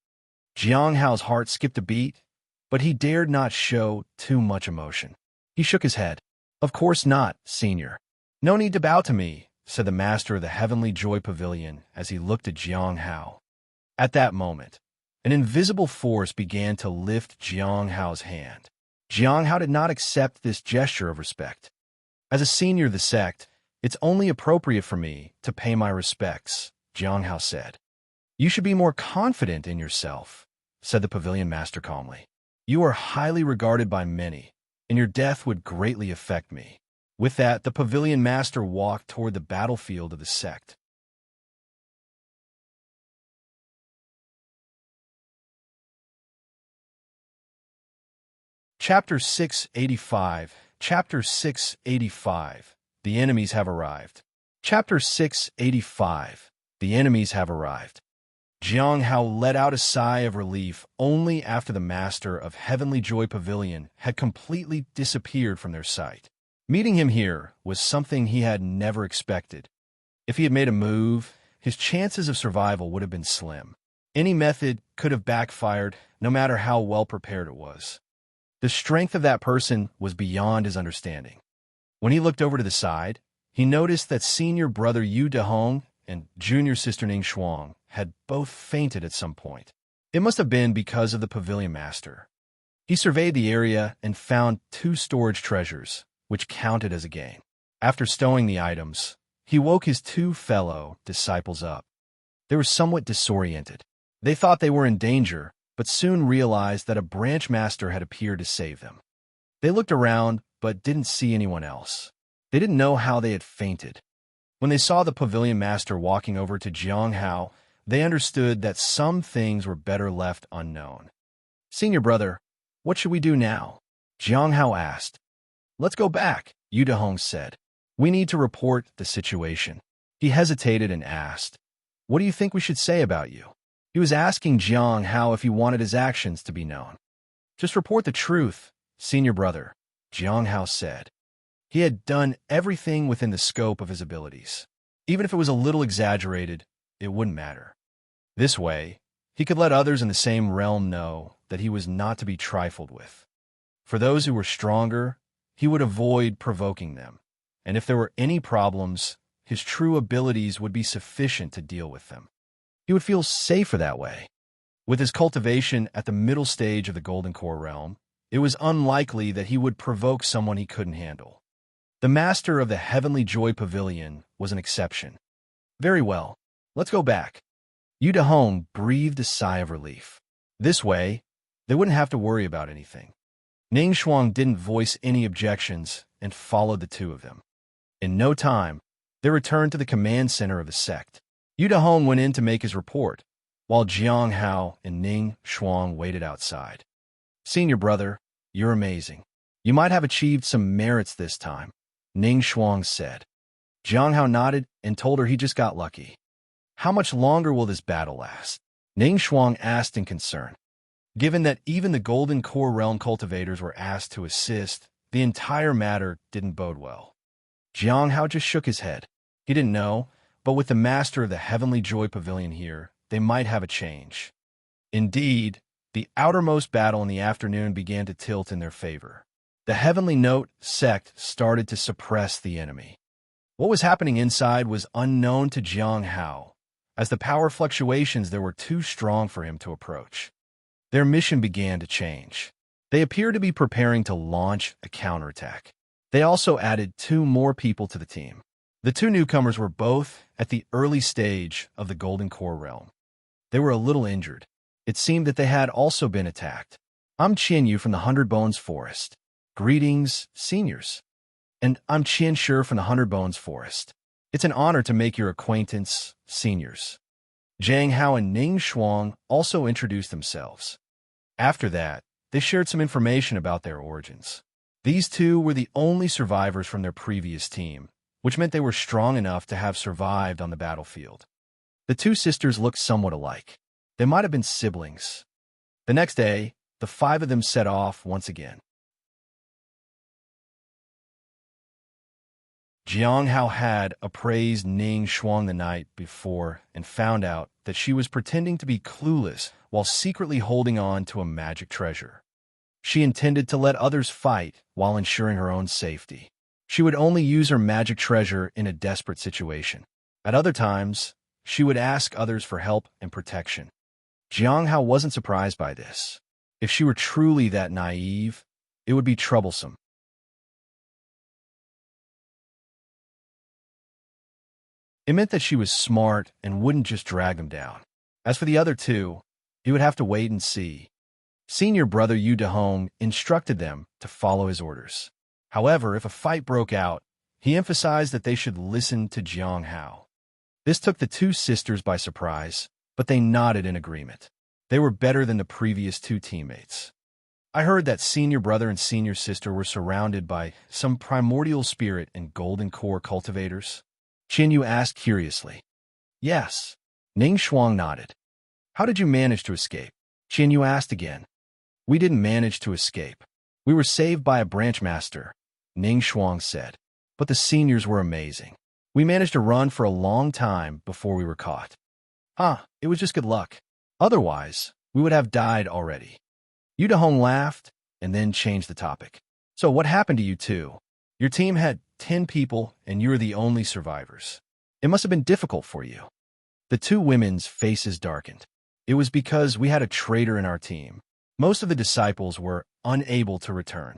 Jiang Hao's heart skipped a beat, but he dared not show too much emotion. He shook his head. "Of course not, Senior. No need to bow to me," said the master of the Heavenly Joy Pavilion as he looked at Jiang Hao. At that moment, an invisible force began to lift Jiang Hao's hand. Jiang Hao did not accept this gesture of respect. "As a senior of the sect, it's only appropriate for me to pay my respects," Jiang Hao said. "You should be more confident in yourself," said the pavilion master calmly. "You are highly regarded by many, and your death would greatly affect me." With that, the pavilion master walked toward the battlefield of the sect. Chapter 685. Chapter 685. The enemies have arrived. Chapter 685. The enemies have arrived. Jiang Hao let out a sigh of relief only after the master of Heavenly Joy Pavilion had completely disappeared from their sight. Meeting him here was something he had never expected. If he had made a move, his chances of survival would have been slim. Any method could have backfired, no matter how well prepared it was. The strength of that person was beyond his understanding. When he looked over to the side, he noticed that senior brother Yu Dahong and junior sister Ning Shuang had both fainted at some point. It must have been because of the pavilion master. He surveyed the area and found 2 storage treasures, which counted as a gain. After stowing the items, he woke his 2 fellow disciples up. They were somewhat disoriented. They thought they were in danger, but soon realized that a branch master had appeared to save them. They looked around, but didn't see anyone else. They didn't know how they had fainted. When they saw the pavilion master walking over to Jiang Hao, they understood that some things were better left unknown. "Senior brother, what should we do now?" Jiang Hao asked. "Let's go back," Yu Dahong said. "We need to report the situation." He hesitated and asked, "What do you think we should say about you?" He was asking Jiang Hao if he wanted his actions to be known. "Just report the truth, senior brother," Jiang Hao said. He had done everything within the scope of his abilities. Even if it was a little exaggerated, it wouldn't matter. This way, he could let others in the same realm know that he was not to be trifled with. For those who were stronger, he would avoid provoking them, and if there were any problems, his true abilities would be sufficient to deal with them. He would feel safer that way. With his cultivation at the middle stage of the Golden Core realm, it was unlikely that he would provoke someone he couldn't handle. The master of the Heavenly Joy Pavilion was an exception. Very well, let's go back. Yudahong breathed a sigh of relief. This way, they wouldn't have to worry about anything. Ning Shuang didn't voice any objections and followed the two of them. In no time, they returned to the command center of the sect. Yudahong went in to make his report, while Jiang Hao and Ning Shuang waited outside. Senior brother, you're amazing. You might have achieved some merits this time, Ning Shuang said. Jiang Hao nodded and told her he just got lucky. How much longer will this battle last? Ning Shuang asked in concern. Given that even the Golden Core Realm cultivators were asked to assist, the entire matter didn't bode well. Jiang Hao just shook his head. He didn't know, but with the master of the Heavenly Joy Pavilion here, they might have a change. Indeed, the outermost battle in the afternoon began to tilt in their favor. The Heavenly Note sect started to suppress the enemy. What was happening inside was unknown to Jiang Hao, as the power fluctuations there were too strong for him to approach. Their mission began to change. They appeared to be preparing to launch a counterattack. They also added 2 more people to the team. The 2 newcomers were both at the early stage of the Golden Core realm. They were a little injured. It seemed that they had also been attacked. I'm Qianyu from the Hundred Bones Forest. Greetings, seniors. And I'm Qian Shi from the Hundred Bones Forest. It's an honor to make your acquaintance, seniors. Jiang Hao and Ning Shuang also introduced themselves. After that, they shared some information about their origins. These 2 were the only survivors from their previous team, which meant they were strong enough to have survived on the battlefield. The 2 sisters looked somewhat alike. They might have been siblings. The next day, the 5 of them set off once again. Jiang Hao had appraised Ning Shuang the night before and found out that she was pretending to be clueless while secretly holding on to a magic treasure. She intended to let others fight while ensuring her own safety. She would only use her magic treasure in a desperate situation. At other times, she would ask others for help and protection. Jiang Hao wasn't surprised by this. If she were truly that naive, it would be troublesome. It meant that she was smart and wouldn't just drag them down. As for the other 2, he would have to wait and see. Senior brother Yu Dahong instructed them to follow his orders. However, if a fight broke out, he emphasized that they should listen to Jiang Hao. This took the 2 sisters by surprise, but they nodded in agreement. They were better than the previous 2 teammates. I heard that senior brother and senior sister were surrounded by some primordial spirit and golden core cultivators. Qianyu asked curiously. Yes. Ning Shuang nodded. How did you manage to escape? Qianyu asked again. We didn't manage to escape. We were saved by a branch master, Ning Shuang said. But the seniors were amazing. We managed to run for a long time before we were caught. It was just good luck. Otherwise, we would have died already. Yu Dahong laughed and then changed the topic. So what happened to you 2? Your team had 10 people and you were the only survivors. It must have been difficult for you. The 2 women's faces darkened. It was because we had a traitor in our team. Most of the disciples were unable to return.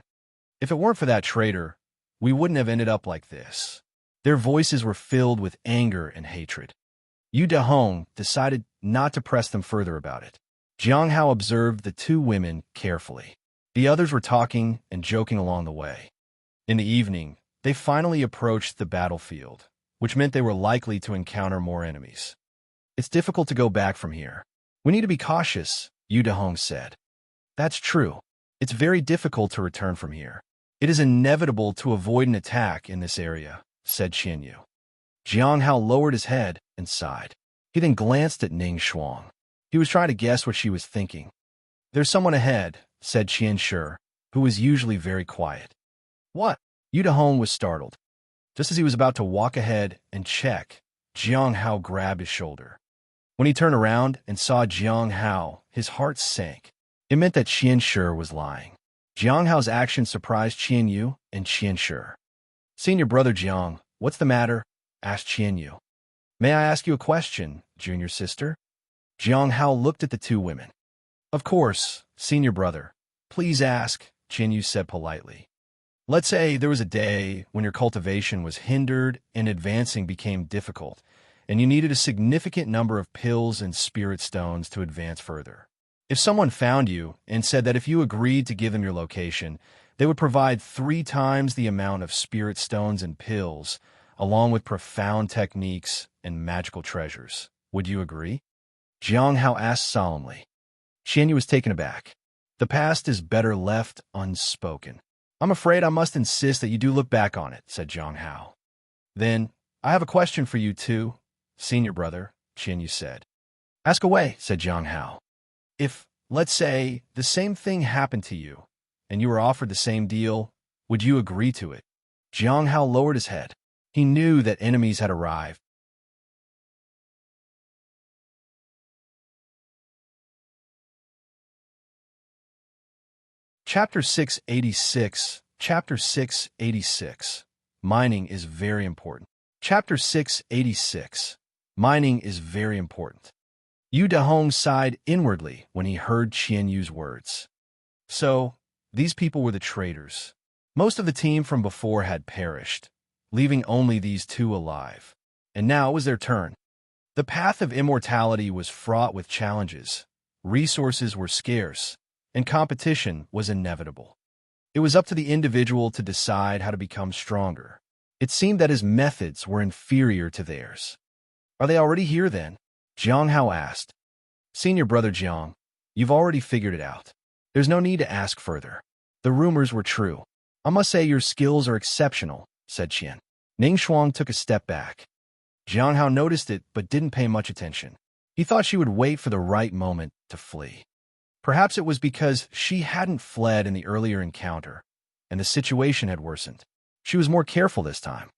If it weren't for that traitor, we wouldn't have ended up like this. Their voices were filled with anger and hatred. Yu Dahong decided not to press them further about it. Jiang Hao observed the 2 women carefully. The others were talking and joking along the way. In the evening, they finally approached the battlefield, which meant they were likely to encounter more enemies. It's difficult to go back from here. We need to be cautious, Yu Dahong said. That's true. It's very difficult to return from here. It is inevitable to avoid an attack in this area, said Qianyu. Jiang Hao lowered his head and sighed. He then glanced at Ning Shuang. He was trying to guess what she was thinking. There's someone ahead, said Qian Shi, who was usually very quiet. What? Yu Dahong was startled. Just as he was about to walk ahead and check, Jiang Hao grabbed his shoulder. When he turned around and saw Jiang Hao, his heart sank. It meant that Qian Shi was lying. Jiang Hao's actions surprised Qian Yu and Qian Shi. "Senior brother Jiang, what's the matter?" asked Qian Yu. "May I ask you a question, junior sister?" Jiang Hao looked at the two women. "Of course, senior brother. Please ask," Qian Yu said politely. "Let's say there was a day when your cultivation was hindered and advancing became difficult, and you needed a significant number of pills and spirit stones to advance further. If someone found you and said that if you agreed to give them your location, they would provide 3 times the amount of spirit stones and pills, along with profound techniques and magical treasures, would you agree?" Jiang Hao asked solemnly. Qian Yu was taken aback. "The past is better left unspoken. I'm afraid I must insist that you do look back on it," said Jiang Hao. "Then, I have a question for you too, senior brother," Qian Yu said. "Ask away," said Jiang Hao. "If, let's say, the same thing happened to you, and you were offered the same deal, would you agree to it?" Jiang Hao lowered his head. He knew that enemies had arrived. Chapter 686. Chapter 686. Mining is very important. Chapter 686. Mining is very important. Yu Dahong sighed inwardly when he heard Qian Yu's words. So, these people were the traitors. Most of the team from before had perished, leaving only these two alive. And now it was their turn. The path of immortality was fraught with challenges. Resources were scarce, and competition was inevitable. It was up to the individual to decide how to become stronger. It seemed that his methods were inferior to theirs. "Are they already here, then?" Jiang Hao asked. "Senior brother Jiang, you've already figured it out. There's no need to ask further. The rumors were true. I must say your skills are exceptional," said Qian. Ning Shuang took a step back. Jiang Hao noticed it but didn't pay much attention. He thought she would wait for the right moment to flee. Perhaps it was because she hadn't fled in the earlier encounter, and the situation had worsened. She was more careful this time.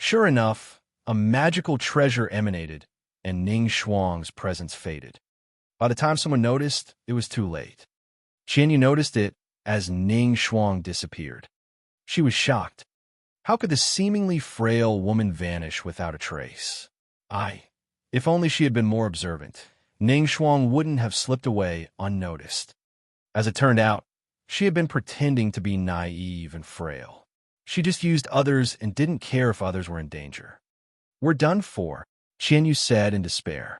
Sure enough, a magical treasure emanated, and Ning Shuang's presence faded. By the time someone noticed, it was too late. Qian Yu noticed it as Ning Shuang disappeared. She was shocked. How could the seemingly frail woman vanish without a trace? If only she had been more observant, Ning Shuang wouldn't have slipped away unnoticed. As it turned out, she had been pretending to be naive and frail. She just used others and didn't care if others were in danger. "We're done for," Qian Yu said in despair.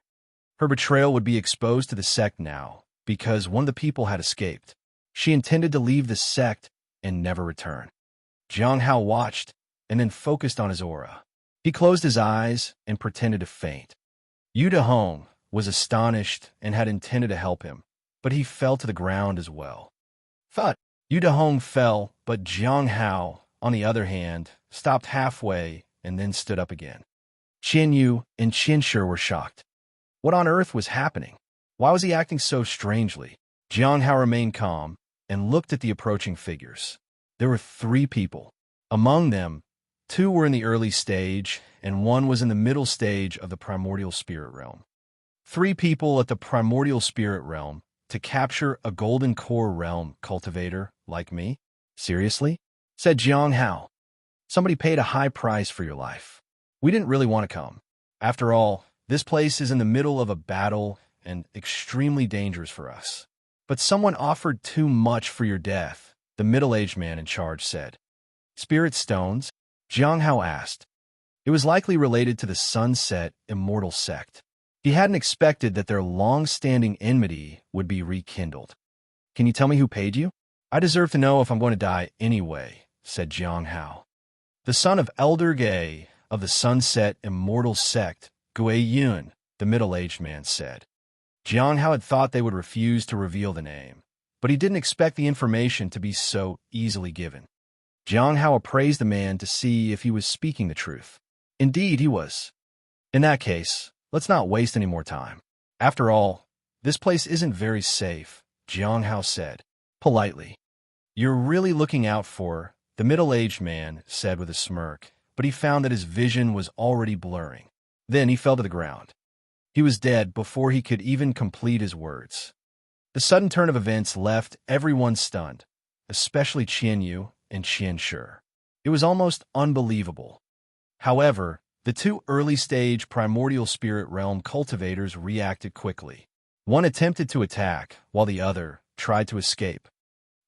Her betrayal would be exposed to the sect now, because one of the people had escaped. She intended to leave the sect and never return. Jiang Hao watched, and then focused on his aura. He closed his eyes and pretended to faint. Yu Dahong was astonished and had intended to help him, but he fell to the ground as well. Thud! Yu Dahong fell, but Jiang Hao, on the other hand, stopped halfway and then stood up again. Qian Yu and Qian Shi were shocked. What on earth was happening? Why was he acting so strangely? Jiang Hao remained calm and looked at the approaching figures. There were 3 people. Among them, 2 were in the early stage, and 1 was in the middle stage of the primordial spirit realm. 3 people at the primordial spirit realm to capture a golden core realm cultivator like me? Seriously? Said Jiang Hao. Somebody paid a high price for your life. We didn't really want to come. After all, this place is in the middle of a battle and extremely dangerous for us. But someone offered too much for your death, the middle-aged man in charge said. Spirit stones? Jiang Hao asked. It was likely related to the Sunset Immortal sect. He hadn't expected that their long-standing enmity would be rekindled. Can you tell me who paid you? I deserve to know if I'm going to die anyway, said Jiang Hao. The son of Elder Gay of the Sunset Immortal sect, Gui Yun, the middle-aged man said. Jiang Hao had thought they would refuse to reveal the name, but he didn't expect the information to be so easily given. Jiang Hao appraised the man to see if he was speaking the truth. Indeed, he was. In that case, let's not waste any more time. After all, this place isn't very safe, Jiang Hao said, politely. You're really looking out for, the middle-aged man said with a smirk, but he found that his vision was already blurring. Then he fell to the ground. He was dead before he could even complete his words. The sudden turn of events left everyone stunned, especially Qian Yu and Qian Shi. It was almost unbelievable. However, the two early-stage primordial spirit realm cultivators reacted quickly. One attempted to attack, while the other tried to escape.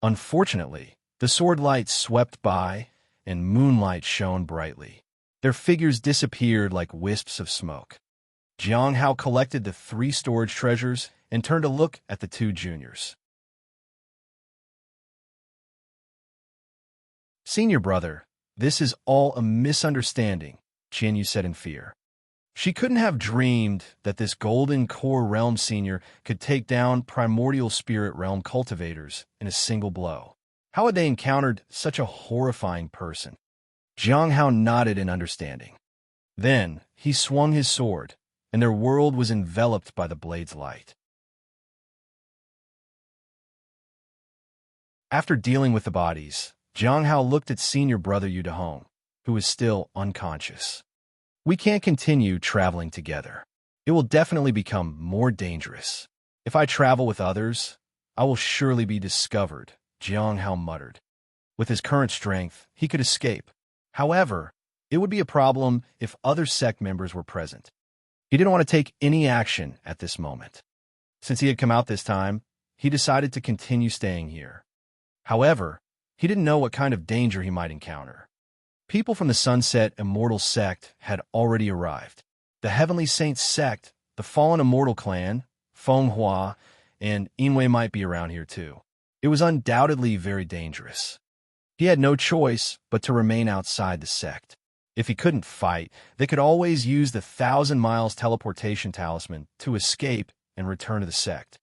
Unfortunately, the sword light swept by, and moonlight shone brightly. Their figures disappeared like wisps of smoke. Jiang Hao collected the 3 storage treasures and turned to look at the 2 juniors. "Senior brother, this is all a misunderstanding," Qian Yu said in fear. She couldn't have dreamed that this Golden Core Realm senior could take down Primordial Spirit Realm cultivators in a single blow. How had they encountered such a horrifying person? Jiang Hao nodded in understanding. Then he swung his sword, and their world was enveloped by the blade's light. After dealing with the bodies, Jiang Hao looked at senior brother Yu Dahong, who was still unconscious. "We can't continue traveling together. It will definitely become more dangerous. If I travel with others, I will surely be discovered," Jiang Hao muttered. With his current strength, he could escape. However, it would be a problem if other sect members were present. He didn't want to take any action at this moment. Since he had come out this time, he decided to continue staying here. However, he didn't know what kind of danger he might encounter. People from the Sunset Immortal Sect had already arrived. The Heavenly Saints Sect, the Fallen Immortal Clan, Feng Hua, and Yinwei might be around here too. It was undoubtedly very dangerous. He had no choice but to remain outside the sect. If he couldn't fight, they could always use the 1,000 Miles teleportation talisman to escape and return to the sect.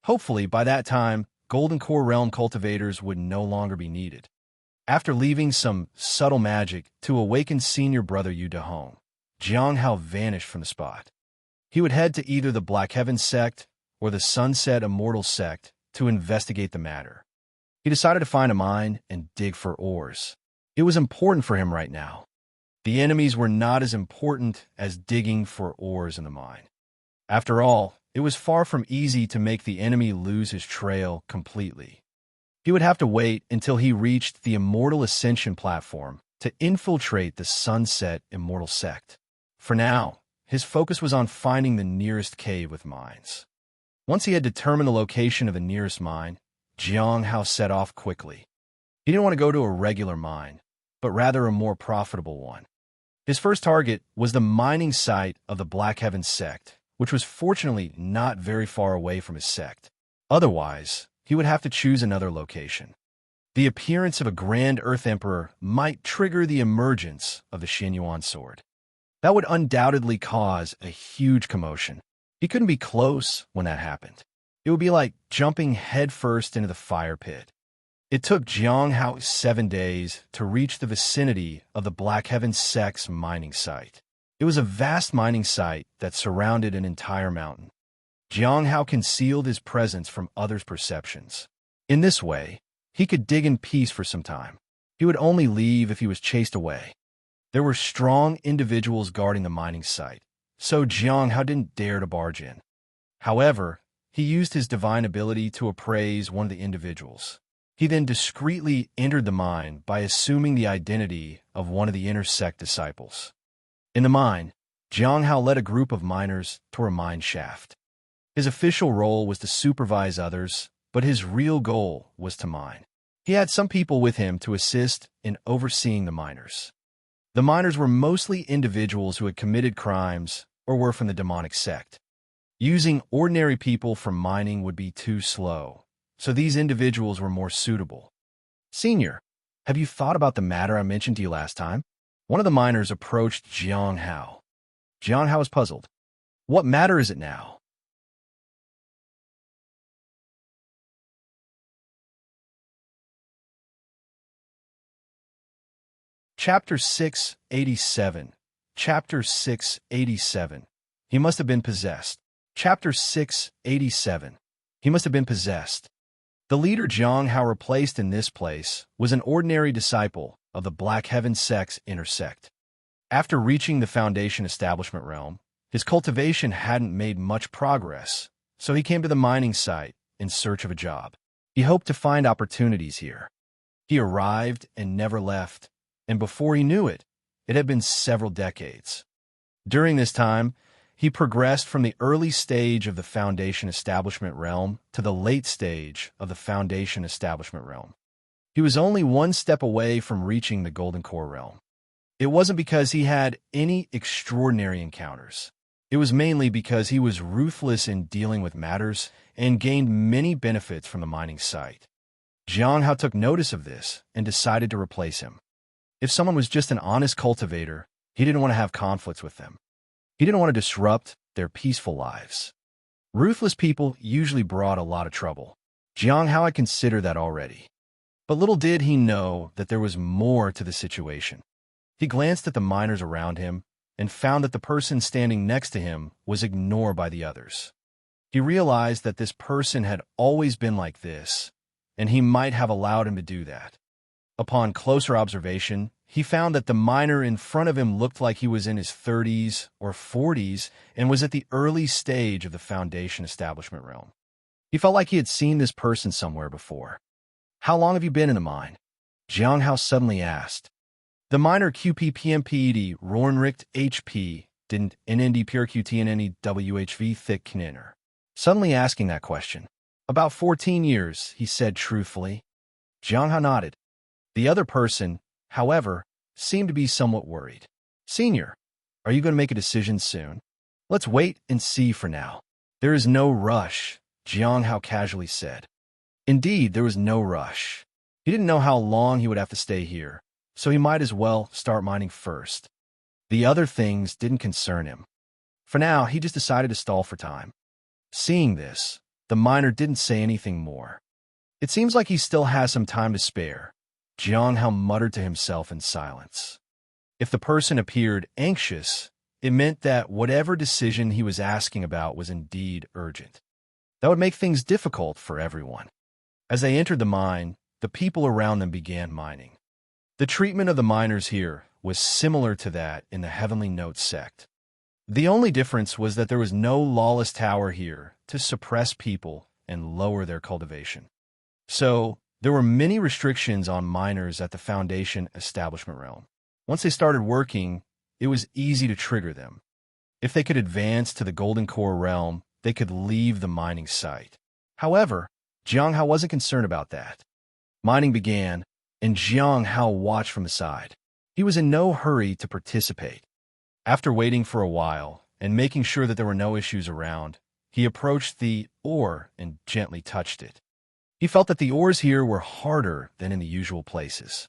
Hopefully, by that time, Golden Core Realm cultivators would no longer be needed. After leaving some subtle magic to awaken senior brother Yu Dahong, Jiang Hao vanished from the spot. He would head to either the Black Heaven Sect or the Sunset Immortal Sect to investigate the matter. He decided to find a mine and dig for ores. It was important for him right now. The enemies were not as important as digging for ores in the mine. After all, it was far from easy to make the enemy lose his trail completely. He would have to wait until he reached the Immortal Ascension platform to infiltrate the Sunset Immortal Sect. For now, his focus was on finding the nearest cave with mines. Once he had determined the location of the nearest mine, Jiang Hao set off quickly. He didn't want to go to a regular mine, but rather a more profitable one. His first target was the mining site of the Black Heaven Sect, which was fortunately not very far away from his sect. Otherwise, he would have to choose another location. The appearance of a Grand Earth Emperor might trigger the emergence of the Xianyuan sword. That would undoubtedly cause a huge commotion. He couldn't be close when that happened. It would be like jumping headfirst into the fire pit. It took Jiang Hao 7 days to reach the vicinity of the Black Heaven Sect's mining site. It was a vast mining site that surrounded an entire mountain. Jiang Hao concealed his presence from others' perceptions. In this way, he could dig in peace for some time. He would only leave if he was chased away. There were strong individuals guarding the mining site, so Jiang Hao didn't dare to barge in. However, he used his divine ability to appraise one of the individuals. He then discreetly entered the mine by assuming the identity of one of the inner sect disciples. In the mine, Jiang Hao led a group of miners toward a mine shaft. His official role was to supervise others, but his real goal was to mine. He had some people with him to assist in overseeing the miners. The miners were mostly individuals who had committed crimes or were from the demonic sect. Using ordinary people for mining would be too slow, so these individuals were more suitable. "Senior, have you thought about the matter I mentioned to you last time?" One of the miners approached Jiang Hao. Jiang Hao was puzzled. "What matter is it now?" Chapter 687. Chapter 687. He must have been possessed. Chapter 687. He must have been possessed. The leader Jiang Hao replaced in this place was an ordinary disciple of the Black Heaven Sect's inner sect. After reaching the foundation establishment realm, his cultivation hadn't made much progress, so he came to the mining site in search of a job. He hoped to find opportunities here. He arrived and never left, and before he knew it, it had been several decades. During this time, he progressed from the early stage of the foundation establishment realm to the late stage of the foundation establishment realm. He was only one step away from reaching the golden core realm. It wasn't because he had any extraordinary encounters. It was mainly because he was ruthless in dealing with matters and gained many benefits from the mining site. Jiang Hao took notice of this and decided to replace him. If someone was just an honest cultivator, he didn't want to have conflicts with them. He didn't want to disrupt their peaceful lives. Ruthless people usually brought a lot of trouble. Jiang Hao had considered that already. But little did he know that there was more to the situation. He glanced at the miners around him and found that the person standing next to him was ignored by the others. He realized that this person had always been like this, and he might have allowed him to do that. Upon closer observation, he found that the miner in front of him looked like he was in his 30s or 40s and was at the early stage of the foundation establishment realm. He felt like he had seen this person somewhere before. "How long have you been in the mine?" Jiang Hao suddenly asked. The miner QPPMPED Rorenricht HP didn't NND pure QTNNE WHV thick kniner. Suddenly asking that question. "About 14 years, he said truthfully. Jiang Hao nodded. The other person, however, seemed to be somewhat worried. "Senior, are you going to make a decision soon?" "Let's wait and see for now. There is no rush," Jiang Hao casually said. Indeed, there was no rush. He didn't know how long he would have to stay here, so he might as well start mining first. The other things didn't concern him. For now, he just decided to stall for time. Seeing this, the miner didn't say anything more. "It seems like he still has some time to spare," Jiang Hao muttered to himself in silence. If the person appeared anxious, it meant that whatever decision he was asking about was indeed urgent. That would make things difficult for everyone. As they entered the mine, the people around them began mining. The treatment of the miners here was similar to that in the Heavenly Note sect. The only difference was that there was no lawless tower here to suppress people and lower their cultivation. So, there were many restrictions on miners at the foundation establishment realm. Once they started working, it was easy to trigger them. If they could advance to the golden core realm, they could leave the mining site. However, Jiang Hao wasn't concerned about that. Mining began, and Jiang Hao watched from the side. He was in no hurry to participate. After waiting for a while and making sure that there were no issues around, he approached the ore and gently touched it. He felt that the ores here were harder than in the usual places.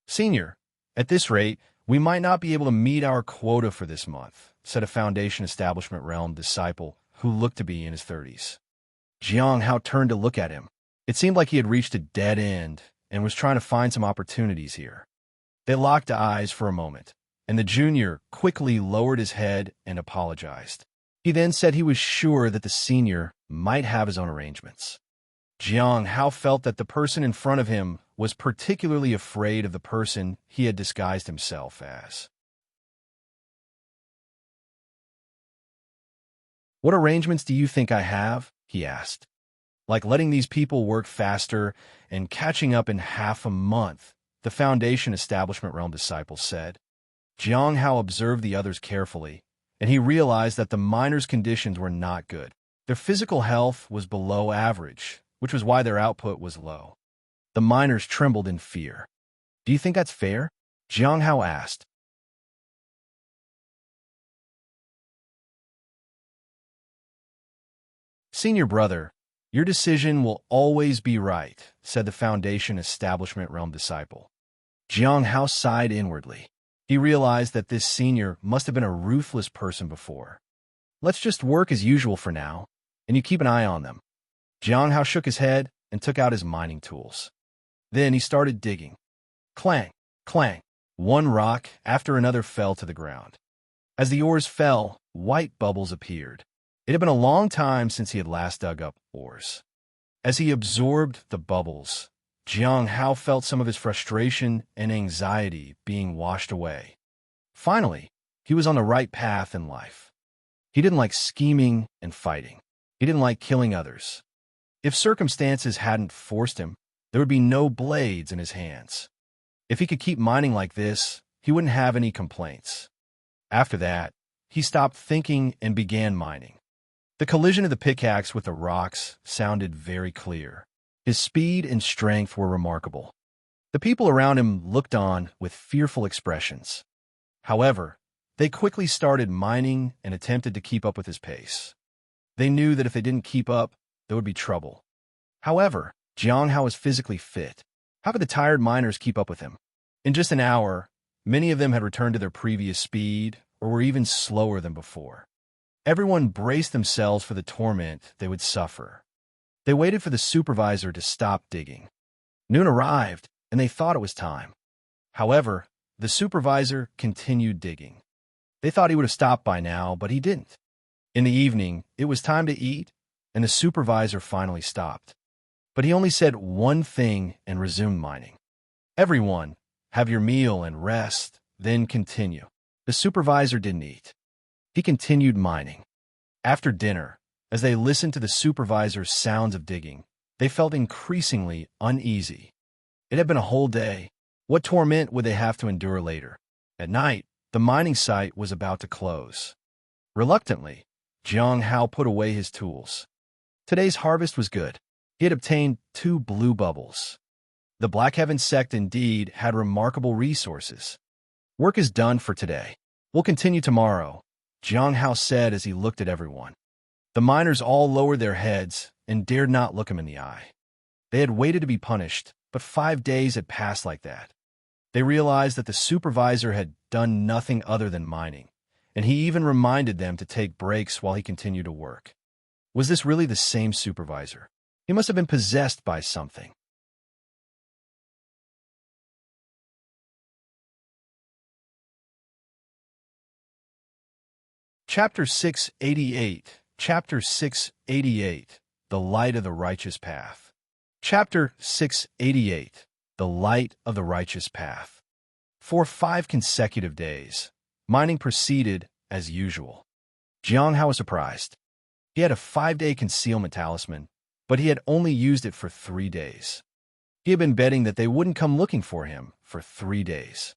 "Senior, at this rate, we might not be able to meet our quota for this month," said a foundation establishment realm disciple who looked to be in his 30s. Jiang Hao turned to look at him. It seemed like he had reached a dead end and was trying to find some opportunities here. They locked eyes for a moment, and the junior quickly lowered his head and apologized. He then said he was sure that the senior might have his own arrangements. Jiang Hao felt that the person in front of him was particularly afraid of the person he had disguised himself as. "What arrangements do you think I have?" he asked. "Like letting these people work faster and catching up in half a month," the foundation establishment realm disciple said. Jiang Hao observed the others carefully, and he realized that the miners' conditions were not good. Their physical health was below average, which was why their output was low. The miners trembled in fear. "Do you think that's fair?" Jiang Hao asked. "Senior brother, your decision will always be right," said the foundation establishment realm disciple. Jiang Hao sighed inwardly. He realized that this senior must have been a ruthless person before. "Let's just work as usual for now, and you keep an eye on them." Jiang Hao shook his head and took out his mining tools. Then he started digging. Clang, clang. One rock after another fell to the ground. As the ores fell, white bubbles appeared. It had been a long time since he had last dug up ores. As he absorbed the bubbles, Jiang Hao felt some of his frustration and anxiety being washed away. Finally, he was on the right path in life. He didn't like scheming and fighting. He didn't like killing others. If circumstances hadn't forced him, there would be no blades in his hands. If he could keep mining like this, he wouldn't have any complaints. After that, he stopped thinking and began mining. The collision of the pickaxe with the rocks sounded very clear. His speed and strength were remarkable. The people around him looked on with fearful expressions. However, they quickly started mining and attempted to keep up with his pace. They knew that if they didn't keep up, there would be trouble. However, Jiang Hao was physically fit. How could the tired miners keep up with him? In just an hour, many of them had returned to their previous speed or were even slower than before. Everyone braced themselves for the torment they would suffer. They waited for the supervisor to stop digging. Noon arrived, and they thought it was time. However, the supervisor continued digging. They thought he would have stopped by now, but he didn't. In the evening, it was time to eat, and the supervisor finally stopped. But he only said one thing and resumed mining. Everyone, have your meal and rest, then continue. The supervisor didn't eat. He continued mining. After dinner, as they listened to the supervisor's sounds of digging, they felt increasingly uneasy. It had been a whole day. What torment would they have to endure later? At night, the mining site was about to close. Reluctantly, Jiang Hao put away his tools. Today's harvest was good. He had obtained 2 blue bubbles. The Black Heaven sect indeed had remarkable resources. Work is done for today. We'll continue tomorrow, Jiang Hao said as he looked at everyone. The miners all lowered their heads and dared not look him in the eye. They had waited to be punished, but 5 days had passed like that. They realized that the supervisor had done nothing other than mining, and he even reminded them to take breaks while he continued to work. Was this really the same supervisor? He must have been possessed by something. Chapter 688. Chapter 688. The Light of the Righteous Path. Chapter 688. The Light of the Righteous Path. For 5 consecutive days, mining proceeded as usual. Jiang Hao was surprised. He had a 5-day concealment talisman, but he had only used it for 3 days. He had been betting that they wouldn't come looking for him for 3 days.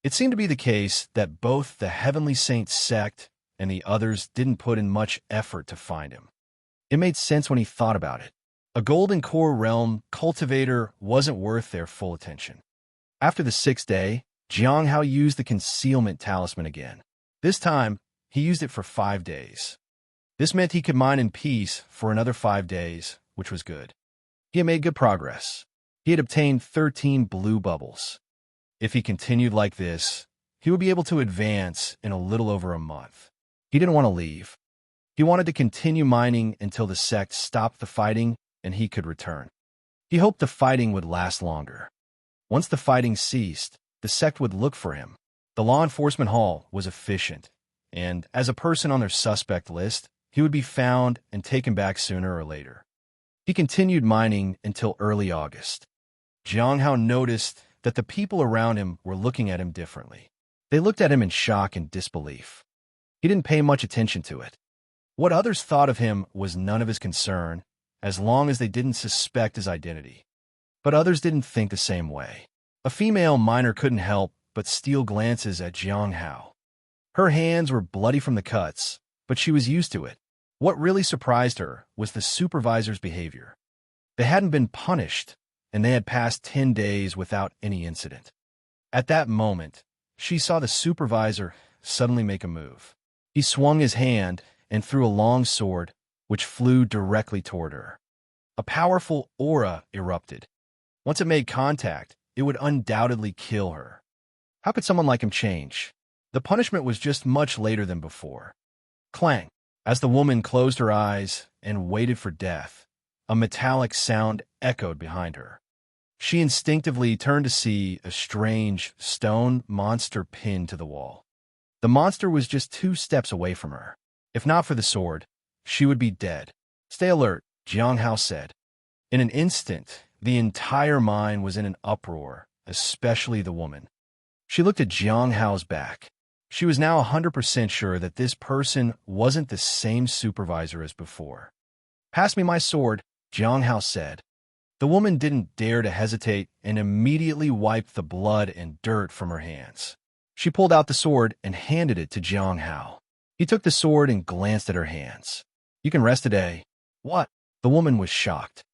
It seemed to be the case that both the Heavenly Saint sect and the others didn't put in much effort to find him. It made sense when he thought about it. A golden core realm cultivator wasn't worth their full attention. After the 6th day, Jiang Hao used the concealment talisman again. This time, he used it for 5 days. This meant he could mine in peace for another 5 days, which was good. He had made good progress. He had obtained 13 blue bubbles. If he continued like this, he would be able to advance in a little over a month. He didn't want to leave. He wanted to continue mining until the sect stopped the fighting and he could return. He hoped the fighting would last longer. Once the fighting ceased, the sect would look for him. The law enforcement hall was efficient, and as a person on their suspect list, he would be found and taken back sooner or later. He continued mining until early August. Jiang Hao noticed that the people around him were looking at him differently. They looked at him in shock and disbelief. He didn't pay much attention to it. What others thought of him was none of his concern, as long as they didn't suspect his identity. But others didn't think the same way. A female miner couldn't help but steal glances at Jiang Hao. Her hands were bloody from the cuts, but she was used to it. What really surprised her was the supervisor's behavior. They hadn't been punished, and they had passed 10 days without any incident. At that moment, she saw the supervisor suddenly make a move. He swung his hand and threw a long sword, which flew directly toward her. A powerful aura erupted. Once it made contact, it would undoubtedly kill her. How could someone like him change? The punishment was just much later than before. Clang! As the woman closed her eyes and waited for death, a metallic sound echoed behind her. She instinctively turned to see a strange stone monster pinned to the wall. The monster was just 2 steps away from her. If not for the sword, she would be dead. Stay alert, Jiang Hao said. In an instant, the entire mine was in an uproar, especially the woman. She looked at Jiang Hao's back. She was now 100% sure that this person wasn't the same supervisor as before. "Pass me my sword," Jiang Hao said. The woman didn't dare to hesitate and immediately wiped the blood and dirt from her hands. She pulled out the sword and handed it to Jiang Hao. He took the sword and glanced at her hands. "You can rest today." "What?" The woman was shocked.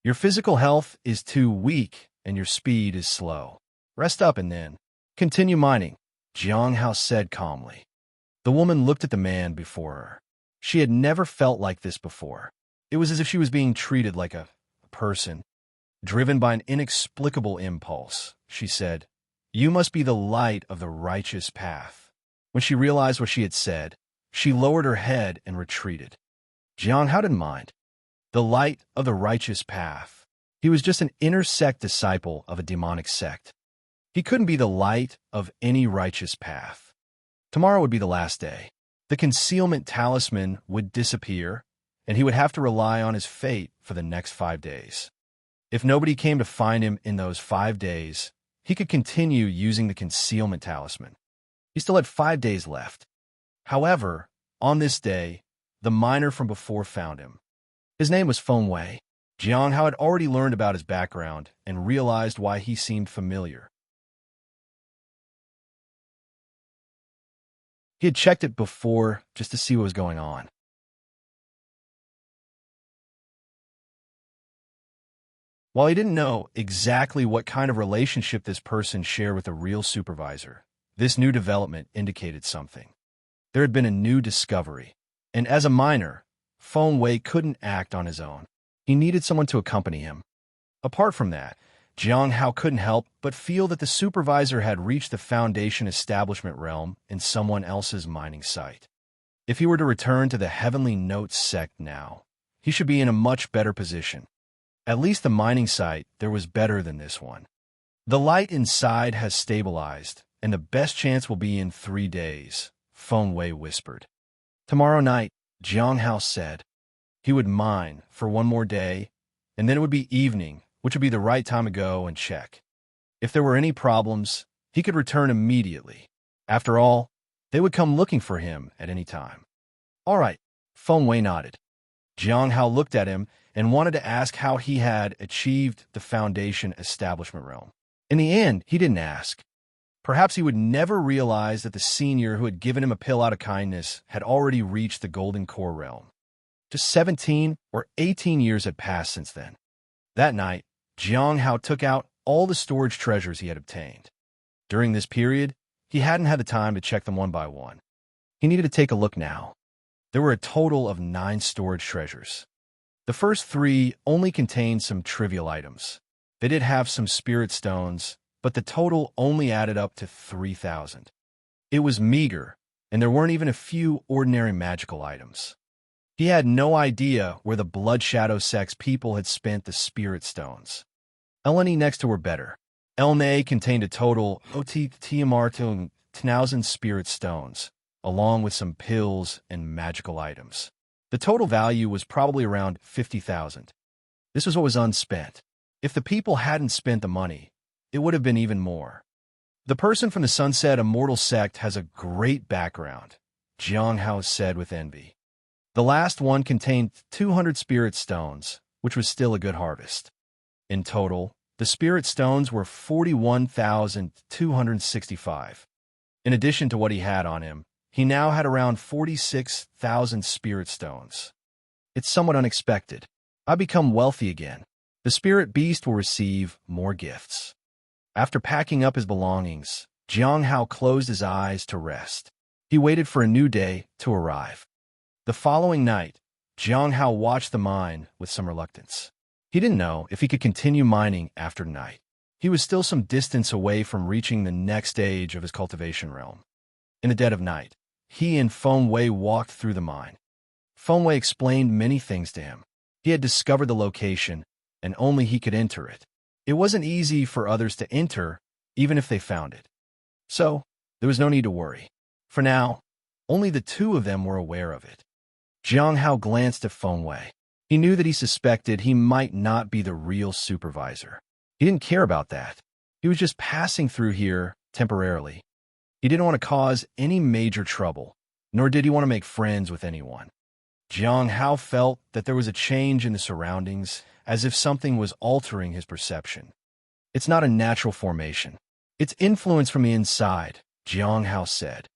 "Your physical health is too weak and your speed is slow. Rest up and then continue mining," Jiang Hao said calmly. The woman looked at the man before her. She had never felt like this before. It was as if she was being treated like a person. Driven by an inexplicable impulse, she said, "You must be the light of the righteous path." When she realized what she had said, she lowered her head and retreated. Jiang Hao didn't mind. The light of the righteous path. He was just an inner sect disciple of a demonic sect. He couldn't be the light of any righteous path. Tomorrow would be the last day. The concealment talisman would disappear, and he would have to rely on his fate for the next 5 days. If nobody came to find him in those 5 days, he could continue using the concealment talisman. He still had 5 days left. However, on this day, the miner from before found him. His name was Feng Wei. Jiang Hao had already learned about his background and realized why he seemed familiar. He had checked it before just to see what was going on. While he didn't know exactly what kind of relationship this person shared with a real supervisor, this new development indicated something. There had been a new discovery, and as a miner, Feng Wei couldn't act on his own. He needed someone to accompany him. Apart from that, Jiang Hao couldn't help but feel that the supervisor had reached the Foundation establishment realm in someone else's mining site. If he were to return to the Heavenly Notes sect now, he should be in a much better position. At least the mining site there was better than this one. "The light inside has stabilized, and the best chance will be in 3 days," Feng Wei whispered. "Tomorrow night," Jiang Hao said. He would mine for 1 more day, and then it would be evening, which would be the right time to go and check. If there were any problems, he could return immediately. After all, they would come looking for him at any time. "All right," Feng Wei nodded. Jiang Hao looked at him and wanted to ask how he had achieved the Foundation establishment realm. In the end, he didn't ask. Perhaps he would never realize that the senior who had given him a pill out of kindness had already reached the Golden Core realm. Just 17 or 18 years had passed since then. That night, Jiang Hao took out all the storage treasures he had obtained. During this period, he hadn't had the time to check them one by one. He needed to take a look now. There were a total of 9 storage treasures. The first 3 only contained some trivial items. They did have some spirit stones, but the total only added up to 3,000. It was meager, and there weren't even a few ordinary magical items. He had no idea where the Blood Shadow Sect's people had spent the spirit stones. Eleni next to were better. Elne contained a total of 10,000 spirit stones, along with some pills and magical items. The total value was probably around 50,000. This was what was unspent. If the people hadn't spent the money, it would have been even more. "The person from the Sunset Immortal Sect has a great background," Jiang Hao said with envy. The last one contained 200 spirit stones, which was still a good harvest. In total, the spirit stones were 41,265. In addition to what he had on him, he now had around 46,000 spirit stones. "It's somewhat unexpected. I become wealthy again. The spirit beast will receive more gifts." After packing up his belongings, Jiang Hao closed his eyes to rest. He waited for a new day to arrive. The following night, Jiang Hao watched the mine with some reluctance. He didn't know if he could continue mining after night. He was still some distance away from reaching the next stage of his cultivation realm. In the dead of night, he and Feng Wei walked through the mine. Feng Wei explained many things to him. He had discovered the location, and only he could enter it. It wasn't easy for others to enter, even if they found it. So, there was no need to worry. For now, only the 2 of them were aware of it. Jiang Hao glanced at Feng Wei. He knew that he suspected he might not be the real supervisor. He didn't care about that. He was just passing through here temporarily. He didn't want to cause any major trouble, nor did he want to make friends with anyone. Jiang Hao felt that there was a change in the surroundings, as if something was altering his perception. It's not a natural formation. It's influence from the inside, Jiang Hao said.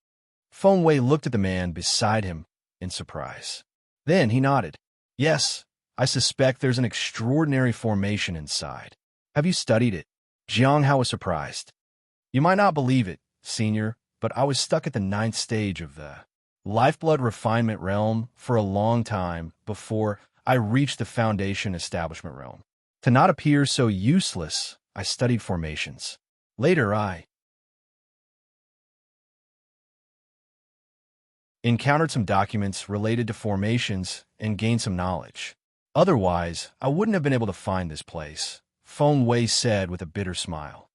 Feng Wei looked at the man beside him in surprise. Then he nodded. Yes, I suspect there's an extraordinary formation inside. Have you studied it? Jiang Hao was surprised. You might not believe it, Senior, but I was stuck at the 9th stage of the lifeblood refinement realm for a long time before I reached the foundation establishment realm. To not appear so useless, I studied formations. Later I encountered some documents related to formations and gained some knowledge. Otherwise, I wouldn't have been able to find this place, Feng Wei said with a bitter smile.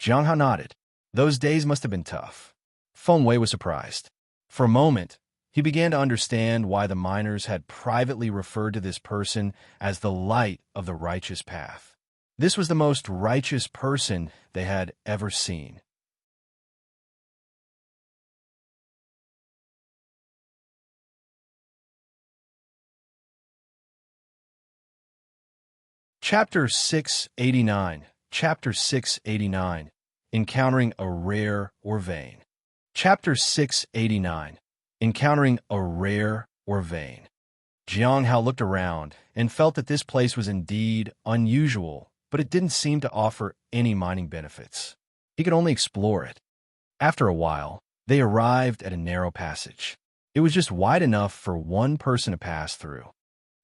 Jiang Hao nodded. Those days must have been tough. Feng Wei was surprised. For a moment, he began to understand why the miners had privately referred to this person as the light of the righteous path. This was the most righteous person they had ever seen. Chapter 689. Chapter 689. Encountering a rare or vein. Chapter 689. Encountering a rare or vein. Jiang Hao looked around and felt that this place was indeed unusual, but it didn't seem to offer any mining benefits. He could only explore it. After a while, they arrived at a narrow passage. It was just wide enough for one person to pass through.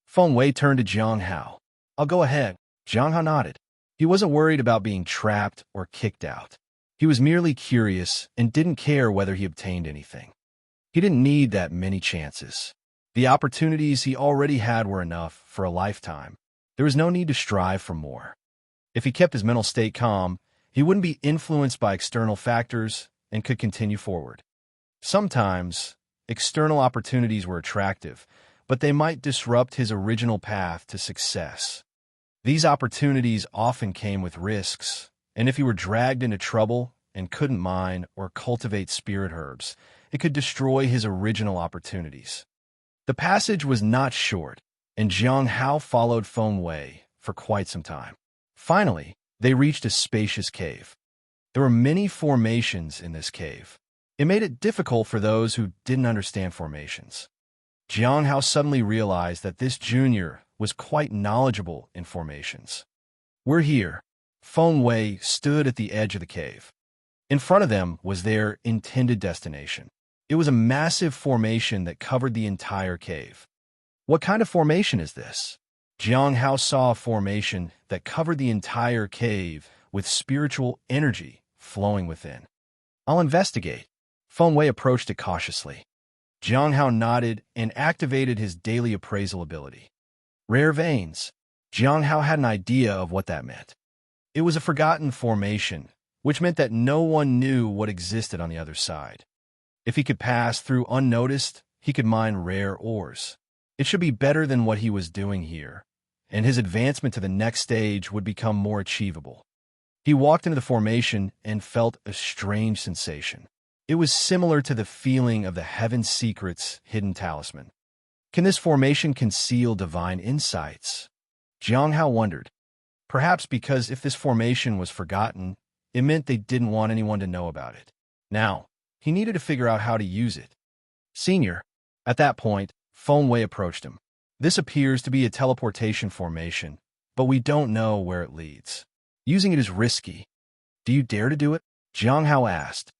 Feng Wei turned to Jiang Hao. I'll go ahead. Jiang Hao nodded. He wasn't worried about being trapped or kicked out. He was merely curious and didn't care whether he obtained anything. He didn't need that many chances. The opportunities he already had were enough for a lifetime. There was no need to strive for more. If he kept his mental state calm, he wouldn't be influenced by external factors and could continue forward. Sometimes, external opportunities were attractive, but they might disrupt his original path to success. These opportunities often came with risks, and if he were dragged into trouble and couldn't mine or cultivate spirit herbs, it could destroy his original opportunities. The passage was not short, and Jiang Hao followed Feng Wei for quite some time. Finally, they reached a spacious cave. There were many formations in this cave. It made it difficult for those who didn't understand formations. Jiang Hao suddenly realized that this junior was quite knowledgeable in formations. We're here. Feng Wei stood at the edge of the cave. In front of them was their intended destination. It was a massive formation that covered the entire cave. What kind of formation is this? Jiang Hao saw a formation that covered the entire cave with spiritual energy flowing within. I'll investigate. Feng Wei approached it cautiously. Jiang Hao nodded and activated his daily appraisal ability. Rare veins. Jiang Hao had an idea of what that meant. It was a forgotten formation, which meant that no one knew what existed on the other side. If he could pass through unnoticed, he could mine rare ores. It should be better than what he was doing here, and his advancement to the next stage would become more achievable. He walked into the formation and felt a strange sensation. It was similar to the feeling of the Heaven Secret's hidden talisman. Can this formation conceal divine insights? Jiang Hao wondered. Perhaps because if this formation was forgotten, it meant they didn't want anyone to know about it. Now, he needed to figure out how to use it. Senior. At that point, Feng Wei approached him. This appears to be a teleportation formation, but we don't know where it leads. Using it is risky. Do you dare to do it? Jiang Hao asked.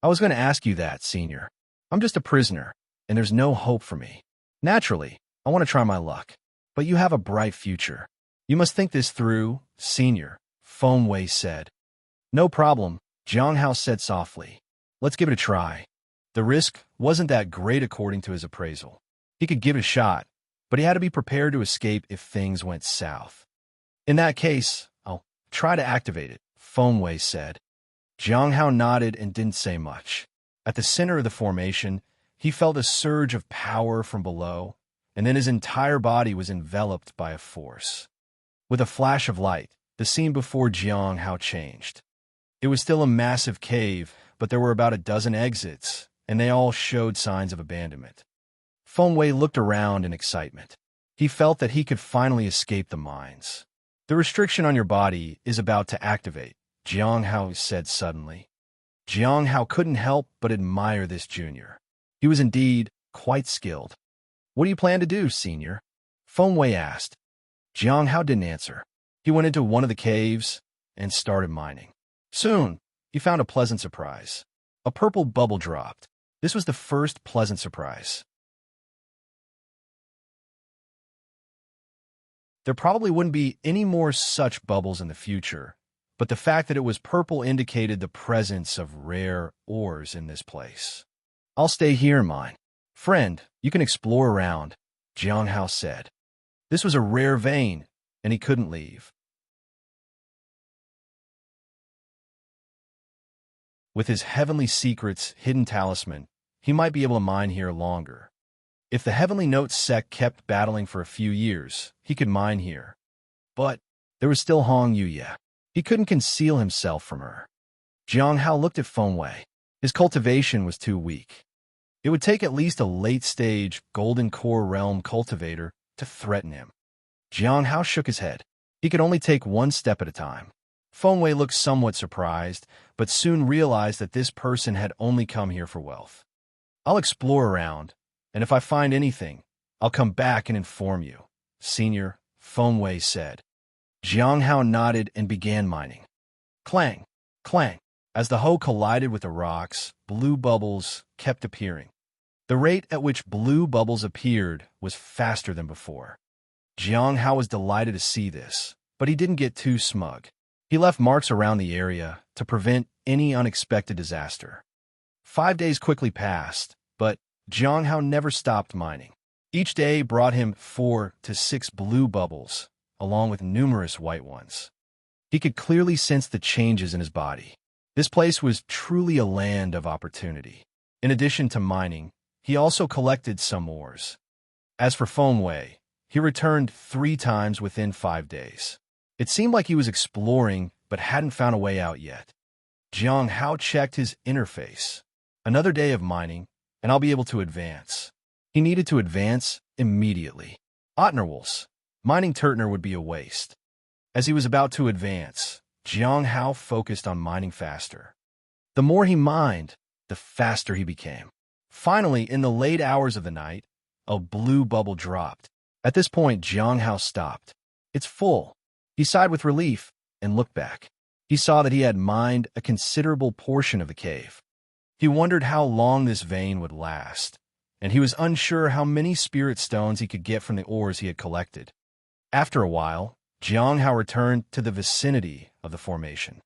I was going to ask you that, Senior. I'm just a prisoner, and there's no hope for me. Naturally, I want to try my luck. But you have a bright future. You must think this through, Senior, Feng Wei said. No problem, Jiang Hao said softly. Let's give it a try. The risk wasn't that great according to his appraisal. He could give it a shot, but he had to be prepared to escape if things went south. In that case, I'll try to activate it, Feng Wei said. Jiang Hao nodded and didn't say much. At the center of the formation, he felt a surge of power from below, and then his entire body was enveloped by a force. With a flash of light, the scene before Jiang Hao changed. It was still a massive cave, but there were about a dozen exits, and they all showed signs of abandonment. Feng Wei looked around in excitement. He felt that he could finally escape the mines. The restriction on your body is about to activate, Jiang Hao said suddenly. Jiang Hao couldn't help but admire this junior. He was indeed quite skilled. What do you plan to do, senior? Feng Wei asked. Jiang Hao didn't answer. He went into one of the caves and started mining. Soon, he found a pleasant surprise. A purple bubble dropped. This was the first pleasant surprise. There probably wouldn't be any more such bubbles in the future, but the fact that it was purple indicated the presence of rare ores in this place. I'll stay here and mine. Friend, you can explore around, Jiang Hao said. This was a rare vein, and he couldn't leave. With his Heavenly Secrets hidden talisman, he might be able to mine here longer. If the Heavenly Note sect kept battling for a few years, he could mine here. But there was still Hong Yuye. He couldn't conceal himself from her. Jiang Hao looked at Feng Wei. His cultivation was too weak. It would take at least a late-stage Golden Core Realm cultivator to threaten him. Jiang Hao shook his head. He could only take one step at a time. Feng Wei looked somewhat surprised, but soon realized that this person had only come here for wealth. I'll explore around, and if I find anything, I'll come back and inform you, Senior, Feng Wei said. Jiang Hao nodded and began mining. Clang, clang. As the hoe collided with the rocks, blue bubbles kept appearing. The rate at which blue bubbles appeared was faster than before. Jiang Hao was delighted to see this, but he didn't get too smug. He left marks around the area to prevent any unexpected disaster. 5 days quickly passed, but Jiang Hao never stopped mining. Each day brought him 4 to 6 blue bubbles, along with numerous white ones. He could clearly sense the changes in his body. This place was truly a land of opportunity. In addition to mining, he also collected some ores. As for Feng Wei, he returned 3 times within 5 days. It seemed like he was exploring, but hadn't found a way out yet. Jiang Hao checked his interface. Another day of mining, and I'll be able to advance. He needed to advance immediately. Otnerwals. Mining Turtner would be a waste. As he was about to advance, Jiang Hao focused on mining faster. The more he mined, the faster he became. Finally, in the late hours of the night, a blue bubble dropped. At this point, Jiang Hao stopped. It's full. He sighed with relief and looked back. He saw that he had mined a considerable portion of the cave. He wondered how long this vein would last, and he was unsure how many spirit stones he could get from the ores he had collected. After a while, Jiang Hao returned to the vicinity of the formation.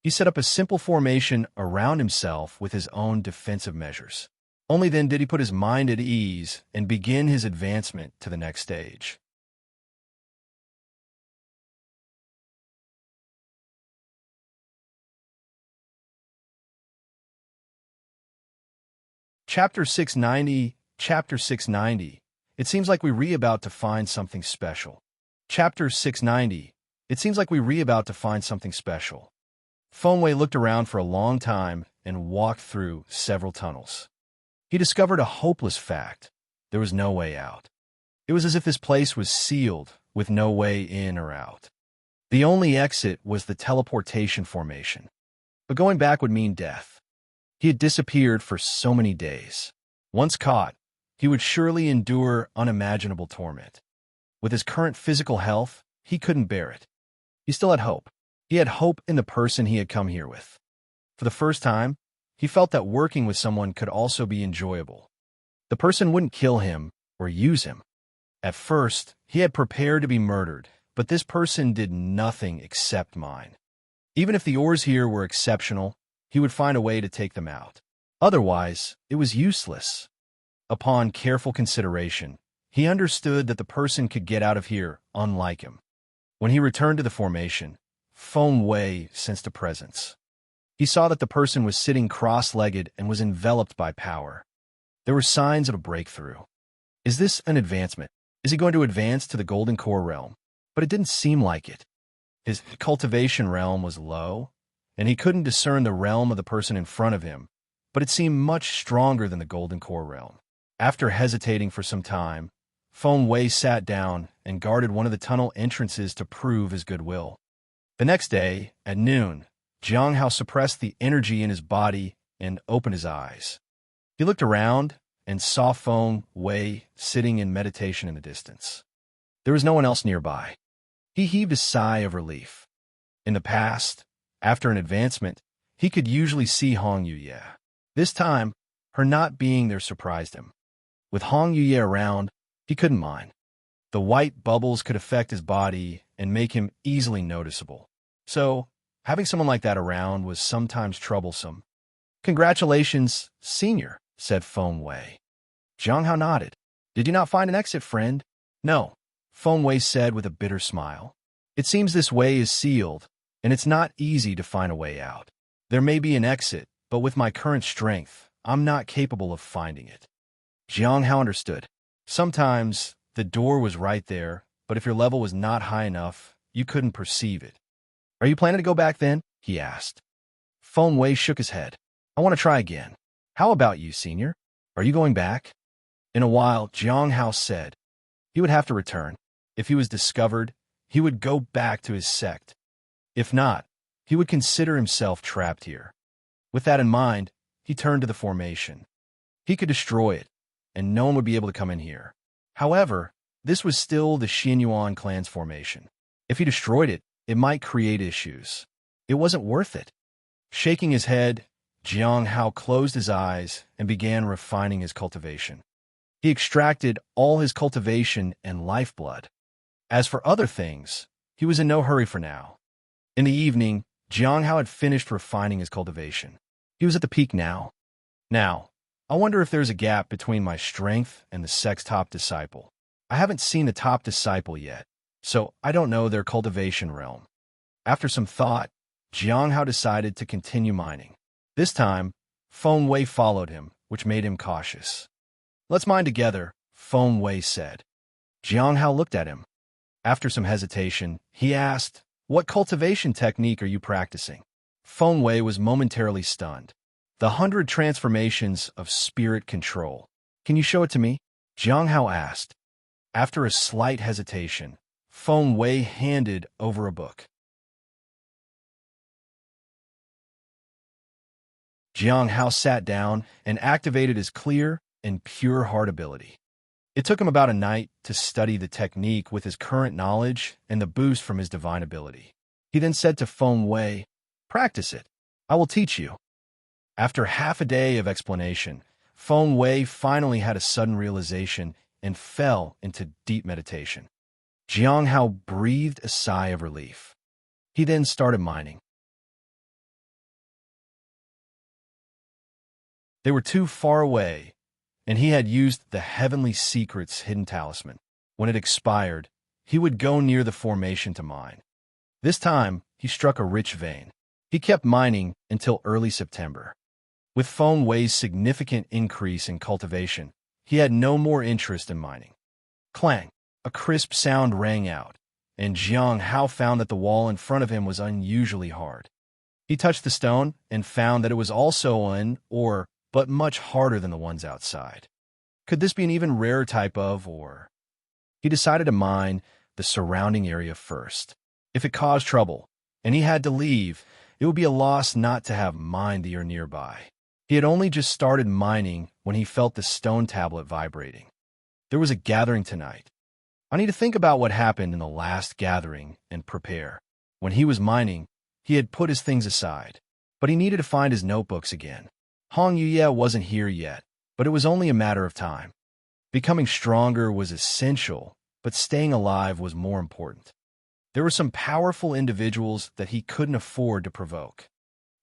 He set up a simple formation around himself with his own defensive measures. Only then did he put his mind at ease and begin his advancement to the next stage. Chapter 690, Chapter 690. It seems like we're about to find something special. Chapter 690. It seems like we're about to find something special. Feng Wei looked around for a long time and walked through several tunnels. He discovered a hopeless fact. There was no way out. It was as if this place was sealed with no way in or out. The only exit was the teleportation formation. But going back would mean death. He had disappeared for so many days. Once caught, he would surely endure unimaginable torment. With his current physical health, he couldn't bear it. He still had hope. He had hope in the person he had come here with. For the first time, he felt that working with someone could also be enjoyable. The person wouldn't kill him or use him. At first, he had prepared to be murdered, but this person did nothing except mine. Even if the ores here were exceptional, he would find a way to take them out. Otherwise, it was useless. Upon careful consideration, he understood that the person could get out of here unlike him. When he returned to the formation, Feng Wei sensed a presence. He saw that the person was sitting cross-legged and was enveloped by power. There were signs of a breakthrough. Is this an advancement? Is he going to advance to the Golden Core Realm? But it didn't seem like it. His cultivation realm was low, and he couldn't discern the realm of the person in front of him, but it seemed much stronger than the golden core realm. After hesitating for some time, Feng Wei sat down and guarded one of the tunnel entrances to prove his goodwill. The next day, at noon, Jiang Hao suppressed the energy in his body and opened his eyes. He looked around and saw Feng Wei sitting in meditation in the distance. There was no one else nearby. He heaved a sigh of relief. In the past, after an advancement, he could usually see Hong Yuye. This time, her not being there surprised him. With Hong Yuye around, he couldn't mind. The white bubbles could affect his body and make him easily noticeable. So, having someone like that around was sometimes troublesome. "Congratulations, senior," said Feng Wei. Jiang Hao nodded. "Did you not find an exit, friend?" "No," Feng Wei said with a bitter smile. "It seems this way is sealed, and it's not easy to find a way out. There may be an exit, but with my current strength, I'm not capable of finding it." Jiang Hao understood. Sometimes the door was right there, but if your level was not high enough, you couldn't perceive it. "Are you planning to go back then?" he asked. Feng Wei shook his head. "I want to try again." "How about you, senior? Are you going back?" In a while, Jiang Hao said. He would have to return. If he was discovered, he would go back to his sect. If not, he would consider himself trapped here. With that in mind, he turned to the formation. He could destroy it, and no one would be able to come in here. However, this was still the Xinyuan clan's formation. If he destroyed it, it might create issues. It wasn't worth it. Shaking his head, Jiang Hao closed his eyes and began refining his cultivation. He extracted all his cultivation and lifeblood. As for other things, he was in no hurry for now. In the evening, Jiang Hao had finished refining his cultivation. He was at the peak now. Now, I wonder if there's a gap between my strength and the sect's top disciple. I haven't seen the top disciple yet, so I don't know their cultivation realm. After some thought, Jiang Hao decided to continue mining. This time, Feng Wei followed him, which made him cautious. "Let's mine together," Feng Wei said. Jiang Hao looked at him. After some hesitation, he asked, "What cultivation technique are you practicing?" Feng Wei was momentarily stunned. "The 100 transformations of spirit control. Can you show it to me?" Jiang Hao asked. After a slight hesitation, Feng Wei handed over a book. Jiang Hao sat down and activated his clear and pure heart ability. It took him about a night to study the technique with his current knowledge and the boost from his divine ability. He then said to Feng Wei, "Practice it. I will teach you." After half a day of explanation, Feng Wei finally had a sudden realization and fell into deep meditation. Jiang Hao breathed a sigh of relief. He then started mining. They were too far away, and he had used the Heavenly Secret's hidden talisman. When it expired, he would go near the formation to mine. This time, he struck a rich vein. He kept mining until early September. With Feng Wei's significant increase in cultivation, he had no more interest in mining. Clang! A crisp sound rang out, and Jiang Hao found that the wall in front of him was unusually hard. He touched the stone and found that it was also but much harder than the ones outside. Could this be an even rarer type of ore? He decided to mine the surrounding area first. If it caused trouble, and he had to leave, it would be a loss not to have mined the ore nearby. He had only just started mining when he felt the stone tablet vibrating. There was a gathering tonight. I need to think about what happened in the last gathering and prepare. When he was mining, he had put his things aside, but he needed to find his notebooks again. Hong Yuye wasn't here yet, but it was only a matter of time. Becoming stronger was essential, but staying alive was more important. There were some powerful individuals that he couldn't afford to provoke.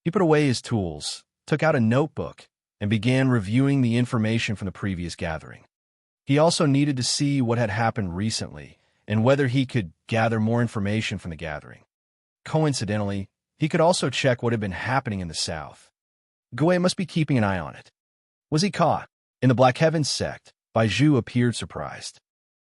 He put away his tools, took out a notebook, and began reviewing the information from the previous gathering. He also needed to see what had happened recently and whether he could gather more information from the gathering. Coincidentally, he could also check what had been happening in the south. Gue must be keeping an eye on it. Was he caught? In the Black Heavens sect, Baiju appeared surprised.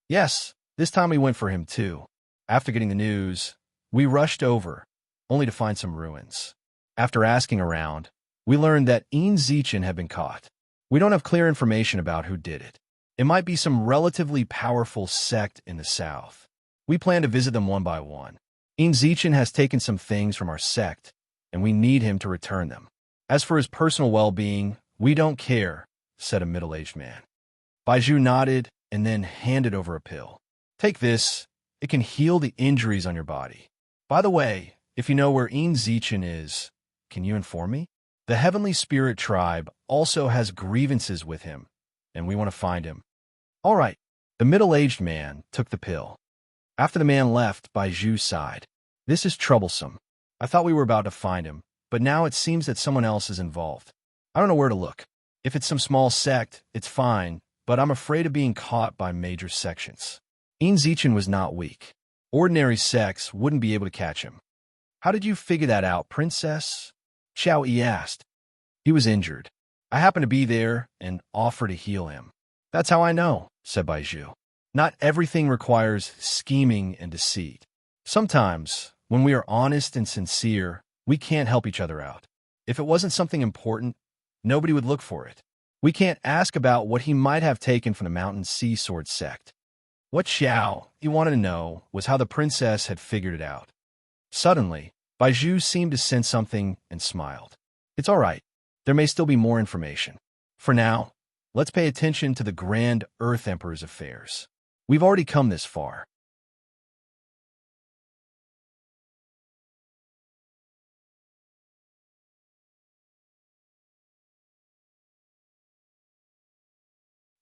Yes, this time we went for him too. After getting the news, we rushed over, only to find some ruins. After asking around, we learned that Zichen had been caught. We don't have clear information about who did it. It might be some relatively powerful sect in the south. We plan to visit them one by one. Zichen has taken some things from our sect, and we need him to return them. As for his personal well-being, we don't care, said a middle-aged man. Baiju nodded and then handed over a pill. Take this. It can heal the injuries on your body. By the way, if you know where Zichen is, can you inform me? The Heavenly Spirit tribe also has grievances with him, and we want to find him. All right. The middle-aged man took the pill. After the man left, Baiju sighed. This is troublesome. I thought we were about to find him, but now it seems that someone else is involved. I don't know where to look. If it's some small sect, it's fine, but I'm afraid of being caught by major sections. Zichen was not weak. Ordinary sects wouldn't be able to catch him. How did you figure that out, princess? Xiao Yi asked. He was injured. I happened to be there and offered to heal him. That's how I know, said Baiju. Not everything requires scheming and deceit. Sometimes, when we are honest and sincere, we can't help each other out. If it wasn't something important, nobody would look for it. We can't ask about what he might have taken from the Mountain Sea Sword sect. What Xiao Yi wanted to know was how the princess had figured it out. Suddenly, Baiju seemed to sense something and smiled. It's all right. There may still be more information. For now, let's pay attention to the Grand Earth Emperor's affairs. We've already come this far.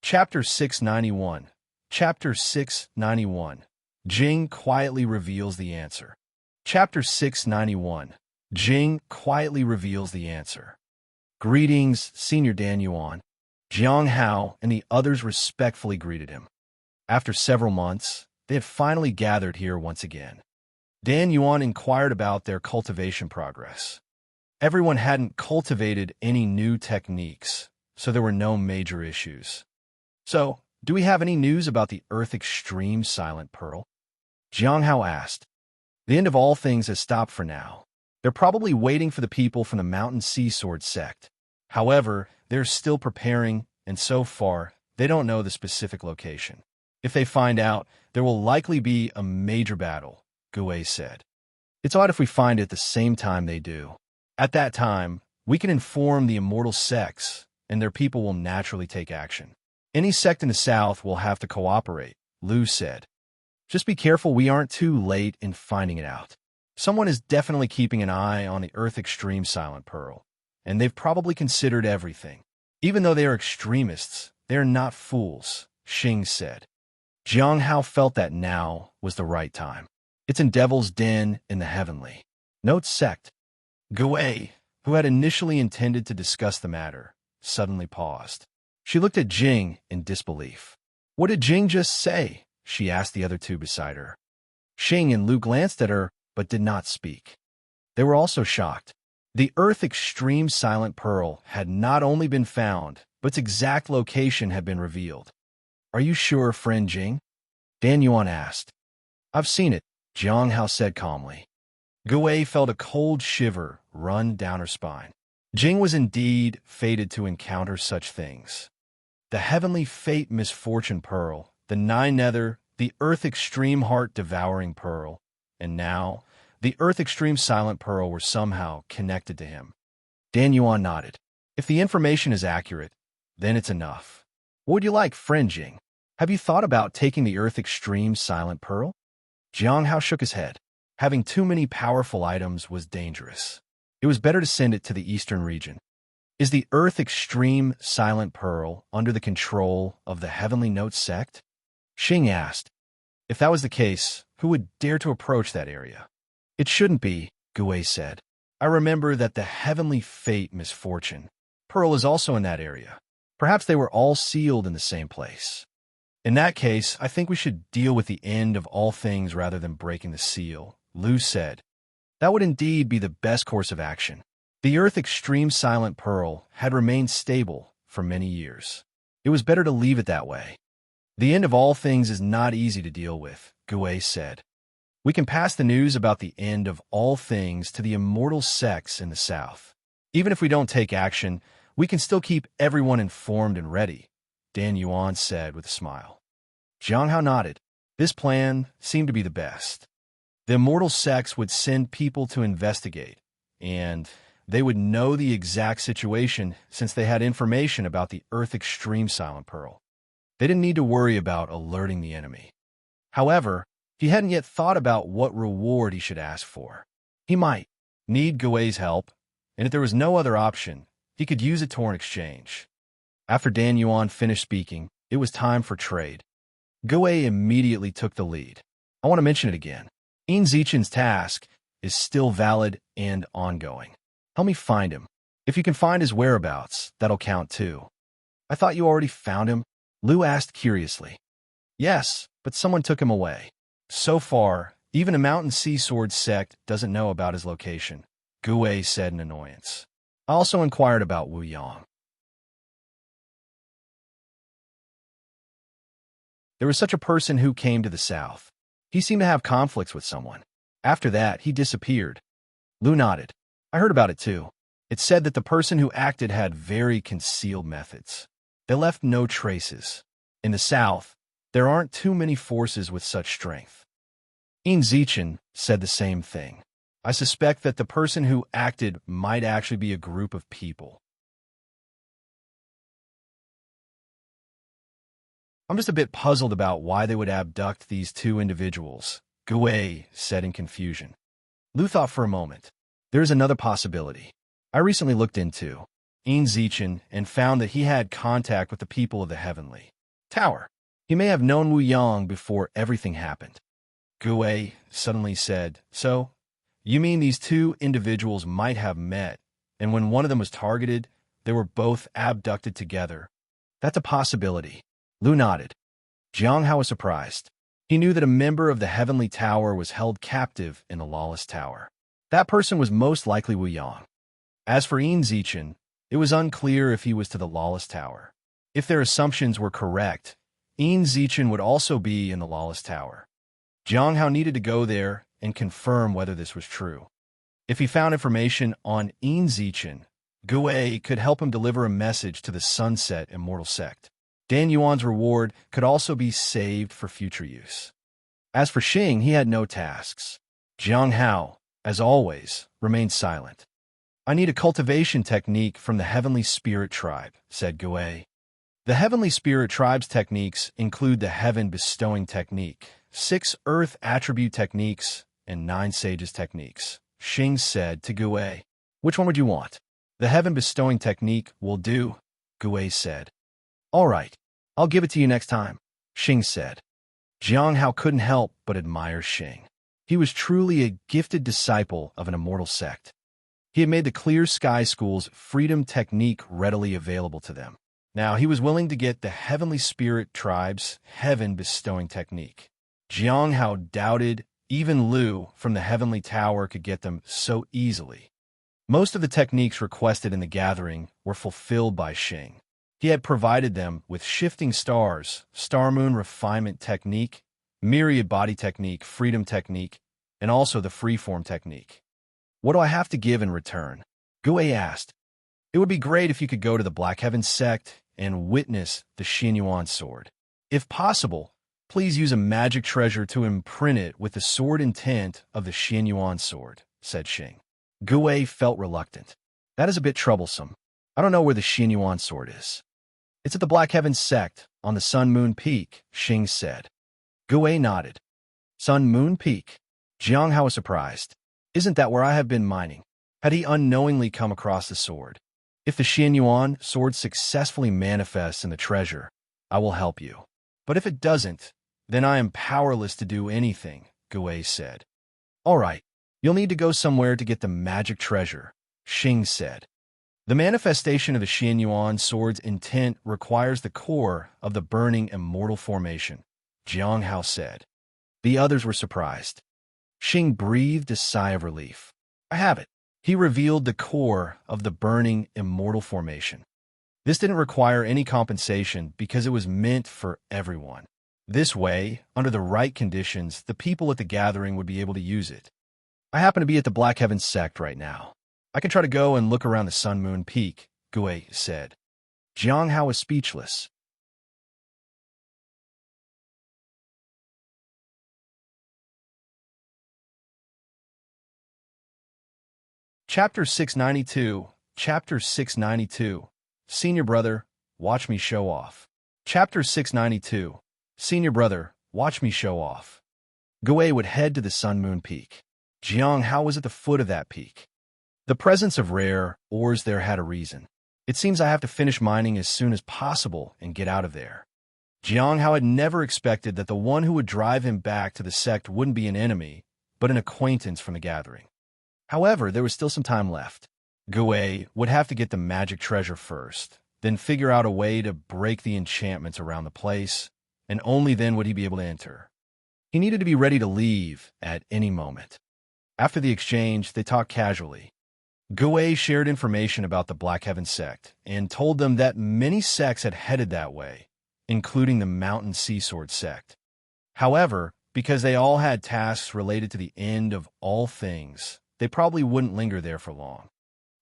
Chapter 691. Chapter 691. Jing quietly reveals the answer. Chapter 691. Jing quietly reveals the answer. Greetings, Senior Dan Yuan. Jiang Hao and the others respectfully greeted him. After several months, they had finally gathered here once again. Dan Yuan inquired about their cultivation progress. Everyone hadn't cultivated any new techniques, so there were no major issues. So, do we have any news about the Earth Extreme Silent Pearl? Jiang Hao asked. The end of all things has stopped for now. They're probably waiting for the people from the Mountain Sea Sword sect. However, they're still preparing, and so far, they don't know the specific location. If they find out, there will likely be a major battle, Gue said. It's odd if we find it at the same time they do. At that time, we can inform the immortal sects, and their people will naturally take action. Any sect in the south will have to cooperate, Lu said. Just be careful we aren't too late in finding it out. Someone is definitely keeping an eye on the Earth Extreme Silent Pearl, and they've probably considered everything. Even though they are extremists, they are not fools, Xing said. Jiang Hao felt that now was the right time. It's in Devil's Den in the Heavenly. Note sect. Gue, who had initially intended to discuss the matter, suddenly paused. She looked at Jing in disbelief. What did Jing just say? She asked the other two beside her. Xing and Lu glanced at her, but did not speak. They were also shocked. The Earth Extreme Silent Pearl had not only been found, but its exact location had been revealed. Are you sure, friend Jing? Dan Yuan asked. I've seen it, Jiang Hao said calmly. Gue felt a cold shiver run down her spine. Jing was indeed fated to encounter such things. The Heavenly Fate Misfortune Pearl, the Nine Nether, the Earth Extreme Heart Devouring Pearl, and now, the Earth Extreme Silent Pearl were somehow connected to him. Dan Yuan nodded. If the information is accurate, then it's enough. What would you like, friend Jing? Have you thought about taking the Earth Extreme Silent Pearl? Jiang Hao shook his head. Having too many powerful items was dangerous. It was better to send it to the eastern region. Is the Earth Extreme Silent Pearl under the control of the Heavenly Note sect? Xing asked. If that was the case, who would dare to approach that area? It shouldn't be, Gue said. I remember that the Heavenly Fate Misfortune Pearl is also in that area. Perhaps they were all sealed in the same place. In that case, I think we should deal with the end of all things rather than breaking the seal, Lu said. That would indeed be the best course of action. The Earth Extreme Silent Pearl had remained stable for many years. It was better to leave it that way. The end of all things is not easy to deal with, Gue said. We can pass the news about the end of all things to the immortal sects in the south. Even if we don't take action, we can still keep everyone informed and ready, Dan Yuan said with a smile. Jiang Hao nodded. This plan seemed to be the best. The immortal sects would send people to investigate, and they would know the exact situation since they had information about the Earth Extreme Silent Pearl. They didn't need to worry about alerting the enemy. However, he hadn't yet thought about what reward he should ask for. He might need Gui's help, and if there was no other option, he could use it toward exchange. After Dan Yuan finished speaking, it was time for trade. Gui immediately took the lead. I want to mention it again. Yin Zichen's task is still valid and ongoing. Help me find him. If you can find his whereabouts, that'll count too. I thought you already found him, Lu asked curiously. Yes, but someone took him away. So far, even a Mountain Sea Sword sect doesn't know about his location, Gui said in annoyance. I also inquired about Wu Yang. There was such a person who came to the south. He seemed to have conflicts with someone. After that, he disappeared. Lu nodded. I heard about it too. It said that the person who acted had very concealed methods. They left no traces. In the south, there aren't too many forces with such strength. Yin Zichen said the same thing. I suspect that the person who acted might actually be a group of people. I'm just a bit puzzled about why they would abduct these two individuals, Gui said in confusion. Lu thought for a moment. There's another possibility. I recently looked into Yin Zichen and found that he had contact with the people of the Heavenly Tower. He may have known Wu Yang before everything happened. Gui suddenly said, So, you mean these two individuals might have met, and when one of them was targeted, they were both abducted together? That's a possibility. Lu nodded. Jiang Hao was surprised. He knew that a member of the Heavenly Tower was held captive in the Lawless Tower. That person was most likely Wu Yang. As for Yin Zichen, it was unclear if he was to the Lawless Tower. If their assumptions were correct, Yin Zichen would also be in the Lawless Tower. Jiang Hao needed to go there and confirm whether this was true. If he found information on Yin Zichen, Gui could help him deliver a message to the Sunset Immortal Sect. Dan Yuan's reward could also be saved for future use. As for Xing, he had no tasks. Jiang Hao, as always, remained silent. I need a cultivation technique from the Heavenly Spirit Tribe, said Gui. The Heavenly Spirit Tribe's techniques include the Heaven Bestowing Technique, 6 Earth Attribute Techniques, and 9 Sages Techniques, Xing said to Gui. Which one would you want? The Heaven Bestowing Technique will do, Gui said. All right, I'll give it to you next time, Xing said. Jiang Hao couldn't help but admire Xing. He was truly a gifted disciple of an immortal sect. He had made the Clear Sky School's freedom technique readily available to them. Now he was willing to get the Heavenly Spirit Tribe's Heaven Bestowing Technique. Jiang Hao doubted even Lu from the Heavenly Tower could get them so easily. Most of the techniques requested in the gathering were fulfilled by Xing. He had provided them with Shifting Stars, Star Moon Refinement Technique, Myriad Body Technique, Freedom Technique, and also the Freeform Technique. What do I have to give in return? Gui asked. It would be great if you could go to the Black Heaven sect and witness the Xianyuan sword. If possible, please use a magic treasure to imprint it with the sword intent of the Xianyuan sword, said Xing. Gui felt reluctant. That is a bit troublesome. I don't know where the Xianyuan sword is. It's at the Black Heaven sect, on the Sun Moon Peak, Xing said. Gui nodded. Sun Moon Peak. Jiang Hao was surprised. Isn't that where I have been mining? Had he unknowingly come across the sword? If the Xianyuan sword successfully manifests in the treasure, I will help you. But if it doesn't, then I am powerless to do anything, Gui said. All right, you'll need to go somewhere to get the magic treasure, Xing said. The manifestation of the Xianyuan sword's intent requires the core of the burning immortal formation, Jiang Hao said. The others were surprised. Xing breathed a sigh of relief. I have it. He revealed the core of the burning immortal formation. This didn't require any compensation because it was meant for everyone. This way, under the right conditions, the people at the gathering would be able to use it. I happen to be at the Black Heaven sect right now. I can try to go and look around the Sun Moon Peak, Gui said. Jiang Hao was speechless. Chapter 692, Chapter 692, Senior Brother, Watch Me Show Off. Chapter 692, Senior Brother, Watch Me Show Off. Gui would head to the Sun Moon Peak. Jiang Hao was at the foot of that peak. The presence of rare ores there had a reason. It seems I have to finish mining as soon as possible and get out of there. Jiang Hao had never expected that the one who would drive him back to the sect wouldn't be an enemy, but an acquaintance from the gathering. However, there was still some time left. Gui would have to get the magic treasure first, then figure out a way to break the enchantments around the place, and only then would he be able to enter. He needed to be ready to leave at any moment. After the exchange, they talked casually. Gui shared information about the Black Heaven sect and told them that many sects had headed that way, including the Mountain Sea Sword sect. However, because they all had tasks related to the end of all things, they probably wouldn't linger there for long.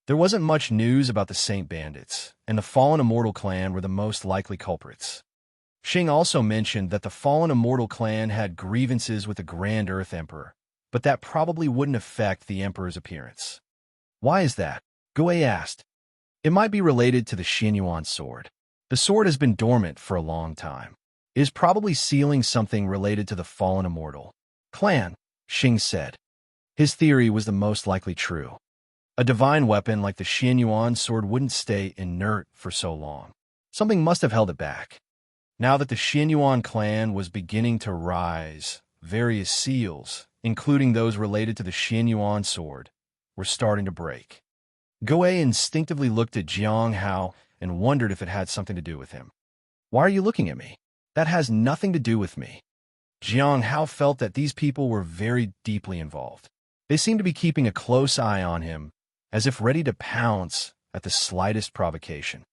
There wasn't much news about the Saint Bandits, and the Fallen Immortal clan were the most likely culprits. Xing also mentioned that the Fallen Immortal clan had grievances with the Grand Earth Emperor, but that probably wouldn't affect the Emperor's appearance. Why is that? Gui asked. It might be related to the Xianyuan sword. The sword has been dormant for a long time. It is probably sealing something related to the Fallen Immortal clan, Xing said. His theory was the most likely true. A divine weapon like the Xianyuan sword wouldn't stay inert for so long. Something must have held it back. Now that the Xianyuan clan was beginning to rise, various seals, including those related to the Xianyuan sword, were starting to break. Gui instinctively looked at Jiang Hao and wondered if it had something to do with him. Why are you looking at me? That has nothing to do with me. Jiang Hao felt that these people were very deeply involved. They seemed to be keeping a close eye on him, as if ready to pounce at the slightest provocation.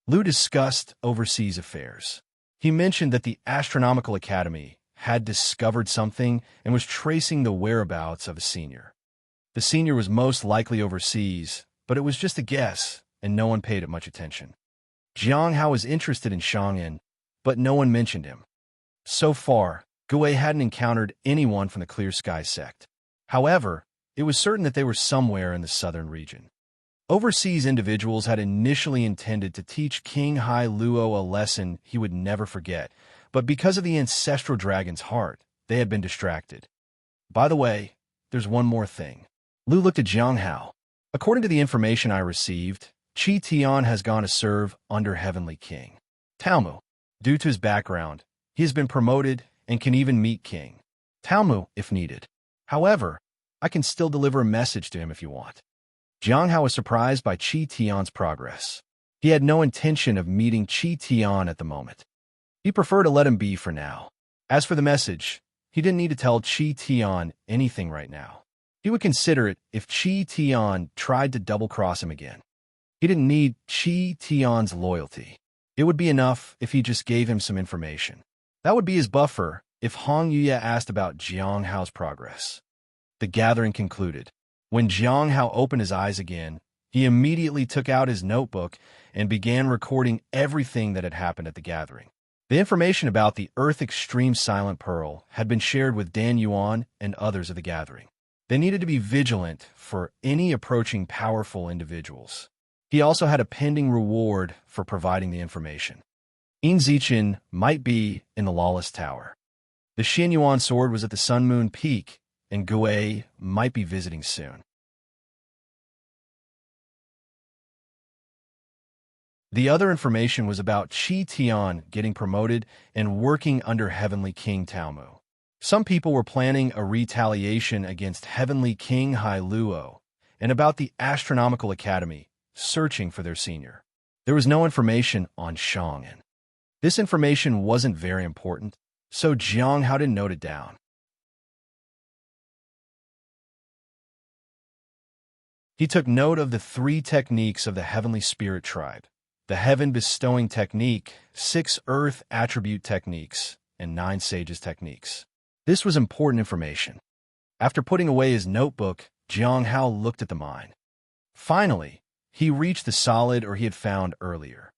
Lu discussed overseas affairs. He mentioned that the Astronomical Academy had discovered something and was tracing the whereabouts of a senior. The senior was most likely overseas, but it was just a guess, and no one paid it much attention. Jiang Hao was interested in Shang'an, but no one mentioned him. So far, Gui hadn't encountered anyone from the Clear Sky sect. However, it was certain that they were somewhere in the southern region. Overseas individuals had initially intended to teach King Hai Luo a lesson he would never forget, but because of the ancestral dragon's heart, they had been distracted. By the way, there's one more thing. Lu looked at Jiang Hao. According to the information I received, Qi Tian has gone to serve under Heavenly King Taomu. Due to his background, he has been promoted and can even meet King Taomu if needed. However, I can still deliver a message to him if you want. Jiang Hao was surprised by Qi Tian's progress. He had no intention of meeting Qi Tian at the moment. He preferred to let him be for now. As for the message, he didn't need to tell Qi Tian anything right now. He would consider it if Qi Tian tried to double-cross him again. He didn't need Qi Tian's loyalty. It would be enough if he just gave him some information. That would be his buffer if Hong Yuya asked about Jiang Hao's progress. The gathering concluded. When Jiang Hao opened his eyes again, he immediately took out his notebook and began recording everything that had happened at the gathering. The information about the Earth Extreme Silent Pearl had been shared with Dan Yuan and others of the gathering. They needed to be vigilant for any approaching powerful individuals. He also had a pending reward for providing the information. In Zichen might be in the Lawless Tower. The Xianyuan sword was at the Sun Moon Peak, and Gui might be visiting soon. The other information was about Qi Tian getting promoted and working under Heavenly King Taomu. Some people were planning a retaliation against Heavenly King Hai Luo, and about the Astronomical Academy searching for their senior. There was no information on Shang'an. This information wasn't very important, so Jiang Hao didn't note it down. He took note of the 3 techniques of the Heavenly Spirit Tribe: the Heaven Bestowing Technique, 6 Earth Attribute Techniques, and 9 sages techniques. This was important information. After putting away his notebook, Jiang Hao looked at the mine. Finally, he reached the solid ore he had found earlier.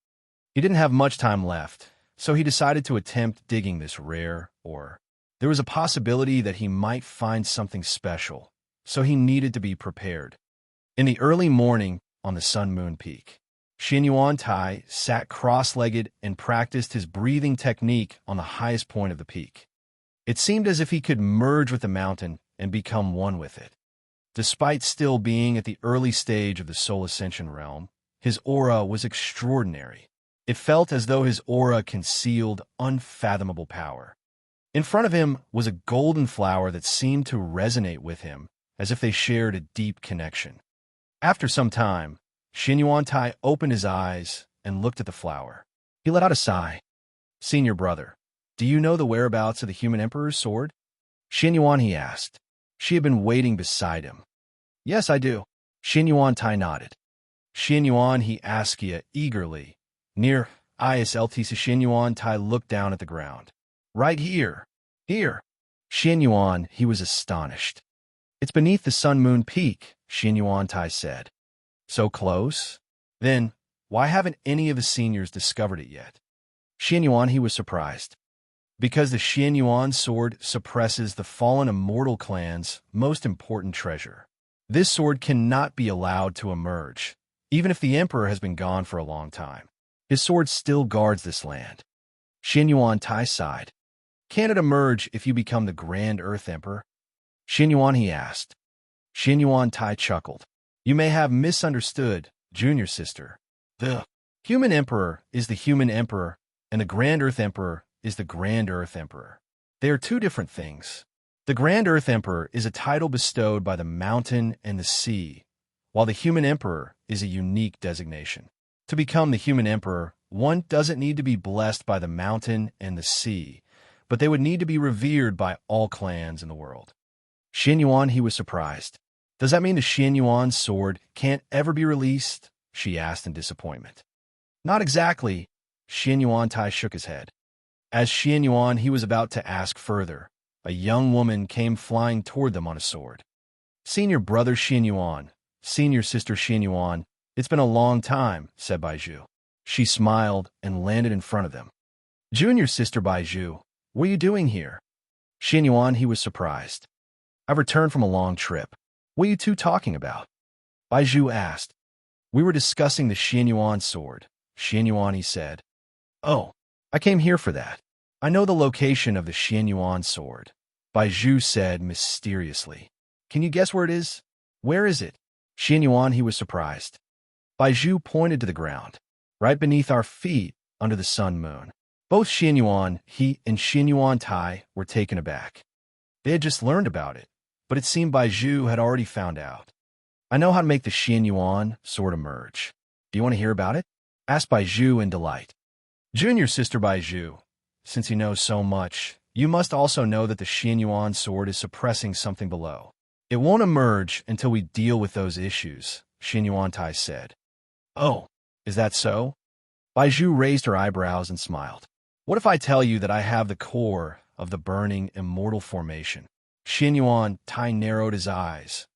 He didn't have much time left, so he decided to attempt digging this rare ore. There was a possibility that he might find something special, so he needed to be prepared. In the early morning, on the Sun-Moon Peak, Xianyuan Tai sat cross-legged and practiced his breathing technique on the highest point of the peak. It seemed as if he could merge with the mountain and become one with it. Despite still being at the early stage of the soul ascension realm, his aura was extraordinary. It felt as though his aura concealed unfathomable power. In front of him was a golden flower that seemed to resonate with him, as if they shared a deep connection. After some time, Xianyuan Tai opened his eyes and looked at the flower. He let out a sigh. "Senior brother, do you know the whereabouts of the human emperor's sword?" Xianyuan, he asked. She had been waiting beside him. "Yes, I do." Xianyuan Tai nodded. Xianyuan, he asked eagerly. Near ISLTC, Xianyuan Tai looked down at the ground. "Right here. Here." Xianyuan, he was astonished. "It's beneath the Sun-Moon Peak," Xianyuan Tai said. "So close? Then, why haven't any of the seniors discovered it yet?" Xianyuan, he was surprised. "Because the Xianyuan sword suppresses the fallen immortal clan's most important treasure. This sword cannot be allowed to emerge, even if the emperor has been gone for a long time. His sword still guards this land." Xianyuan Tai sighed. "Can it emerge if you become the Grand Earth Emperor?" Xianyuan, he asked. Xianyuan Tai chuckled. "You may have misunderstood, junior sister. The human emperor is the human emperor, and the Grand Earth Emperor is the Grand Earth Emperor. They are two different things. The Grand Earth Emperor is a title bestowed by the mountain and the sea, while the human emperor is a unique designation. To become the human emperor, one doesn't need to be blessed by the mountain and the sea, but they would need to be revered by all clans in the world." Xianyuan, he was surprised. "Does that mean the Xianyuan sword can't ever be released?" she asked in disappointment. "Not exactly." Xianyuan Tai shook his head. As Xianyuan, he was about to ask further, a young woman came flying toward them on a sword. "Senior brother Xianyuan, senior sister Xianyuan, it's been a long time," said Baizhu. She smiled and landed in front of them. "Junior sister Baizhu, what are you doing here?" Xianyuan, he was surprised. "I've returned from a long trip. What are you two talking about?" Baizhu asked. "We were discussing the Xianyuan sword," Xianyuan, he said. "Oh, I came here for that. I know the location of the Xianyuan sword," Baizhu said mysteriously. "Can you guess where it is?" "Where is it?" Xianyuan, he was surprised. Baizhu pointed to the ground. "Right beneath our feet, under the sun-moon." Both Xianyuan, he and Xianyuan Tai were taken aback. They had just learned about it, but it seemed Baizhu had already found out. "I know how to make the Xianyuan sword emerge. Do you want to hear about it?" asked Baizhu in delight. "Junior sister Baizhu, since you know so much, you must also know that the Xianyuan sword is suppressing something below. It won't emerge until we deal with those issues," Xianyuan Tai said. "Oh, is that so?" Baizhu raised her eyebrows and smiled. "What if I tell you that I have the core of the burning immortal formation?" Xianyuan Tai narrowed his eyes.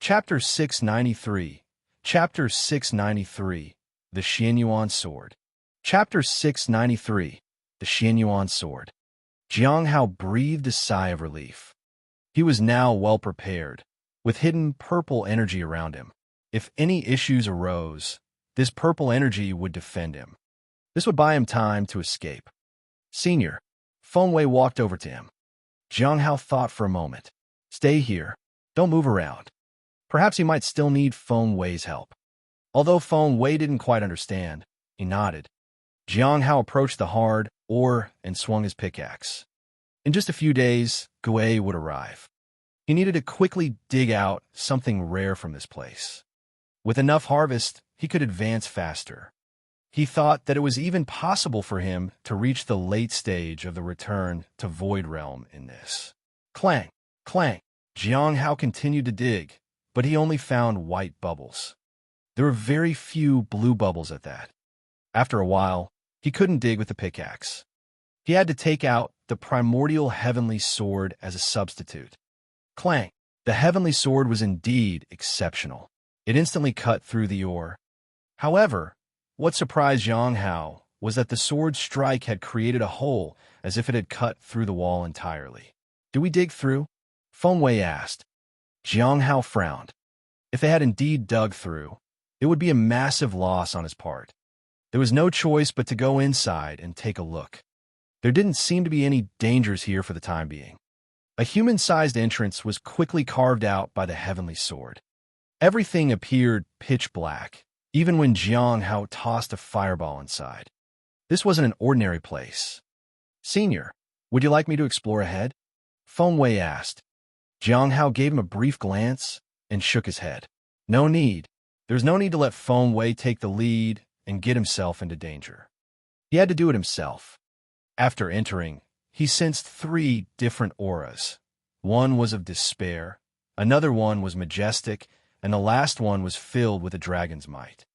Chapter 693. Chapter 693. The Xianyuan Sword. Chapter 693. The Xianyuan Sword. Jiang Hao breathed a sigh of relief. He was now well prepared, with hidden purple energy around him. If any issues arose, this purple energy would defend him. This would buy him time to escape. "Senior." Feng Wei walked over to him. Jiang Hao thought for a moment. "Stay here. Don't move around." Perhaps he might still need Feng Wei's help. Although Feng Wei didn't quite understand, he nodded. Jiang Hao approached the hard ore and swung his pickaxe. In just a few days, Gui would arrive. He needed to quickly dig out something rare from this place. With enough harvest, he could advance faster. He thought that it was even possible for him to reach the late stage of the return to Void Realm in this. Clang, clang. Jiang Hao continued to dig, but he only found white bubbles. There were very few blue bubbles at that. After a while, he couldn't dig with the pickaxe. He had to take out the primordial heavenly sword as a substitute. Clang! The heavenly sword was indeed exceptional. It instantly cut through the ore. However, what surprised Yang Hao was that the sword's strike had created a hole as if it had cut through the wall entirely. "Do we dig through?" Feng Wei asked. Jiang Hao frowned. If they had indeed dug through, it would be a massive loss on his part. There was no choice but to go inside and take a look. There didn't seem to be any dangers here for the time being. A human-sized entrance was quickly carved out by the heavenly sword. Everything appeared pitch black, even when Jiang Hao tossed a fireball inside. This wasn't an ordinary place. "Senior, would you like me to explore ahead?" Feng Wei asked. Jiang Hao gave him a brief glance and shook his head. No need. There's no need to let Feng Wei take the lead and get himself into danger. He had to do it himself. After entering, he sensed 3 different auras. One was of despair, another one was majestic, and the last one was filled with a dragon's might.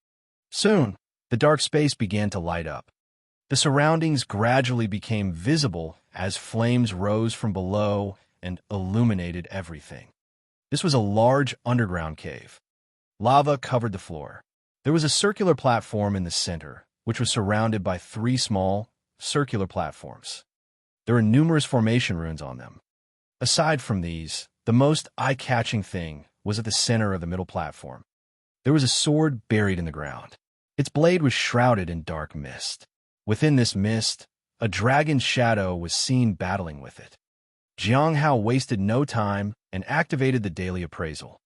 Soon, the dark space began to light up. The surroundings gradually became visible as flames rose from below and illuminated everything. This was a large underground cave. Lava covered the floor. There was a circular platform in the center, which was surrounded by 3 small, circular platforms. There were numerous formation runes on them. Aside from these, the most eye-catching thing was at the center of the middle platform. There was a sword buried in the ground. Its blade was shrouded in dark mist. Within this mist, a dragon's shadow was seen battling with it. Jiang Hao wasted no time and activated the daily appraisal.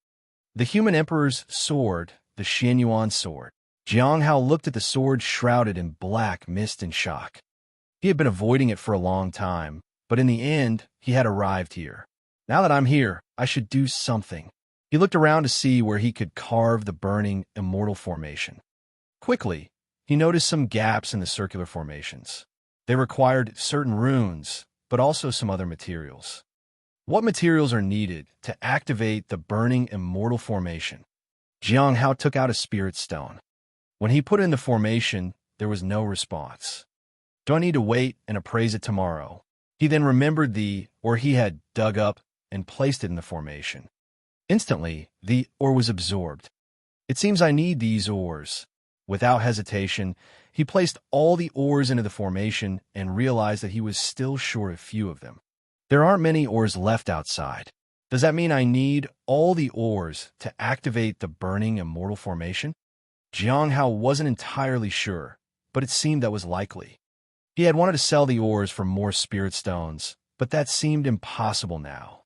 The human emperor's sword, the Xianyuan sword. Jiang Hao looked at the sword shrouded in black mist in shock. He had been avoiding it for a long time, but in the end, he had arrived here. Now that I'm here, I should do something. He looked around to see where he could carve the burning, immortal formation. Quickly, he noticed some gaps in the circular formations. They required certain runes, but also some other materials. What materials are needed to activate the burning, immortal formation? Jiang Hao took out a spirit stone. When he put in the formation, there was no response. Do I need to wait and appraise it tomorrow? He then remembered the ore he had dug up and placed it in the formation. Instantly, the ore was absorbed. It seems I need these ores. Without hesitation, he placed all the ores into the formation and realized that he was still short a few of them. There aren't many ores left outside. Does that mean I need all the ores to activate the burning immortal formation? Jiang Hao wasn't entirely sure, but it seemed that was likely. He had wanted to sell the ores for more spirit stones, but that seemed impossible now.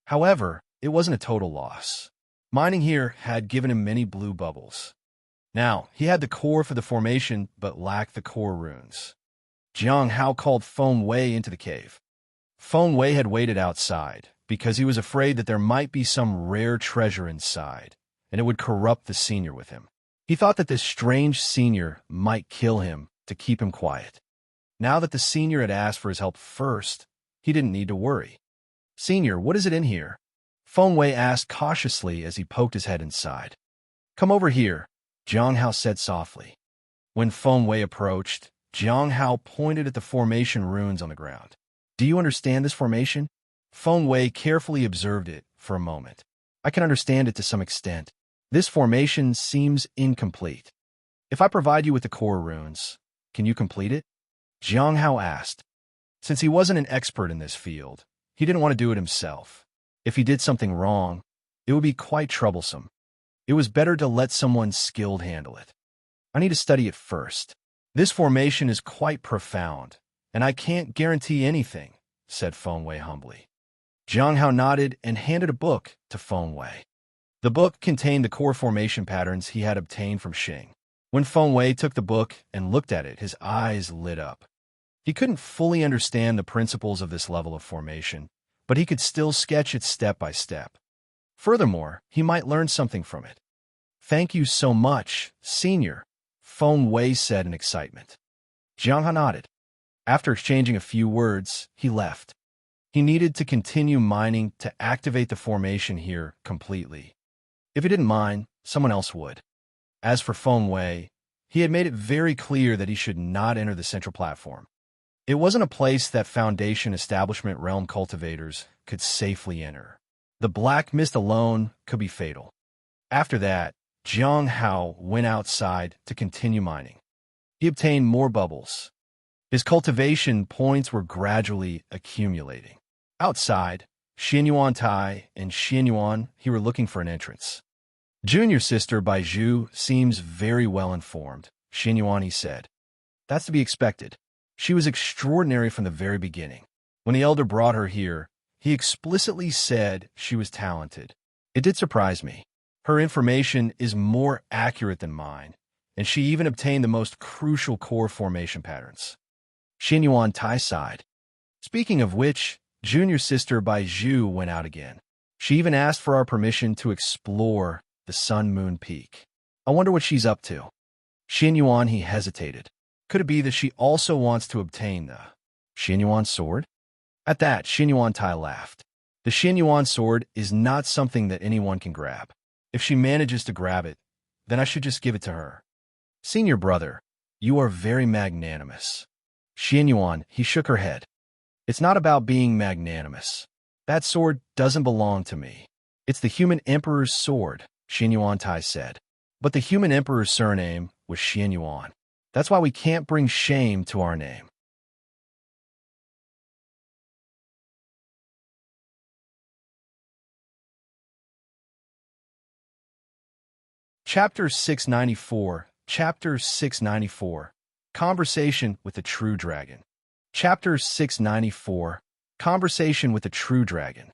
However, it wasn't a total loss. Mining here had given him many blue bubbles. Now, he had the core for the formation, but lacked the core runes. Jiang Hao called Feng Wei into the cave. Feng Wei had waited outside, because he was afraid that there might be some rare treasure inside, and it would corrupt the senior with him. He thought that this strange senior might kill him to keep him quiet. Now that the senior had asked for his help first, he didn't need to worry. "Senior, what is it in here?" Feng Wei asked cautiously as he poked his head inside. "Come over here," Jiang Hao said softly. When Feng Wei approached, Jiang Hao pointed at the formation runes on the ground. "Do you understand this formation?" Feng Wei carefully observed it for a moment. "I can understand it to some extent. This formation seems incomplete. If I provide you with the core runes, can you complete it?" Jiang Hao asked. Since he wasn't an expert in this field, he didn't want to do it himself. If he did something wrong, it would be quite troublesome. It was better to let someone skilled handle it. "I need to study it first. This formation is quite profound, and I can't guarantee anything," said Feng Wei humbly. Jiang Hao nodded and handed a book to Feng Wei. The book contained the core formation patterns he had obtained from Xing. When Feng Wei took the book and looked at it, his eyes lit up. He couldn't fully understand the principles of this level of formation, but he could still sketch it step by step. Furthermore, he might learn something from it. "Thank you so much, Senior," Feng Wei said in excitement. Jiang Hao nodded. After exchanging a few words, he left. He needed to continue mining to activate the formation here completely. If he didn't mine, someone else would. As for Feng Wei, he had made it very clear that he should not enter the central platform. It wasn't a place that Foundation Establishment Realm cultivators could safely enter. The black mist alone could be fatal. After that, Jiang Hao went outside to continue mining. He obtained more bubbles. His cultivation points were gradually accumulating. Outside, Xianyuan Tai and Xianyuan, he were looking for an entrance. Junior sister Bai Zhu seems very well informed, Xianyuan, he said. That's to be expected. She was extraordinary from the very beginning. When the elder brought her here, he explicitly said she was talented. It did surprise me. Her information is more accurate than mine, and she even obtained the most crucial core formation patterns. Xianyuan Tai sighed. Speaking of which, junior sister Bai Zhu went out again. She even asked for our permission to explore the Sun-Moon Peak. I wonder what she's up to. Xianyuan, he hesitated. Could it be that she also wants to obtain the Xianyuan sword? At that, Xianyuan Tai laughed. The Xianyuan sword is not something that anyone can grab. If she manages to grab it, then I should just give it to her. Senior brother, you are very magnanimous. Xianyuan, he shook her head. It's not about being magnanimous. That sword doesn't belong to me. It's the human emperor's sword, Xianyuan Tai said. But the human emperor's surname was Xianyuan. That's why we can't bring shame to our name. Chapter 694. Chapter 694. Conversation with the True Dragon. Chapter 694. Conversation with the True Dragon.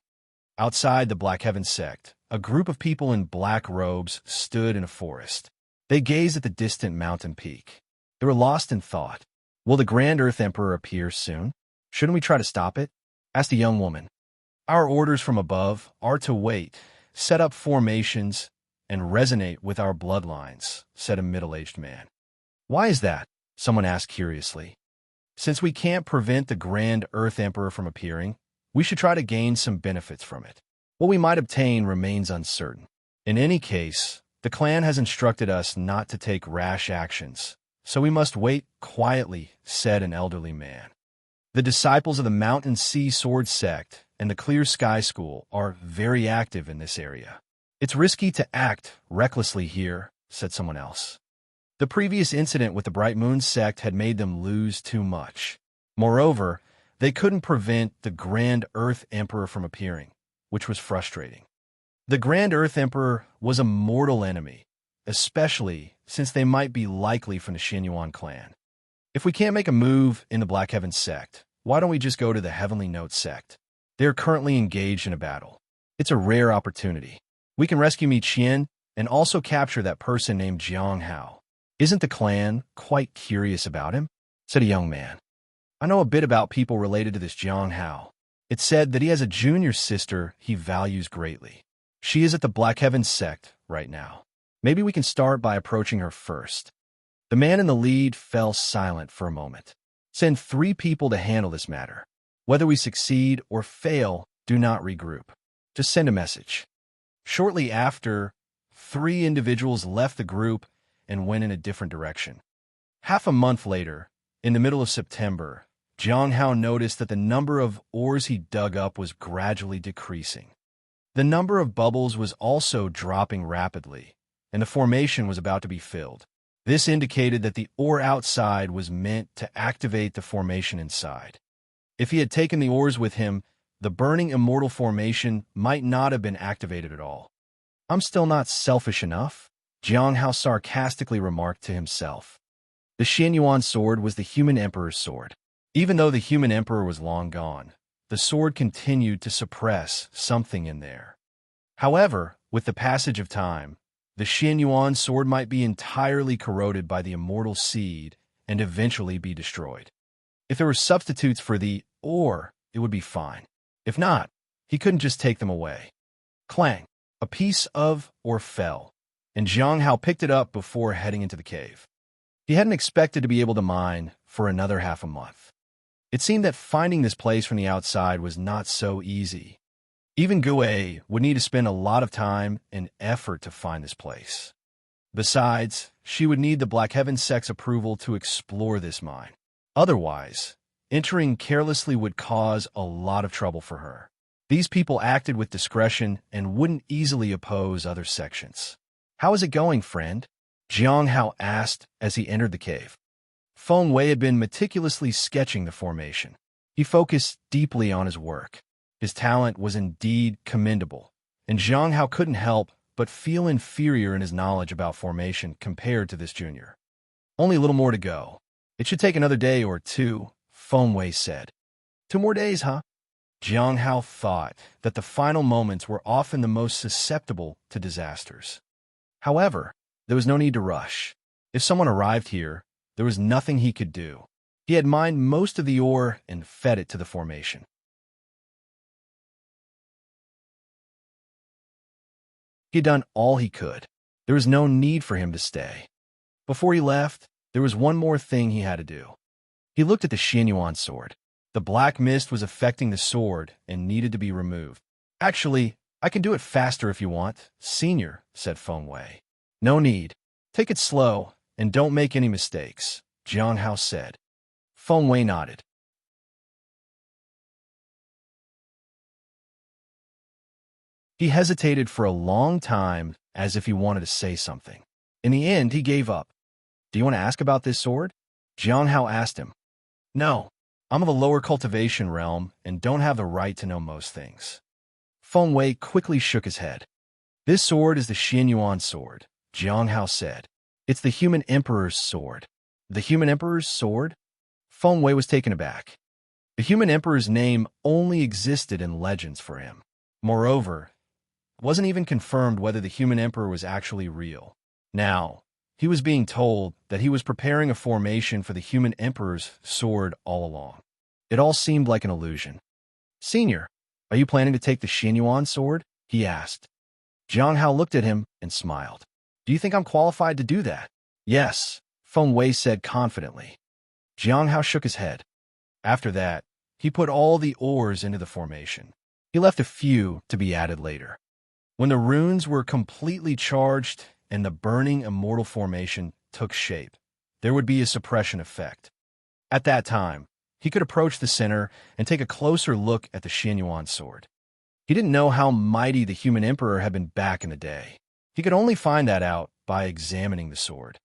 Outside the Black Heaven sect, a group of people in black robes stood in a forest. They gazed at the distant mountain peak. They were lost in thought. Will the Grand Earth Emperor appear soon? Shouldn't we try to stop it? Asked a young woman. Our orders from above are to wait, set up formations, and resonate with our bloodlines, said a middle-aged man. Why is that? Someone asked curiously. Since we can't prevent the Grand Earth Emperor from appearing, we should try to gain some benefits from it. What we might obtain remains uncertain. In any case, the clan has instructed us not to take rash actions, so we must wait quietly, said an elderly man. The disciples of the Mountain Sea Sword Sect and the Clear Sky School are very active in this area. It's risky to act recklessly here, said someone else. The previous incident with the Bright Moon sect had made them lose too much. Moreover, they couldn't prevent the Grand Earth Emperor from appearing, which was frustrating. The Grand Earth Emperor was a mortal enemy, especially since they might be likely from the Xianyuan clan. If we can't make a move in the Black Heaven sect, why don't we just go to the Heavenly Note sect? They are currently engaged in a battle. It's a rare opportunity. We can rescue Mi Qian and also capture that person named Jiang Hao. Isn't the clan quite curious about him? Said a young man. I know a bit about people related to this Jiang Hao. It's said that he has a junior sister he values greatly. She is at the Black Heaven sect right now. Maybe we can start by approaching her first. The man in the lead fell silent for a moment. Send 3 people to handle this matter. Whether we succeed or fail, do not regroup. Just send a message. Shortly after, 3 individuals left the group and went in a different direction. Half a month later, in the middle of September, Jiang Hao noticed that the number of ores he dug up was gradually decreasing. The number of bubbles was also dropping rapidly, and the formation was about to be filled. This indicated that the ore outside was meant to activate the formation inside. If he had taken the ores with him, the burning immortal formation might not have been activated at all. I'm still not selfish enough, Jiang Hao sarcastically remarked to himself. The Xianyuan sword was the human emperor's sword. Even though the human emperor was long gone, the sword continued to suppress something in there. However, with the passage of time, the Xianyuan sword might be entirely corroded by the immortal seed and eventually be destroyed. If there were substitutes for the ore, it would be fine. If not, he couldn't just take them away. Clang! A piece of ore fell, and Jiang Hao picked it up before heading into the cave. He hadn't expected to be able to mine for another half a month. It seemed that finding this place from the outside was not so easy. Even Gue would need to spend a lot of time and effort to find this place. Besides, she would need the Black Heaven sect's approval to explore this mine. Otherwise, entering carelessly would cause a lot of trouble for her. These people acted with discretion and wouldn't easily oppose other sections. "How is it going, friend?" Jiang Hao asked as he entered the cave. Feng Wei had been meticulously sketching the formation. He focused deeply on his work. His talent was indeed commendable, and Jiang Hao couldn't help but feel inferior in his knowledge about formation compared to this junior. "Only a little more to go. It should take another day or two," Feng Wei said. "2 more days, huh?" Jiang Hao thought that the final moments were often the most susceptible to disasters. However, there was no need to rush. If someone arrived here, there was nothing he could do. He had mined most of the ore and fed it to the formation. He had done all he could. There was no need for him to stay. Before he left, there was one more thing he had to do. He looked at the Xianyuan sword. The black mist was affecting the sword and needed to be removed. "Actually, I can do it faster if you want, Senior," said Feng Wei. "No need. Take it slow and don't make any mistakes," Jiang Hao said. Feng Wei nodded. He hesitated for a long time, as if he wanted to say something. In the end, he gave up. "Do you want to ask about this sword?" Jiang Hao asked him. "No, I'm of the lower cultivation realm and don't have the right to know most things." Feng Wei quickly shook his head. "This sword is the Xianyuan sword," Jiang Hao said. "It's the human emperor's sword." "The human emperor's sword?" Feng Wei was taken aback. The human emperor's name only existed in legends for him. Moreover, it wasn't even confirmed whether the human emperor was actually real. Now, he was being told that he was preparing a formation for the human emperor's sword all along. It all seemed like an illusion. "Senior, are you planning to take the Xianyuan sword?" he asked. Jiang Hao looked at him and smiled. "Do you think I'm qualified to do that?" "Yes," Feng Wei said confidently. Jiang Hao shook his head. After that, he put all the ores into the formation. He left a few to be added later. When the runes were completely charged and the burning immortal formation took shape, there would be a suppression effect. At that time, he could approach the center and take a closer look at the Xianyuan sword. He didn't know how mighty the human emperor had been back in the day. He could only find that out by examining the sword.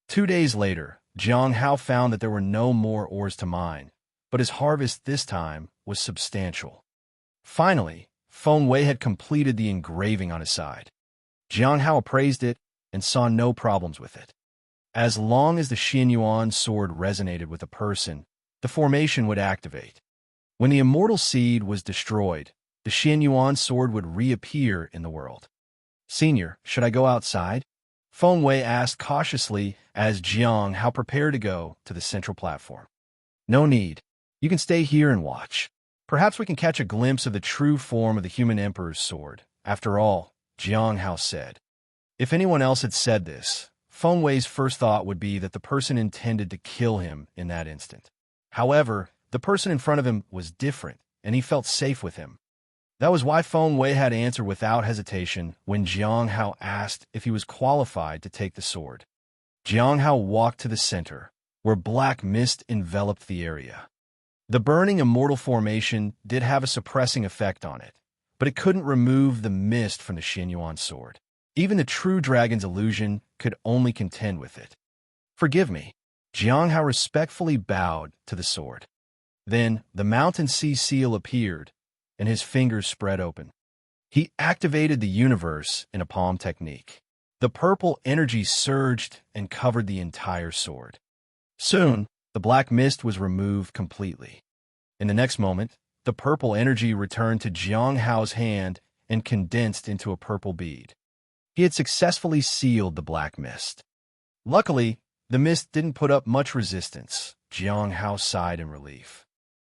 2 days later, Jiang Hao found that there were no more ores to mine, but his harvest this time was substantial. Finally, Feng Wei had completed the engraving on his side. Jiang Hao appraised it and saw no problems with it. As long as the Xianyuan sword resonated with a person, the formation would activate. When the immortal seed was destroyed, the Xianyuan sword would reappear in the world. "Senior, should I go outside?" Feng Wei asked cautiously as Jiang Hao prepared to go to the central platform. "No need. You can stay here and watch. Perhaps we can catch a glimpse of the true form of the human emperor's sword. After all," Jiang Hao said. If anyone else had said this, Feng Wei's first thought would be that the person intended to kill him in that instant. However, the person in front of him was different, and he felt safe with him. That was why Feng Wei had answered without hesitation when Jiang Hao asked if he was qualified to take the sword. Jiang Hao walked to the center, where black mist enveloped the area. The burning immortal formation did have a suppressing effect on it, but it couldn't remove the mist from the Xianyuan sword. Even the true dragon's illusion could only contend with it. "Forgive me." Jiang Hao respectfully bowed to the sword. Then the mountain sea seal appeared, and his fingers spread open. He activated the universe in a palm technique. The purple energy surged and covered the entire sword. Soon, the black mist was removed completely. In the next moment, the purple energy returned to Jiang Hao's hand and condensed into a purple bead. He had successfully sealed the black mist. Luckily, the mist didn't put up much resistance. Jiang Hao sighed in relief.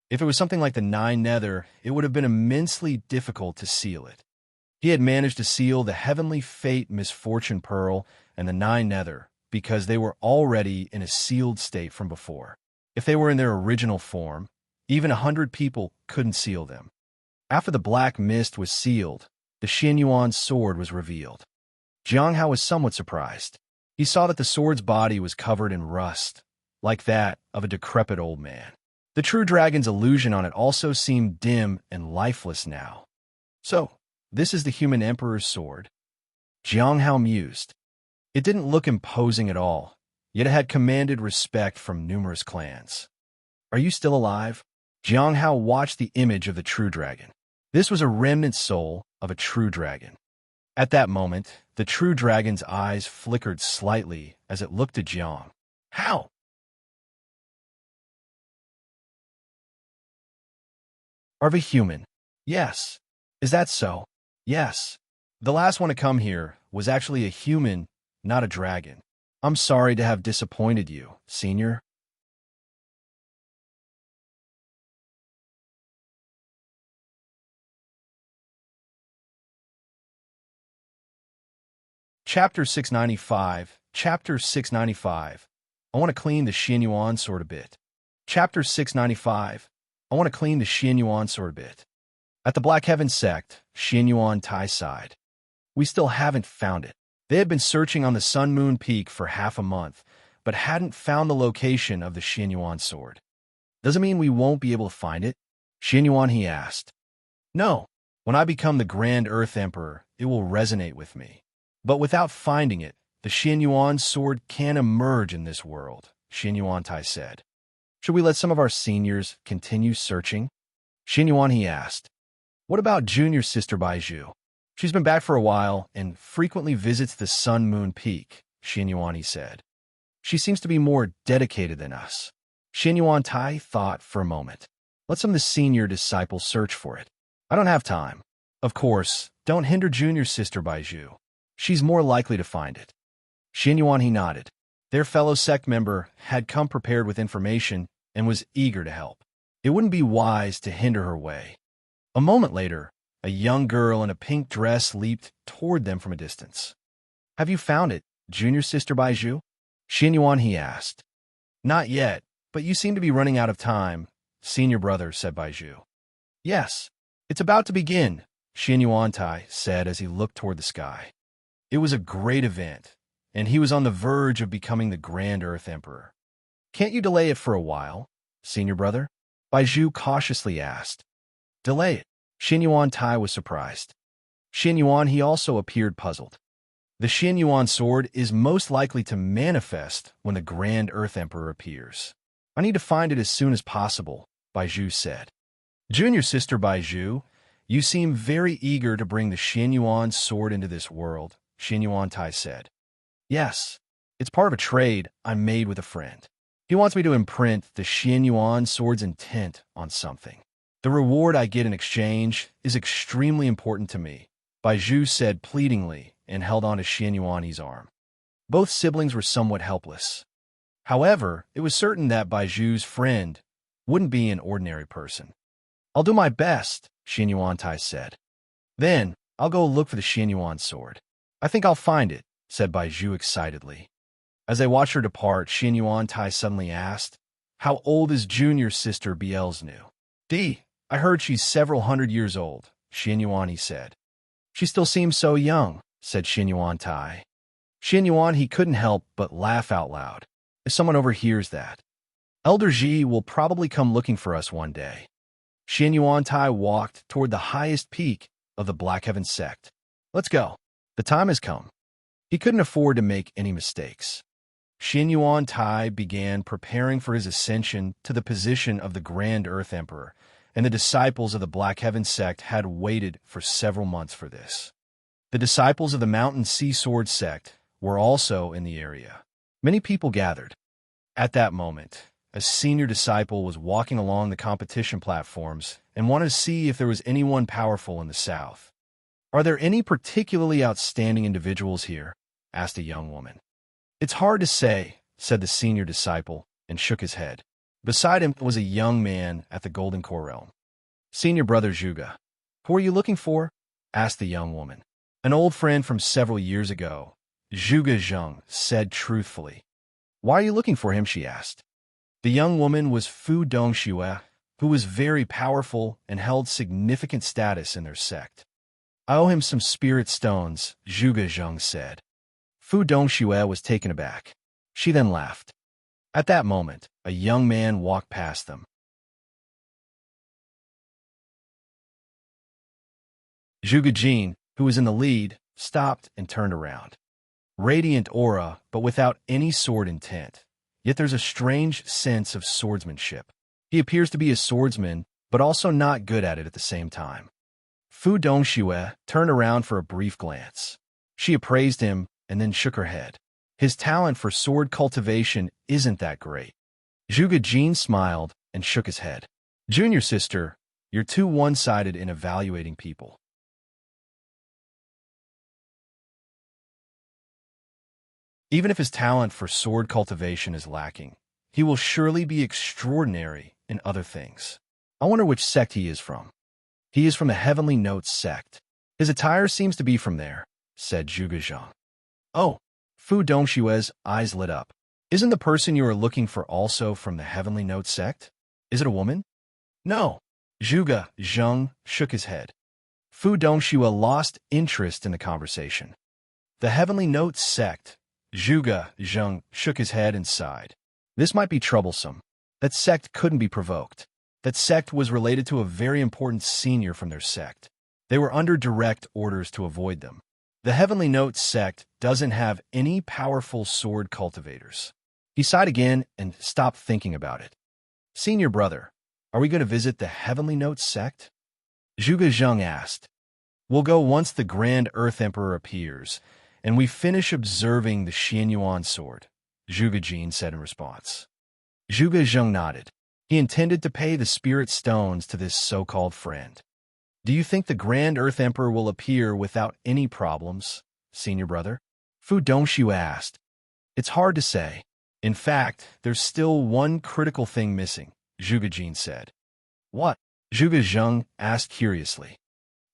If it was something like the Nine Nether, it would have been immensely difficult to seal it. He had managed to seal the Heavenly Fate Misfortune Pearl and the Nine Nether because they were already in a sealed state from before. If they were in their original form, Even 100 people couldn't seal them. After the black mist was sealed, the Xianyuan's sword was revealed. Jiang Hao was somewhat surprised. He saw that the sword's body was covered in rust, like that of a decrepit old man. The true dragon's illusion on it also seemed dim and lifeless now. So, this is the human emperor's sword? Jiang Hao mused. It didn't look imposing at all, yet it had commanded respect from numerous clans. Are you still alive? Jiang Hao watched the image of the true dragon. This was a remnant soul of a true dragon. At that moment, the true dragon's eyes flickered slightly as it looked at Jiang. How? Are we human? Yes. Is that so? Yes. The last one to come here was actually a human, not a dragon. I'm sorry to have disappointed you, Senior. Chapter 695. Chapter 695. I want to clean the Xianyuan sword a bit. Chapter 695. I want to clean the Xianyuan sword a bit. At the Black Heaven sect, Xianyuan Tai sighed. We still haven't found it. They had been searching on the Sun Moon Peak for half a month, but hadn't found the location of the Xianyuan sword. Does it mean we won't be able to find it? Xianyuan, he asked. No. When I become the Grand Earth Emperor, it will resonate with me. But without finding it, the Xianyuan sword can emerge in this world, Xianyuan Tai said. Should we let some of our seniors continue searching? Xianyuan, he asked. What about junior sister Baizhu? She's been back for a while and frequently visits the Sun Moon Peak, Xianyuan, he said. She seems to be more dedicated than us. Xianyuan Tai thought for a moment. Let some of the senior disciples search for it. I don't have time. Of course, don't hinder junior sister Baizhu. She's more likely to find it. Xianyuan, he nodded. Their fellow sect member had come prepared with information and was eager to help. It wouldn't be wise to hinder her way. A moment later, a young girl in a pink dress leaped toward them from a distance. Have you found it, junior sister Baizhu? Xianyuan, he asked. Not yet, but you seem to be running out of time, senior brother, said Baizhu. Yes, it's about to begin, Xianyuan Tai said as he looked toward the sky. It was a great event, and he was on the verge of becoming the Grand Earth Emperor. Can't you delay it for a while, senior brother? Baizhu cautiously asked. Delay it. Xianyuan Tai was surprised. Xianyuan, he also appeared puzzled. The Xianyuan sword is most likely to manifest when the Grand Earth Emperor appears. I need to find it as soon as possible, Baizhu said. Junior sister Baizhu, you seem very eager to bring the Xianyuan sword into this world, Xianyuan Tai said. Yes, it's part of a trade I made with a friend. He wants me to imprint the Xianyuan sword's intent on something. The reward I get in exchange is extremely important to me, Baizhu said pleadingly and held on to Xianyuan's arm. Both siblings were somewhat helpless. However, it was certain that Baizhu's friend wouldn't be an ordinary person. I'll do my best, Xianyuan Tai said. Then, I'll go look for the Xianyuan sword. I think I'll find it, said Baizhu excitedly. As they watched her depart, Xianyuan Tai suddenly asked, How old is junior sister Bielznu? I heard she's several hundred years old, Xianyuan, he said. She still seems so young, said Xianyuan Tai. Xianyuan, he couldn't help but laugh out loud. If someone overhears that, Elder Ji will probably come looking for us one day. Xianyuan Tai walked toward the highest peak of the Black Heaven sect. Let's go. The time has come. He couldn't afford to make any mistakes. Xianyuan Tai began preparing for his ascension to the position of the Grand Earth Emperor, and the disciples of the Black Heaven sect had waited for several months for this. The disciples of the Mountain Sea Sword sect were also in the area. Many people gathered. At that moment, a senior disciple was walking along the competition platforms and wanted to see if there was anyone powerful in the south. Are there any particularly outstanding individuals here? Asked a young woman. It's hard to say, said the senior disciple, and shook his head. Beside him was a young man at the Golden Core Realm. Senior brother Zhuge. Who are you looking for? Asked the young woman. An old friend from several years ago, Zhuge Zheng said truthfully. Why are you looking for him? She asked. The young woman was Fu Dongxue, who was very powerful and held significant status in their sect. I owe him some spirit stones, Zhuge Zheng said. Fu Dongxue was taken aback. She then laughed. At that moment, a young man walked past them. Zhuge Jin, who was in the lead, stopped and turned around. Radiant aura, but without any sword intent. Yet there's a strange sense of swordsmanship. He appears to be a swordsman, but also not good at it at the same time. Fu Dongxue turned around for a brief glance. She appraised him and then shook her head. His talent for sword cultivation isn't that great. Zhuge Jin smiled and shook his head. Junior sister, you're too one-sided in evaluating people. Even if his talent for sword cultivation is lacking, he will surely be extraordinary in other things. I wonder which sect he is from. He is from the Heavenly Notes sect. His attire seems to be from there, said Zhuge Zhang. Oh, Fu Dongxue's eyes lit up. Isn't the person you are looking for also from the Heavenly Notes sect? Is it a woman? No. Zhuge Zhang shook his head. Fu Dongxue lost interest in the conversation. The Heavenly Notes sect. Zhuge Zhang shook his head and sighed. This might be troublesome. That sect couldn't be provoked. That sect was related to a very important senior from their sect. They were under direct orders to avoid them. The Heavenly Notes sect doesn't have any powerful sword cultivators. He sighed again and stopped thinking about it. Senior brother, are we going to visit the Heavenly Notes sect? Zhuge Zhang asked. We'll go once the Grand Earth Emperor appears, and we finish observing the Xianyuan sword, Zhuge Jin said in response. Zhuge Zhang nodded. He intended to pay the spirit stones to this so-called friend. Do you think the Grand Earth Emperor will appear without any problems, senior brother? Fu Dongxue asked. It's hard to say. In fact, there's still one critical thing missing, Zhuge Jin said. What? Zhuge Zhang asked curiously.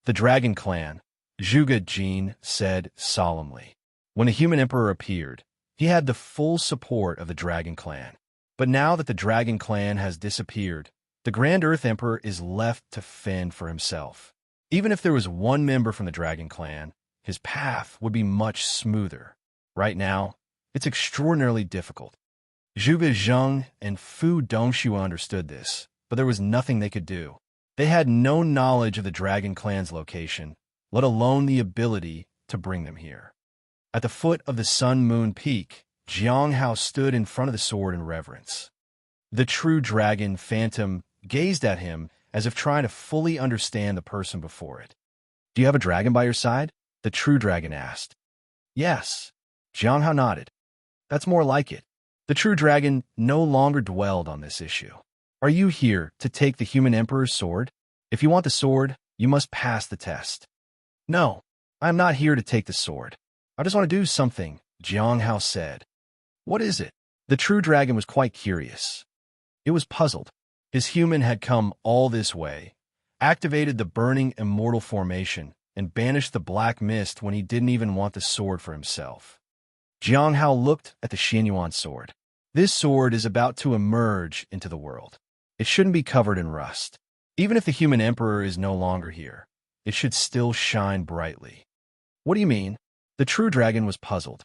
The Dragon Clan, Zhuge Jin said solemnly. When a human emperor appeared, he had the full support of the Dragon Clan. But now that the Dragon Clan has disappeared, the Grand Earth Emperor is left to fend for himself. Even if there was one member from the Dragon Clan, his path would be much smoother. Right now, it's extraordinarily difficult. Zhuge Zhang and Fu Dongxue understood this, but there was nothing they could do. They had no knowledge of the Dragon Clan's location, let alone the ability to bring them here. At the foot of the Sun-Moon Peak, Jiang Hao stood in front of the sword in reverence. The true dragon, Phantom, gazed at him as if trying to fully understand the person before it. Do you have a dragon by your side? The true dragon asked. Yes. Jiang Hao nodded. That's more like it. The true dragon no longer dwelled on this issue. Are you here to take the human emperor's sword? If you want the sword, you must pass the test. No, I am not here to take the sword. I just want to do something, Jiang Hao said. What is it? The true dragon was quite curious. It was puzzled. His human had come all this way, activated the burning immortal formation, and banished the black mist when he didn't even want the sword for himself. Jiang Hao looked at the Xianyuan sword. This sword is about to emerge into the world. It shouldn't be covered in rust. Even if the human emperor is no longer here, it should still shine brightly. What do you mean? The true dragon was puzzled.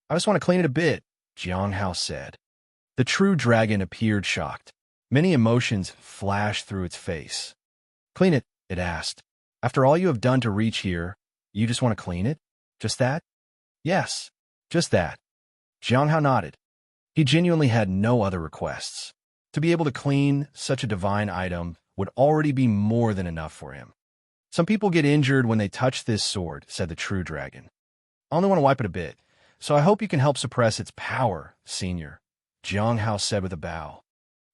I just want to clean it a bit, Jiang Hao said. The true dragon appeared shocked. Many emotions flashed through its face. Clean it, it asked. After all you have done to reach here, you just want to clean it? Just that? Yes, just that. Jiang Hao nodded. He genuinely had no other requests. To be able to clean such a divine item would already be more than enough for him. Some people get injured when they touch this sword, said the true dragon. I only want to wipe it a bit, so I hope you can help suppress its power, senior, Jiang Hao said with a bow.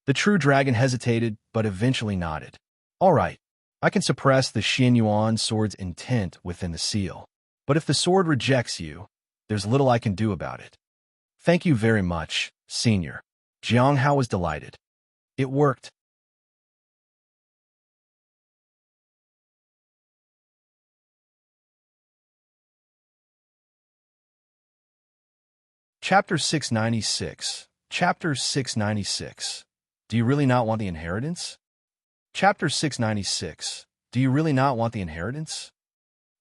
The true dragon hesitated, but eventually nodded. All right, I can suppress the Xianyuan sword's intent within the seal. But if the sword rejects you, there's little I can do about it. Thank you very much, senior. Jiang Hao was delighted. It worked. Chapter 696. Chapter 696. Do you really not want the inheritance? Chapter 696. Do you really not want the inheritance?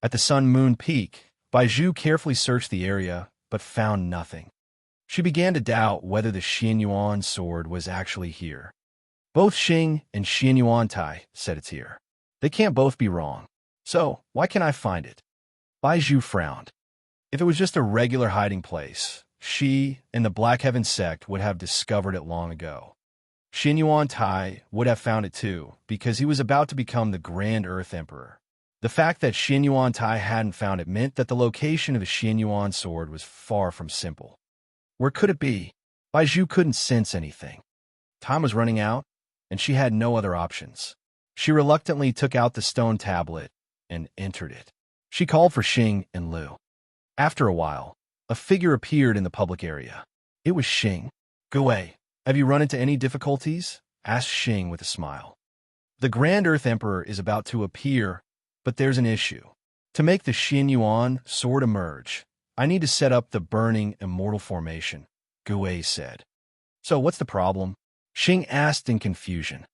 At the Sun-Moon Peak, Baizhu carefully searched the area, but found nothing. She began to doubt whether the Xianyuan sword was actually here. Both Xing and Xianyuan Tai said it's here. They can't both be wrong. So, why can't I find it? Baizhu frowned. If it was just a regular hiding place, she and the Black Heaven sect would have discovered it long ago. Xianyuan Tai would have found it too, because he was about to become the Grand Earth Emperor. The fact that Xianyuan Tai hadn't found it meant that the location of the Xianyuan sword was far from simple. Where could it be? Baizhu couldn't sense anything. Time was running out, and she had no other options. She reluctantly took out the stone tablet and entered it. She called for Xing and Liu. After a while, a figure appeared in the public area. It was Xing. "Gui, have you run into any difficulties?" asked Xing with a smile. "The Grand Earth Emperor is about to appear, but there's an issue. To make the Xianyuan sword emerge, I need to set up the burning immortal formation," Gui said. "So what's the problem?" Xing asked in confusion.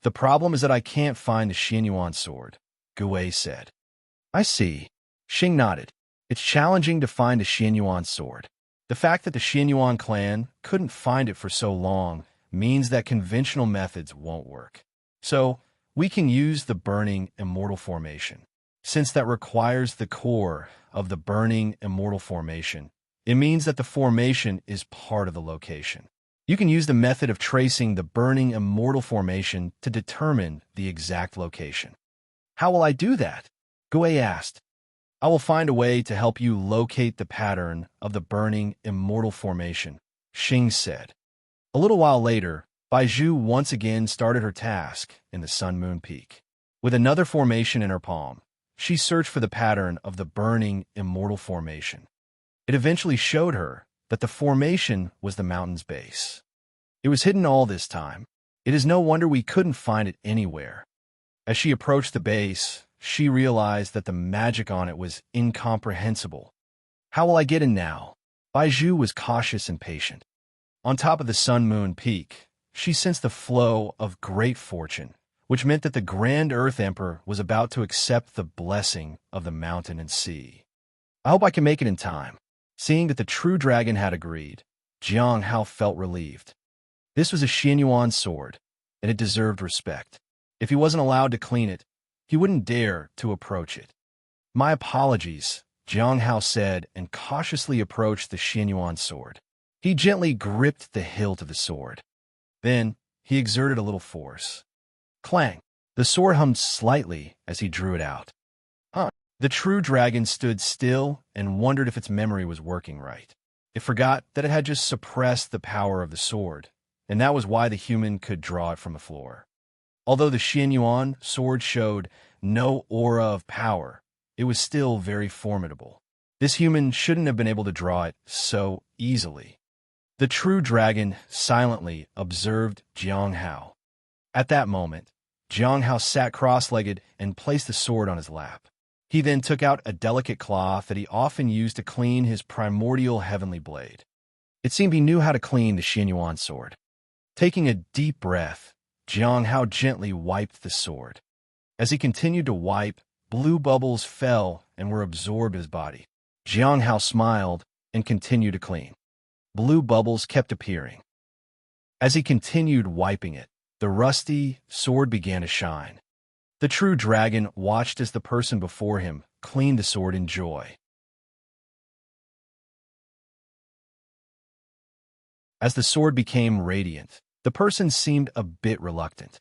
"The problem is that I can't find the Xianyuan sword," Gui said. "I see." Xing nodded. "It's challenging to find a Xianyuan sword. The fact that the Xianyuan clan couldn't find it for so long means that conventional methods won't work. So, we can use the burning immortal formation. Since that requires the core of the burning immortal formation, it means that the formation is part of the location. You can use the method of tracing the burning immortal formation to determine the exact location." "How will I do that?" Gui asked. "I will find a way to help you locate the pattern of the burning immortal formation," Xing said. A little while later, Baizhu once again started her task in the Sun-Moon Peak. With another formation in her palm, she searched for the pattern of the burning immortal formation. It eventually showed her that the formation was the mountain's base. It was hidden all this time. It is no wonder we couldn't find it anywhere. As she approached the base, she realized that the magic on it was incomprehensible. "How will I get in now?" Baizhu was cautious and patient. On top of the Sun-Moon Peak, she sensed the flow of great fortune, which meant that the Grand Earth Emperor was about to accept the blessing of the mountain and sea. "I hope I can make it in time." Seeing that the true dragon had agreed, Jiang Hao felt relieved. This was a Xianyuan sword, and it deserved respect. If he wasn't allowed to clean it, he wouldn't dare to approach it. "My apologies," Jiang Hao said, and cautiously approached the Xianyuan sword. He gently gripped the hilt of the sword. Then, he exerted a little force. Clang! The sword hummed slightly as he drew it out. The true dragon stood still and wondered if its memory was working right. It forgot that it had just suppressed the power of the sword, and that was why the human could draw it from the floor. Although the Xianyuan sword showed no aura of power, it was still very formidable. This human shouldn't have been able to draw it so easily. The true dragon silently observed Jiang Hao. At that moment, Jiang Hao sat cross-legged and placed the sword on his lap. He then took out a delicate cloth that he often used to clean his primordial heavenly blade. It seemed he knew how to clean the Xianyuan sword. Taking a deep breath, Jiang Hao gently wiped the sword. As he continued to wipe, blue bubbles fell and were absorbed his body. Jiang Hao smiled and continued to clean. Blue bubbles kept appearing. As he continued wiping it, the rusty sword began to shine. The true dragon watched as the person before him cleaned the sword in joy. As the sword became radiant, the person seemed a bit reluctant.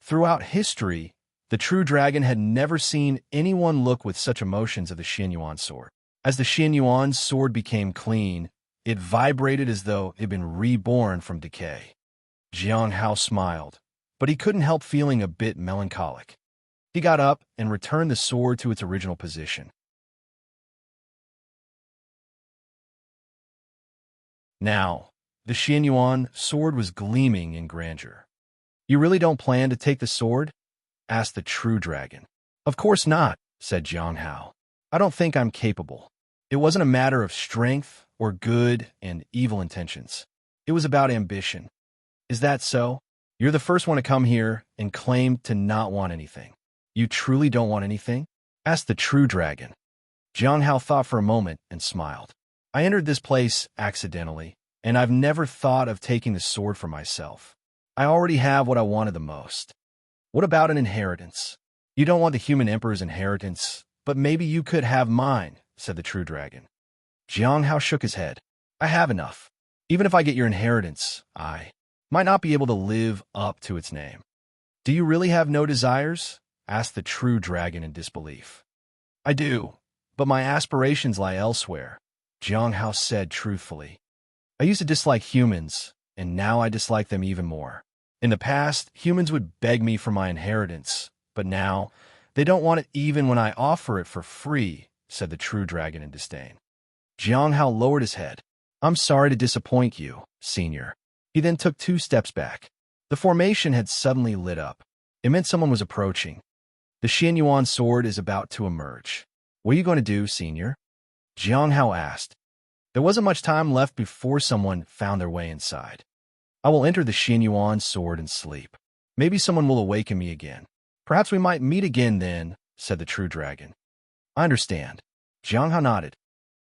Throughout history, the true dragon had never seen anyone look with such emotions of the Xianyuan sword. As the Xianyuan sword became clean, it vibrated as though it had been reborn from decay. Jiang Hao smiled, but he couldn't help feeling a bit melancholic. He got up and returned the sword to its original position. Now, the Xianyuan sword was gleaming in grandeur. "You really don't plan to take the sword?" asked the true dragon. "Of course not," said Jiang Hao. "I don't think I'm capable. It wasn't a matter of strength or good and evil intentions. It was about ambition." "Is that so?" You're the first one to come here and claim to not want anything. You truly don't want anything? Asked the true dragon. Jiang Hao thought for a moment and smiled. I entered this place accidentally, and I've never thought of taking the sword for myself. I already have what I wanted the most. What about an inheritance? You don't want the human emperor's inheritance, but maybe you could have mine, said the true dragon. Jiang Hao shook his head. I have enough. Even if I get your inheritance, I might not be able to live up to its name. Do you really have no desires? Asked the true dragon in disbelief. I do, but my aspirations lie elsewhere, Jiang Hao said truthfully. I used to dislike humans, and now I dislike them even more. In the past, humans would beg me for my inheritance, but now they don't want it even when I offer it for free, said the true dragon in disdain. Jiang Hao lowered his head. I'm sorry to disappoint you, senior. He then took 2 steps back. The formation had suddenly lit up. It meant someone was approaching. The Xianyuan sword is about to emerge. What are you going to do, senior? Jiang Hao asked. There wasn't much time left before someone found their way inside. I will enter the Xianyuan sword and sleep. Maybe someone will awaken me again. Perhaps we might meet again then, said the true dragon. I understand. Jiang Hao nodded.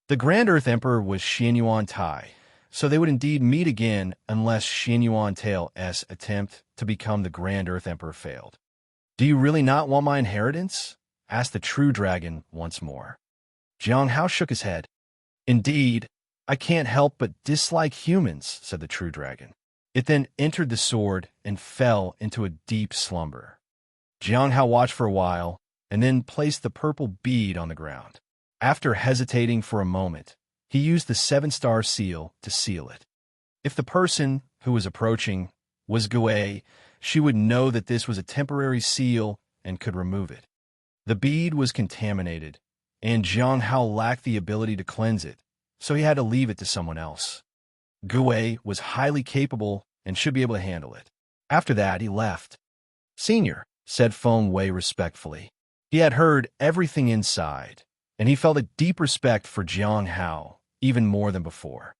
The Grand Earth Emperor was Xianyuan Tai, so they would indeed meet again unless Xianyuan Tail's attempt to become the Grand Earth Emperor failed. Do you really not want my inheritance? Asked the true dragon once more. Jiang Hao shook his head. Indeed, I can't help but dislike humans, said the true dragon. It then entered the sword and fell into a deep slumber. Jiang Hao watched for a while and then placed the purple bead on the ground. After hesitating for a moment, he used the 7-star seal to seal it. If the person who was approaching was Gui, she would know that this was a temporary seal and could remove it. The bead was contaminated, and Jiang Hao lacked the ability to cleanse it, so he had to leave it to someone else. Gui was highly capable and should be able to handle it. After that, he left. Senior, said Feng Wei respectfully. He had heard everything inside, and he felt a deep respect for Jiang Hao, even more than before.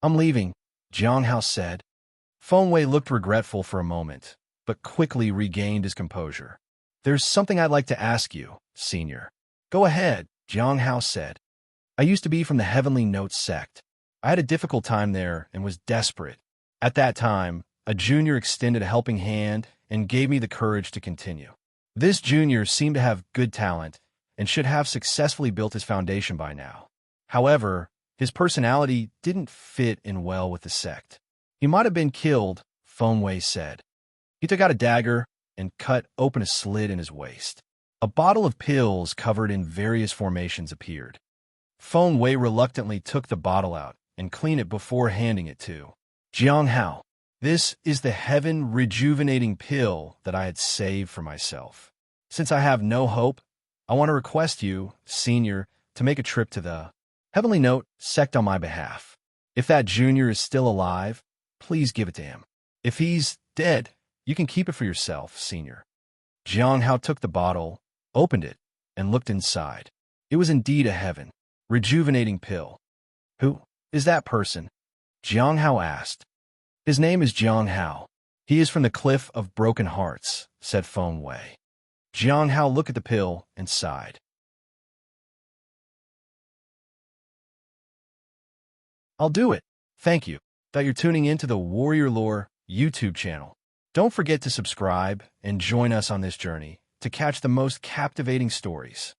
I'm leaving, Jiang Hao said. Feng Wei looked regretful for a moment, but quickly regained his composure. There's something I'd like to ask you, senior. Go ahead, Jiang Hao said. I used to be from the Heavenly Notes sect. I had a difficult time there and was desperate. At that time, a junior extended a helping hand and gave me the courage to continue. This junior seemed to have good talent and should have successfully built his foundation by now. However, his personality didn't fit in well with the sect. He might have been killed, Feng Wei said. He took out a dagger and cut open a slit in his waist. A bottle of pills covered in various formations appeared. Feng Wei reluctantly took the bottle out and cleaned it before handing it to Jiang Hao. This is the heaven rejuvenating pill that I had saved for myself. Since I have no hope, I want to request you, senior, to make a trip to the Heavenly Note sect on my behalf. If that junior is still alive, please give it to him. If he's dead, you can keep it for yourself, senior. Jiang Hao took the bottle, opened it, and looked inside. It was indeed a heaven rejuvenating pill. Who is that person? Jiang Hao asked. His name is Jiang Hao. He is from the Cliff of Broken Hearts, said Feng Wei. Jiang Hao looked at the pill and sighed. I'll do it. Thank you that you're tuning in to the Warrior Lore YouTube channel. Don't forget to subscribe and join us on this journey to catch the most captivating stories.